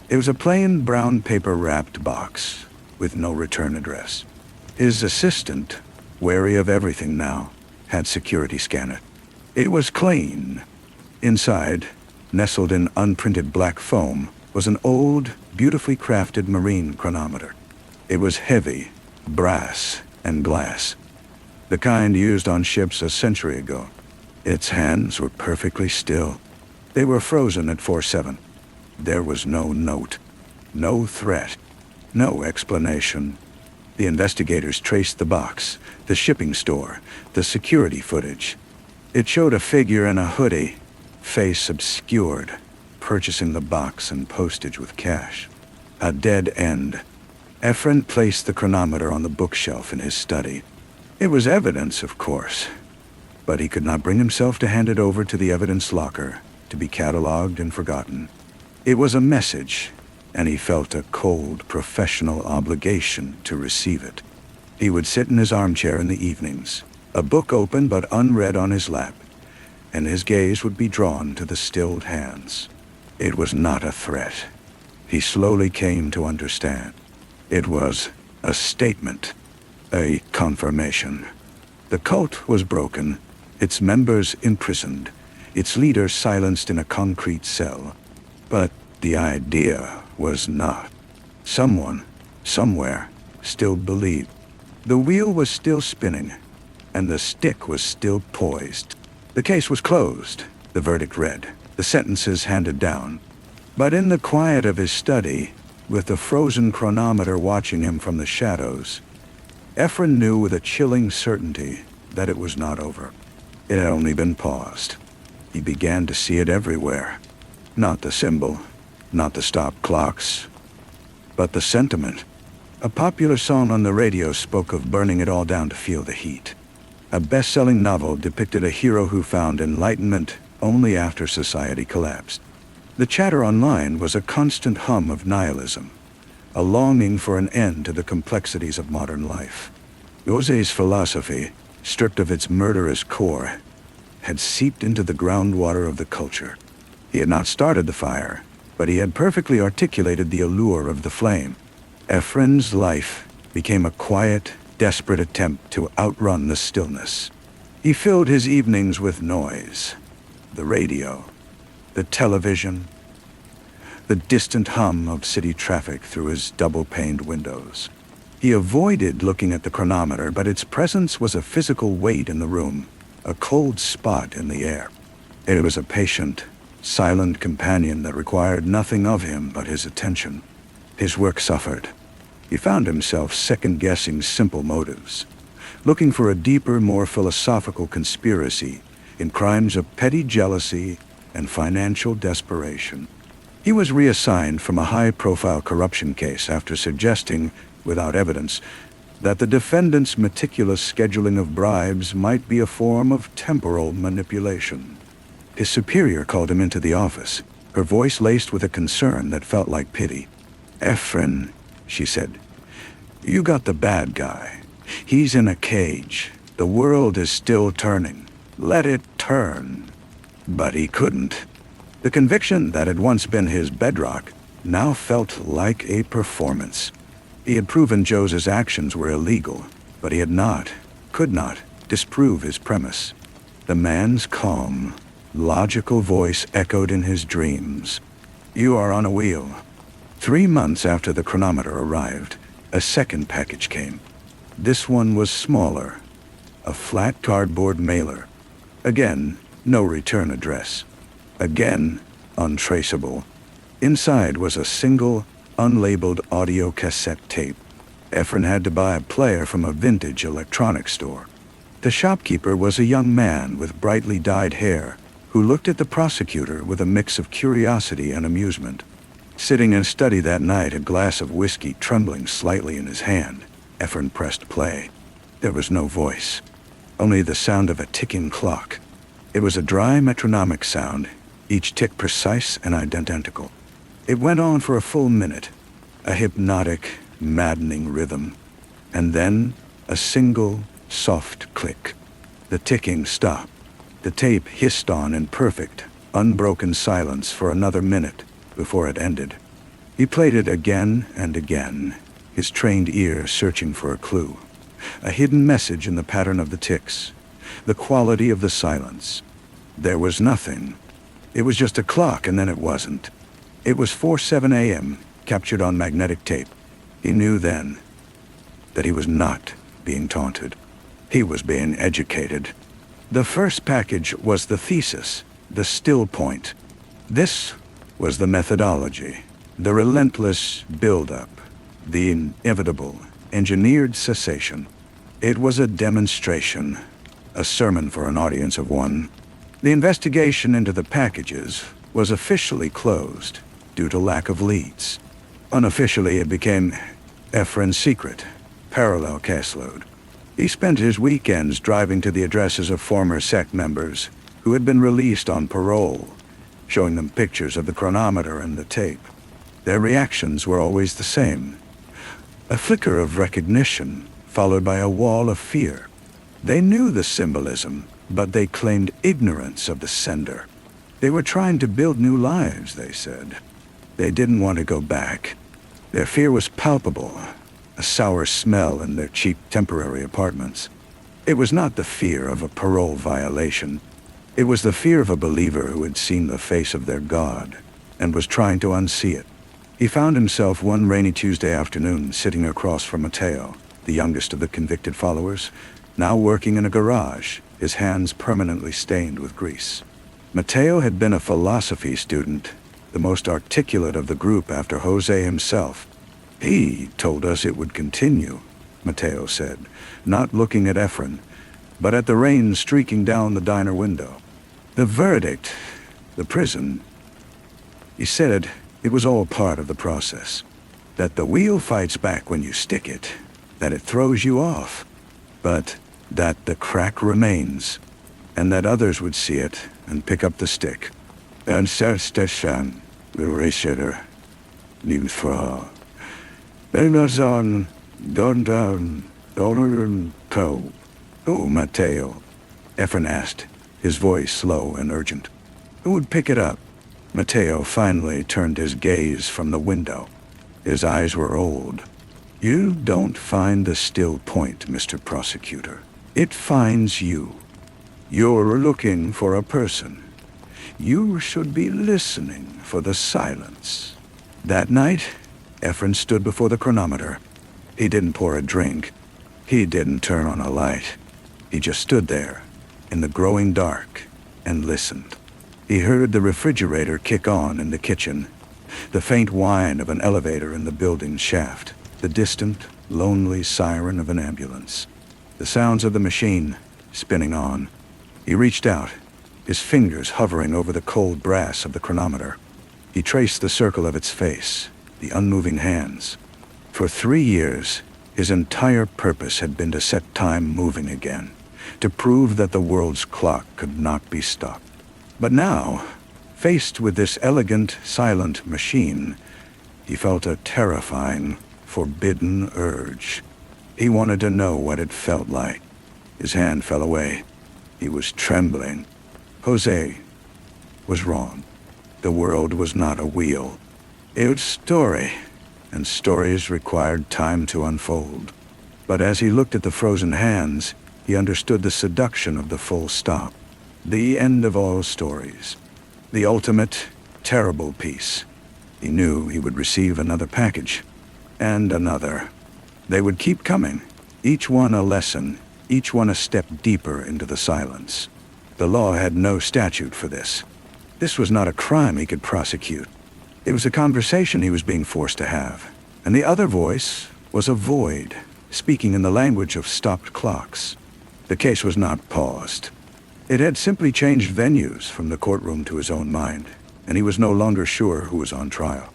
It was a plain brown paper-wrapped box with no return address. His assistant, wary of everything now, had security scan it. It was clean. Inside, nestled in unprinted black foam, was an old, beautifully crafted marine chronometer. It was heavy, brass, and glass, the kind used on ships a century ago. Its hands were perfectly still. They were frozen at 4:07. There was no note, no threat, no explanation. The investigators traced the box, the shipping store, the security footage. It showed a figure in a hoodie, face obscured, purchasing the box and postage with cash. A dead end. Efren placed the chronometer on the bookshelf in his study. It was evidence, of course, but he could not bring himself to hand it over to the evidence locker, to be catalogued and forgotten. It was a message, and he felt a cold, professional obligation to receive it. He would sit in his armchair in the evenings, a book open but unread on his lap, and his gaze would be drawn to the stilled hands. It was not a threat. He slowly came to understand. It was a statement, a confirmation. The cult was broken, its members imprisoned, its leader silenced in a concrete cell. But the idea was not. Someone, somewhere, still believed. The wheel was still spinning, and the stick was still poised. The case was closed, the verdict read, the sentences handed down. But in the quiet of his study, with the frozen chronometer watching him from the shadows, Efren knew with a chilling certainty that it was not over. It had only been paused. He began to see it everywhere. Not the symbol, not the stop clocks, but the sentiment. A popular song on the radio spoke of burning it all down to feel the heat. A best-selling novel depicted a hero who found enlightenment only after society collapsed. The chatter online was a constant hum of nihilism, a longing for an end to the complexities of modern life. Jose's philosophy, stripped of its murderous core, had seeped into the groundwater of the culture. He had not started the fire, but he had perfectly articulated the allure of the flame. Efren's life became a quiet, desperate attempt to outrun the stillness. He filled his evenings with noise, the radio, the television, the distant hum of city traffic through his double-paned windows. He avoided looking at the chronometer, but its presence was a physical weight in the room, a cold spot in the air. It was a patient, silent companion that required nothing of him but his attention. His work suffered. He found himself second-guessing simple motives, looking for a deeper, more philosophical conspiracy in crimes of petty jealousy and financial desperation. He was reassigned from a high-profile corruption case after suggesting, without evidence, that the defendant's meticulous scheduling of bribes might be a form of temporal manipulation. His superior called him into the office, her voice laced with a concern that felt like pity. "Efren," she said, "you got the bad guy. He's in a cage. The world is still turning. Let it turn." But he couldn't. The conviction that had once been his bedrock now felt like a performance. He had proven Jose's actions were illegal, but he had could not, disprove his premise. The man's calm, logical voice echoed in his dreams. "You are on a wheel." 3 months after the chronometer arrived, a second package came. This one was smaller, a flat cardboard mailer. Again, no return address. Again, untraceable. Inside was a single, unlabeled audio cassette tape. Efren had to buy a player from a vintage electronics store. The shopkeeper was a young man with brightly dyed hair who looked at the prosecutor with a mix of curiosity and amusement. Sitting in study that night, a glass of whiskey trembling slightly in his hand, Efren pressed play. There was no voice, only the sound of a ticking clock. It was a dry metronomic sound, each tick precise and identical. It went on for a full minute, a hypnotic, maddening rhythm, and then a single, soft click. The ticking stopped. The tape hissed on in perfect, unbroken silence for another minute before it ended. He played it again and again, his trained ear searching for a clue. a hidden message in the pattern of the ticks, the quality of the silence. There was nothing. It was just a clock, and then it wasn't. It was 4:07 a.m., captured on magnetic tape. He knew then that he was not being taunted. He was being educated. The first package was the thesis, the still point. This was the methodology, the relentless build-up, the inevitable, engineered cessation. It was a demonstration, a sermon for an audience of one. The investigation into the packages was officially closed due to lack of leads. Unofficially, it became Ephraim's secret, parallel caseload. He spent his weekends driving to the addresses of former sect members who had been released on parole, showing them pictures of the chronometer and the tape. Their reactions were always the same. A flicker of recognition, followed by a wall of fear. They knew the symbolism, but they claimed ignorance of the sender. They were trying to build new lives, they said. They didn't want to go back. Their fear was palpable, a sour smell in their cheap temporary apartments. It was not the fear of a parole violation. It was the fear of a believer who had seen the face of their God and was trying to unsee it. He found himself one rainy Tuesday afternoon sitting across from Mateo, the youngest of the convicted followers, now working in a garage, his hands permanently stained with grease. Mateo had been a philosophy student, the most articulate of the group after Jose himself. He told us it would continue, Mateo said, not looking at Ephraim, but at the rain streaking down the diner window. The verdict, the prison. He said it was all part of the process, that the wheel fights back when you stick it, that it throws you off, but that the crack remains, and that others would see it and pick up the stick. And Sersteshan, the racer, knew for Don Co. Oh, Mateo, Ephraim asked, his voice slow and urgent. Who would pick it up? Mateo finally turned his gaze from the window. His eyes were old. You don't find the still point, Mr. Prosecutor. It finds you. You're looking for a person. You should be listening for the silence. That night, Ephraim stood before the chronometer. He didn't pour a drink. He didn't turn on a light. He just stood there, in the growing dark, and listened. He heard the refrigerator kick on in the kitchen, the faint whine of an elevator in the building's shaft, the distant, lonely siren of an ambulance, the sounds of the machine spinning on. He reached out, his fingers hovering over the cold brass of the chronometer. He traced the circle of its face, the unmoving hands. For 3 years, his entire purpose had been to set time moving again, to prove that the world's clock could not be stopped. But now, faced with this elegant, silent machine, he felt a terrifying, forbidden urge. He wanted to know what it felt like. His hand fell away. He was trembling. Jose was wrong. The world was not a wheel. It was a story, and stories required time to unfold. But as he looked at the frozen hands, he understood the seduction of the full stop. The end of all stories. The ultimate, terrible piece. He knew he would receive another package. And another. They would keep coming. Each one a lesson. Each one a step deeper into the silence. The law had no statute for this. This was not a crime he could prosecute. It was a conversation he was being forced to have. And the other voice was a void, speaking in the language of stopped clocks. The case was not paused. It had simply changed venues from the courtroom to his own mind, and he was no longer sure who was on trial.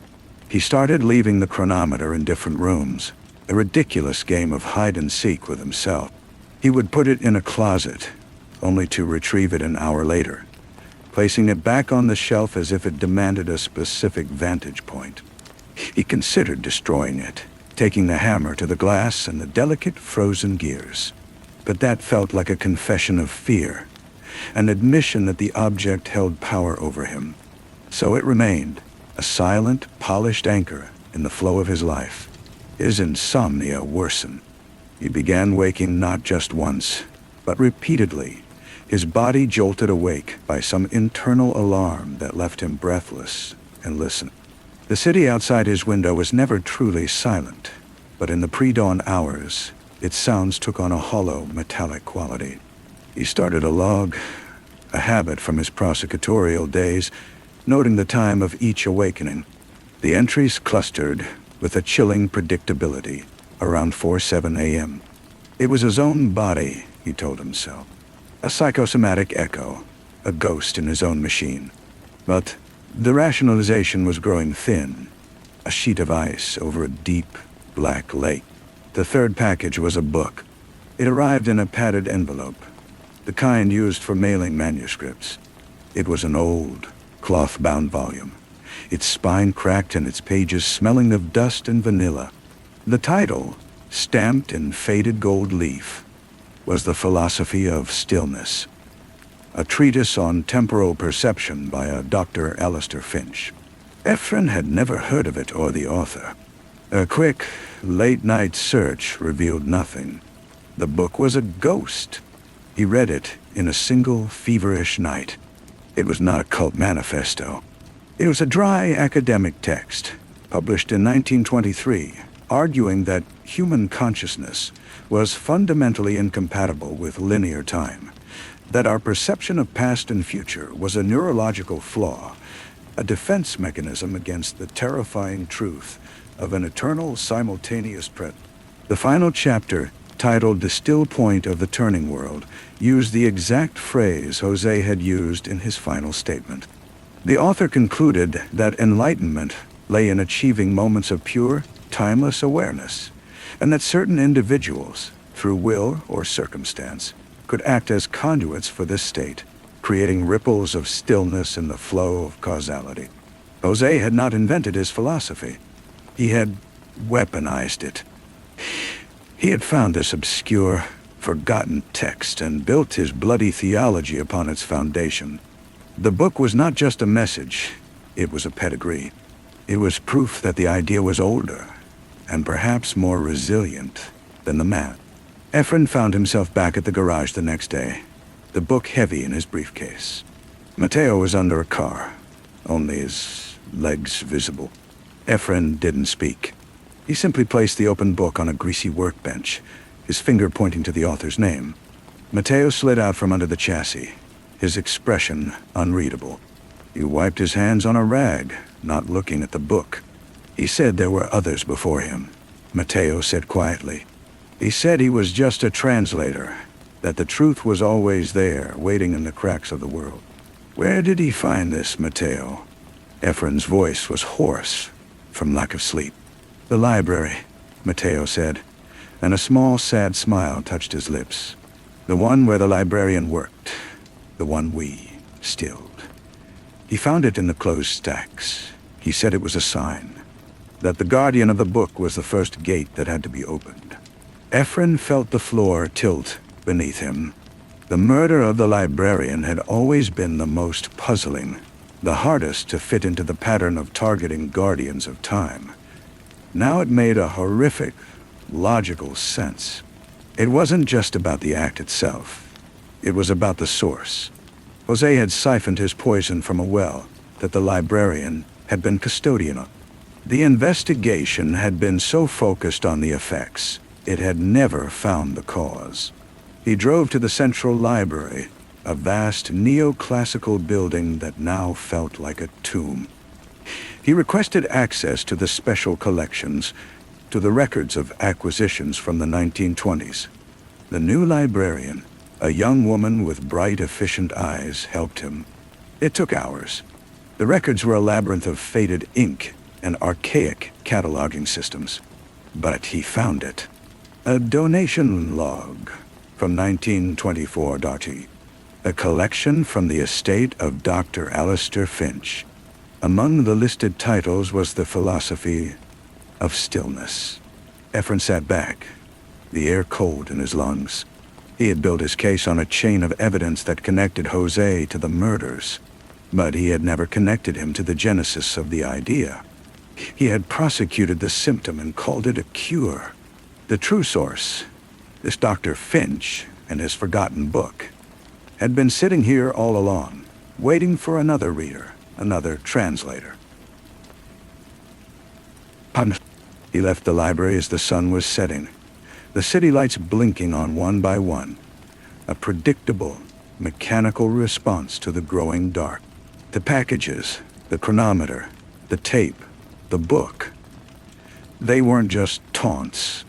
He started leaving the chronometer in different rooms, a ridiculous game of hide-and-seek with himself. He would put it in a closet, only to retrieve it an hour later, placing it back on the shelf as if it demanded a specific vantage point. He considered destroying it, taking the hammer to the glass and the delicate frozen gears. But that felt like a confession of fear, an admission that the object held power over him. So it remained, a silent, polished anchor in the flow of his life. His insomnia worsened. He began waking not just once, but repeatedly. His body jolted awake by some internal alarm that left him breathless and listening. The city outside his window was never truly silent, but in the pre-dawn hours, its sounds took on a hollow, metallic quality. He started a log, a habit from his prosecutorial days, noting the time of each awakening. The entries clustered with a chilling predictability around 4:07 a.m. It was his own body, he told himself. A psychosomatic echo, a ghost in his own machine. But the rationalization was growing thin, a sheet of ice over a deep, black lake. The third package was a book. It arrived in a padded envelope, the kind used for mailing manuscripts. It was an old, cloth-bound volume, its spine cracked and its pages smelling of dust and vanilla. The title, stamped in faded gold leaf, was The Philosophy of Stillness, a treatise on temporal perception by a Dr. Alistair Finch. Ephraim had never heard of it or the author. A quick, late-night search revealed nothing. The book was a ghost. He read it in a single feverish night. It was not a cult manifesto. It was a dry academic text, published in 1923, arguing that human consciousness was fundamentally incompatible with linear time, that our perception of past and future was a neurological flaw, a defense mechanism against the terrifying truth of an eternal simultaneous present. The final chapter, titled The Still Point of the Turning World, used the exact phrase Jose had used in his final statement. The author concluded that enlightenment lay in achieving moments of pure, timeless awareness, and that certain individuals, through will or circumstance, could act as conduits for this state, creating ripples of stillness in the flow of causality. Jose had not invented his philosophy. He had weaponized it. He had found this obscure, forgotten text and built his bloody theology upon its foundation. The book was not just a message, it was a pedigree. It was proof that the idea was older, and perhaps more resilient than the man. Ephraim found himself back at the garage the next day, the book heavy in his briefcase. Mateo was under a car, only his legs visible. Ephraim didn't speak. He simply placed the open book on a greasy workbench, his finger pointing to the author's name. Mateo slid out from under the chassis, his expression unreadable. He wiped his hands on a rag, not looking at the book. He said there were others before him, Mateo said quietly. He said he was just a translator, that the truth was always there, waiting in the cracks of the world. Where did he find this, Mateo? Ephraim's voice was hoarse from lack of sleep. The library, Mateo said, and a small, sad smile touched his lips. The one where the librarian worked, the one we stilled. He found it in the closed stacks. He said it was a sign, that the guardian of the book was the first gate that had to be opened. Ephraim felt the floor tilt beneath him. The murder of the librarian had always been the most puzzling, the hardest to fit into the pattern of targeting guardians of time. Now it made a horrific, logical sense. It wasn't just about the act itself. It was about the source. Jose had siphoned his poison from a well that the librarian had been custodian of. The investigation had been so focused on the effects, it had never found the cause. He drove to the Central Library, a vast neoclassical building that now felt like a tomb. He requested access to the special collections, to the records of acquisitions from the 1920s. The new librarian, a young woman with bright, efficient eyes, helped him. It took hours. The records were a labyrinth of faded ink and archaic cataloging systems. But he found it. A donation log from 1924 Darty. A collection from the estate of Dr. Alistair Finch. Among the listed titles was The Philosophy of Stillness. Ephraim sat back, the air cold in his lungs. He had built his case on a chain of evidence that connected Jose to the murders, but he had never connected him to the genesis of the idea. He had prosecuted the symptom and called it a cure. The true source, This Dr. Finch and his forgotten book had been sitting here all along, waiting for another reader, another translator. He left the library as the sun was setting, the city lights blinking on one by one, a predictable, mechanical response to the growing dark. The packages, the chronometer, the tape, the book. They weren't just taunts.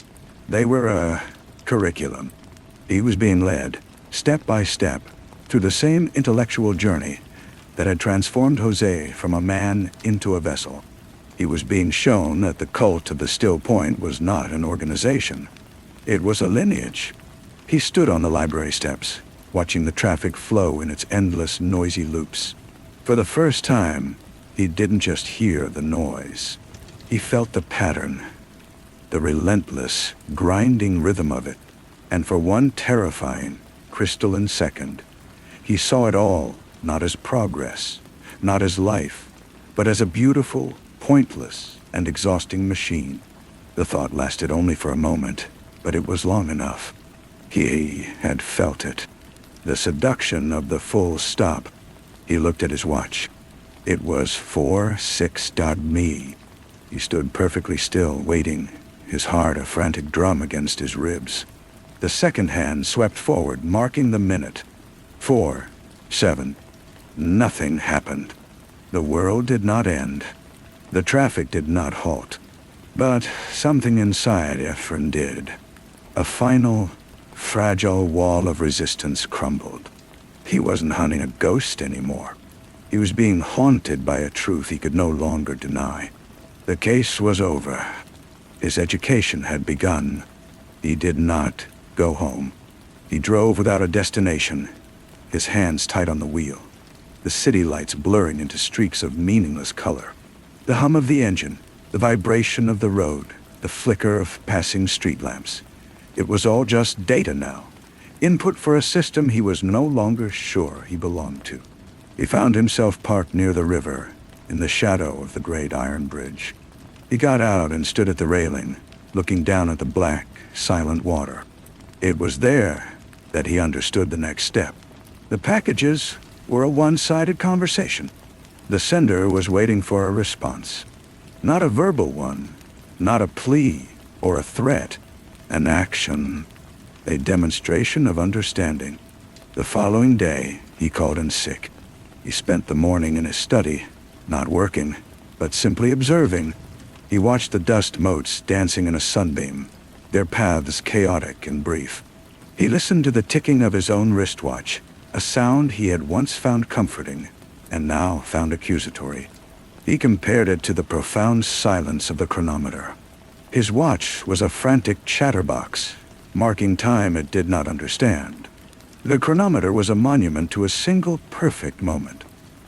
They were a curriculum. He was being led, step by step, through the same intellectual journey that had transformed Jose from a man into a vessel. He was being shown that the cult of the Still Point was not an organization. It was a lineage. He stood on the library steps, watching the traffic flow in its endless, noisy loops. For the first time, he didn't just hear the noise. He felt the pattern, the relentless, grinding rhythm of it, and for one terrifying, crystalline second, he saw it all not as progress, not as life, but as a beautiful, pointless, and exhausting machine. The thought lasted only for a moment, but it was long enough. He had felt it. The seduction of the full stop. He looked at his watch. It was 4:06. He stood perfectly still, waiting, his heart a frantic drum against his ribs. The second hand swept forward, marking the minute. 4:07. Nothing happened. The world did not end. The traffic did not halt. But something inside Ephraim did. A final, fragile wall of resistance crumbled. He wasn't hunting a ghost anymore. He was being haunted by a truth he could no longer deny. The case was over. His education had begun. He did not go home. He drove without a destination, his hands tight on the wheel, the city lights blurring into streaks of meaningless color. The hum of the engine, the vibration of the road, the flicker of passing street lamps. It was all just data now. Input for a system he was no longer sure he belonged to. He found himself parked near the river, in the shadow of the great iron bridge. He got out and stood at the railing, looking down at the black, silent water. It was there that he understood the next step. The packages were a one-sided conversation. The sender was waiting for a response. Not a verbal one, not a plea or a threat, an action, a demonstration of understanding. The following day, he called in sick. He spent the morning in his study, not working, but simply observing. He watched the dust motes dancing in a sunbeam, their paths chaotic and brief. He listened to the ticking of his own wristwatch, a sound he had once found comforting, and now found accusatory. He compared it to the profound silence of the chronometer. His watch was a frantic chatterbox, marking time it did not understand. The chronometer was a monument to a single perfect moment.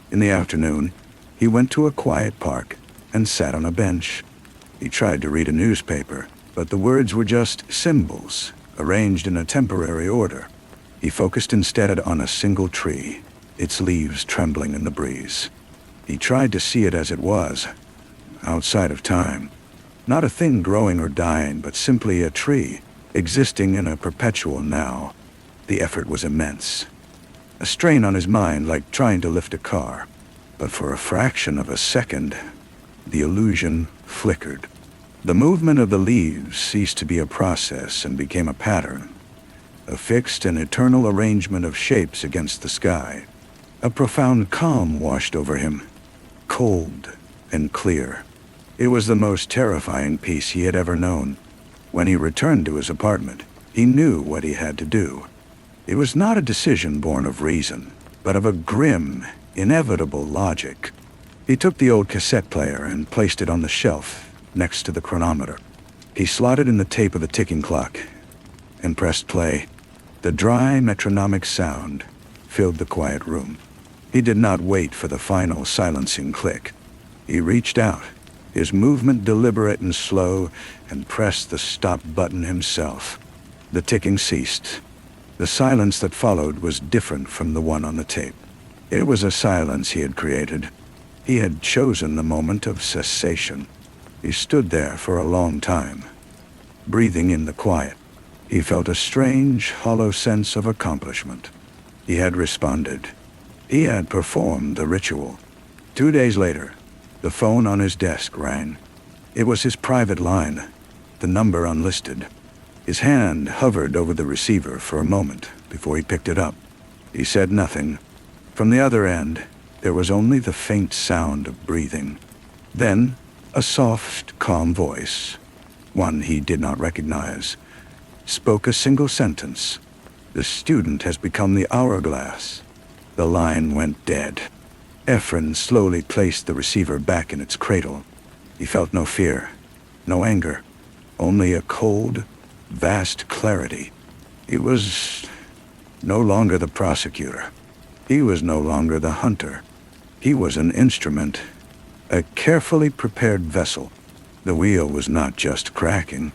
In the afternoon, he went to a quiet park and sat on a bench. He tried to read a newspaper, but the words were just symbols, arranged in a temporary order. He focused instead on a single tree, its leaves trembling in the breeze. He tried to see it as it was, outside of time. Not a thing growing or dying, but simply a tree, existing in a perpetual now. The effort was immense. A strain on his mind, like trying to lift a car. But for a fraction of a second, the illusion flickered. The movement of the leaves ceased to be a process and became a pattern, a fixed and eternal arrangement of shapes against the sky. A profound calm washed over him, cold and clear. It was the most terrifying peace he had ever known. When he returned to his apartment, he knew what he had to do. It was not a decision born of reason, but of a grim, inevitable logic. He took the old cassette player and placed it on the shelf next to the chronometer. He slotted in the tape of the ticking clock and pressed play. The dry metronomic sound filled the quiet room. He did not wait for the final silencing click. He reached out, his movement deliberate and slow, and pressed the stop button himself. The ticking ceased. The silence that followed was different from the one on the tape. It was a silence he had created. He had chosen the moment of cessation. He stood there for a long time, breathing in the quiet. He felt a strange, hollow sense of accomplishment. He had responded. He had performed the ritual. 2 days later, the phone on his desk rang. It was his private line, the number unlisted. His hand hovered over the receiver for a moment before he picked it up. He said nothing. From the other end, there was only the faint sound of breathing. Then, a soft, calm voice, one he did not recognize, spoke a single sentence. "The student has become the hourglass." The line went dead. Ephraim slowly placed the receiver back in its cradle. He felt no fear, no anger, only a cold, vast clarity. He was no longer the prosecutor. He was no longer the hunter. He was an instrument, a carefully prepared vessel. The wheel was not just cracking.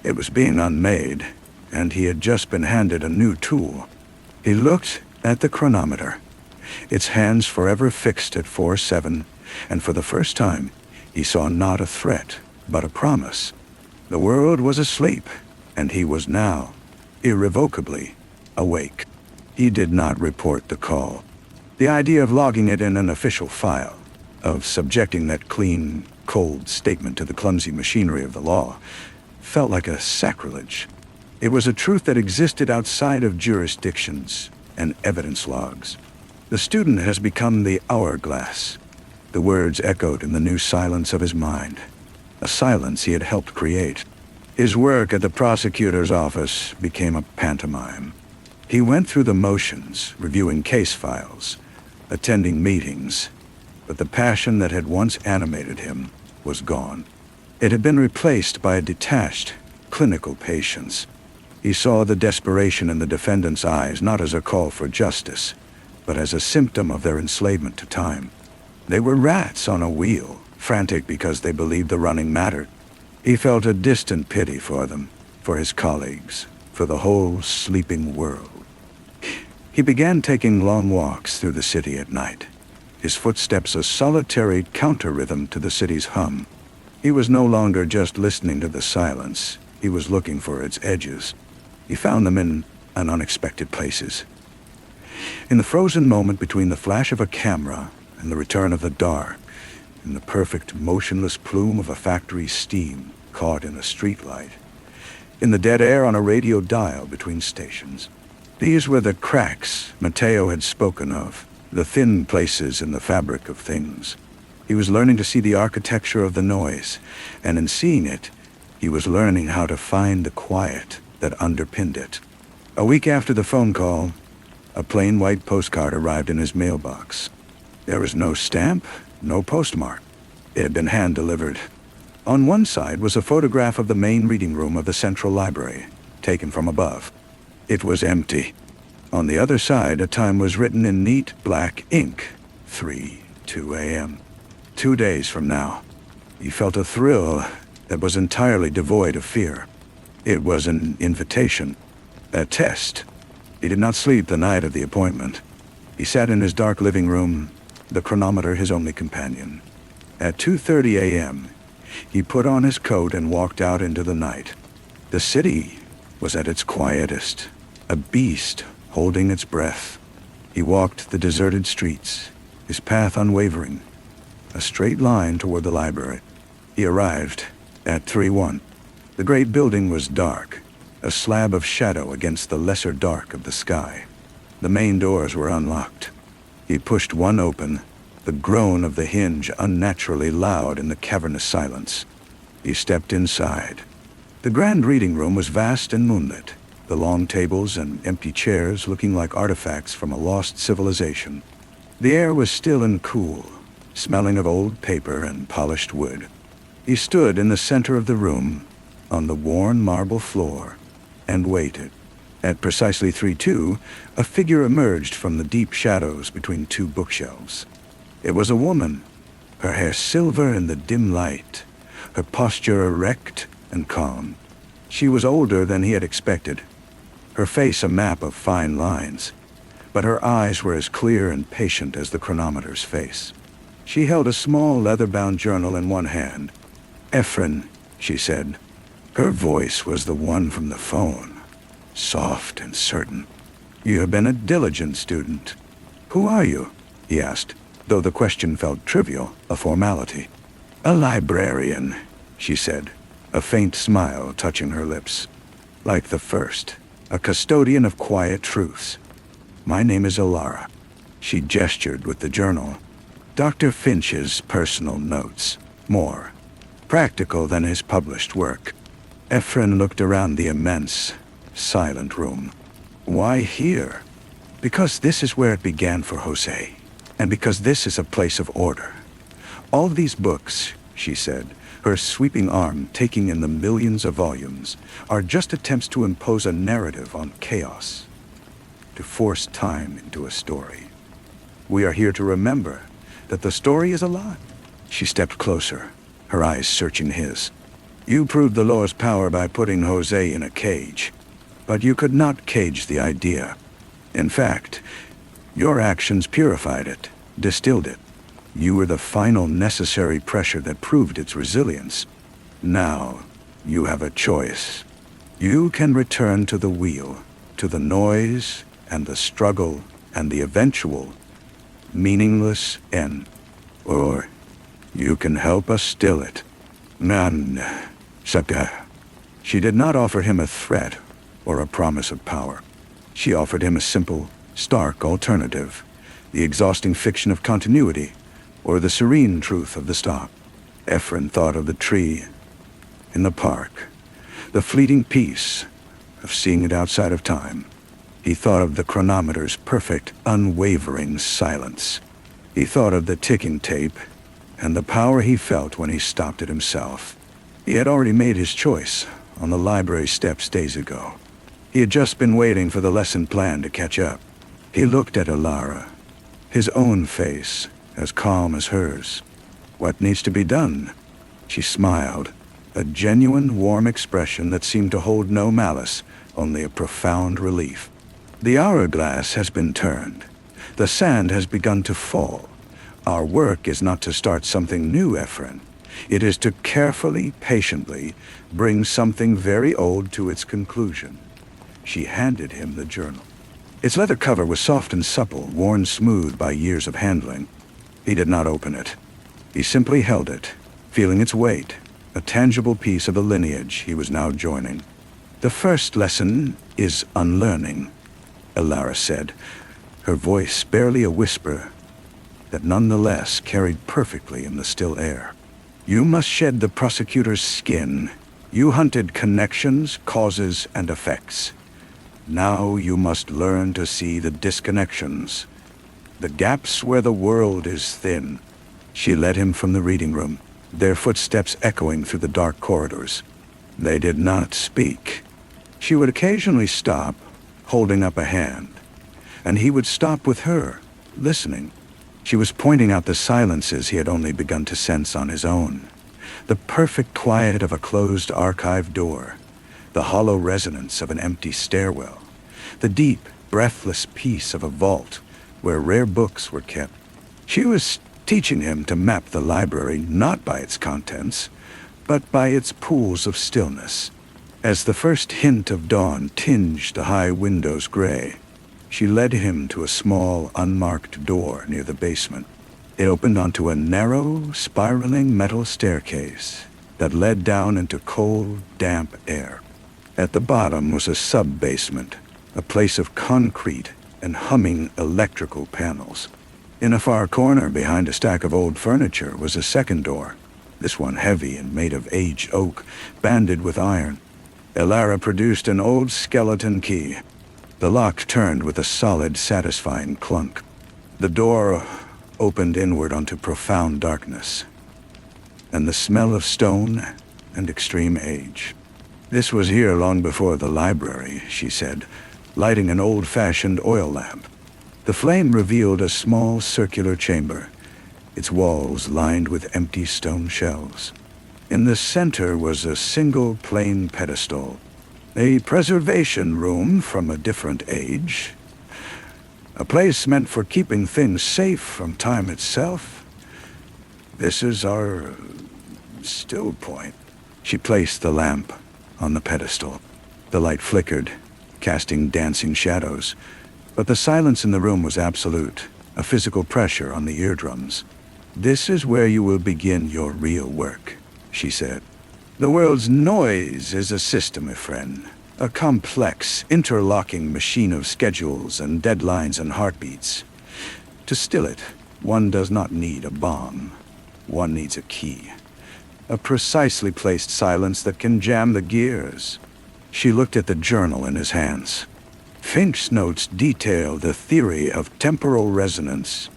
It was being unmade, and he had just been handed a new tool. He looked at the chronometer, its hands forever fixed at 4:07, and for the first time, he saw not a threat, but a promise. The world was asleep, and he was now, irrevocably, awake. He did not report the call. The idea of logging it in an official file, of subjecting that clean, cold statement to the clumsy machinery of the law, felt like a sacrilege. It was a truth that existed outside of jurisdictions and evidence logs. The student has become the hourglass. The words echoed in the new silence of his mind, a silence he had helped create. His work at the prosecutor's office became a pantomime. He went through the motions, reviewing case files, attending meetings, but the passion that had once animated him was gone. It had been replaced by a detached, clinical patience. He saw the desperation in the defendant's eyes not as a call for justice, but as a symptom of their enslavement to time. They were rats on a wheel, frantic because they believed the running mattered. He felt a distant pity for them, for his colleagues, for the whole sleeping world. He began taking long walks through the city at night, his footsteps a solitary counter-rhythm to the city's hum. He was no longer just listening to the silence, he was looking for its edges. He found them in unexpected places. In the frozen moment between the flash of a camera and the return of the dark, in the perfect motionless plume of a factory steam caught in a streetlight, in the dead air on a radio dial between stations. These were the cracks Mateo had spoken of, the thin places in the fabric of things. He was learning to see the architecture of the noise, and in seeing it, he was learning how to find the quiet that underpinned it. A week after the phone call, a plain white postcard arrived in his mailbox. There was no stamp, no postmark. It had been hand-delivered. On one side was a photograph of the main reading room of the Central Library, taken from above. It was empty. On the other side, a time was written in neat black ink, 3:02 a.m. 2 days from now. He felt a thrill that was entirely devoid of fear. It was an invitation, a test. He did not sleep the night of the appointment. He sat in his dark living room, the chronometer his only companion. At 2:30 a.m., he put on his coat and walked out into the night. The city was at its quietest, a beast holding its breath. He walked the deserted streets, his path unwavering, a straight line toward the library. He arrived at 3:01. The great building was dark, a slab of shadow against the lesser dark of the sky. The main doors were unlocked. He pushed one open, the groan of the hinge unnaturally loud in the cavernous silence. He stepped inside. The grand reading room was vast and moonlit, the long tables and empty chairs looking like artifacts from a lost civilization. The air was still and cool, smelling of old paper and polished wood. He stood in the center of the room, on the worn marble floor, and waited. At precisely 3:02, a figure emerged from the deep shadows between two bookshelves. It was a woman, her hair silver in the dim light, her posture erect and calm. She was older than he had expected, her face a map of fine lines, but her eyes were as clear and patient as the chronometer's face. She held a small leather-bound journal in one hand. "Ephraim," she said. Her voice was the one from the phone, soft and certain. "You have been a diligent student. Who are you?" he asked, though the question felt trivial, a formality. "A librarian," she said, a faint smile touching her lips. "Like the first, a custodian of quiet truths. My name is Alara." She gestured with the journal. "Dr. Finch's personal notes. More practical than his published work." Ephraim looked around the immense, silent room. "Why here?" "Because this is where it began for Jose, and because this is a place of order. All these books," she said, her sweeping arm taking in the millions of volumes, "are just attempts to impose a narrative on chaos, to force time into a story. We are here to remember that the story is alive." She stepped closer, her eyes searching his. "You proved the law's power by putting Jose in a cage, but you could not cage the idea. In fact, your actions purified it, distilled it. You were the final necessary pressure that proved its resilience. Now, you have a choice. You can return to the wheel, to the noise and the struggle and the eventual, meaningless end. Or you can help us still it. Nan, Saka." She did not offer him a threat or a promise of power. She offered him a simple, stark alternative, the exhausting fiction of continuity, or the serene truth of the stop. Ephraim thought of the tree in the park, the fleeting peace of seeing it outside of time. He thought of the chronometer's perfect, unwavering silence. He thought of the ticking tape and the power he felt when he stopped it himself. He had already made his choice on the library steps days ago. He had just been waiting for the lesson plan to catch up. He looked at Alara, his own face as calm as hers. "What needs to be done?" She smiled, a genuine, warm expression that seemed to hold no malice, only a profound relief. "The hourglass has been turned. The sand has begun to fall. Our work is not to start something new, Ephraim. It is to carefully, patiently bring something very old to its conclusion." She handed him the journal. Its leather cover was soft and supple, worn smooth by years of handling. He did not open it. He simply held it, feeling its weight, a tangible piece of the lineage he was now joining. "The first lesson is unlearning," Alara said, her voice barely a whisper that nonetheless carried perfectly in the still air. "You must shed the prosecutor's skin. You hunted connections, causes, and effects. Now you must learn to see the disconnections, the gaps where the world is thin." She led him from the reading room, their footsteps echoing through the dark corridors. They did not speak. She would occasionally stop, holding up a hand, and he would stop with her, listening. She was pointing out the silences he had only begun to sense on his own. The perfect quiet of a closed archive door, the hollow resonance of an empty stairwell, the deep, breathless peace of a vault where rare books were kept. She was teaching him to map the library not by its contents, but by its pools of stillness. As the first hint of dawn tinged the high windows gray, she led him to a small, unmarked door near the basement. It opened onto a narrow, spiraling metal staircase that led down into cold, damp air. At the bottom was a sub-basement, a place of concrete and humming electrical panels. In a far corner behind a stack of old furniture was a second door, this one heavy and made of aged oak, banded with iron. Alara produced an old skeleton key. The lock turned with a solid, satisfying clunk. The door opened inward onto profound darkness, and the smell of stone and extreme age. "This was here long before the library," she said, lighting an old-fashioned oil lamp. The flame revealed a small circular chamber, its walls lined with empty stone shelves. In the center was a single plain pedestal, a preservation room from a different age, a place meant for keeping things safe from time itself. "This is our still point." She placed the lamp on the pedestal. The light flickered, casting dancing shadows. But the silence in the room was absolute, a physical pressure on the eardrums. "This is where you will begin your real work," she said. "The world's noise is a system, my friend. A complex, interlocking machine of schedules and deadlines and heartbeats. To still it, one does not need a bomb. One needs a key. A precisely placed silence that can jam the gears." She looked at the journal in his hands. Finch's notes detail the theory of temporal resonance,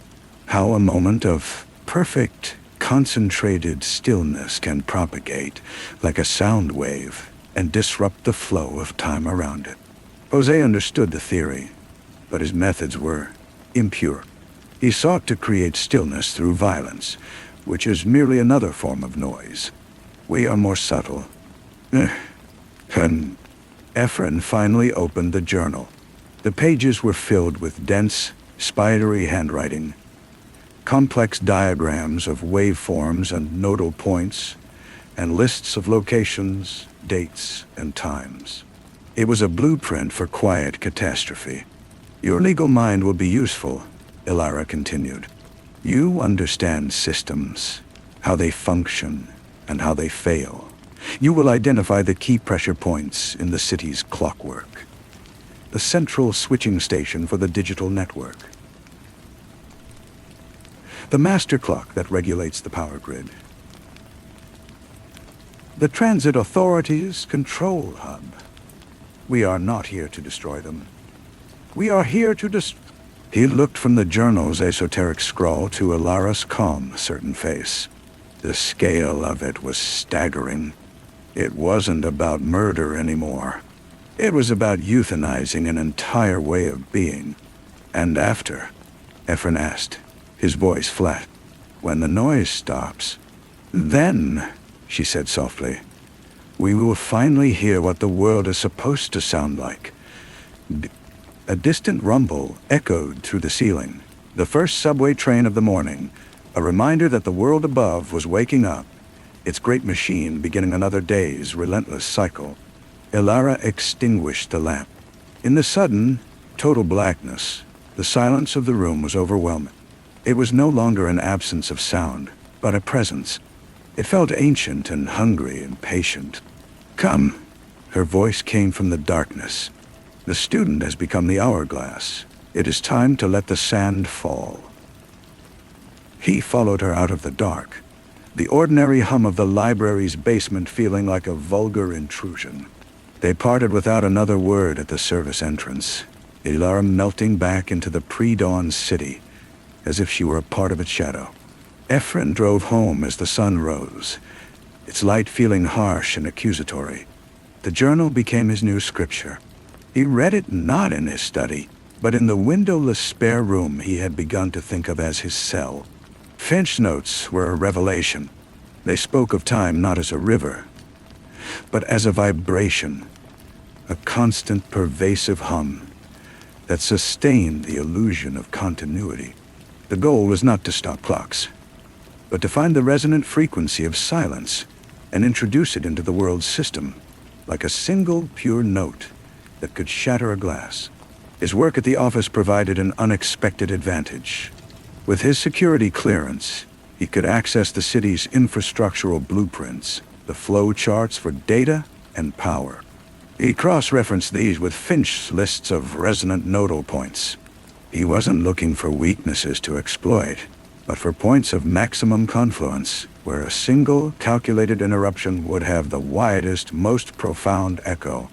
how a moment of perfect, concentrated stillness can propagate like a sound wave and disrupt the flow of time around it. Jose understood the theory, but his methods were impure. He sought to create stillness through violence, which is merely another form of noise. We are more subtle. Ephraim finally opened the journal. The pages were filled with dense, spidery handwriting, complex diagrams of waveforms and nodal points, and lists of locations, dates, and times. It was a blueprint for quiet catastrophe. "Your legal mind will be useful," Ilara continued. "You understand systems, how they function, and how they fail. You will identify the key pressure points in the city's clockwork, the central switching station for the digital network, the master clock that regulates the power grid, the transit authority's control hub. We are not here to destroy them. We are here to He looked from the journal's esoteric scrawl to Ilara's calm, certain face. The scale of it was staggering. It wasn't about murder anymore. It was about euthanizing an entire way of being. "And after?" Ephraim asked, his voice flat. "When the noise stops, then," she said softly, "we will finally hear what the world is supposed to sound like." A distant rumble echoed through the ceiling. The first subway train of the morning, a reminder that the world above was waking up, its great machine beginning another day's relentless cycle. Ilara extinguished the lamp. In the sudden, total blackness, the silence of the room was overwhelming. It was no longer an absence of sound, but a presence. It felt ancient and hungry and patient. "Come." Her voice came from the darkness. "The student has become the hourglass. It is time to let the sand fall." He followed her out of the dark, the ordinary hum of the library's basement feeling like a vulgar intrusion. They parted without another word at the service entrance, Ilara melting back into the pre-dawn city, as if she were a part of its shadow. Ephraim drove home as the sun rose, its light feeling harsh and accusatory. The journal became his new scripture. He read it not in his study, but in the windowless spare room he had begun to think of as his cell. Finch's notes were a revelation. They spoke of time not as a river, but as a vibration, a constant, pervasive hum that sustained the illusion of continuity. The goal was not to stop clocks, but to find the resonant frequency of silence and introduce it into the world's system, like a single pure note that could shatter a glass. His work at the office provided an unexpected advantage. With his security clearance, he could access the city's infrastructural blueprints, the flow charts for data and power. He cross-referenced these with Finch's lists of resonant nodal points. He wasn't looking for weaknesses to exploit, but for points of maximum confluence, where a single calculated interruption would have the widest, most profound echo.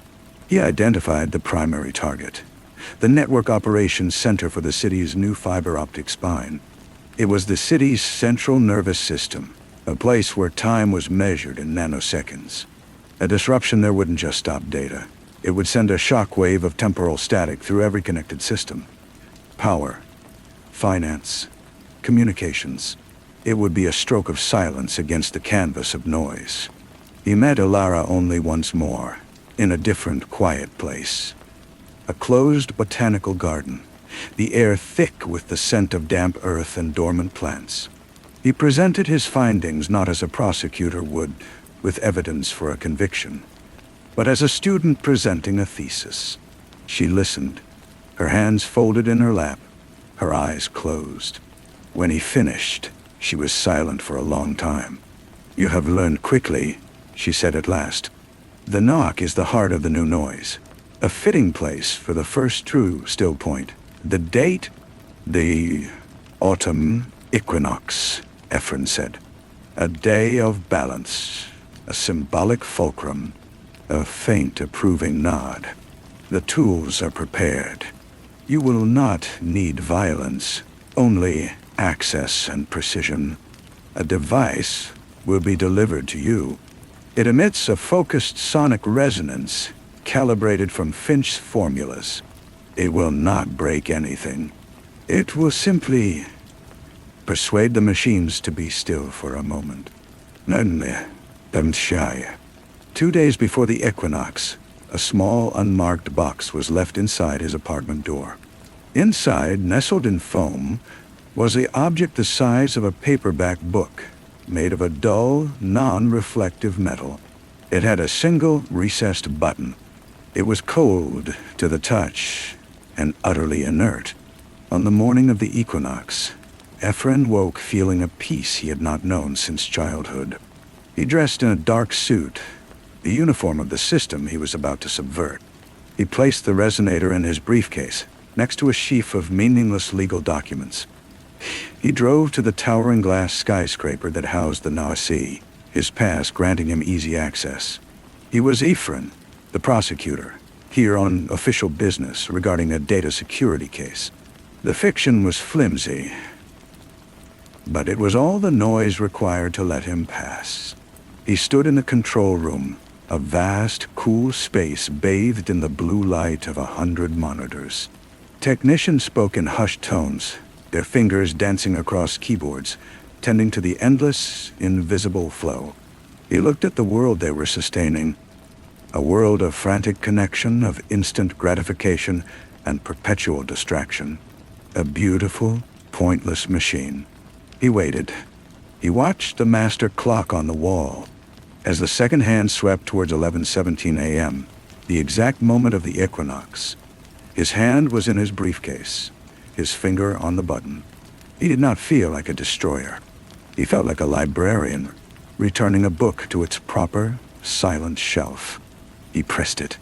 He identified the primary target, the network operations center for the city's new fiber optic spine. It was the city's central nervous system, a place where time was measured in nanoseconds. A disruption there wouldn't just stop data. It would send a shockwave of temporal static through every connected system. Power, finance, communications. It would be a stroke of silence against the canvas of noise. He met Ilara only once more, in a different, quiet place. A closed botanical garden, the air thick with the scent of damp earth and dormant plants. He presented his findings not as a prosecutor would, with evidence for a conviction, but as a student presenting a thesis. She listened, her hands folded in her lap, her eyes closed. When he finished, she was silent for a long time. "You have learned quickly," she said at last. "The knock is the heart of the new noise, a fitting place for the first true still point. The date? The autumn equinox," Ephraim said. "A day of balance, a symbolic fulcrum, a faint approving nod. The tools are prepared. You will not need violence, only access and precision. A device will be delivered to you. It emits a focused sonic resonance calibrated from Finch's formulas. It will not break anything. It will simply persuade the machines to be still for a moment." Shy. 2 days before the equinox, a small unmarked box was left inside his apartment door. Inside, nestled in foam, was the object the size of a paperback book, made of a dull, non-reflective metal. It had a single recessed button. It was cold to the touch and utterly inert. On the morning of the equinox, Ephraim woke feeling a peace he had not known since childhood. He dressed in a dark suit, the uniform of the system he was about to subvert. He placed the resonator in his briefcase, next to a sheaf of meaningless legal documents. He drove to the towering glass skyscraper that housed the Naasi, his pass granting him easy access. He was Ephraim, the prosecutor, here on official business regarding a data security case. The fiction was flimsy, but it was all the noise required to let him pass. He stood in the control room, a vast, cool space bathed in the blue light of 100 monitors. Technicians spoke in hushed tones, their fingers dancing across keyboards, tending to the endless, invisible flow. He looked at the world they were sustaining, a world of frantic connection, of instant gratification, and perpetual distraction. A beautiful, pointless machine. He waited. He watched the master clock on the wall. As the second hand swept towards 11:17 a.m., the exact moment of the equinox, his hand was in his briefcase, his finger on the button. He did not feel like a destroyer. He felt like a librarian, returning a book to its proper, silent shelf. He pressed it.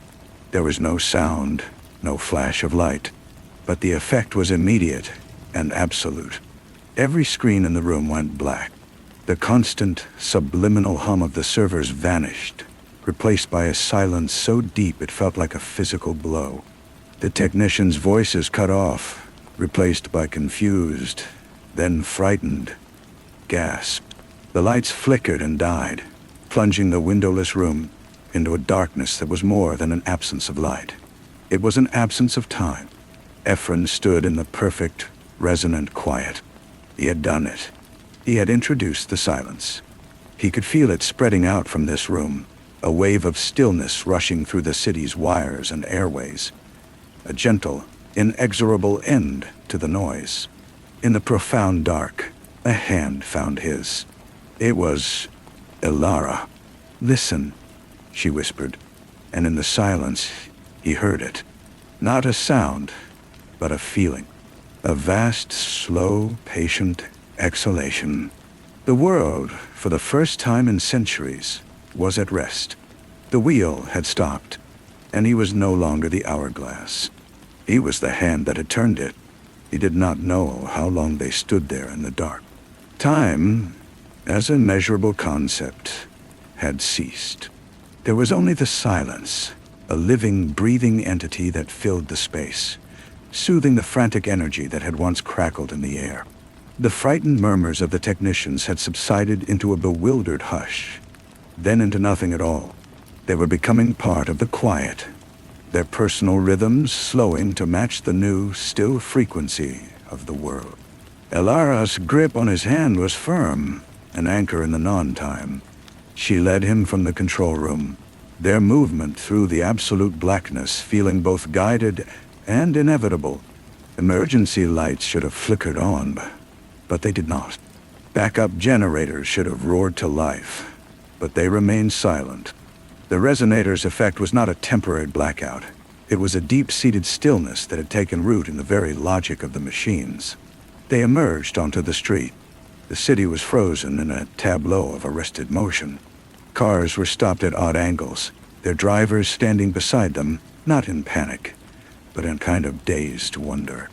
There was no sound, no flash of light, but the effect was immediate and absolute. Every screen in the room went black. The constant, subliminal hum of the servers vanished, replaced by a silence so deep it felt like a physical blow. The technicians' voices cut off, replaced by confused, then frightened gasp. The lights flickered and died, plunging the windowless room into a darkness that was more than an absence of light. It was an absence of time. Ephraim stood in the perfect, resonant quiet. He had done it. He had introduced the silence. He could feel it spreading out from this room, a wave of stillness rushing through the city's wires and airways. A gentle, inexorable end to the noise. In the profound dark, a hand found his. It was Elara. "Listen," she whispered, and in the silence, he heard it. Not a sound, but a feeling. A vast, slow, patient exhalation. The world, for the first time in centuries, was at rest. The wheel had stopped, and he was no longer the hourglass. He was the hand that had turned it. He did not know how long they stood there in the dark. Time, as a measurable concept, had ceased. There was only the silence, a living, breathing entity that filled the space, soothing the frantic energy that had once crackled in the air. The frightened murmurs of the technicians had subsided into a bewildered hush, then into nothing at all. They were becoming part of the quiet, their personal rhythms slowing to match the new, still frequency of the world. Elara's grip on his hand was firm, an anchor in the non-time. She led him from the control room, their movement through the absolute blackness feeling both guided and inevitable. Emergency lights should have flickered on, but they did not. Backup generators should have roared to life, but they remained silent. The resonator's effect was not a temporary blackout. It was a deep-seated stillness that had taken root in the very logic of the machines. They emerged onto the street. The city was frozen in a tableau of arrested motion. Cars were stopped at odd angles, their drivers standing beside them, not in panic, but in kind of dazed wonder.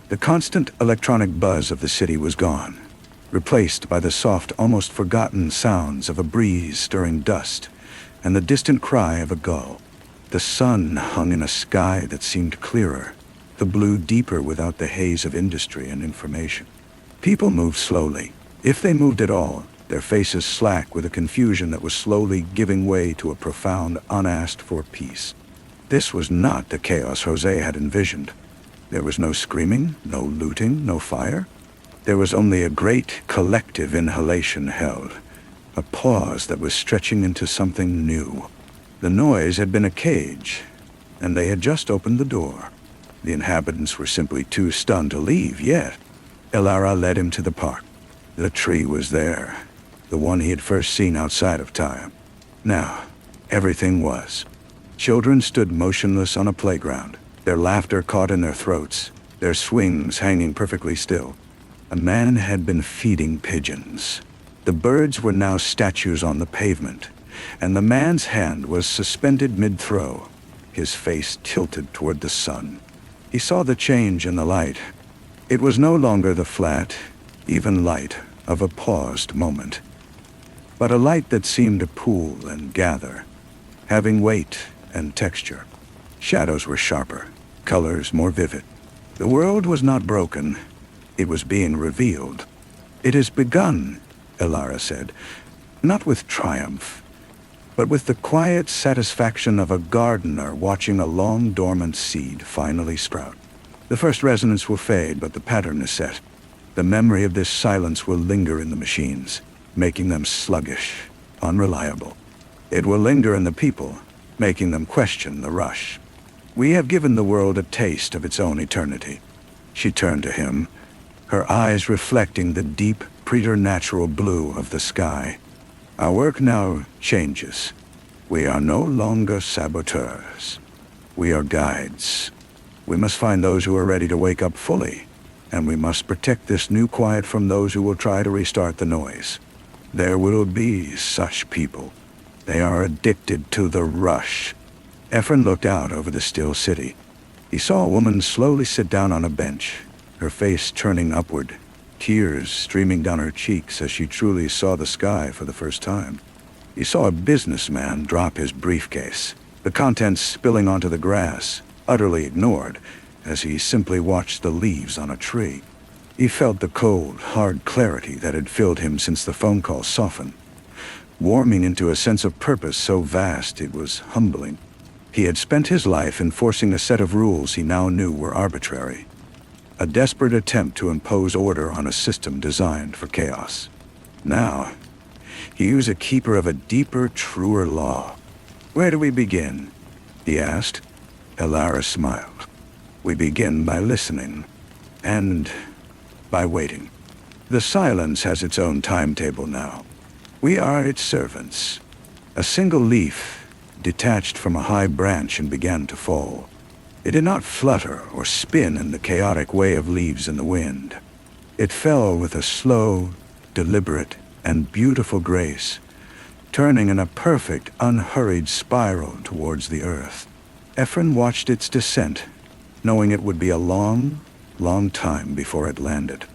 The constant electronic buzz of the city was gone, replaced by the soft, almost forgotten sounds of a breeze stirring dust and the distant cry of a gull. The sun hung in a sky that seemed clearer, the blue deeper without the haze of industry and information. People moved slowly. If they moved at all, their faces slack with a confusion that was slowly giving way to a profound, unasked-for peace. This was not the chaos Jose had envisioned. There was no screaming, no looting, no fire. There was only a great collective inhalation held, a pause that was stretching into something new. The noise had been a cage, and they had just opened the door. The inhabitants were simply too stunned to leave yet. Elara led him to the park. The tree was there, the one he had first seen outside of time. Now, everything was. Children stood motionless on a playground, their laughter caught in their throats, their swings hanging perfectly still. A man had been feeding pigeons. The birds were now statues on the pavement, and the man's hand was suspended mid-throw, his face tilted toward the sun. He saw the change in the light. It was no longer the flat, even light of a paused moment, but a light that seemed to pool and gather, having weight and texture. Shadows were sharper, colors more vivid. The world was not broken, it was being revealed. "It has begun," Elara said, not with triumph, but with the quiet satisfaction of a gardener watching a long-dormant seed finally sprout. The first resonance will fade, but the pattern is set. The memory of this silence will linger in the machines, making them sluggish, unreliable. It will linger in the people, making them question the rush. "We have given the world a taste of its own eternity." She turned to him, her eyes reflecting the deep, preternatural blue of the sky. "Our work now changes. We are no longer saboteurs. We are guides. We must find those who are ready to wake up fully, and we must protect this new quiet from those who will try to restart the noise. There will be such people. They are addicted to the rush." Ephraim looked out over the still city. He saw a woman slowly sit down on a bench, her face turning upward, tears streaming down her cheeks as she truly saw the sky for the first time. He saw a businessman drop his briefcase, the contents spilling onto the grass, utterly ignored, as he simply watched the leaves on a tree. He felt the cold, hard clarity that had filled him since the phone call soften, warming into a sense of purpose so vast it was humbling. He had spent his life enforcing a set of rules he now knew were arbitrary, a desperate attempt to impose order on a system designed for chaos. Now, he was a keeper of a deeper, truer law. "Where do we begin?" he asked. Elara smiled. "We begin by listening, and by waiting. The silence has its own timetable now. We are its servants." A single leaf detached from a high branch and began to fall. It did not flutter or spin in the chaotic way of leaves in the wind. It fell with a slow, deliberate, and beautiful grace, turning in a perfect, unhurried spiral towards the earth. Ephraim watched its descent, knowing it would be a long, long time before it landed.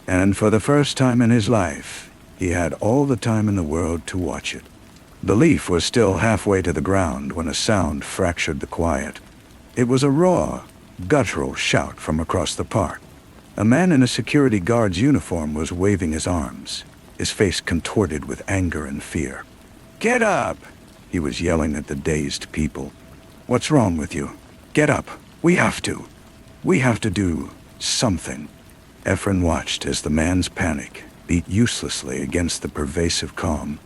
And for the first time in his life, he had all the time in the world to watch it. The leaf was still halfway to the ground when a sound fractured the quiet. It was a raw, guttural shout from across the park. A man in a security guard's uniform was waving his arms, his face contorted with anger and fear. "Get up!" he was yelling at the dazed people. "What's wrong with you? Get up! We have to! We have to do something." Ephraim watched as the man's panic beat uselessly against the pervasive calm.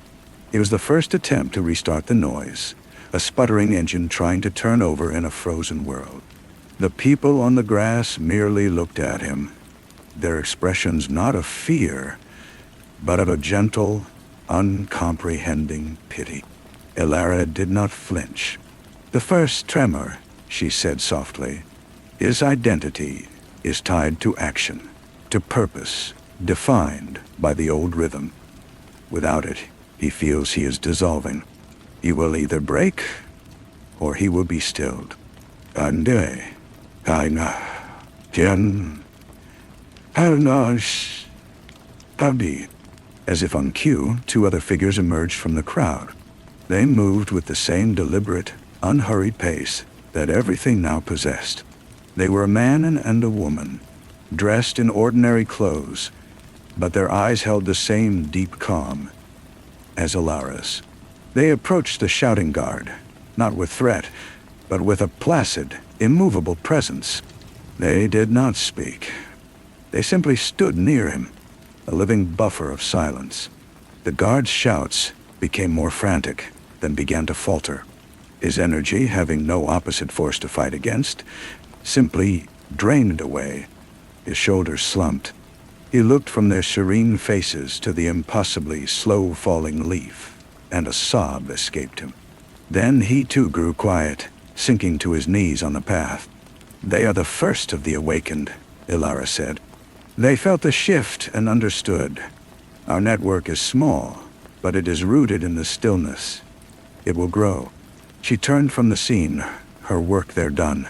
It was the first attempt to restart the noise, a sputtering engine trying to turn over in a frozen world. The people on the grass merely looked at him, their expressions not of fear, but of a gentle, uncomprehending pity. Elara did not flinch. The first tremor, she said softly. His identity is tied to action, to purpose, defined by the old rhythm. Without it, he feels he is dissolving. He will either break, or he will be stilled. Ande, kaina, tian, halnash, tabdi. As if on cue, two other figures emerged from the crowd. They moved with the same deliberate, unhurried pace that everything now possessed. They were a man and a woman, dressed in ordinary clothes, but their eyes held the same deep calm as Alara's. They approached the shouting guard, not with threat, but with a placid, immovable presence. They did not speak. They simply stood near him, a living buffer of silence. The guard's shouts became more frantic, then began to falter. His energy, having no opposite force to fight against, simply drained away. His shoulders slumped. He looked from their serene faces to the impossibly slow-falling leaf, and a sob escaped him. Then he too grew quiet, sinking to his knees on the path. "They are the first of the awakened," Ilara said. They felt the shift and understood. Our network is small, but it is rooted in the stillness. It will grow. She turned from the scene, her work there done.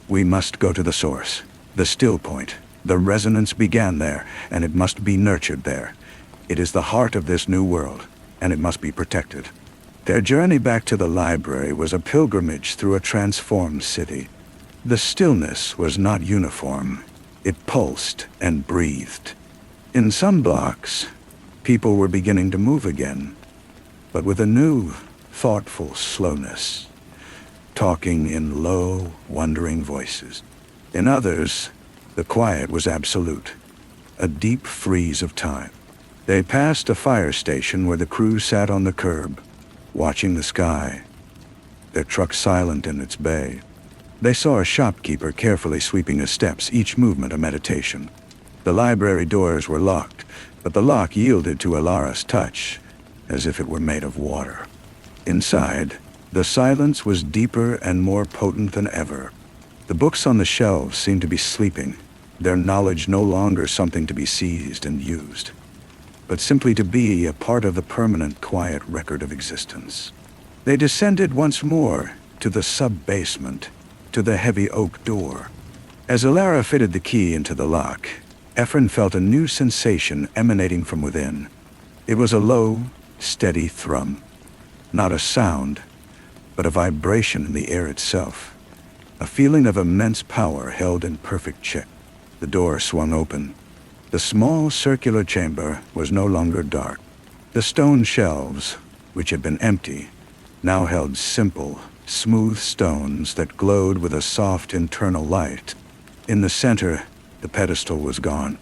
We must go to the source, the still point. The resonance began there, and it must be nurtured there. It is the heart of this new world, and it must be protected. Their journey back to the library was a pilgrimage through a transformed city. The stillness was not uniform. It pulsed and breathed. In some blocks, people were beginning to move again, but with a new, thoughtful slowness, talking in low, wondering voices. In others, the quiet was absolute, a deep freeze of time. They passed a fire station where the crew sat on the curb, watching the sky, their truck silent in its bay. They saw a shopkeeper carefully sweeping his steps, each movement a meditation. The library doors were locked, but the lock yielded to Alara's touch, as if it were made of water. Inside, the silence was deeper and more potent than ever. The books on the shelves seemed to be sleeping, their knowledge no longer something to be seized and used, but simply to be a part of the permanent, quiet record of existence. They descended once more to the sub-basement, to the heavy oak door. As Alara fitted the key into the lock, Ephraim felt a new sensation emanating from within. It was a low, steady thrum. Not a sound, but a vibration in the air itself. A feeling of immense power held in perfect check. The door swung open. The small circular chamber was no longer dark. The stone shelves, which had been empty, now held simple, smooth stones that glowed with a soft internal light. In the center, the pedestal was gone.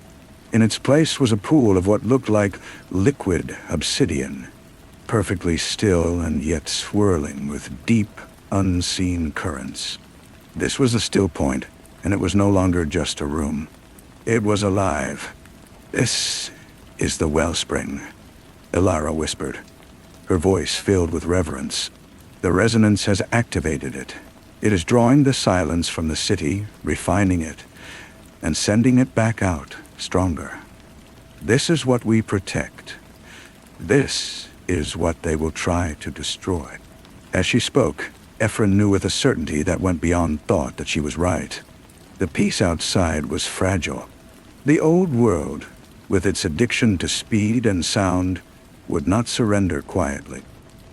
In its place was a pool of what looked like liquid obsidian, perfectly still and yet swirling with deep, unseen currents. This was the still point, and it was no longer just a room. It was alive. "This is the wellspring," Ilara whispered, her voice filled with reverence. "The resonance has activated it. It is drawing the silence from the city, refining it, and sending it back out, stronger. This is what we protect. This is what they will try to destroy." As she spoke, Ephraim knew with a certainty that went beyond thought that she was right. The peace outside was fragile. The old world, with its addiction to speed and sound, would not surrender quietly.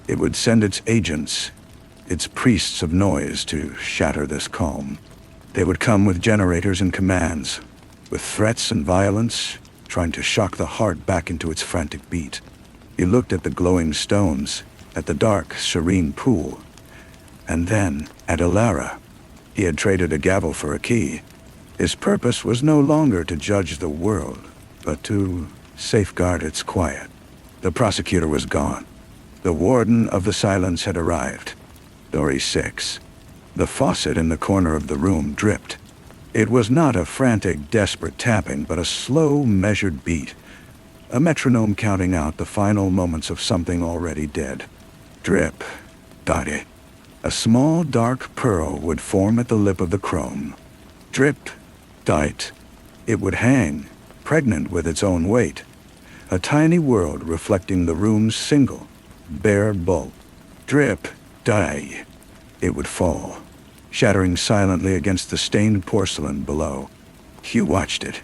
It would send its agents, its priests of noise, to shatter this calm. They would come with generators and commands, with threats and violence, trying to shock the heart back into its frantic beat. He looked at the glowing stones, at the dark, serene pool, and then at Ilara. He had traded a gavel for a key. His purpose was no longer to judge the world, but to safeguard its quiet. The prosecutor was gone. The warden of the silence had arrived. Story 6. The faucet in the corner of the room dripped. It was not a frantic, desperate tapping, but a slow, measured beat. A metronome counting out the final moments of something already dead. Drip. Dotty. A small dark pearl would form at the lip of the chrome. Drip, tight. It would hang, pregnant with its own weight. A tiny world reflecting the room's single, bare bulk. Drip, die. It would fall, shattering silently against the stained porcelain below. Hugh watched it,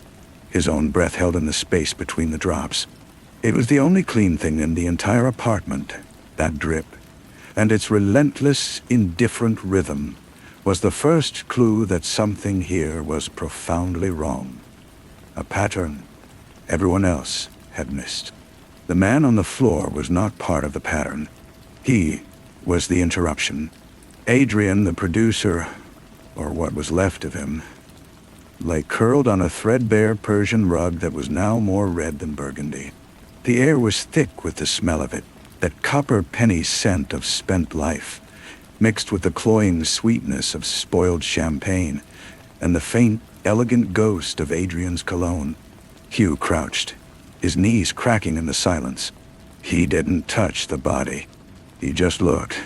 his own breath held in the space between the drops. It was the only clean thing in the entire apartment, that drip, and its relentless, indifferent rhythm was the first clue that something here was profoundly wrong. A pattern everyone else had missed. The man on the floor was not part of the pattern. He was the interruption. Adrian, the producer, or what was left of him, lay curled on a threadbare Persian rug that was now more red than burgundy. The air was thick with the smell of it, that copper penny scent of spent life, mixed with the cloying sweetness of spoiled champagne and the faint, elegant ghost of Adrian's cologne. Hugh crouched, his knees cracking in the silence. He didn't touch the body. He just looked,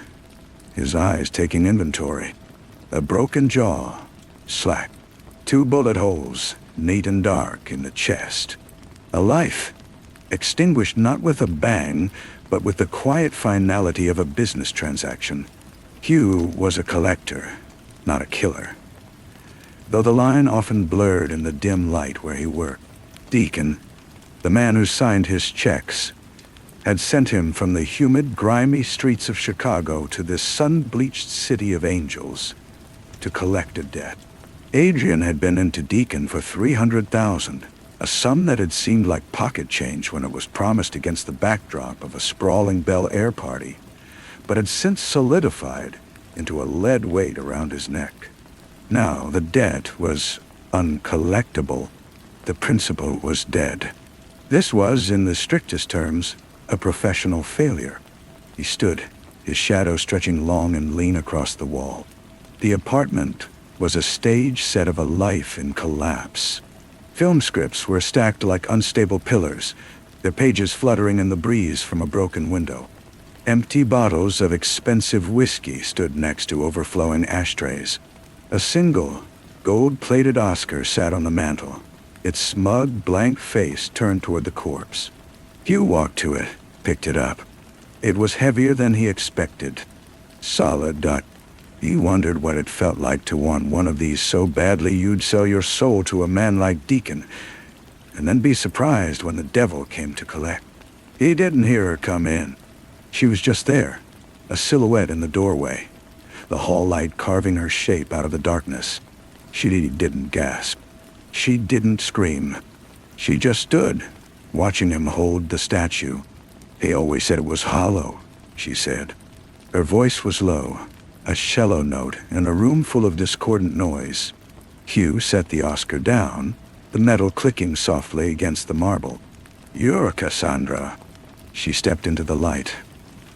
his eyes taking inventory. A broken jaw, slack. 2 bullet holes, neat and dark, in the chest. A life, extinguished not with a bang, but with the quiet finality of a business transaction. Hugh was a collector, not a killer, though the line often blurred in the dim light where he worked. Deacon, the man who signed his checks, had sent him from the humid, grimy streets of Chicago to this sun-bleached city of angels to collect a debt. Adrian had been into Deacon for $300,000, a sum that had seemed like pocket change when it was promised against the backdrop of a sprawling Bel Air party, but had since solidified into a lead weight around his neck. Now the debt was uncollectible. The principal was dead. This was, in the strictest terms, a professional failure. He stood, his shadow stretching long and lean across the wall. The apartment was a stage set of a life in collapse. Film scripts were stacked like unstable pillars, their pages fluttering in the breeze from a broken window. Empty bottles of expensive whiskey stood next to overflowing ashtrays. A single, gold-plated Oscar sat on the mantel, its smug, blank face turned toward the corpse. Hugh walked to it, picked it up. It was heavier than he expected. Solid. He wondered what it felt like to want one of these so badly you'd sell your soul to a man like Deacon, and then be surprised when the devil came to collect. He didn't hear her come in. She was just there, a silhouette in the doorway, the hall light carving her shape out of the darkness. She didn't gasp. She didn't scream. She just stood, watching him hold the statue. He always said it was hollow, she said. Her voice was low, a cello note in a room full of discordant noise. Hugh set the Oscar down, the metal clicking softly against the marble. "You're Cassandra." She stepped into the light.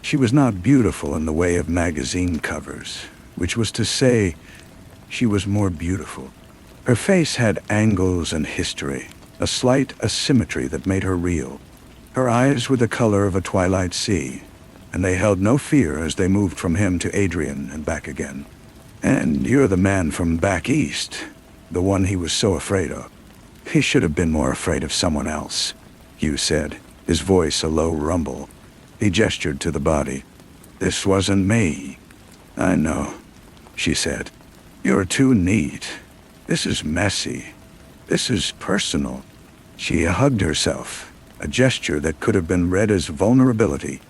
She was not beautiful in the way of magazine covers, which was to say, she was more beautiful. Her face had angles and history, a slight asymmetry that made her real. Her eyes were the color of a twilight sea, and they held no fear as they moved from him to Adrian and back again. "And you're the man from back east, the one he was so afraid of." "He should have been more afraid of someone else," Hugh said, his voice a low rumble. He gestured to the body. "This wasn't me." "I know," she said. "You're too neat. This is messy. This is personal." She hugged herself, a gesture that could have been read as vulnerability,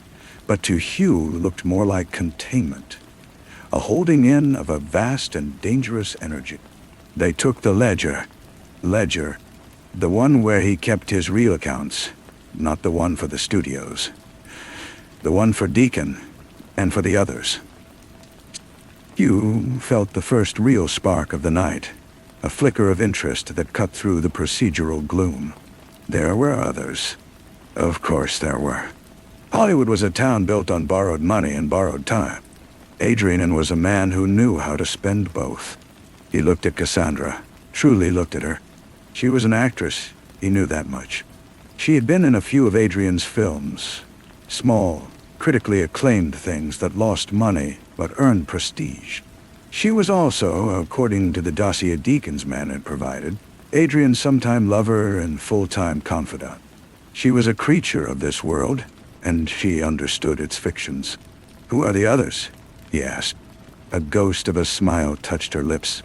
but to Hugh looked more like containment, a holding in of a vast and dangerous energy. They took the ledger, the one where he kept his real accounts, not the one for the studios, the one for Deacon and for the others. Hugh felt the first real spark of the night, a flicker of interest that cut through the procedural gloom. There were others. Of course there were. Hollywood was a town built on borrowed money and borrowed time. Adrian was a man who knew how to spend both. He looked at Cassandra, truly looked at her. She was an actress, he knew that much. She had been in a few of Adrian's films, small, critically acclaimed things that lost money but earned prestige. She was also, according to the dossier Deacon's man had provided, Adrian's sometime lover and full-time confidant. She was a creature of this world, and she understood its fictions. "Who are the others?" he asked. A ghost of a smile touched her lips.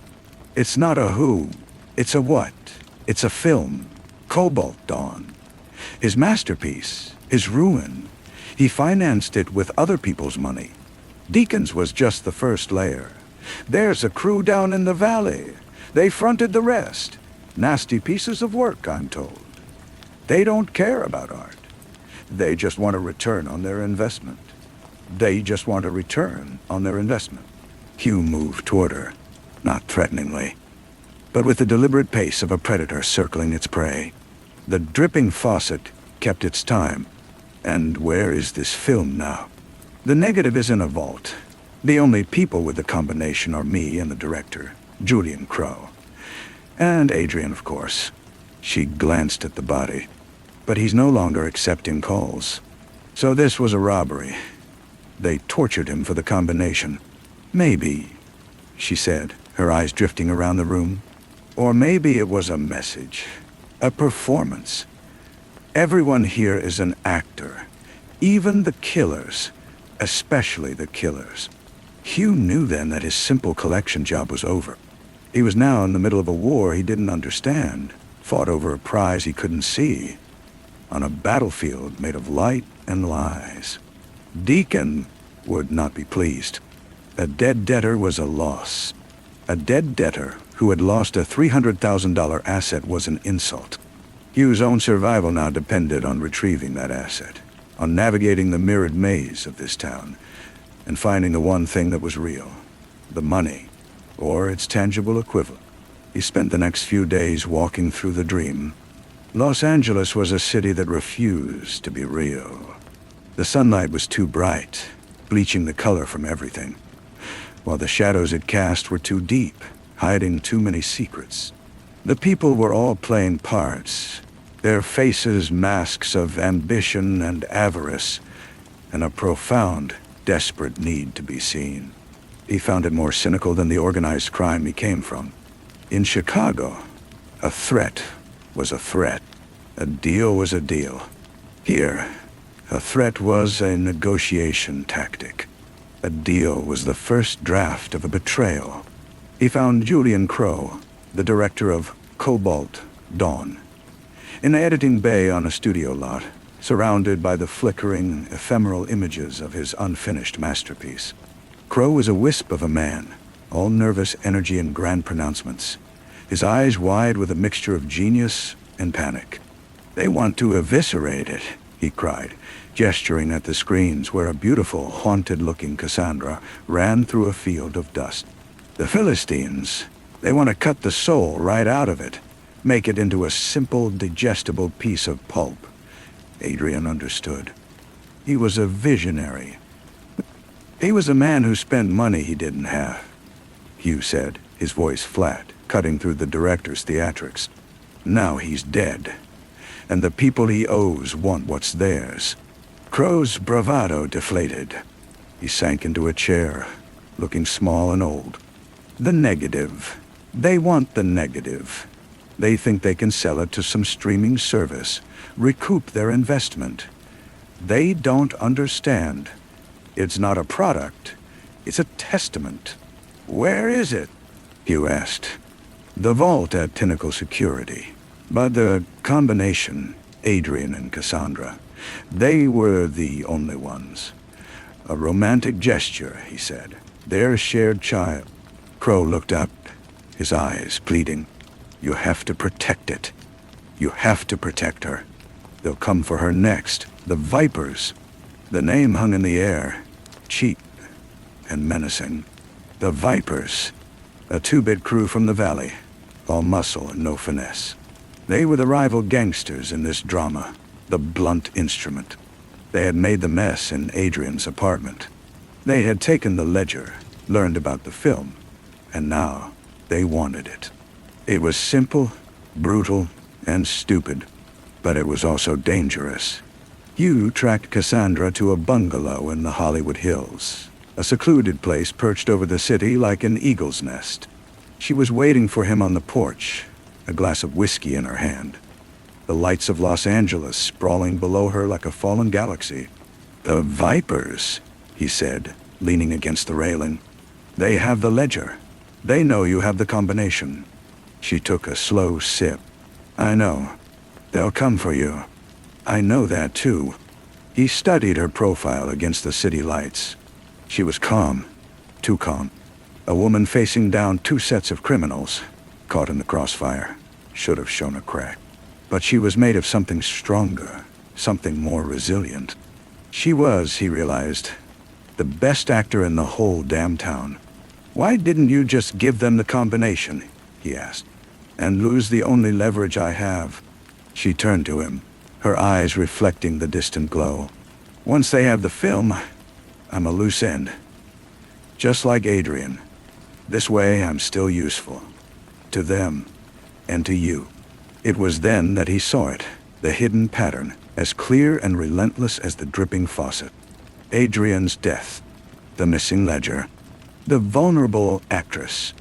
"It's not a who, it's a what. It's a film. Cobalt Dawn. His masterpiece, his ruin. He financed it with other people's money. Deacon's was just the first layer. There's a crew down in the valley. They fronted the rest. Nasty pieces of work, I'm told. They don't care about art. They just want a return on their investment. Hugh moved toward her, not threateningly, but with the deliberate pace of a predator circling its prey. The dripping faucet kept its time. "And where is this film now?" "The negative is in a vault. The only people with the combination are me and the director, Julian Crow. And Adrian, of course." She glanced at the body. "But he's no longer accepting calls. So this was a robbery. They tortured him for the combination. Maybe," she said, her eyes drifting around the room. "Or maybe it was a message. A performance. Everyone here is an actor. Even the killers. Especially the killers." Hugh knew then that his simple collection job was over. He was now in the middle of a war he didn't understand, fought over a prize he couldn't see, on a battlefield made of light and lies. Deacon would not be pleased. A dead debtor was a loss. A dead debtor who had lost a $300,000 asset was an insult. Hugh's own survival now depended on retrieving that asset, on navigating the mirrored maze of this town, and finding the one thing that was real, the money, or its tangible equivalent. He spent the next few days walking through the dream. Los Angeles was a city that refused to be real. The sunlight was too bright, bleaching the color from everything, while the shadows it cast were too deep, hiding too many secrets. The people were all playing parts, their faces masks of ambition and avarice, and a profound, desperate need to be seen. He found it more cynical than the organized crime he came from. In Chicago, a threat was a threat. A deal was a deal. Here, a threat was a negotiation tactic. A deal was the first draft of a betrayal. He found Julian Crow, the director of Cobalt Dawn, in the editing bay on a studio lot, surrounded by the flickering, ephemeral images of his unfinished masterpiece. Crow was a wisp of a man, all nervous energy and grand pronouncements, his eyes wide with a mixture of genius and panic. "They want to eviscerate it," he cried, gesturing at the screens where a beautiful, haunted-looking Cassandra ran through a field of dust. "The Philistines, they want to cut the soul right out of it, make it into a simple, digestible piece of pulp." Adrian understood. He was a visionary. He was a man who spent money he didn't have, Hugh said, his voice flat, cutting through the director's theatrics. Now he's dead, and the people he owes want what's theirs. Crow's bravado deflated. He sank into a chair, looking small and old. The negative. They want the negative. They think they can sell it to some streaming service, recoup their investment. They don't understand. It's not a product. It's a testament. "Where is it?" Hugh asked. "The vault at Pinnacle Security. But the combination, Adrian and Cassandra, they were the only ones. A romantic gesture," he said. "Their shared child." Crow looked up, his eyes pleading. "You have to protect it. You have to protect her. They'll come for her next. The Vipers." The name hung in the air, cheap and menacing. The Vipers, a two-bit crew from the valley, all muscle and no finesse. They were the rival gangsters in this drama, the blunt instrument. They had made the mess in Adrian's apartment. They had taken the ledger, learned about the film, and now they wanted it. It was simple, brutal, and stupid, but it was also dangerous. Hugh tracked Cassandra to a bungalow in the Hollywood Hills, a secluded place perched over the city like an eagle's nest. She was waiting for him on the porch, a glass of whiskey in her hand, the lights of Los Angeles sprawling below her like a fallen galaxy. "The Vipers," he said, leaning against the railing. "They have the ledger. They know you have the combination." She took a slow sip. "I know. They'll come for you. I know that too." He studied her profile against the city lights. She was calm, too calm. A woman facing down two sets of criminals, caught in the crossfire, should have shown a crack. But she was made of something stronger, something more resilient. She was, he realized, the best actor in the whole damn town. "Why didn't you just give them the combination?" he asked. "And lose the only leverage I have?" She turned to him, her eyes reflecting the distant glow. "Once they have the film, I'm a loose end. Just like Adrian. This way I'm still useful. To them, and to you." It was then that he saw it, the hidden pattern, as clear and relentless as the dripping faucet. Adrian's death, the missing ledger, the vulnerable actress.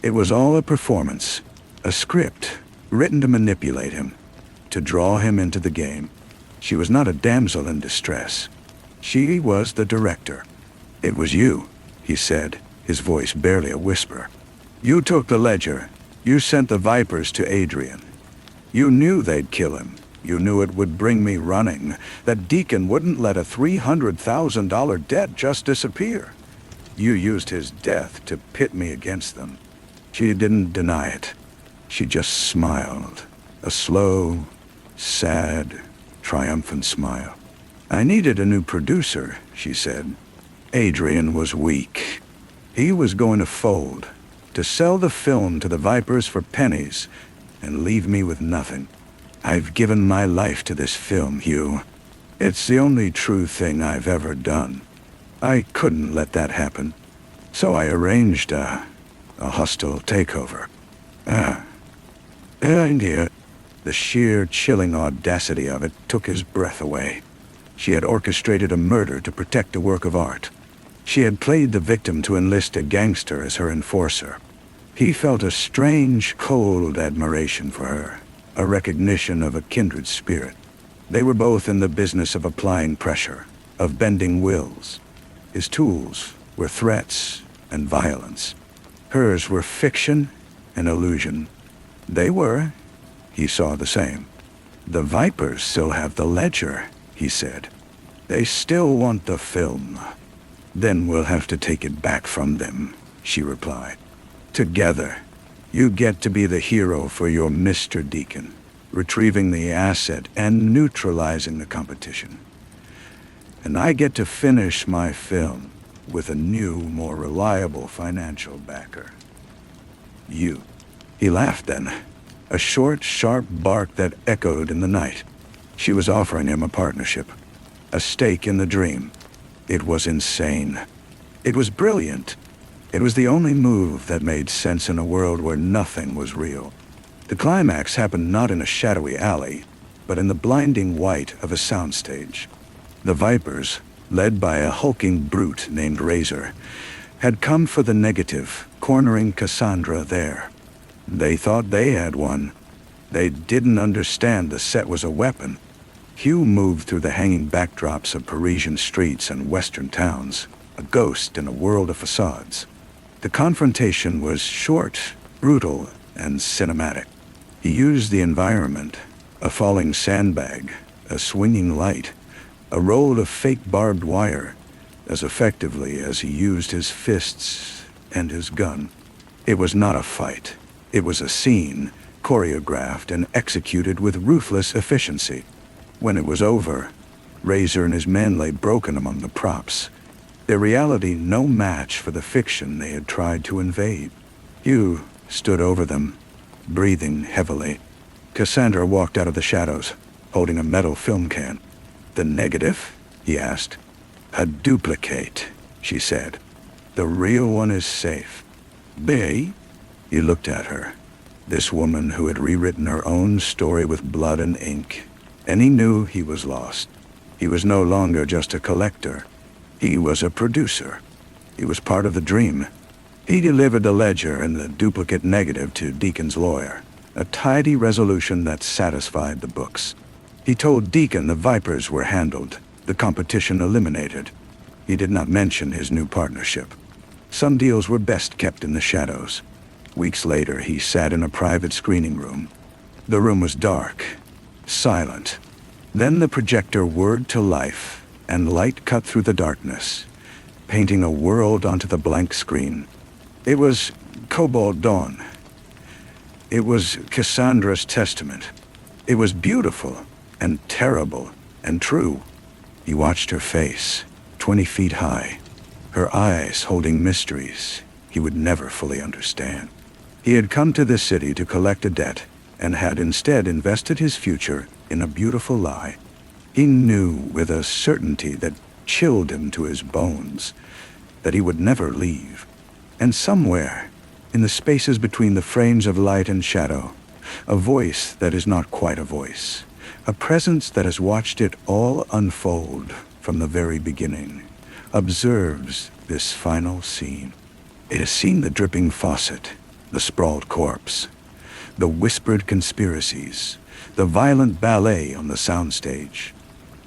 It was all a performance, a script, written to manipulate him, to draw him into the game. She was not a damsel in distress. She was the director. "It was you," he said, his voice barely a whisper. "You took the ledger. You sent the Vipers to Adrian. You knew they'd kill him. You knew it would bring me running, that Deacon wouldn't let a $300,000 debt just disappear. You used his death to pit me against them." She didn't deny it. She just smiled, a slow, sad, triumphant smile. "I needed a new producer," she said. Adrian was weak. He was going to fold, to sell the film to the Vipers for pennies and leave me with nothing. "I've given my life to this film, Hugh. It's the only true thing I've ever done. I couldn't let that happen. So I arranged a hostile takeover." India. The sheer, chilling audacity of it took his breath away. She had orchestrated a murder to protect a work of art. She had played the victim to enlist a gangster as her enforcer. He felt a strange, cold admiration for her, a recognition of a kindred spirit. They were both in the business of applying pressure, of bending wills. His tools were threats and violence. Hers were fiction and illusion. They were, he saw the same. "The Vipers still have the ledger," he said. "They still want the film. Then we'll have to take it back from them," she replied. "Together, you get to be the hero for your Mr. Deacon, retrieving the asset and neutralizing the competition. And I get to finish my film with a new, more reliable financial backer. You." He laughed then, a short, sharp bark that echoed in the night. She was offering him a partnership, a stake in the dream. It was insane. It was brilliant. It was the only move that made sense in a world where nothing was real. The climax happened not in a shadowy alley, but in the blinding white of a soundstage. The Vipers, led by a hulking brute named Razor, had come for the negative, cornering Cassandra there. They thought they had won. They didn't understand the set was a weapon. Hugh moved through the hanging backdrops of Parisian streets and western towns, a ghost in a world of facades. The confrontation was short, brutal, and cinematic. He used the environment, a falling sandbag, a swinging light, a roll of fake barbed wire, as effectively as he used his fists and his gun. It was not a fight. It was a scene, choreographed and executed with ruthless efficiency. When it was over, Razor and his men lay broken among the props, their reality no match for the fiction they had tried to invade. Hugh stood over them, breathing heavily. Cassandra walked out of the shadows, holding a metal film can. "The negative?" he asked. "A duplicate," she said. "The real one is safe." "Bay?" He looked at her, this woman who had rewritten her own story with blood and ink, and he knew he was lost. He was no longer just a collector. He was a producer. He was part of the dream. He delivered the ledger and the duplicate negative to Deacon's lawyer, a tidy resolution that satisfied the books. He told Deacon the Vipers were handled, the competition eliminated. He did not mention his new partnership. Some deals were best kept in the shadows. Weeks later, he sat in a private screening room. The room was dark, silent. Then the projector whirred to life, and light cut through the darkness, painting a world onto the blank screen. It was Cobalt Dawn. It was Cassandra's testament. It was beautiful and terrible and true. He watched her face, 20 feet high, her eyes holding mysteries he would never fully understand. He had come to this city to collect a debt and had instead invested his future in a beautiful lie. He knew with a certainty that chilled him to his bones that he would never leave. And somewhere, in the spaces between the frames of light and shadow, a voice that is not quite a voice, a presence that has watched it all unfold from the very beginning, observes this final scene. It has seen the dripping faucet, the sprawled corpse, the whispered conspiracies, the violent ballet on the soundstage.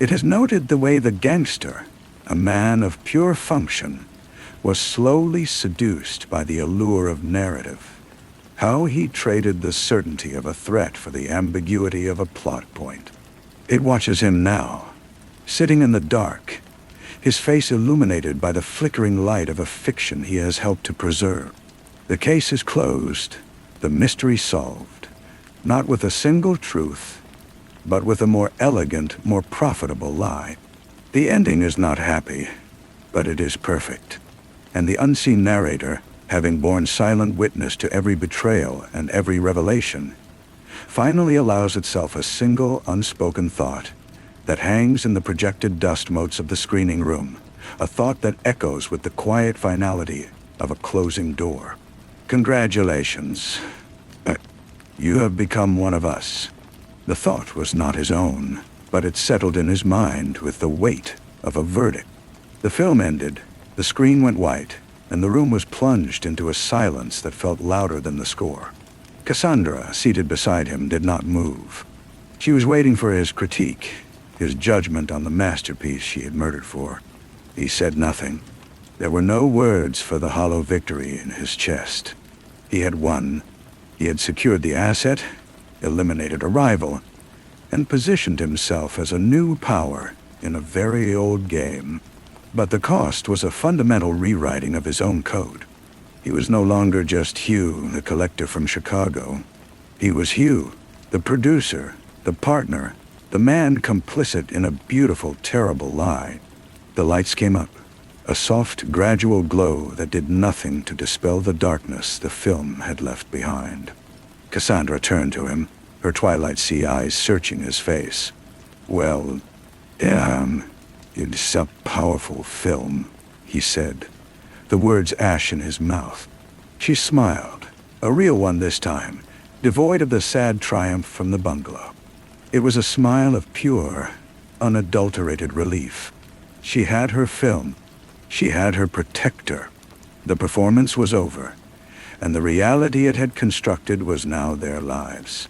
It has noted the way the gangster, a man of pure function, was slowly seduced by the allure of narrative, how he traded the certainty of a threat for the ambiguity of a plot point. It watches him now, sitting in the dark, his face illuminated by the flickering light of a fiction he has helped to preserve. The case is closed, the mystery solved, not with a single truth, but with a more elegant, more profitable lie. The ending is not happy, but it is perfect. And the unseen narrator, having borne silent witness to every betrayal and every revelation, finally allows itself a single unspoken thought that hangs in the projected dust motes of the screening room, a thought that echoes with the quiet finality of a closing door. Congratulations. You have become one of us. The thought was not his own, but it settled in his mind with the weight of a verdict. The film ended. The screen went white, and the room was plunged into a silence that felt louder than the score. Cassandra, seated beside him, did not move. She was waiting for his critique, his judgment on the masterpiece she had murdered for. He said nothing. There were no words for the hollow victory in his chest. He had won. He had secured the asset, eliminated a rival, and positioned himself as a new power in a very old game. But the cost was a fundamental rewriting of his own code. He was no longer just Hugh, the collector from Chicago. He was Hugh, the producer, the partner, the man complicit in a beautiful, terrible lie. The lights came up, a soft, gradual glow that did nothing to dispel the darkness the film had left behind. Cassandra turned to him, her twilight sea eyes searching his face. Well, it's a powerful film, he said, the words ash in his mouth. She smiled, a real one this time, devoid of the sad triumph from the bungalow. It was a smile of pure, unadulterated relief. She had her film. She had her protector. The performance was over, and the reality it had constructed was now their lives.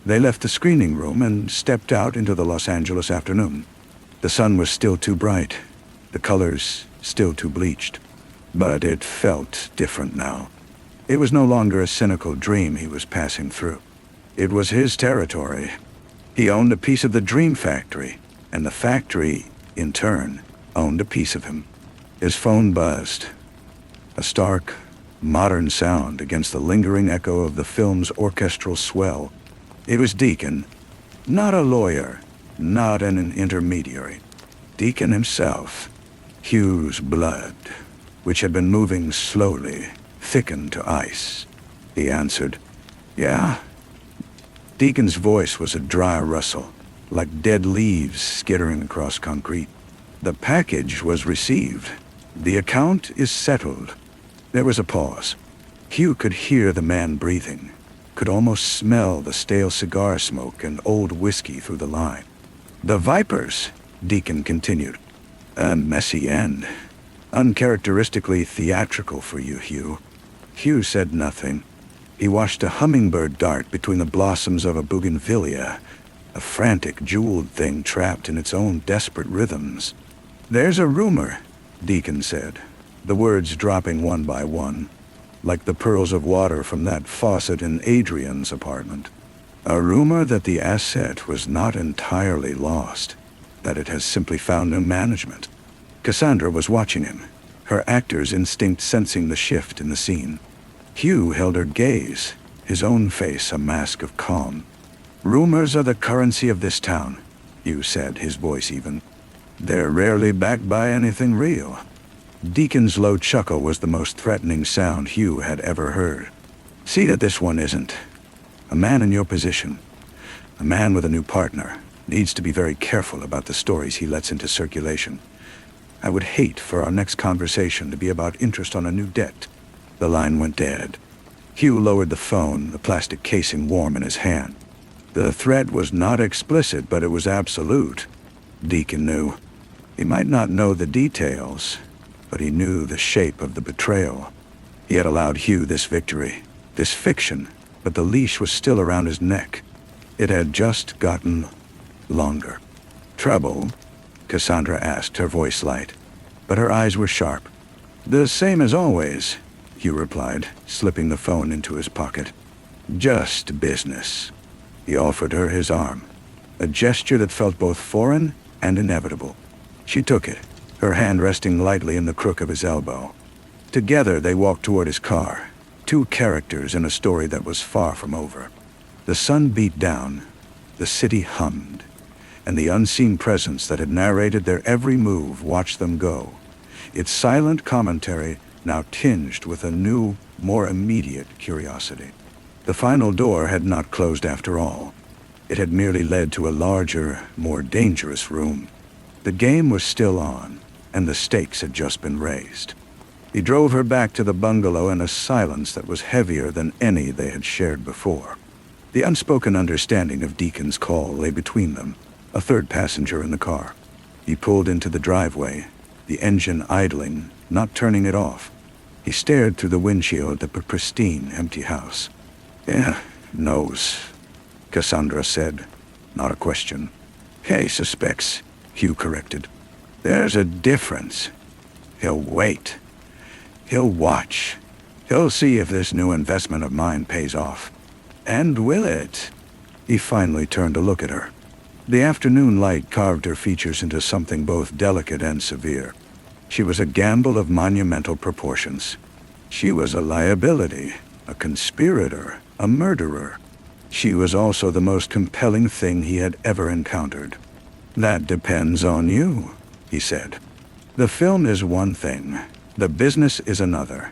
They left the screening room and stepped out into the Los Angeles afternoon. The sun was still too bright, the colors still too bleached. But it felt different now. It was no longer a cynical dream he was passing through. It was his territory. He owned a piece of the dream factory, and the factory, in turn, owned a piece of him. His phone buzzed, a stark, modern sound against the lingering echo of the film's orchestral swell. It was Deacon, not a lawyer, not an intermediary. Deacon himself, Hugh's blood, which had been moving slowly, thickened to ice. He answered, "Yeah?" Deacon's voice was a dry rustle, like dead leaves skittering across concrete. "The package was received. The account is settled." There was a pause. Hugh could hear the man breathing, could almost smell the stale cigar smoke and old whiskey through the line. "The Vipers," Deacon continued. A messy end. Uncharacteristically theatrical for you, Hugh. Hugh said nothing. He watched a hummingbird dart between the blossoms of a bougainvillea, a frantic, jeweled thing trapped in its own desperate rhythms. There's a rumor, Deacon said, the words dropping one by one, like the pearls of water from that faucet in Adrian's apartment. A rumor that the asset was not entirely lost, that it has simply found new management. Cassandra was watching him, her actor's instinct sensing the shift in the scene. Hugh held her gaze, his own face a mask of calm. Rumors are the currency of this town, Hugh said, his voice even. They're rarely backed by anything real. Deacon's low chuckle was the most threatening sound Hugh had ever heard. See that this one isn't. A man in your position, a man with a new partner, needs to be very careful about the stories he lets into circulation. I would hate for our next conversation to be about interest on a new debt. The line went dead. Hugh lowered the phone, the plastic casing warm in his hand. The threat was not explicit, but it was absolute. Deacon knew. He might not know the details, but he knew the shape of the betrayal. He had allowed Hugh this victory, this fiction, but the leash was still around his neck. It had just gotten longer. Trouble? Cassandra asked, her voice light, but her eyes were sharp. The same as always, Hugh replied, slipping the phone into his pocket. Just business. He offered her his arm, a gesture that felt both foreign and inevitable. She took it, her hand resting lightly in the crook of his elbow. Together they walked toward his car, two characters in a story that was far from over. The sun beat down, the city hummed, and the unseen presence that had narrated their every move watched them go, its silent commentary now tinged with a new, more immediate curiosity. The final door had not closed after all. It had merely led to a larger, more dangerous room. The game was still on, and the stakes had just been raised. He drove her back to the bungalow in a silence that was heavier than any they had shared before. The unspoken understanding of Deacon's call lay between them, a third passenger in the car. He pulled into the driveway, the engine idling, not turning it off. He stared through the windshield at the pristine, empty house. Yeah, knows, Cassandra said, not a question. He suspects, Hugh corrected. There's a difference. He'll wait. He'll watch. He'll see if this new investment of mine pays off. And will it? He finally turned to look at her. The afternoon light carved her features into something both delicate and severe. She was a gamble of monumental proportions. She was a liability, a conspirator, a murderer. She was also the most compelling thing he had ever encountered. That depends on you, he said. The film is one thing. The business is another.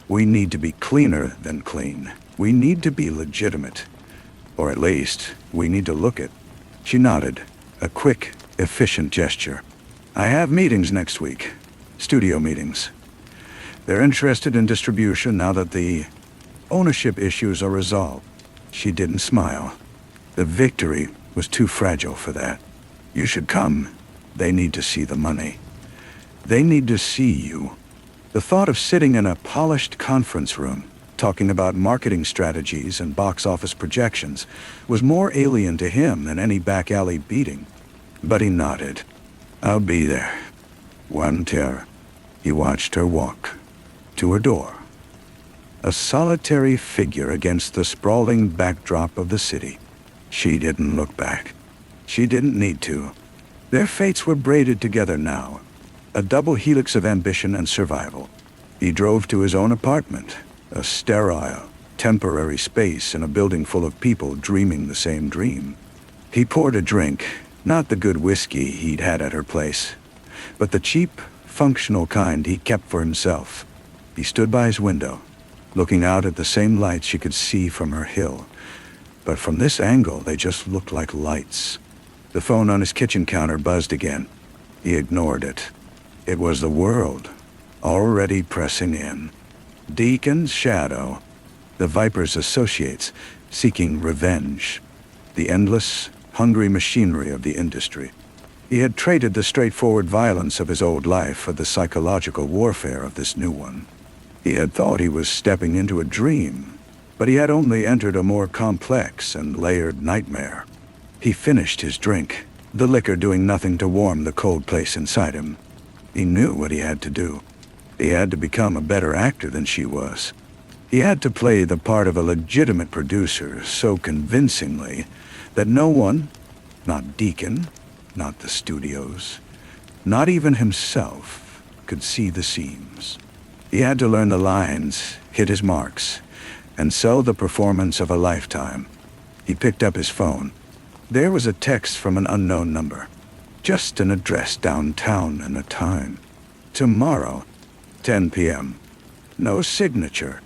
We need to be cleaner than clean. We need to be legitimate. Or at least, we need to look it. She nodded, a quick, efficient gesture. I have meetings next week. Studio meetings. They're interested in distribution now that the ownership issues are resolved. She didn't smile. The victory was too fragile for that. You should come. They need to see the money. They need to see you. The thought of sitting in a polished conference room, talking about marketing strategies and box office projections, was more alien to him than any back alley beating. But he nodded. I'll be there. One tear. He watched her walk to her door. A solitary figure against the sprawling backdrop of the city. She didn't look back. She didn't need to. Their fates were braided together now, a double helix of ambition and survival. He drove to his own apartment, a sterile, temporary space in a building full of people dreaming the same dream. He poured a drink, not the good whiskey he'd had at her place, but the cheap, functional kind he kept for himself. He stood by his window, looking out at the same lights she could see from her hill. But from this angle, they just looked like lights. The phone on his kitchen counter buzzed again. He ignored it. It was the world, already pressing in. Deacon's shadow, the Viper's associates, seeking revenge. The endless, hungry machinery of the industry. He had traded the straightforward violence of his old life for the psychological warfare of this new one. He had thought he was stepping into a dream, but he had only entered a more complex and layered nightmare. He finished his drink, the liquor doing nothing to warm the cold place inside him. He knew what he had to do. He had to become a better actor than she was. He had to play the part of a legitimate producer so convincingly that no one, not Deacon, not the studios, not even himself, could see the seams. He had to learn the lines, hit his marks, and sell the performance of a lifetime. He picked up his phone. There was a text from an unknown number. Just an address downtown and a time. Tomorrow, 10 p.m. No signature.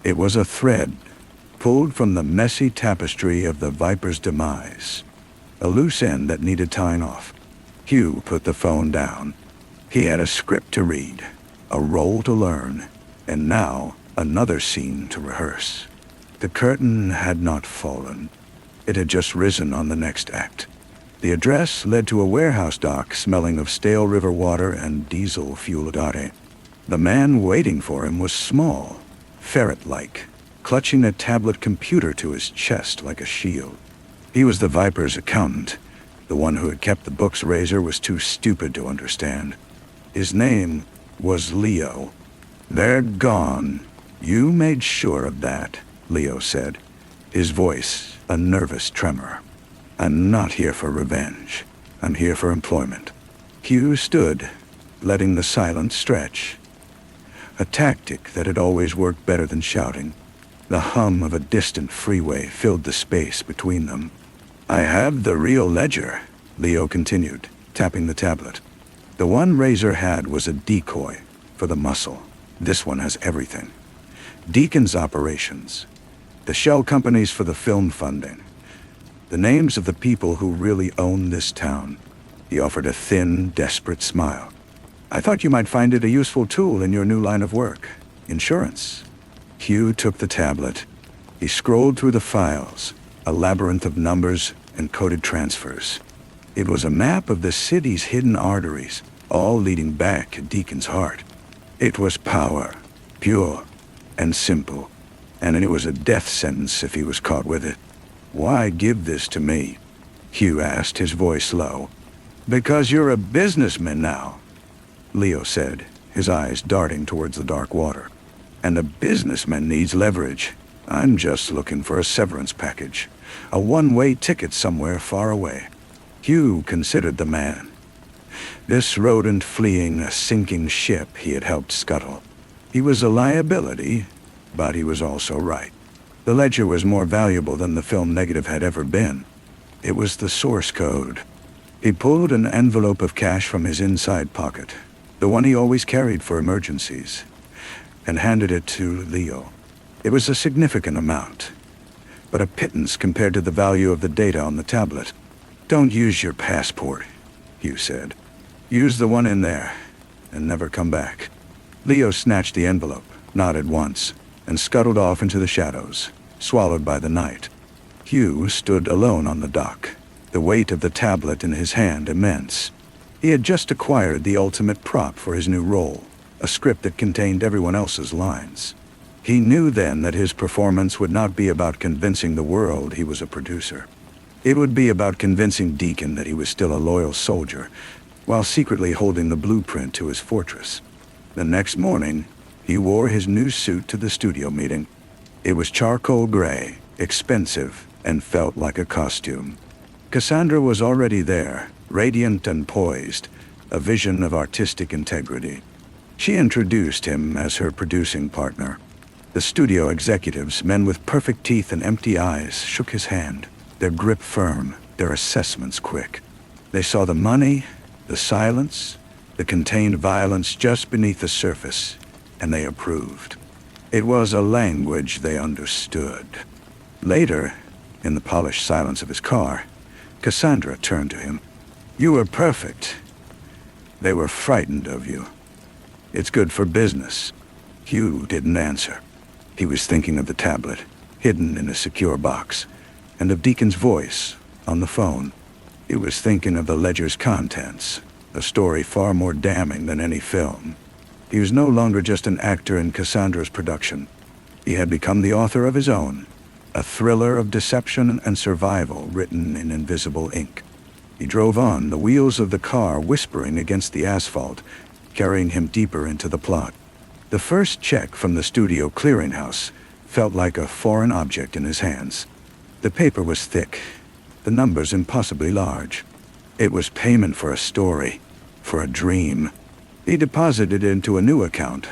It was a thread, pulled from the messy tapestry of the Viper's demise. A loose end that needed tying off. Hugh put the phone down. He had a script to read, a role to learn, and now another scene to rehearse. The curtain had not fallen. It had just risen on the next act. The address led to a warehouse dock smelling of stale river water and diesel fuel. The man waiting for him was small, ferret-like, clutching a tablet computer to his chest like a shield. He was the Viper's accountant. The one who had kept the books. Razor was too stupid to understand. His name was Leo. They're gone. You made sure of that, Leo said, his voice a nervous tremor. I'm not here for revenge. I'm here for employment. Hugh stood, letting the silence stretch. A tactic that had always worked better than shouting. The hum of a distant freeway filled the space between them. I have the real ledger, Leo continued, tapping the tablet. The one Razor had was a decoy for the muscle. This one has everything. Deacon's operations, the shell companies for the film funding, the names of the people who really own this town. He offered a thin, desperate smile. I thought you might find it a useful tool in your new line of work, insurance. Hugh took the tablet. He scrolled through the files, a labyrinth of numbers and coded transfers. It was a map of the city's hidden arteries, all leading back to Deacon's heart. It was power, pure and simple, and it was a death sentence if he was caught with it. Why give this to me? Hugh asked, his voice low. Because you're a businessman now, Leo said, his eyes darting towards the dark water. And a businessman needs leverage. I'm just looking for a severance package, a one-way ticket somewhere far away. Hugh considered the man. This rodent fleeing a sinking ship he had helped scuttle. He was a liability, but he was also right. The ledger was more valuable than the film negative had ever been. It was the source code. He pulled an envelope of cash from his inside pocket, the one he always carried for emergencies, and handed it to Leo. It was a significant amount, but a pittance compared to the value of the data on the tablet. Don't use your passport, Hugh said. Use the one in there, and never come back. Leo snatched the envelope, nodded once, and scuttled off into the shadows, swallowed by the night. Hugh stood alone on the dock, the weight of the tablet in his hand immense. He had just acquired the ultimate prop for his new role, a script that contained everyone else's lines. He knew then that his performance would not be about convincing the world he was a producer. It would be about convincing Deacon that he was still a loyal soldier, while secretly holding the blueprint to his fortress. The next morning, he wore his new suit to the studio meeting. It was charcoal gray, expensive, and felt like a costume. Cassandra was already there, radiant and poised, a vision of artistic integrity. She introduced him as her producing partner. The studio executives, men with perfect teeth and empty eyes, shook his hand, their grip firm, their assessments quick. They saw the money, the silence, the contained violence just beneath the surface, and they approved. It was a language they understood. Later, in the polished silence of his car, Cassandra turned to him. You were perfect. They were frightened of you. It's good for business. Hugh didn't answer. He was thinking of the tablet, hidden in a secure box, and of Deacon's voice on the phone. He was thinking of the ledger's contents, a story far more damning than any film. He was no longer just an actor in Cassandra's production. He had become the author of his own, a thriller of deception and survival written in invisible ink. He drove on, the wheels of the car whispering against the asphalt, carrying him deeper into the plot. The first check from the studio clearinghouse felt like a foreign object in his hands. The paper was thick, the numbers impossibly large. It was payment for a story, for a dream. He deposited it into a new account,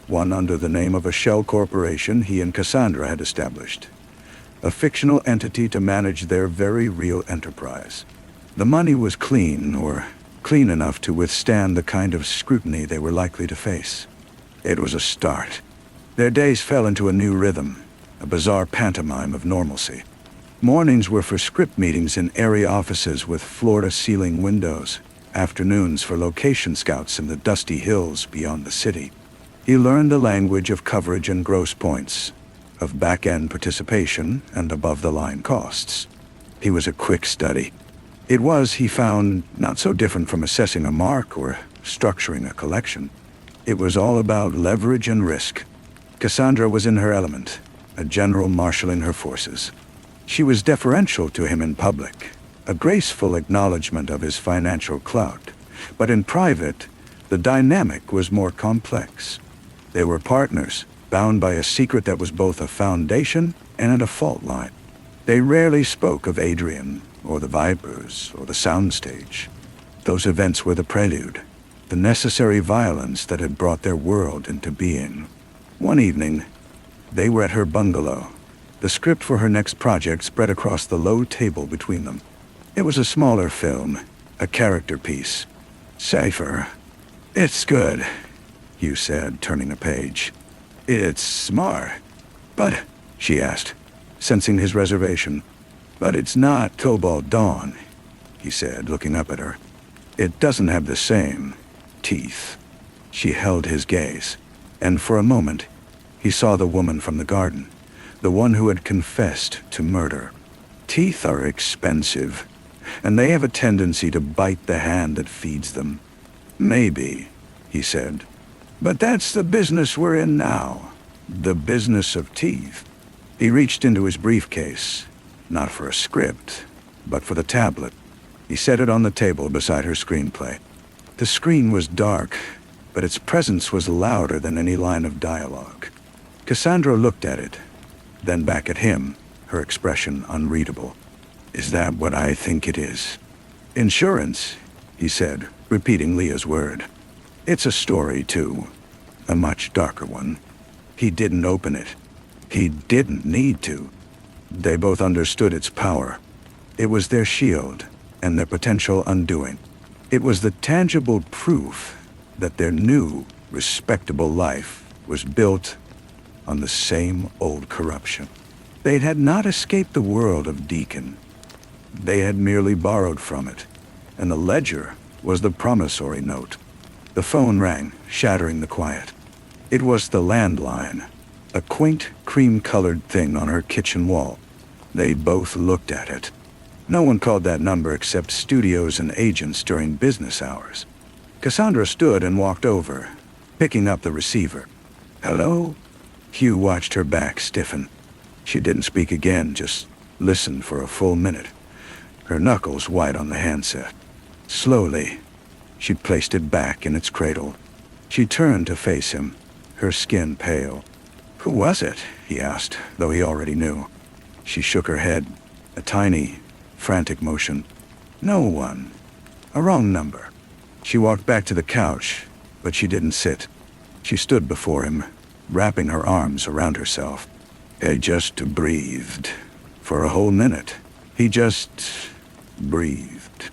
one under the name of a shell corporation he and Cassandra had established, a fictional entity to manage their very real enterprise. The money was clean, or clean enough to withstand the kind of scrutiny they were likely to face. It was a start. Their days fell into a new rhythm, a bizarre pantomime of normalcy. Mornings were for script meetings in area offices with floor-to-ceiling windows, afternoons for location scouts in the dusty hills beyond the city. He learned the language of coverage and gross points, of back-end participation and above-the-line costs. He was a quick study. It was, he found, not so different from assessing a mark or structuring a collection. It was all about leverage and risk. Cassandra was in her element, a general marshaling her forces. She was deferential to him in public, a graceful acknowledgement of his financial clout. But in private, the dynamic was more complex. They were partners, bound by a secret that was both a foundation and a fault line. They rarely spoke of Adrian, or the Vipers, or the soundstage. Those events were the prelude, the necessary violence that had brought their world into being. One evening, they were at her bungalow. The script for her next project spread across the low table between them. It was a smaller film, a character piece. "Safer. It's good," Hugh said, turning a page. "It's smart. But," she asked, sensing his reservation. "But it's not Cobalt Dawn," he said, looking up at her. "It doesn't have the same teeth." She held his gaze, and for a moment, he saw the woman from the garden, the one who had confessed to murder. Teeth are expensive, and they have a tendency to bite the hand that feeds them. "Maybe," he said. "But that's the business we're in now, the business of teeth." He reached into his briefcase, not for a script, but for the tablet. He set it on the table beside her screenplay. The screen was dark, but its presence was louder than any line of dialogue. Cassandra looked at it, then back at him, her expression unreadable. "Is that what I think it is?" "Insurance," he said, repeating Leah's word. "It's a story, too. A much darker one." He didn't open it. He didn't need to. They both understood its power. It was their shield and their potential undoing. It was the tangible proof that their new, respectable life was built on the same old corruption. They had not escaped the world of Deacon. They had merely borrowed from it, and the ledger was the promissory note. The phone rang, shattering the quiet. It was the landline, a quaint, cream-colored thing on her kitchen wall. They both looked at it. No one called that number except studios and agents during business hours. Cassandra stood and walked over, picking up the receiver. "Hello?" Hugh watched her back stiffen. She didn't speak again, just listened for a full minute, her knuckles white on the handset. Slowly, she placed it back in its cradle. She turned to face him, her skin pale. "Who was it?" he asked, though he already knew. She shook her head, a tiny, frantic motion. "No one. A wrong number." She walked back to the couch, but she didn't sit. She stood before him, wrapping her arms around herself. He just breathed. For a whole minute, he just breathed.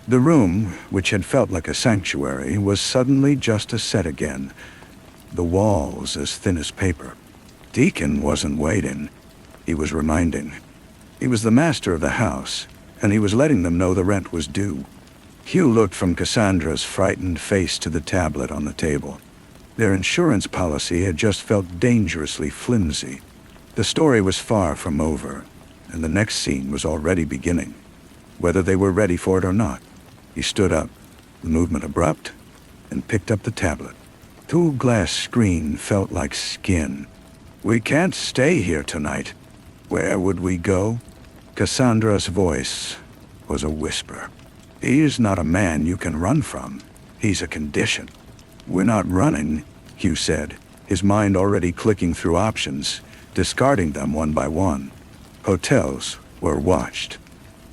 The room, which had felt like a sanctuary, was suddenly just a set again, the walls as thin as paper. Deacon wasn't waiting. He was reminding. He was the master of the house, and he was letting them know the rent was due. Hugh looked from Cassandra's frightened face to the tablet on the table. Their insurance policy had just felt dangerously flimsy. The story was far from over, and the next scene was already beginning. whether they were ready for it or not. He stood up, the movement abrupt, and picked up the tablet. The glass screen felt like skin. "We can't stay here tonight. Where would we go?" Cassandra's voice was a whisper. "He is not a man you can run from. He's a condition." "We're not running," Hugh said, his mind already clicking through options, discarding them one by one. Hotels were watched.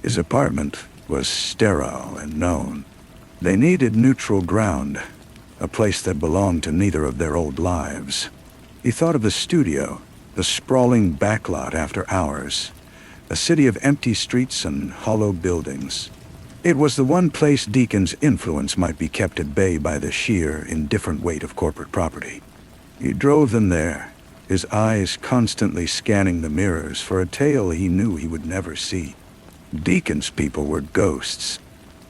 His apartment was sterile and known. They needed neutral ground, a place that belonged to neither of their old lives. He thought of the studio, the sprawling backlot after hours, a city of empty streets and hollow buildings. It was the one place Deacon's influence might be kept at bay by the sheer, indifferent weight of corporate property. He drove them there, his eyes constantly scanning the mirrors for a tale he knew he would never see. Deacon's people were ghosts.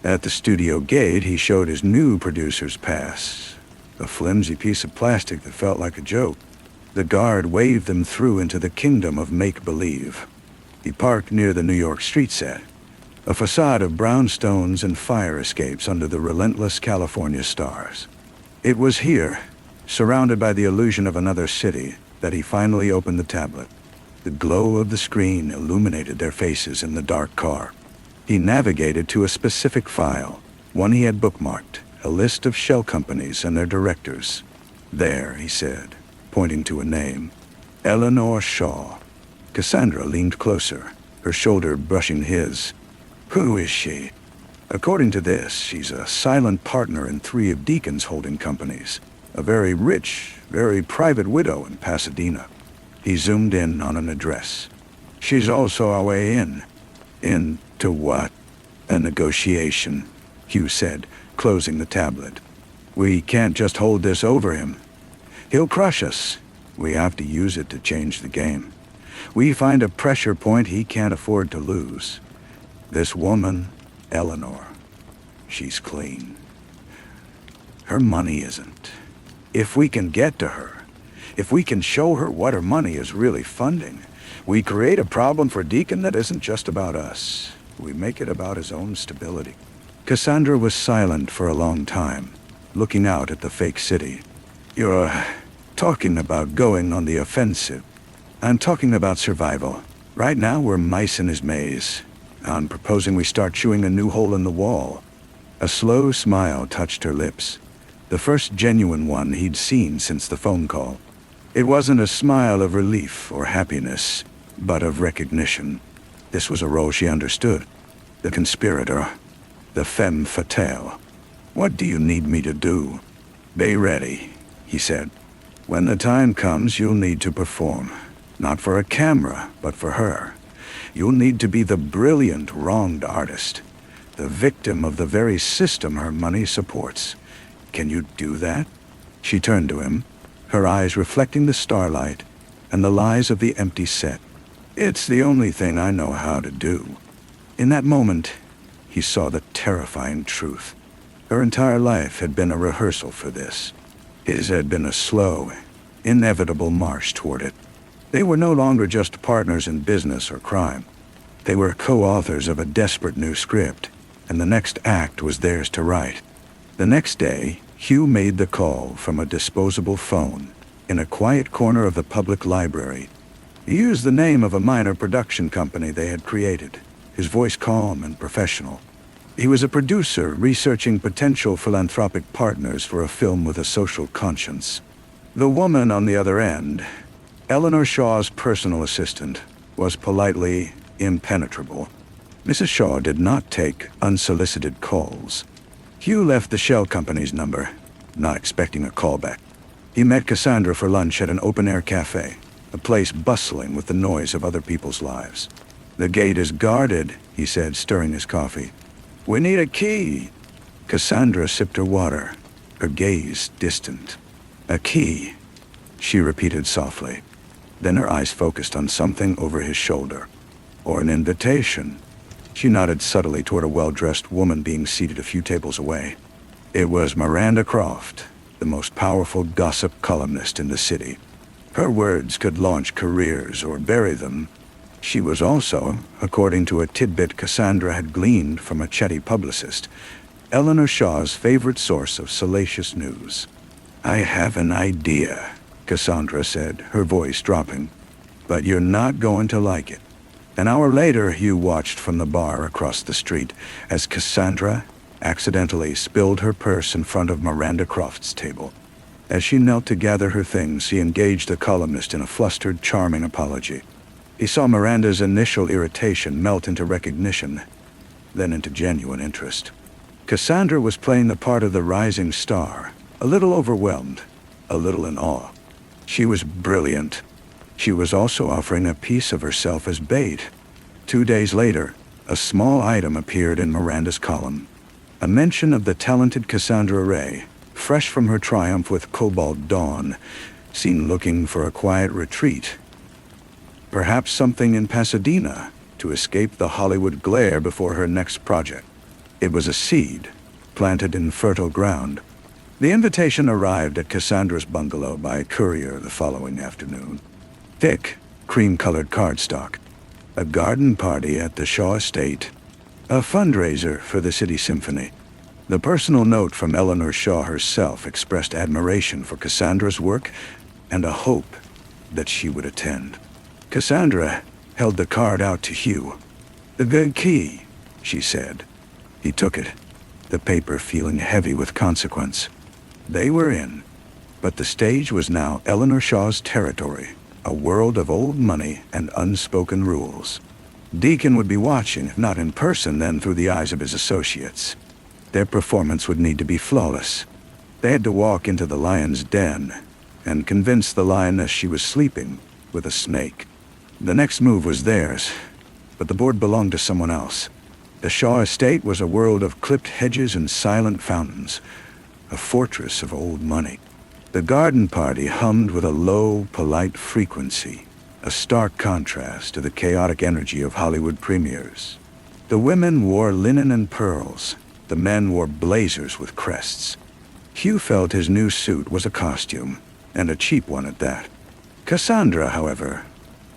At the studio gate, he showed his new producer's pass, a flimsy piece of plastic that felt like a joke. The guard waved them through into the kingdom of make-believe. He parked near the New York street set, a facade of brownstones and fire escapes under the relentless California stars. It was here, surrounded by the illusion of another city, that he finally opened the tablet. The glow of the screen illuminated their faces in the dark car. He navigated to a specific file, one he had bookmarked, a list of shell companies and their directors. "There," he said, pointing to a name. "Eleanor Shaw." Cassandra leaned closer, her shoulder brushing his. "Who is she?" "According to this, she's a silent partner in 3 of Deacon's holding companies. A very rich, very private widow in Pasadena." He zoomed in on an address. "She's also our way in." "Into what?" "A negotiation," Hugh said, closing the tablet. "We can't just hold this over him. He'll crush us. We have to use it to change the game. We find a pressure point he can't afford to lose. This woman, Eleanor, she's clean. Her money isn't. If we can get to her, if we can show her what her money is really funding, we create a problem for Deacon that isn't just about us. We make it about his own stability." Cassandra was silent for a long time, looking out at the fake city. "You're talking about going on the offensive. I'm talking about survival. Right now we're mice in his maze. I'm proposing we start chewing a new hole in the wall." A slow smile touched her lips, the first genuine one he'd seen since the phone call. It wasn't a smile of relief or happiness, but of recognition. This was a role she understood. The conspirator, the femme fatale. "What do you need me to do?" "Be ready," he said. "When the time comes, you'll need to perform. Not for a camera, but for her. You'll need to be the brilliant, wronged artist, the victim of the very system her money supports. Can you do that?" She turned to him, her eyes reflecting the starlight and the lies of the empty set. "It's the only thing I know how to do." In that moment, he saw the terrifying truth. Her entire life had been a rehearsal for this. His had been a slow, inevitable march toward it. They were no longer just partners in business or crime. They were co-authors of a desperate new script, and the next act was theirs to write. The next day, Hugh made the call from a disposable phone in a quiet corner of the public library. He used the name of a minor production company they had created, his voice calm and professional. He was a producer researching potential philanthropic partners for a film with a social conscience. The woman on the other end, Eleanor Shaw's personal assistant, was politely impenetrable. Mrs. Shaw did not take unsolicited calls. Hugh left the shell company's number, not expecting a callback. He met Cassandra for lunch at an open-air cafe, a place bustling with the noise of other people's lives. "The gate is guarded," he said, stirring his coffee. "We need a key." Cassandra sipped her water, her gaze distant. "A key," she repeated softly. Then her eyes focused on something over his shoulder. "Or an invitation." She nodded subtly toward a well-dressed woman being seated a few tables away. It was Miranda Croft, the most powerful gossip columnist in the city. Her words could launch careers or bury them, She was also, according to a tidbit Cassandra had gleaned from a chatty publicist, Eleanor Shaw's favorite source of salacious news. "I have an idea," Cassandra said, her voice dropping. "But you're not going to like it." An hour later, Hugh watched from the bar across the street as Cassandra accidentally spilled her purse in front of Miranda Croft's table. As she knelt to gather her things, he engaged the columnist in a flustered, charming apology. He saw Miranda's initial irritation melt into recognition, then into genuine interest. Cassandra was playing the part of the rising star, a little overwhelmed, a little in awe. She was brilliant. She was also offering a piece of herself as bait. 2 days later, a small item appeared in Miranda's column. A mention of the talented Cassandra Ray, fresh from her triumph with Cobalt Dawn, seen looking for a quiet retreat. Perhaps something in Pasadena to escape the Hollywood glare before her next project. It was a seed, planted in fertile ground. The invitation arrived at Cassandra's bungalow by courier the following afternoon. Thick, cream-colored cardstock. A garden party at the Shaw Estate. A fundraiser for the City Symphony. The personal note from Eleanor Shaw herself expressed admiration for Cassandra's work and a hope that she would attend. Cassandra held the card out to Hugh. "The good key," she said. He took it, the paper feeling heavy with consequence. They were in, but the stage was now Eleanor Shaw's territory, a world of old money and unspoken rules. Deacon would be watching, if not in person, then through the eyes of his associates. Their performance would need to be flawless. They had to walk into the lion's den and convince the lioness she was sleeping with a snake. The next move was theirs, but the board belonged to someone else. The Shaw Estate was a world of clipped hedges and silent fountains, a fortress of old money. The garden party hummed with a low, polite frequency, a stark contrast to the chaotic energy of Hollywood premieres. The women wore linen and pearls. The men wore blazers with crests. Hugh felt his new suit was a costume, and a cheap one at that. Cassandra, however,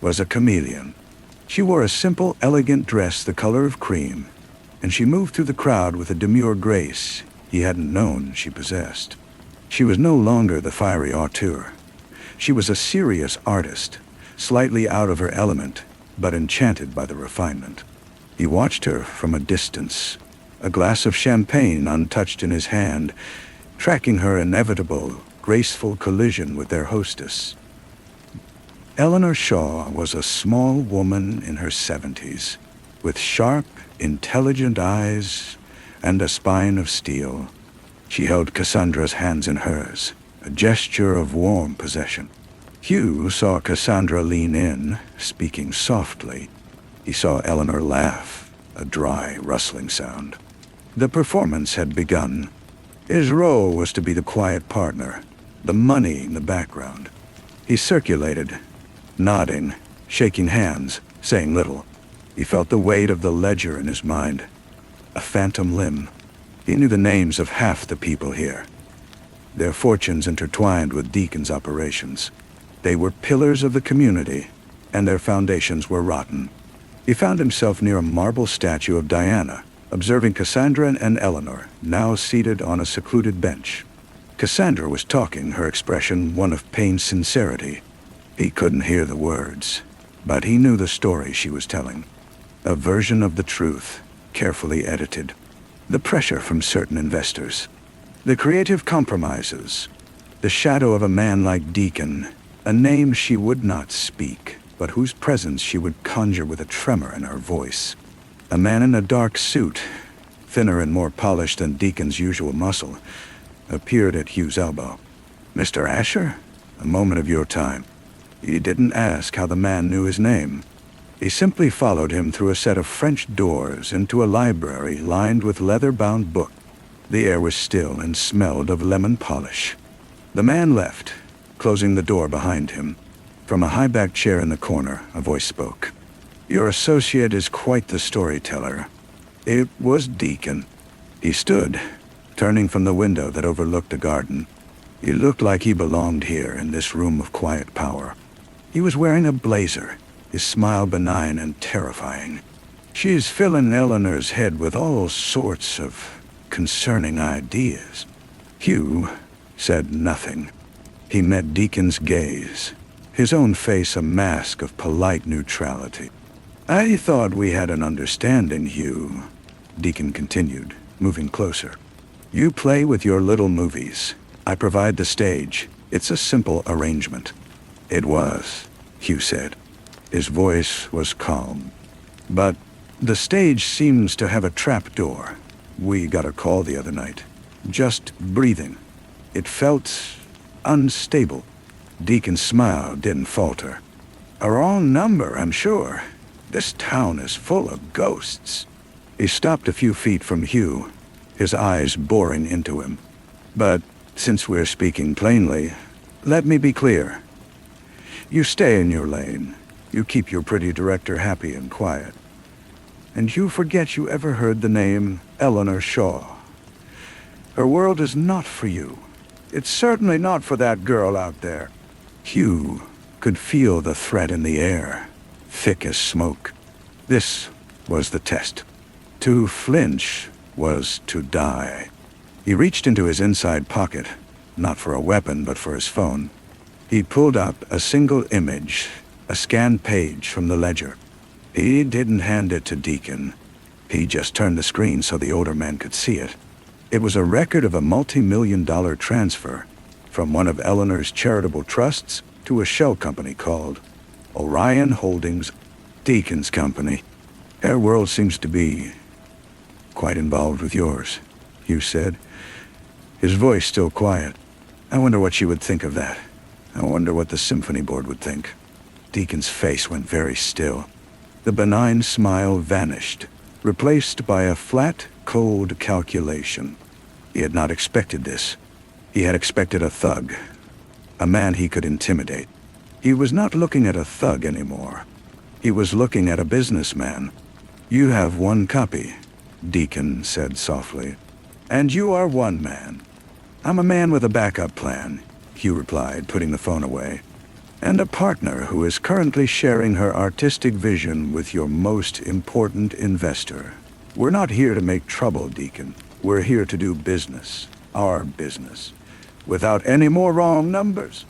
was a chameleon. She wore a simple, elegant dress the color of cream, and she moved through the crowd with a demure grace he hadn't known she possessed. She was no longer the fiery auteur. She was a serious artist, slightly out of her element, but enchanted by the refinement. He watched her from a distance, a glass of champagne untouched in his hand, tracking her inevitable, graceful collision with their hostess. Eleanor Shaw was a small woman in her 70s, with sharp, intelligent eyes and a spine of steel. She held Cassandra's hands in hers, a gesture of warm possession. Hugh saw Cassandra lean in, speaking softly. He saw Eleanor laugh, a dry, rustling sound. The performance had begun. His role was to be the quiet partner, the money in the background. He circulated, nodding, shaking hands, saying little. He felt the weight of the ledger in his mind, a phantom limb. He knew the names of half the people here. Their fortunes intertwined with Deacon's operations. They were pillars of the community, and their foundations were rotten. He found himself near a marble statue of Diana, observing Cassandra and Eleanor, now seated on a secluded bench. Cassandra was talking, her expression one of pained sincerity. He couldn't hear the words, but he knew the story she was telling. A version of the truth, carefully edited. The pressure from certain investors. The creative compromises. The shadow of a man like Deacon, a name she would not speak, but whose presence she would conjure with a tremor in her voice. A man in a dark suit, thinner and more polished than Deacon's usual muscle, appeared at Hugh's elbow. "Mr. Asher, a moment of your time." He didn't ask how the man knew his name. He simply followed him through a set of French doors into a library lined with leather-bound books. The air was still and smelled of lemon polish. The man left, closing the door behind him. From a high-backed chair in the corner, a voice spoke. "Your associate is quite the storyteller." It was Deacon. He stood, turning from the window that overlooked the garden. He looked like he belonged here in this room of quiet power. He was wearing a blazer, his smile benign and terrifying. "She's filling Eleanor's head with all sorts of concerning ideas." Hugh said nothing. He met Deacon's gaze, his own face a mask of polite neutrality. "I thought we had an understanding, Hugh," Deacon continued, moving closer. "You play with your little movies. I provide the stage. It's a simple arrangement." "It was," Hugh said. His voice was calm. "But the stage seems to have a trapdoor. We got a call the other night. Just breathing. It felt unstable." Deacon's smile didn't falter. "A wrong number, I'm sure. This town is full of ghosts." He stopped a few feet from Hugh, his eyes boring into him. "But since we're speaking plainly, let me be clear. You stay in your lane. You keep your pretty director happy and quiet. And you forget you ever heard the name Eleanor Shaw. Her world is not for you. It's certainly not for that girl out there." Hugh could feel the threat in the air, thick as smoke. This was the test. To flinch was to die. He reached into his inside pocket, not for a weapon but for his phone. He pulled up a single image, a scanned page from the ledger. He didn't hand it to Deacon. He just turned the screen so the older man could see it. It was a record of a multi-million-dollar transfer from one of Eleanor's charitable trusts to a shell company called Orion Holdings, Deacon's company. "Her world seems to be quite involved with yours," Hugh said, his voice still quiet. "I wonder what she would think of that. I wonder what the symphony board would think." Deacon's face went very still. The benign smile vanished, replaced by a flat, cold calculation. He had not expected this. He had expected a thug, a man he could intimidate. He was not looking at a thug anymore. He was looking at a businessman. "You have one copy," Deacon said softly. "And you are one man." "I'm a man with a backup plan," Hugh replied, putting the phone away. "And a partner who is currently sharing her artistic vision with your most important investor. We're not here to make trouble, Deacon. We're here to do business, our business, without any more wrong numbers."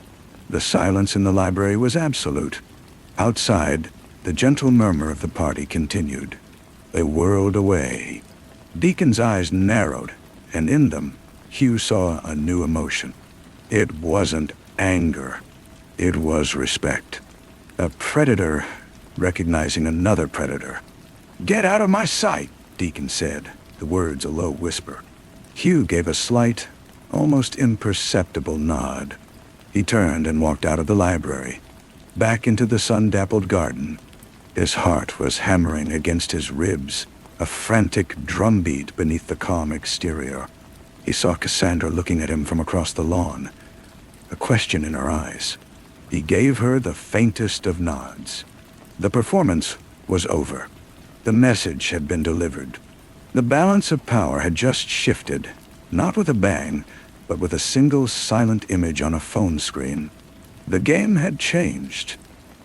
The silence in the library was absolute. Outside, the gentle murmur of the party continued. They whirled away. Deacon's eyes narrowed, and in them, Hugh saw a new emotion. It wasn't anger. It was respect. A predator recognizing another predator. "Get out of my sight," Deacon said, the words a low whisper. Hugh gave a slight, almost imperceptible nod. He turned and walked out of the library, back into the sun-dappled garden. His heart was hammering against his ribs, a frantic drumbeat beneath the calm exterior. He saw Cassandra looking at him from across the lawn, a question in her eyes. He gave her the faintest of nods. The performance was over. The message had been delivered. The balance of power had just shifted, not with a bang, but with a single silent image on a phone screen. The game had changed.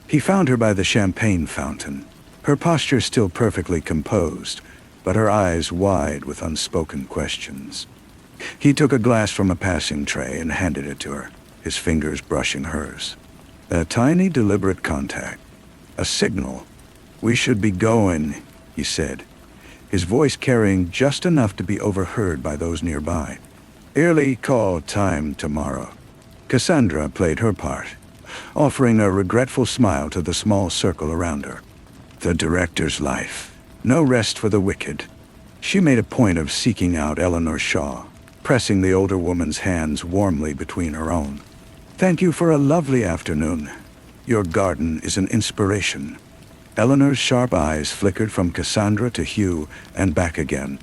He found her by the champagne fountain, her posture still perfectly composed, but her eyes wide with unspoken questions. He took a glass from a passing tray and handed it to her, his fingers brushing hers. A tiny, deliberate contact. A signal. "We should be going," he said, his voice carrying just enough to be overheard by those nearby. "Early call time tomorrow." Cassandra played her part, offering a regretful smile to the small circle around her. The director's life. No rest for the wicked. She made a point of seeking out Eleanor Shaw, pressing the older woman's hands warmly between her own. "Thank you for a lovely afternoon. Your garden is an inspiration." Eleanor's sharp eyes flickered from Cassandra to Hugh and back again.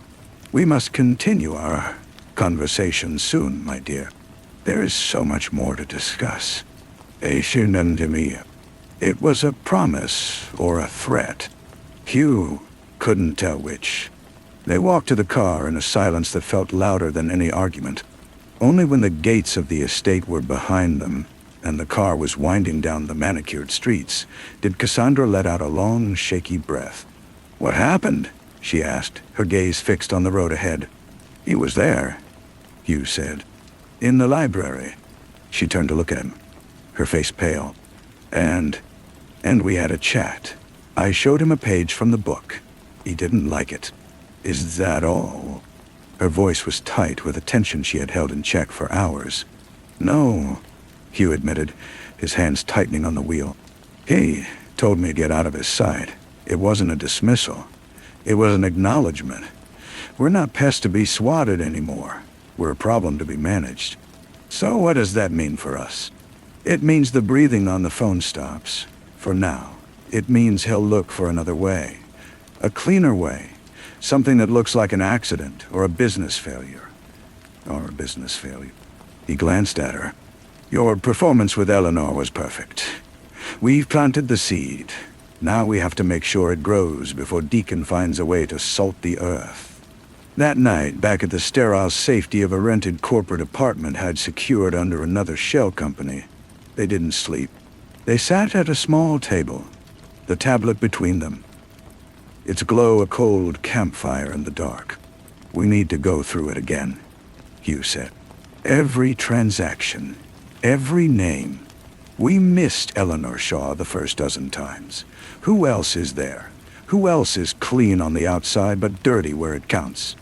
"We must continue our conversation soon, my dear. There is so much more to discuss." It was a promise or a threat. Hugh couldn't tell which. They walked to the car in a silence that felt louder than any argument. Only when the gates of the estate were behind them and the car was winding down the manicured streets, did Cassandra let out a long, shaky breath. "What happened?" she asked, her gaze fixed on the road ahead. "He was there," Hugh said. "In the library." She turned to look at him, her face pale. And we had a chat. I showed him a page from the book. He didn't like it." "Is that all?" Her voice was tight with a tension she had held in check for hours. "No," Hugh admitted, his hands tightening on the wheel. "He told me to get out of his sight. It wasn't a dismissal. It was an acknowledgement. We're not pests to be swatted anymore. We're a problem to be managed." "So what does that mean for us?" "It means the breathing on the phone stops. For now. It means he'll look for another way. A cleaner way. Something that looks like an accident or a business failure." He glanced at her. "Your performance with Eleanor was perfect. We've planted the seed. Now we have to make sure it grows before Deacon finds a way to salt the earth." That night, back at the sterile safety of a rented corporate apartment had secured under another shell company, they didn't sleep. They sat at a small table, the tablet between them, its glow a cold campfire in the dark. "We need to go through it again," Hugh said. "Every transaction, every name. We missed Eleanor Shaw the first dozen times. Who else is there? Who else is clean on the outside but dirty where it counts?"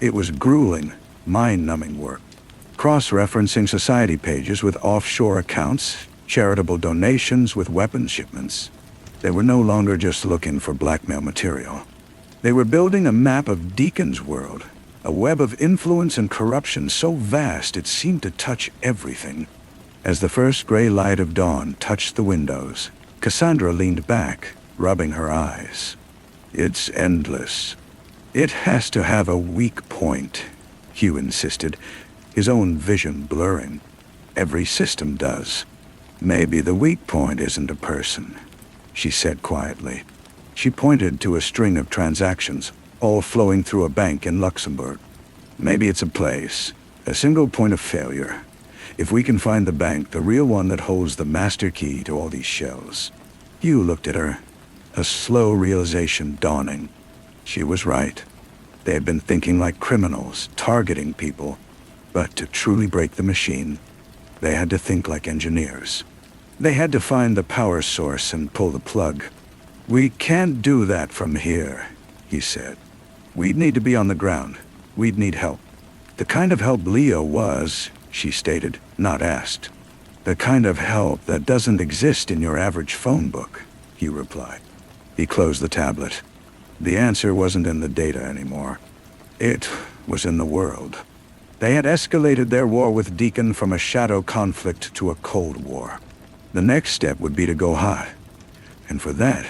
It was grueling, mind-numbing work. Cross-referencing society pages with offshore accounts, charitable donations with weapons shipments. They were no longer just looking for blackmail material. They were building a map of Deacon's world, a web of influence and corruption so vast it seemed to touch everything. As the first gray light of dawn touched the windows, Cassandra leaned back, rubbing her eyes. "It's endless. It has to have a weak point," Hugh insisted, his own vision blurring. "Every system does. Maybe the weak point isn't a person," she said quietly. She pointed to a string of transactions, all flowing through a bank in Luxembourg. "Maybe it's a place, a single point of failure. If we can find the bank, the real one that holds the master key to all these shells." Hugh looked at her, a slow realization dawning. She was right. They had been thinking like criminals, targeting people. But to truly break the machine, they had to think like engineers. They had to find the power source and pull the plug. "We can't do that from here," he said. "We'd need to be on the ground. We'd need help." "The kind of help Leo was," she stated, not asked. "The kind of help that doesn't exist in your average phone book," he replied. He closed the tablet. The answer wasn't in the data anymore. It was in the world. They had escalated their war with Deacon from a shadow conflict to a cold war. The next step would be to go hot. And for that,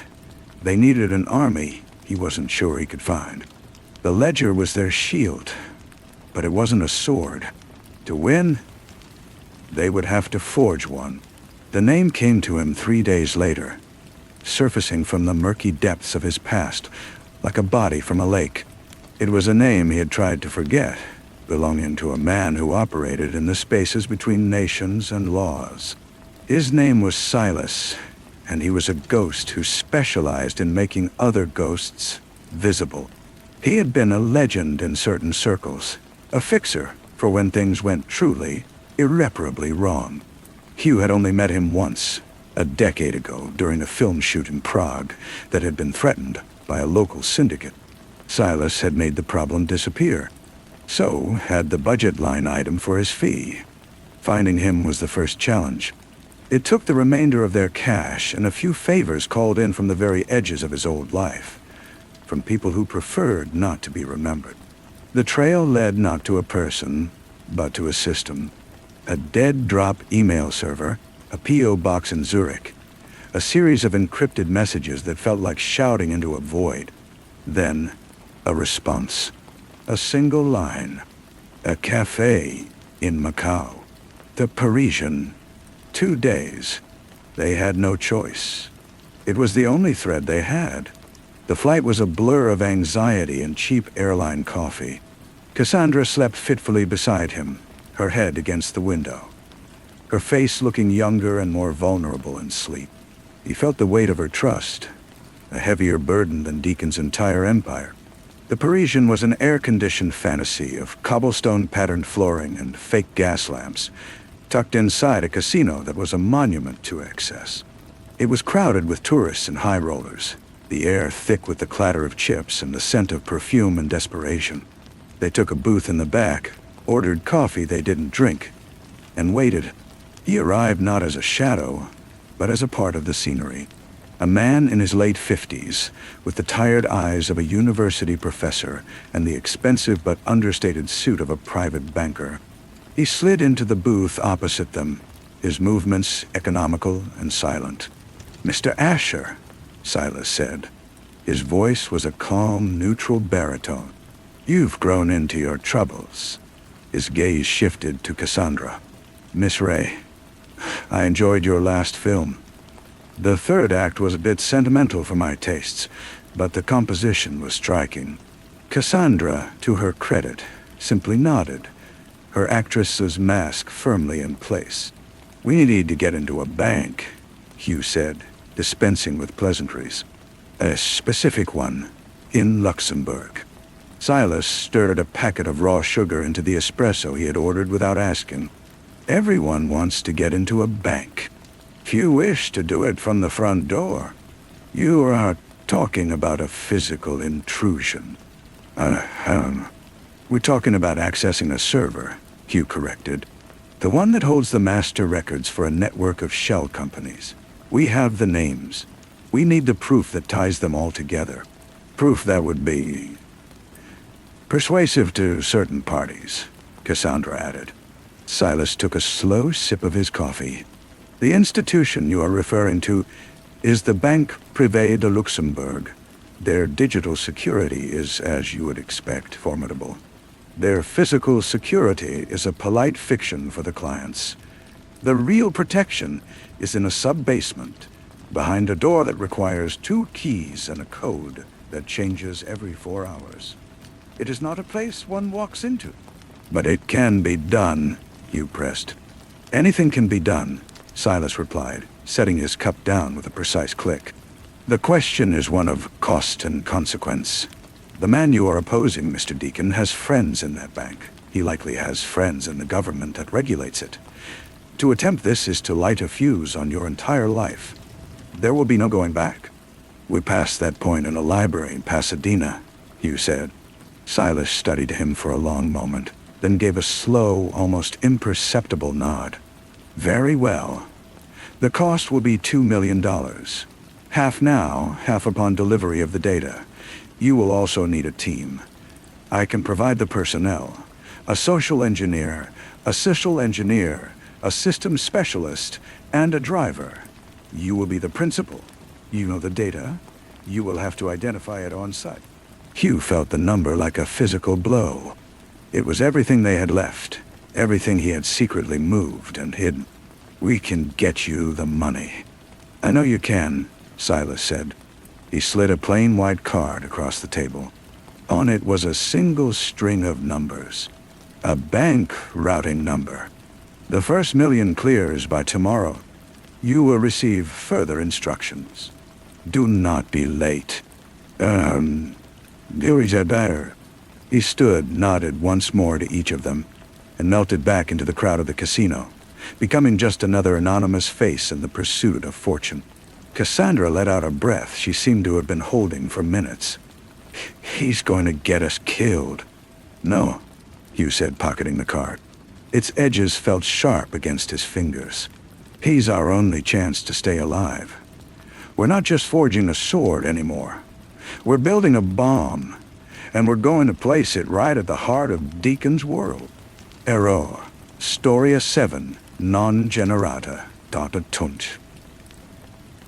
they needed an army he wasn't sure he could find. The ledger was their shield, but it wasn't a sword. To win, they would have to forge one. The name came to him 3 days later, surfacing from the murky depths of his past, like a body from a lake. It was a name he had tried to forget, belonging to a man who operated in the spaces between nations and laws. His name was Silas, and he was a ghost who specialized in making other ghosts visible. He had been a legend in certain circles, a fixer for when things went truly, irreparably wrong. Hugh had only met him once, a decade ago, during a film shoot in Prague that had been threatened by a local syndicate. Silas had made the problem disappear, so had the budget line item for his fee. Finding him was the first challenge. It took the remainder of their cash and a few favors called in from the very edges of his old life, from people who preferred not to be remembered. The trail led not to a person, but to a system. A dead-drop email server, a P.O. box in Zurich, a series of encrypted messages that felt like shouting into a void. Then, a response. A single line. A cafe in Macau. The Parisian. 2 days. They had no choice. It was the only thread they had. The flight was a blur of anxiety and cheap airline coffee. Cassandra slept fitfully beside him, her head against the window. her face looking younger and more vulnerable in sleep. He felt the weight of her trust, a heavier burden than Deacon's entire empire. The Parisian was an air-conditioned fantasy of cobblestone-patterned flooring and fake gas lamps, tucked inside a casino that was a monument to excess. It was crowded with tourists and high rollers, the air thick with the clatter of chips and the scent of perfume and desperation. They took a booth in the back, ordered coffee they didn't drink, and waited. He arrived not as a shadow, but as a part of the scenery. A man in his late 50s, with the tired eyes of a university professor and the expensive but understated suit of a private banker. He slid into the booth opposite them, his movements economical and silent. "Mr. Asher," Silas said. His voice was a calm, neutral baritone. "You've grown into your troubles." His gaze shifted to Cassandra. "Miss Ray, I enjoyed your last film. The third act was a bit sentimental for my tastes, but the composition was striking." Cassandra, to her credit, simply nodded, her actress's mask firmly in place. "We need to get into a bank," Hugh said, dispensing with pleasantries. "A specific one, in Luxembourg." Silas stirred a packet of raw sugar into the espresso he had ordered without asking. "Everyone wants to get into a bank. Few wish to do it from the front door. You are talking about a physical intrusion." We're talking about accessing a server," Hugh corrected. "The one that holds the master records for a network of shell companies. We have the names. We need the proof that ties them all together. Proof that would be persuasive to certain parties," Cassandra added. Silas took a slow sip of his coffee. "The institution you are referring to is the Banque Privée de Luxembourg. Their digital security is, as you would expect, formidable. Their physical security is a polite fiction for the clients. The real protection is in a sub-basement, behind a door that requires 2 keys and a code that changes every 4 hours. It is not a place one walks into." "But it can be done," Hugh pressed. "Anything can be done," Silas replied, setting his cup down with a precise click. "The question is one of cost and consequence. The man you are opposing, Mr. Deacon, has friends in that bank. He likely has friends in the government that regulates it. To attempt this is to light a fuse on your entire life. There will be no going back." "We passed that point in a library in Pasadena," Hugh said. Silas studied him for a long moment, then gave a slow, almost imperceptible nod. "Very well. The cost will be $2 million. Half now, half upon delivery of the data. You will also need a team. I can provide the personnel. A social engineer, a systems specialist, and a driver. You will be the principal. You know the data. You will have to identify it on site." Hugh felt the number like a physical blow. It was everything they had left, everything he had secretly moved and hidden. "We can get you the money." "I know you can," Silas said. He slid a plain white card across the table. On it was a single string of numbers. A bank routing number. "The first million clears by tomorrow. You will receive further instructions. Do not be late." He stood, nodded once more to each of them, and melted back into the crowd of the casino, becoming just another anonymous face in the pursuit of fortune. Cassandra let out a breath she seemed to have been holding for minutes. "He's going to get us killed." "No," Hugh said, pocketing the card. Its edges felt sharp against his fingers. "He's our only chance to stay alive. We're not just forging a sword anymore. We're building a bomb, and we're going to place it right at the heart of Deacon's world. Error. Storia 7, non generata, data tunt."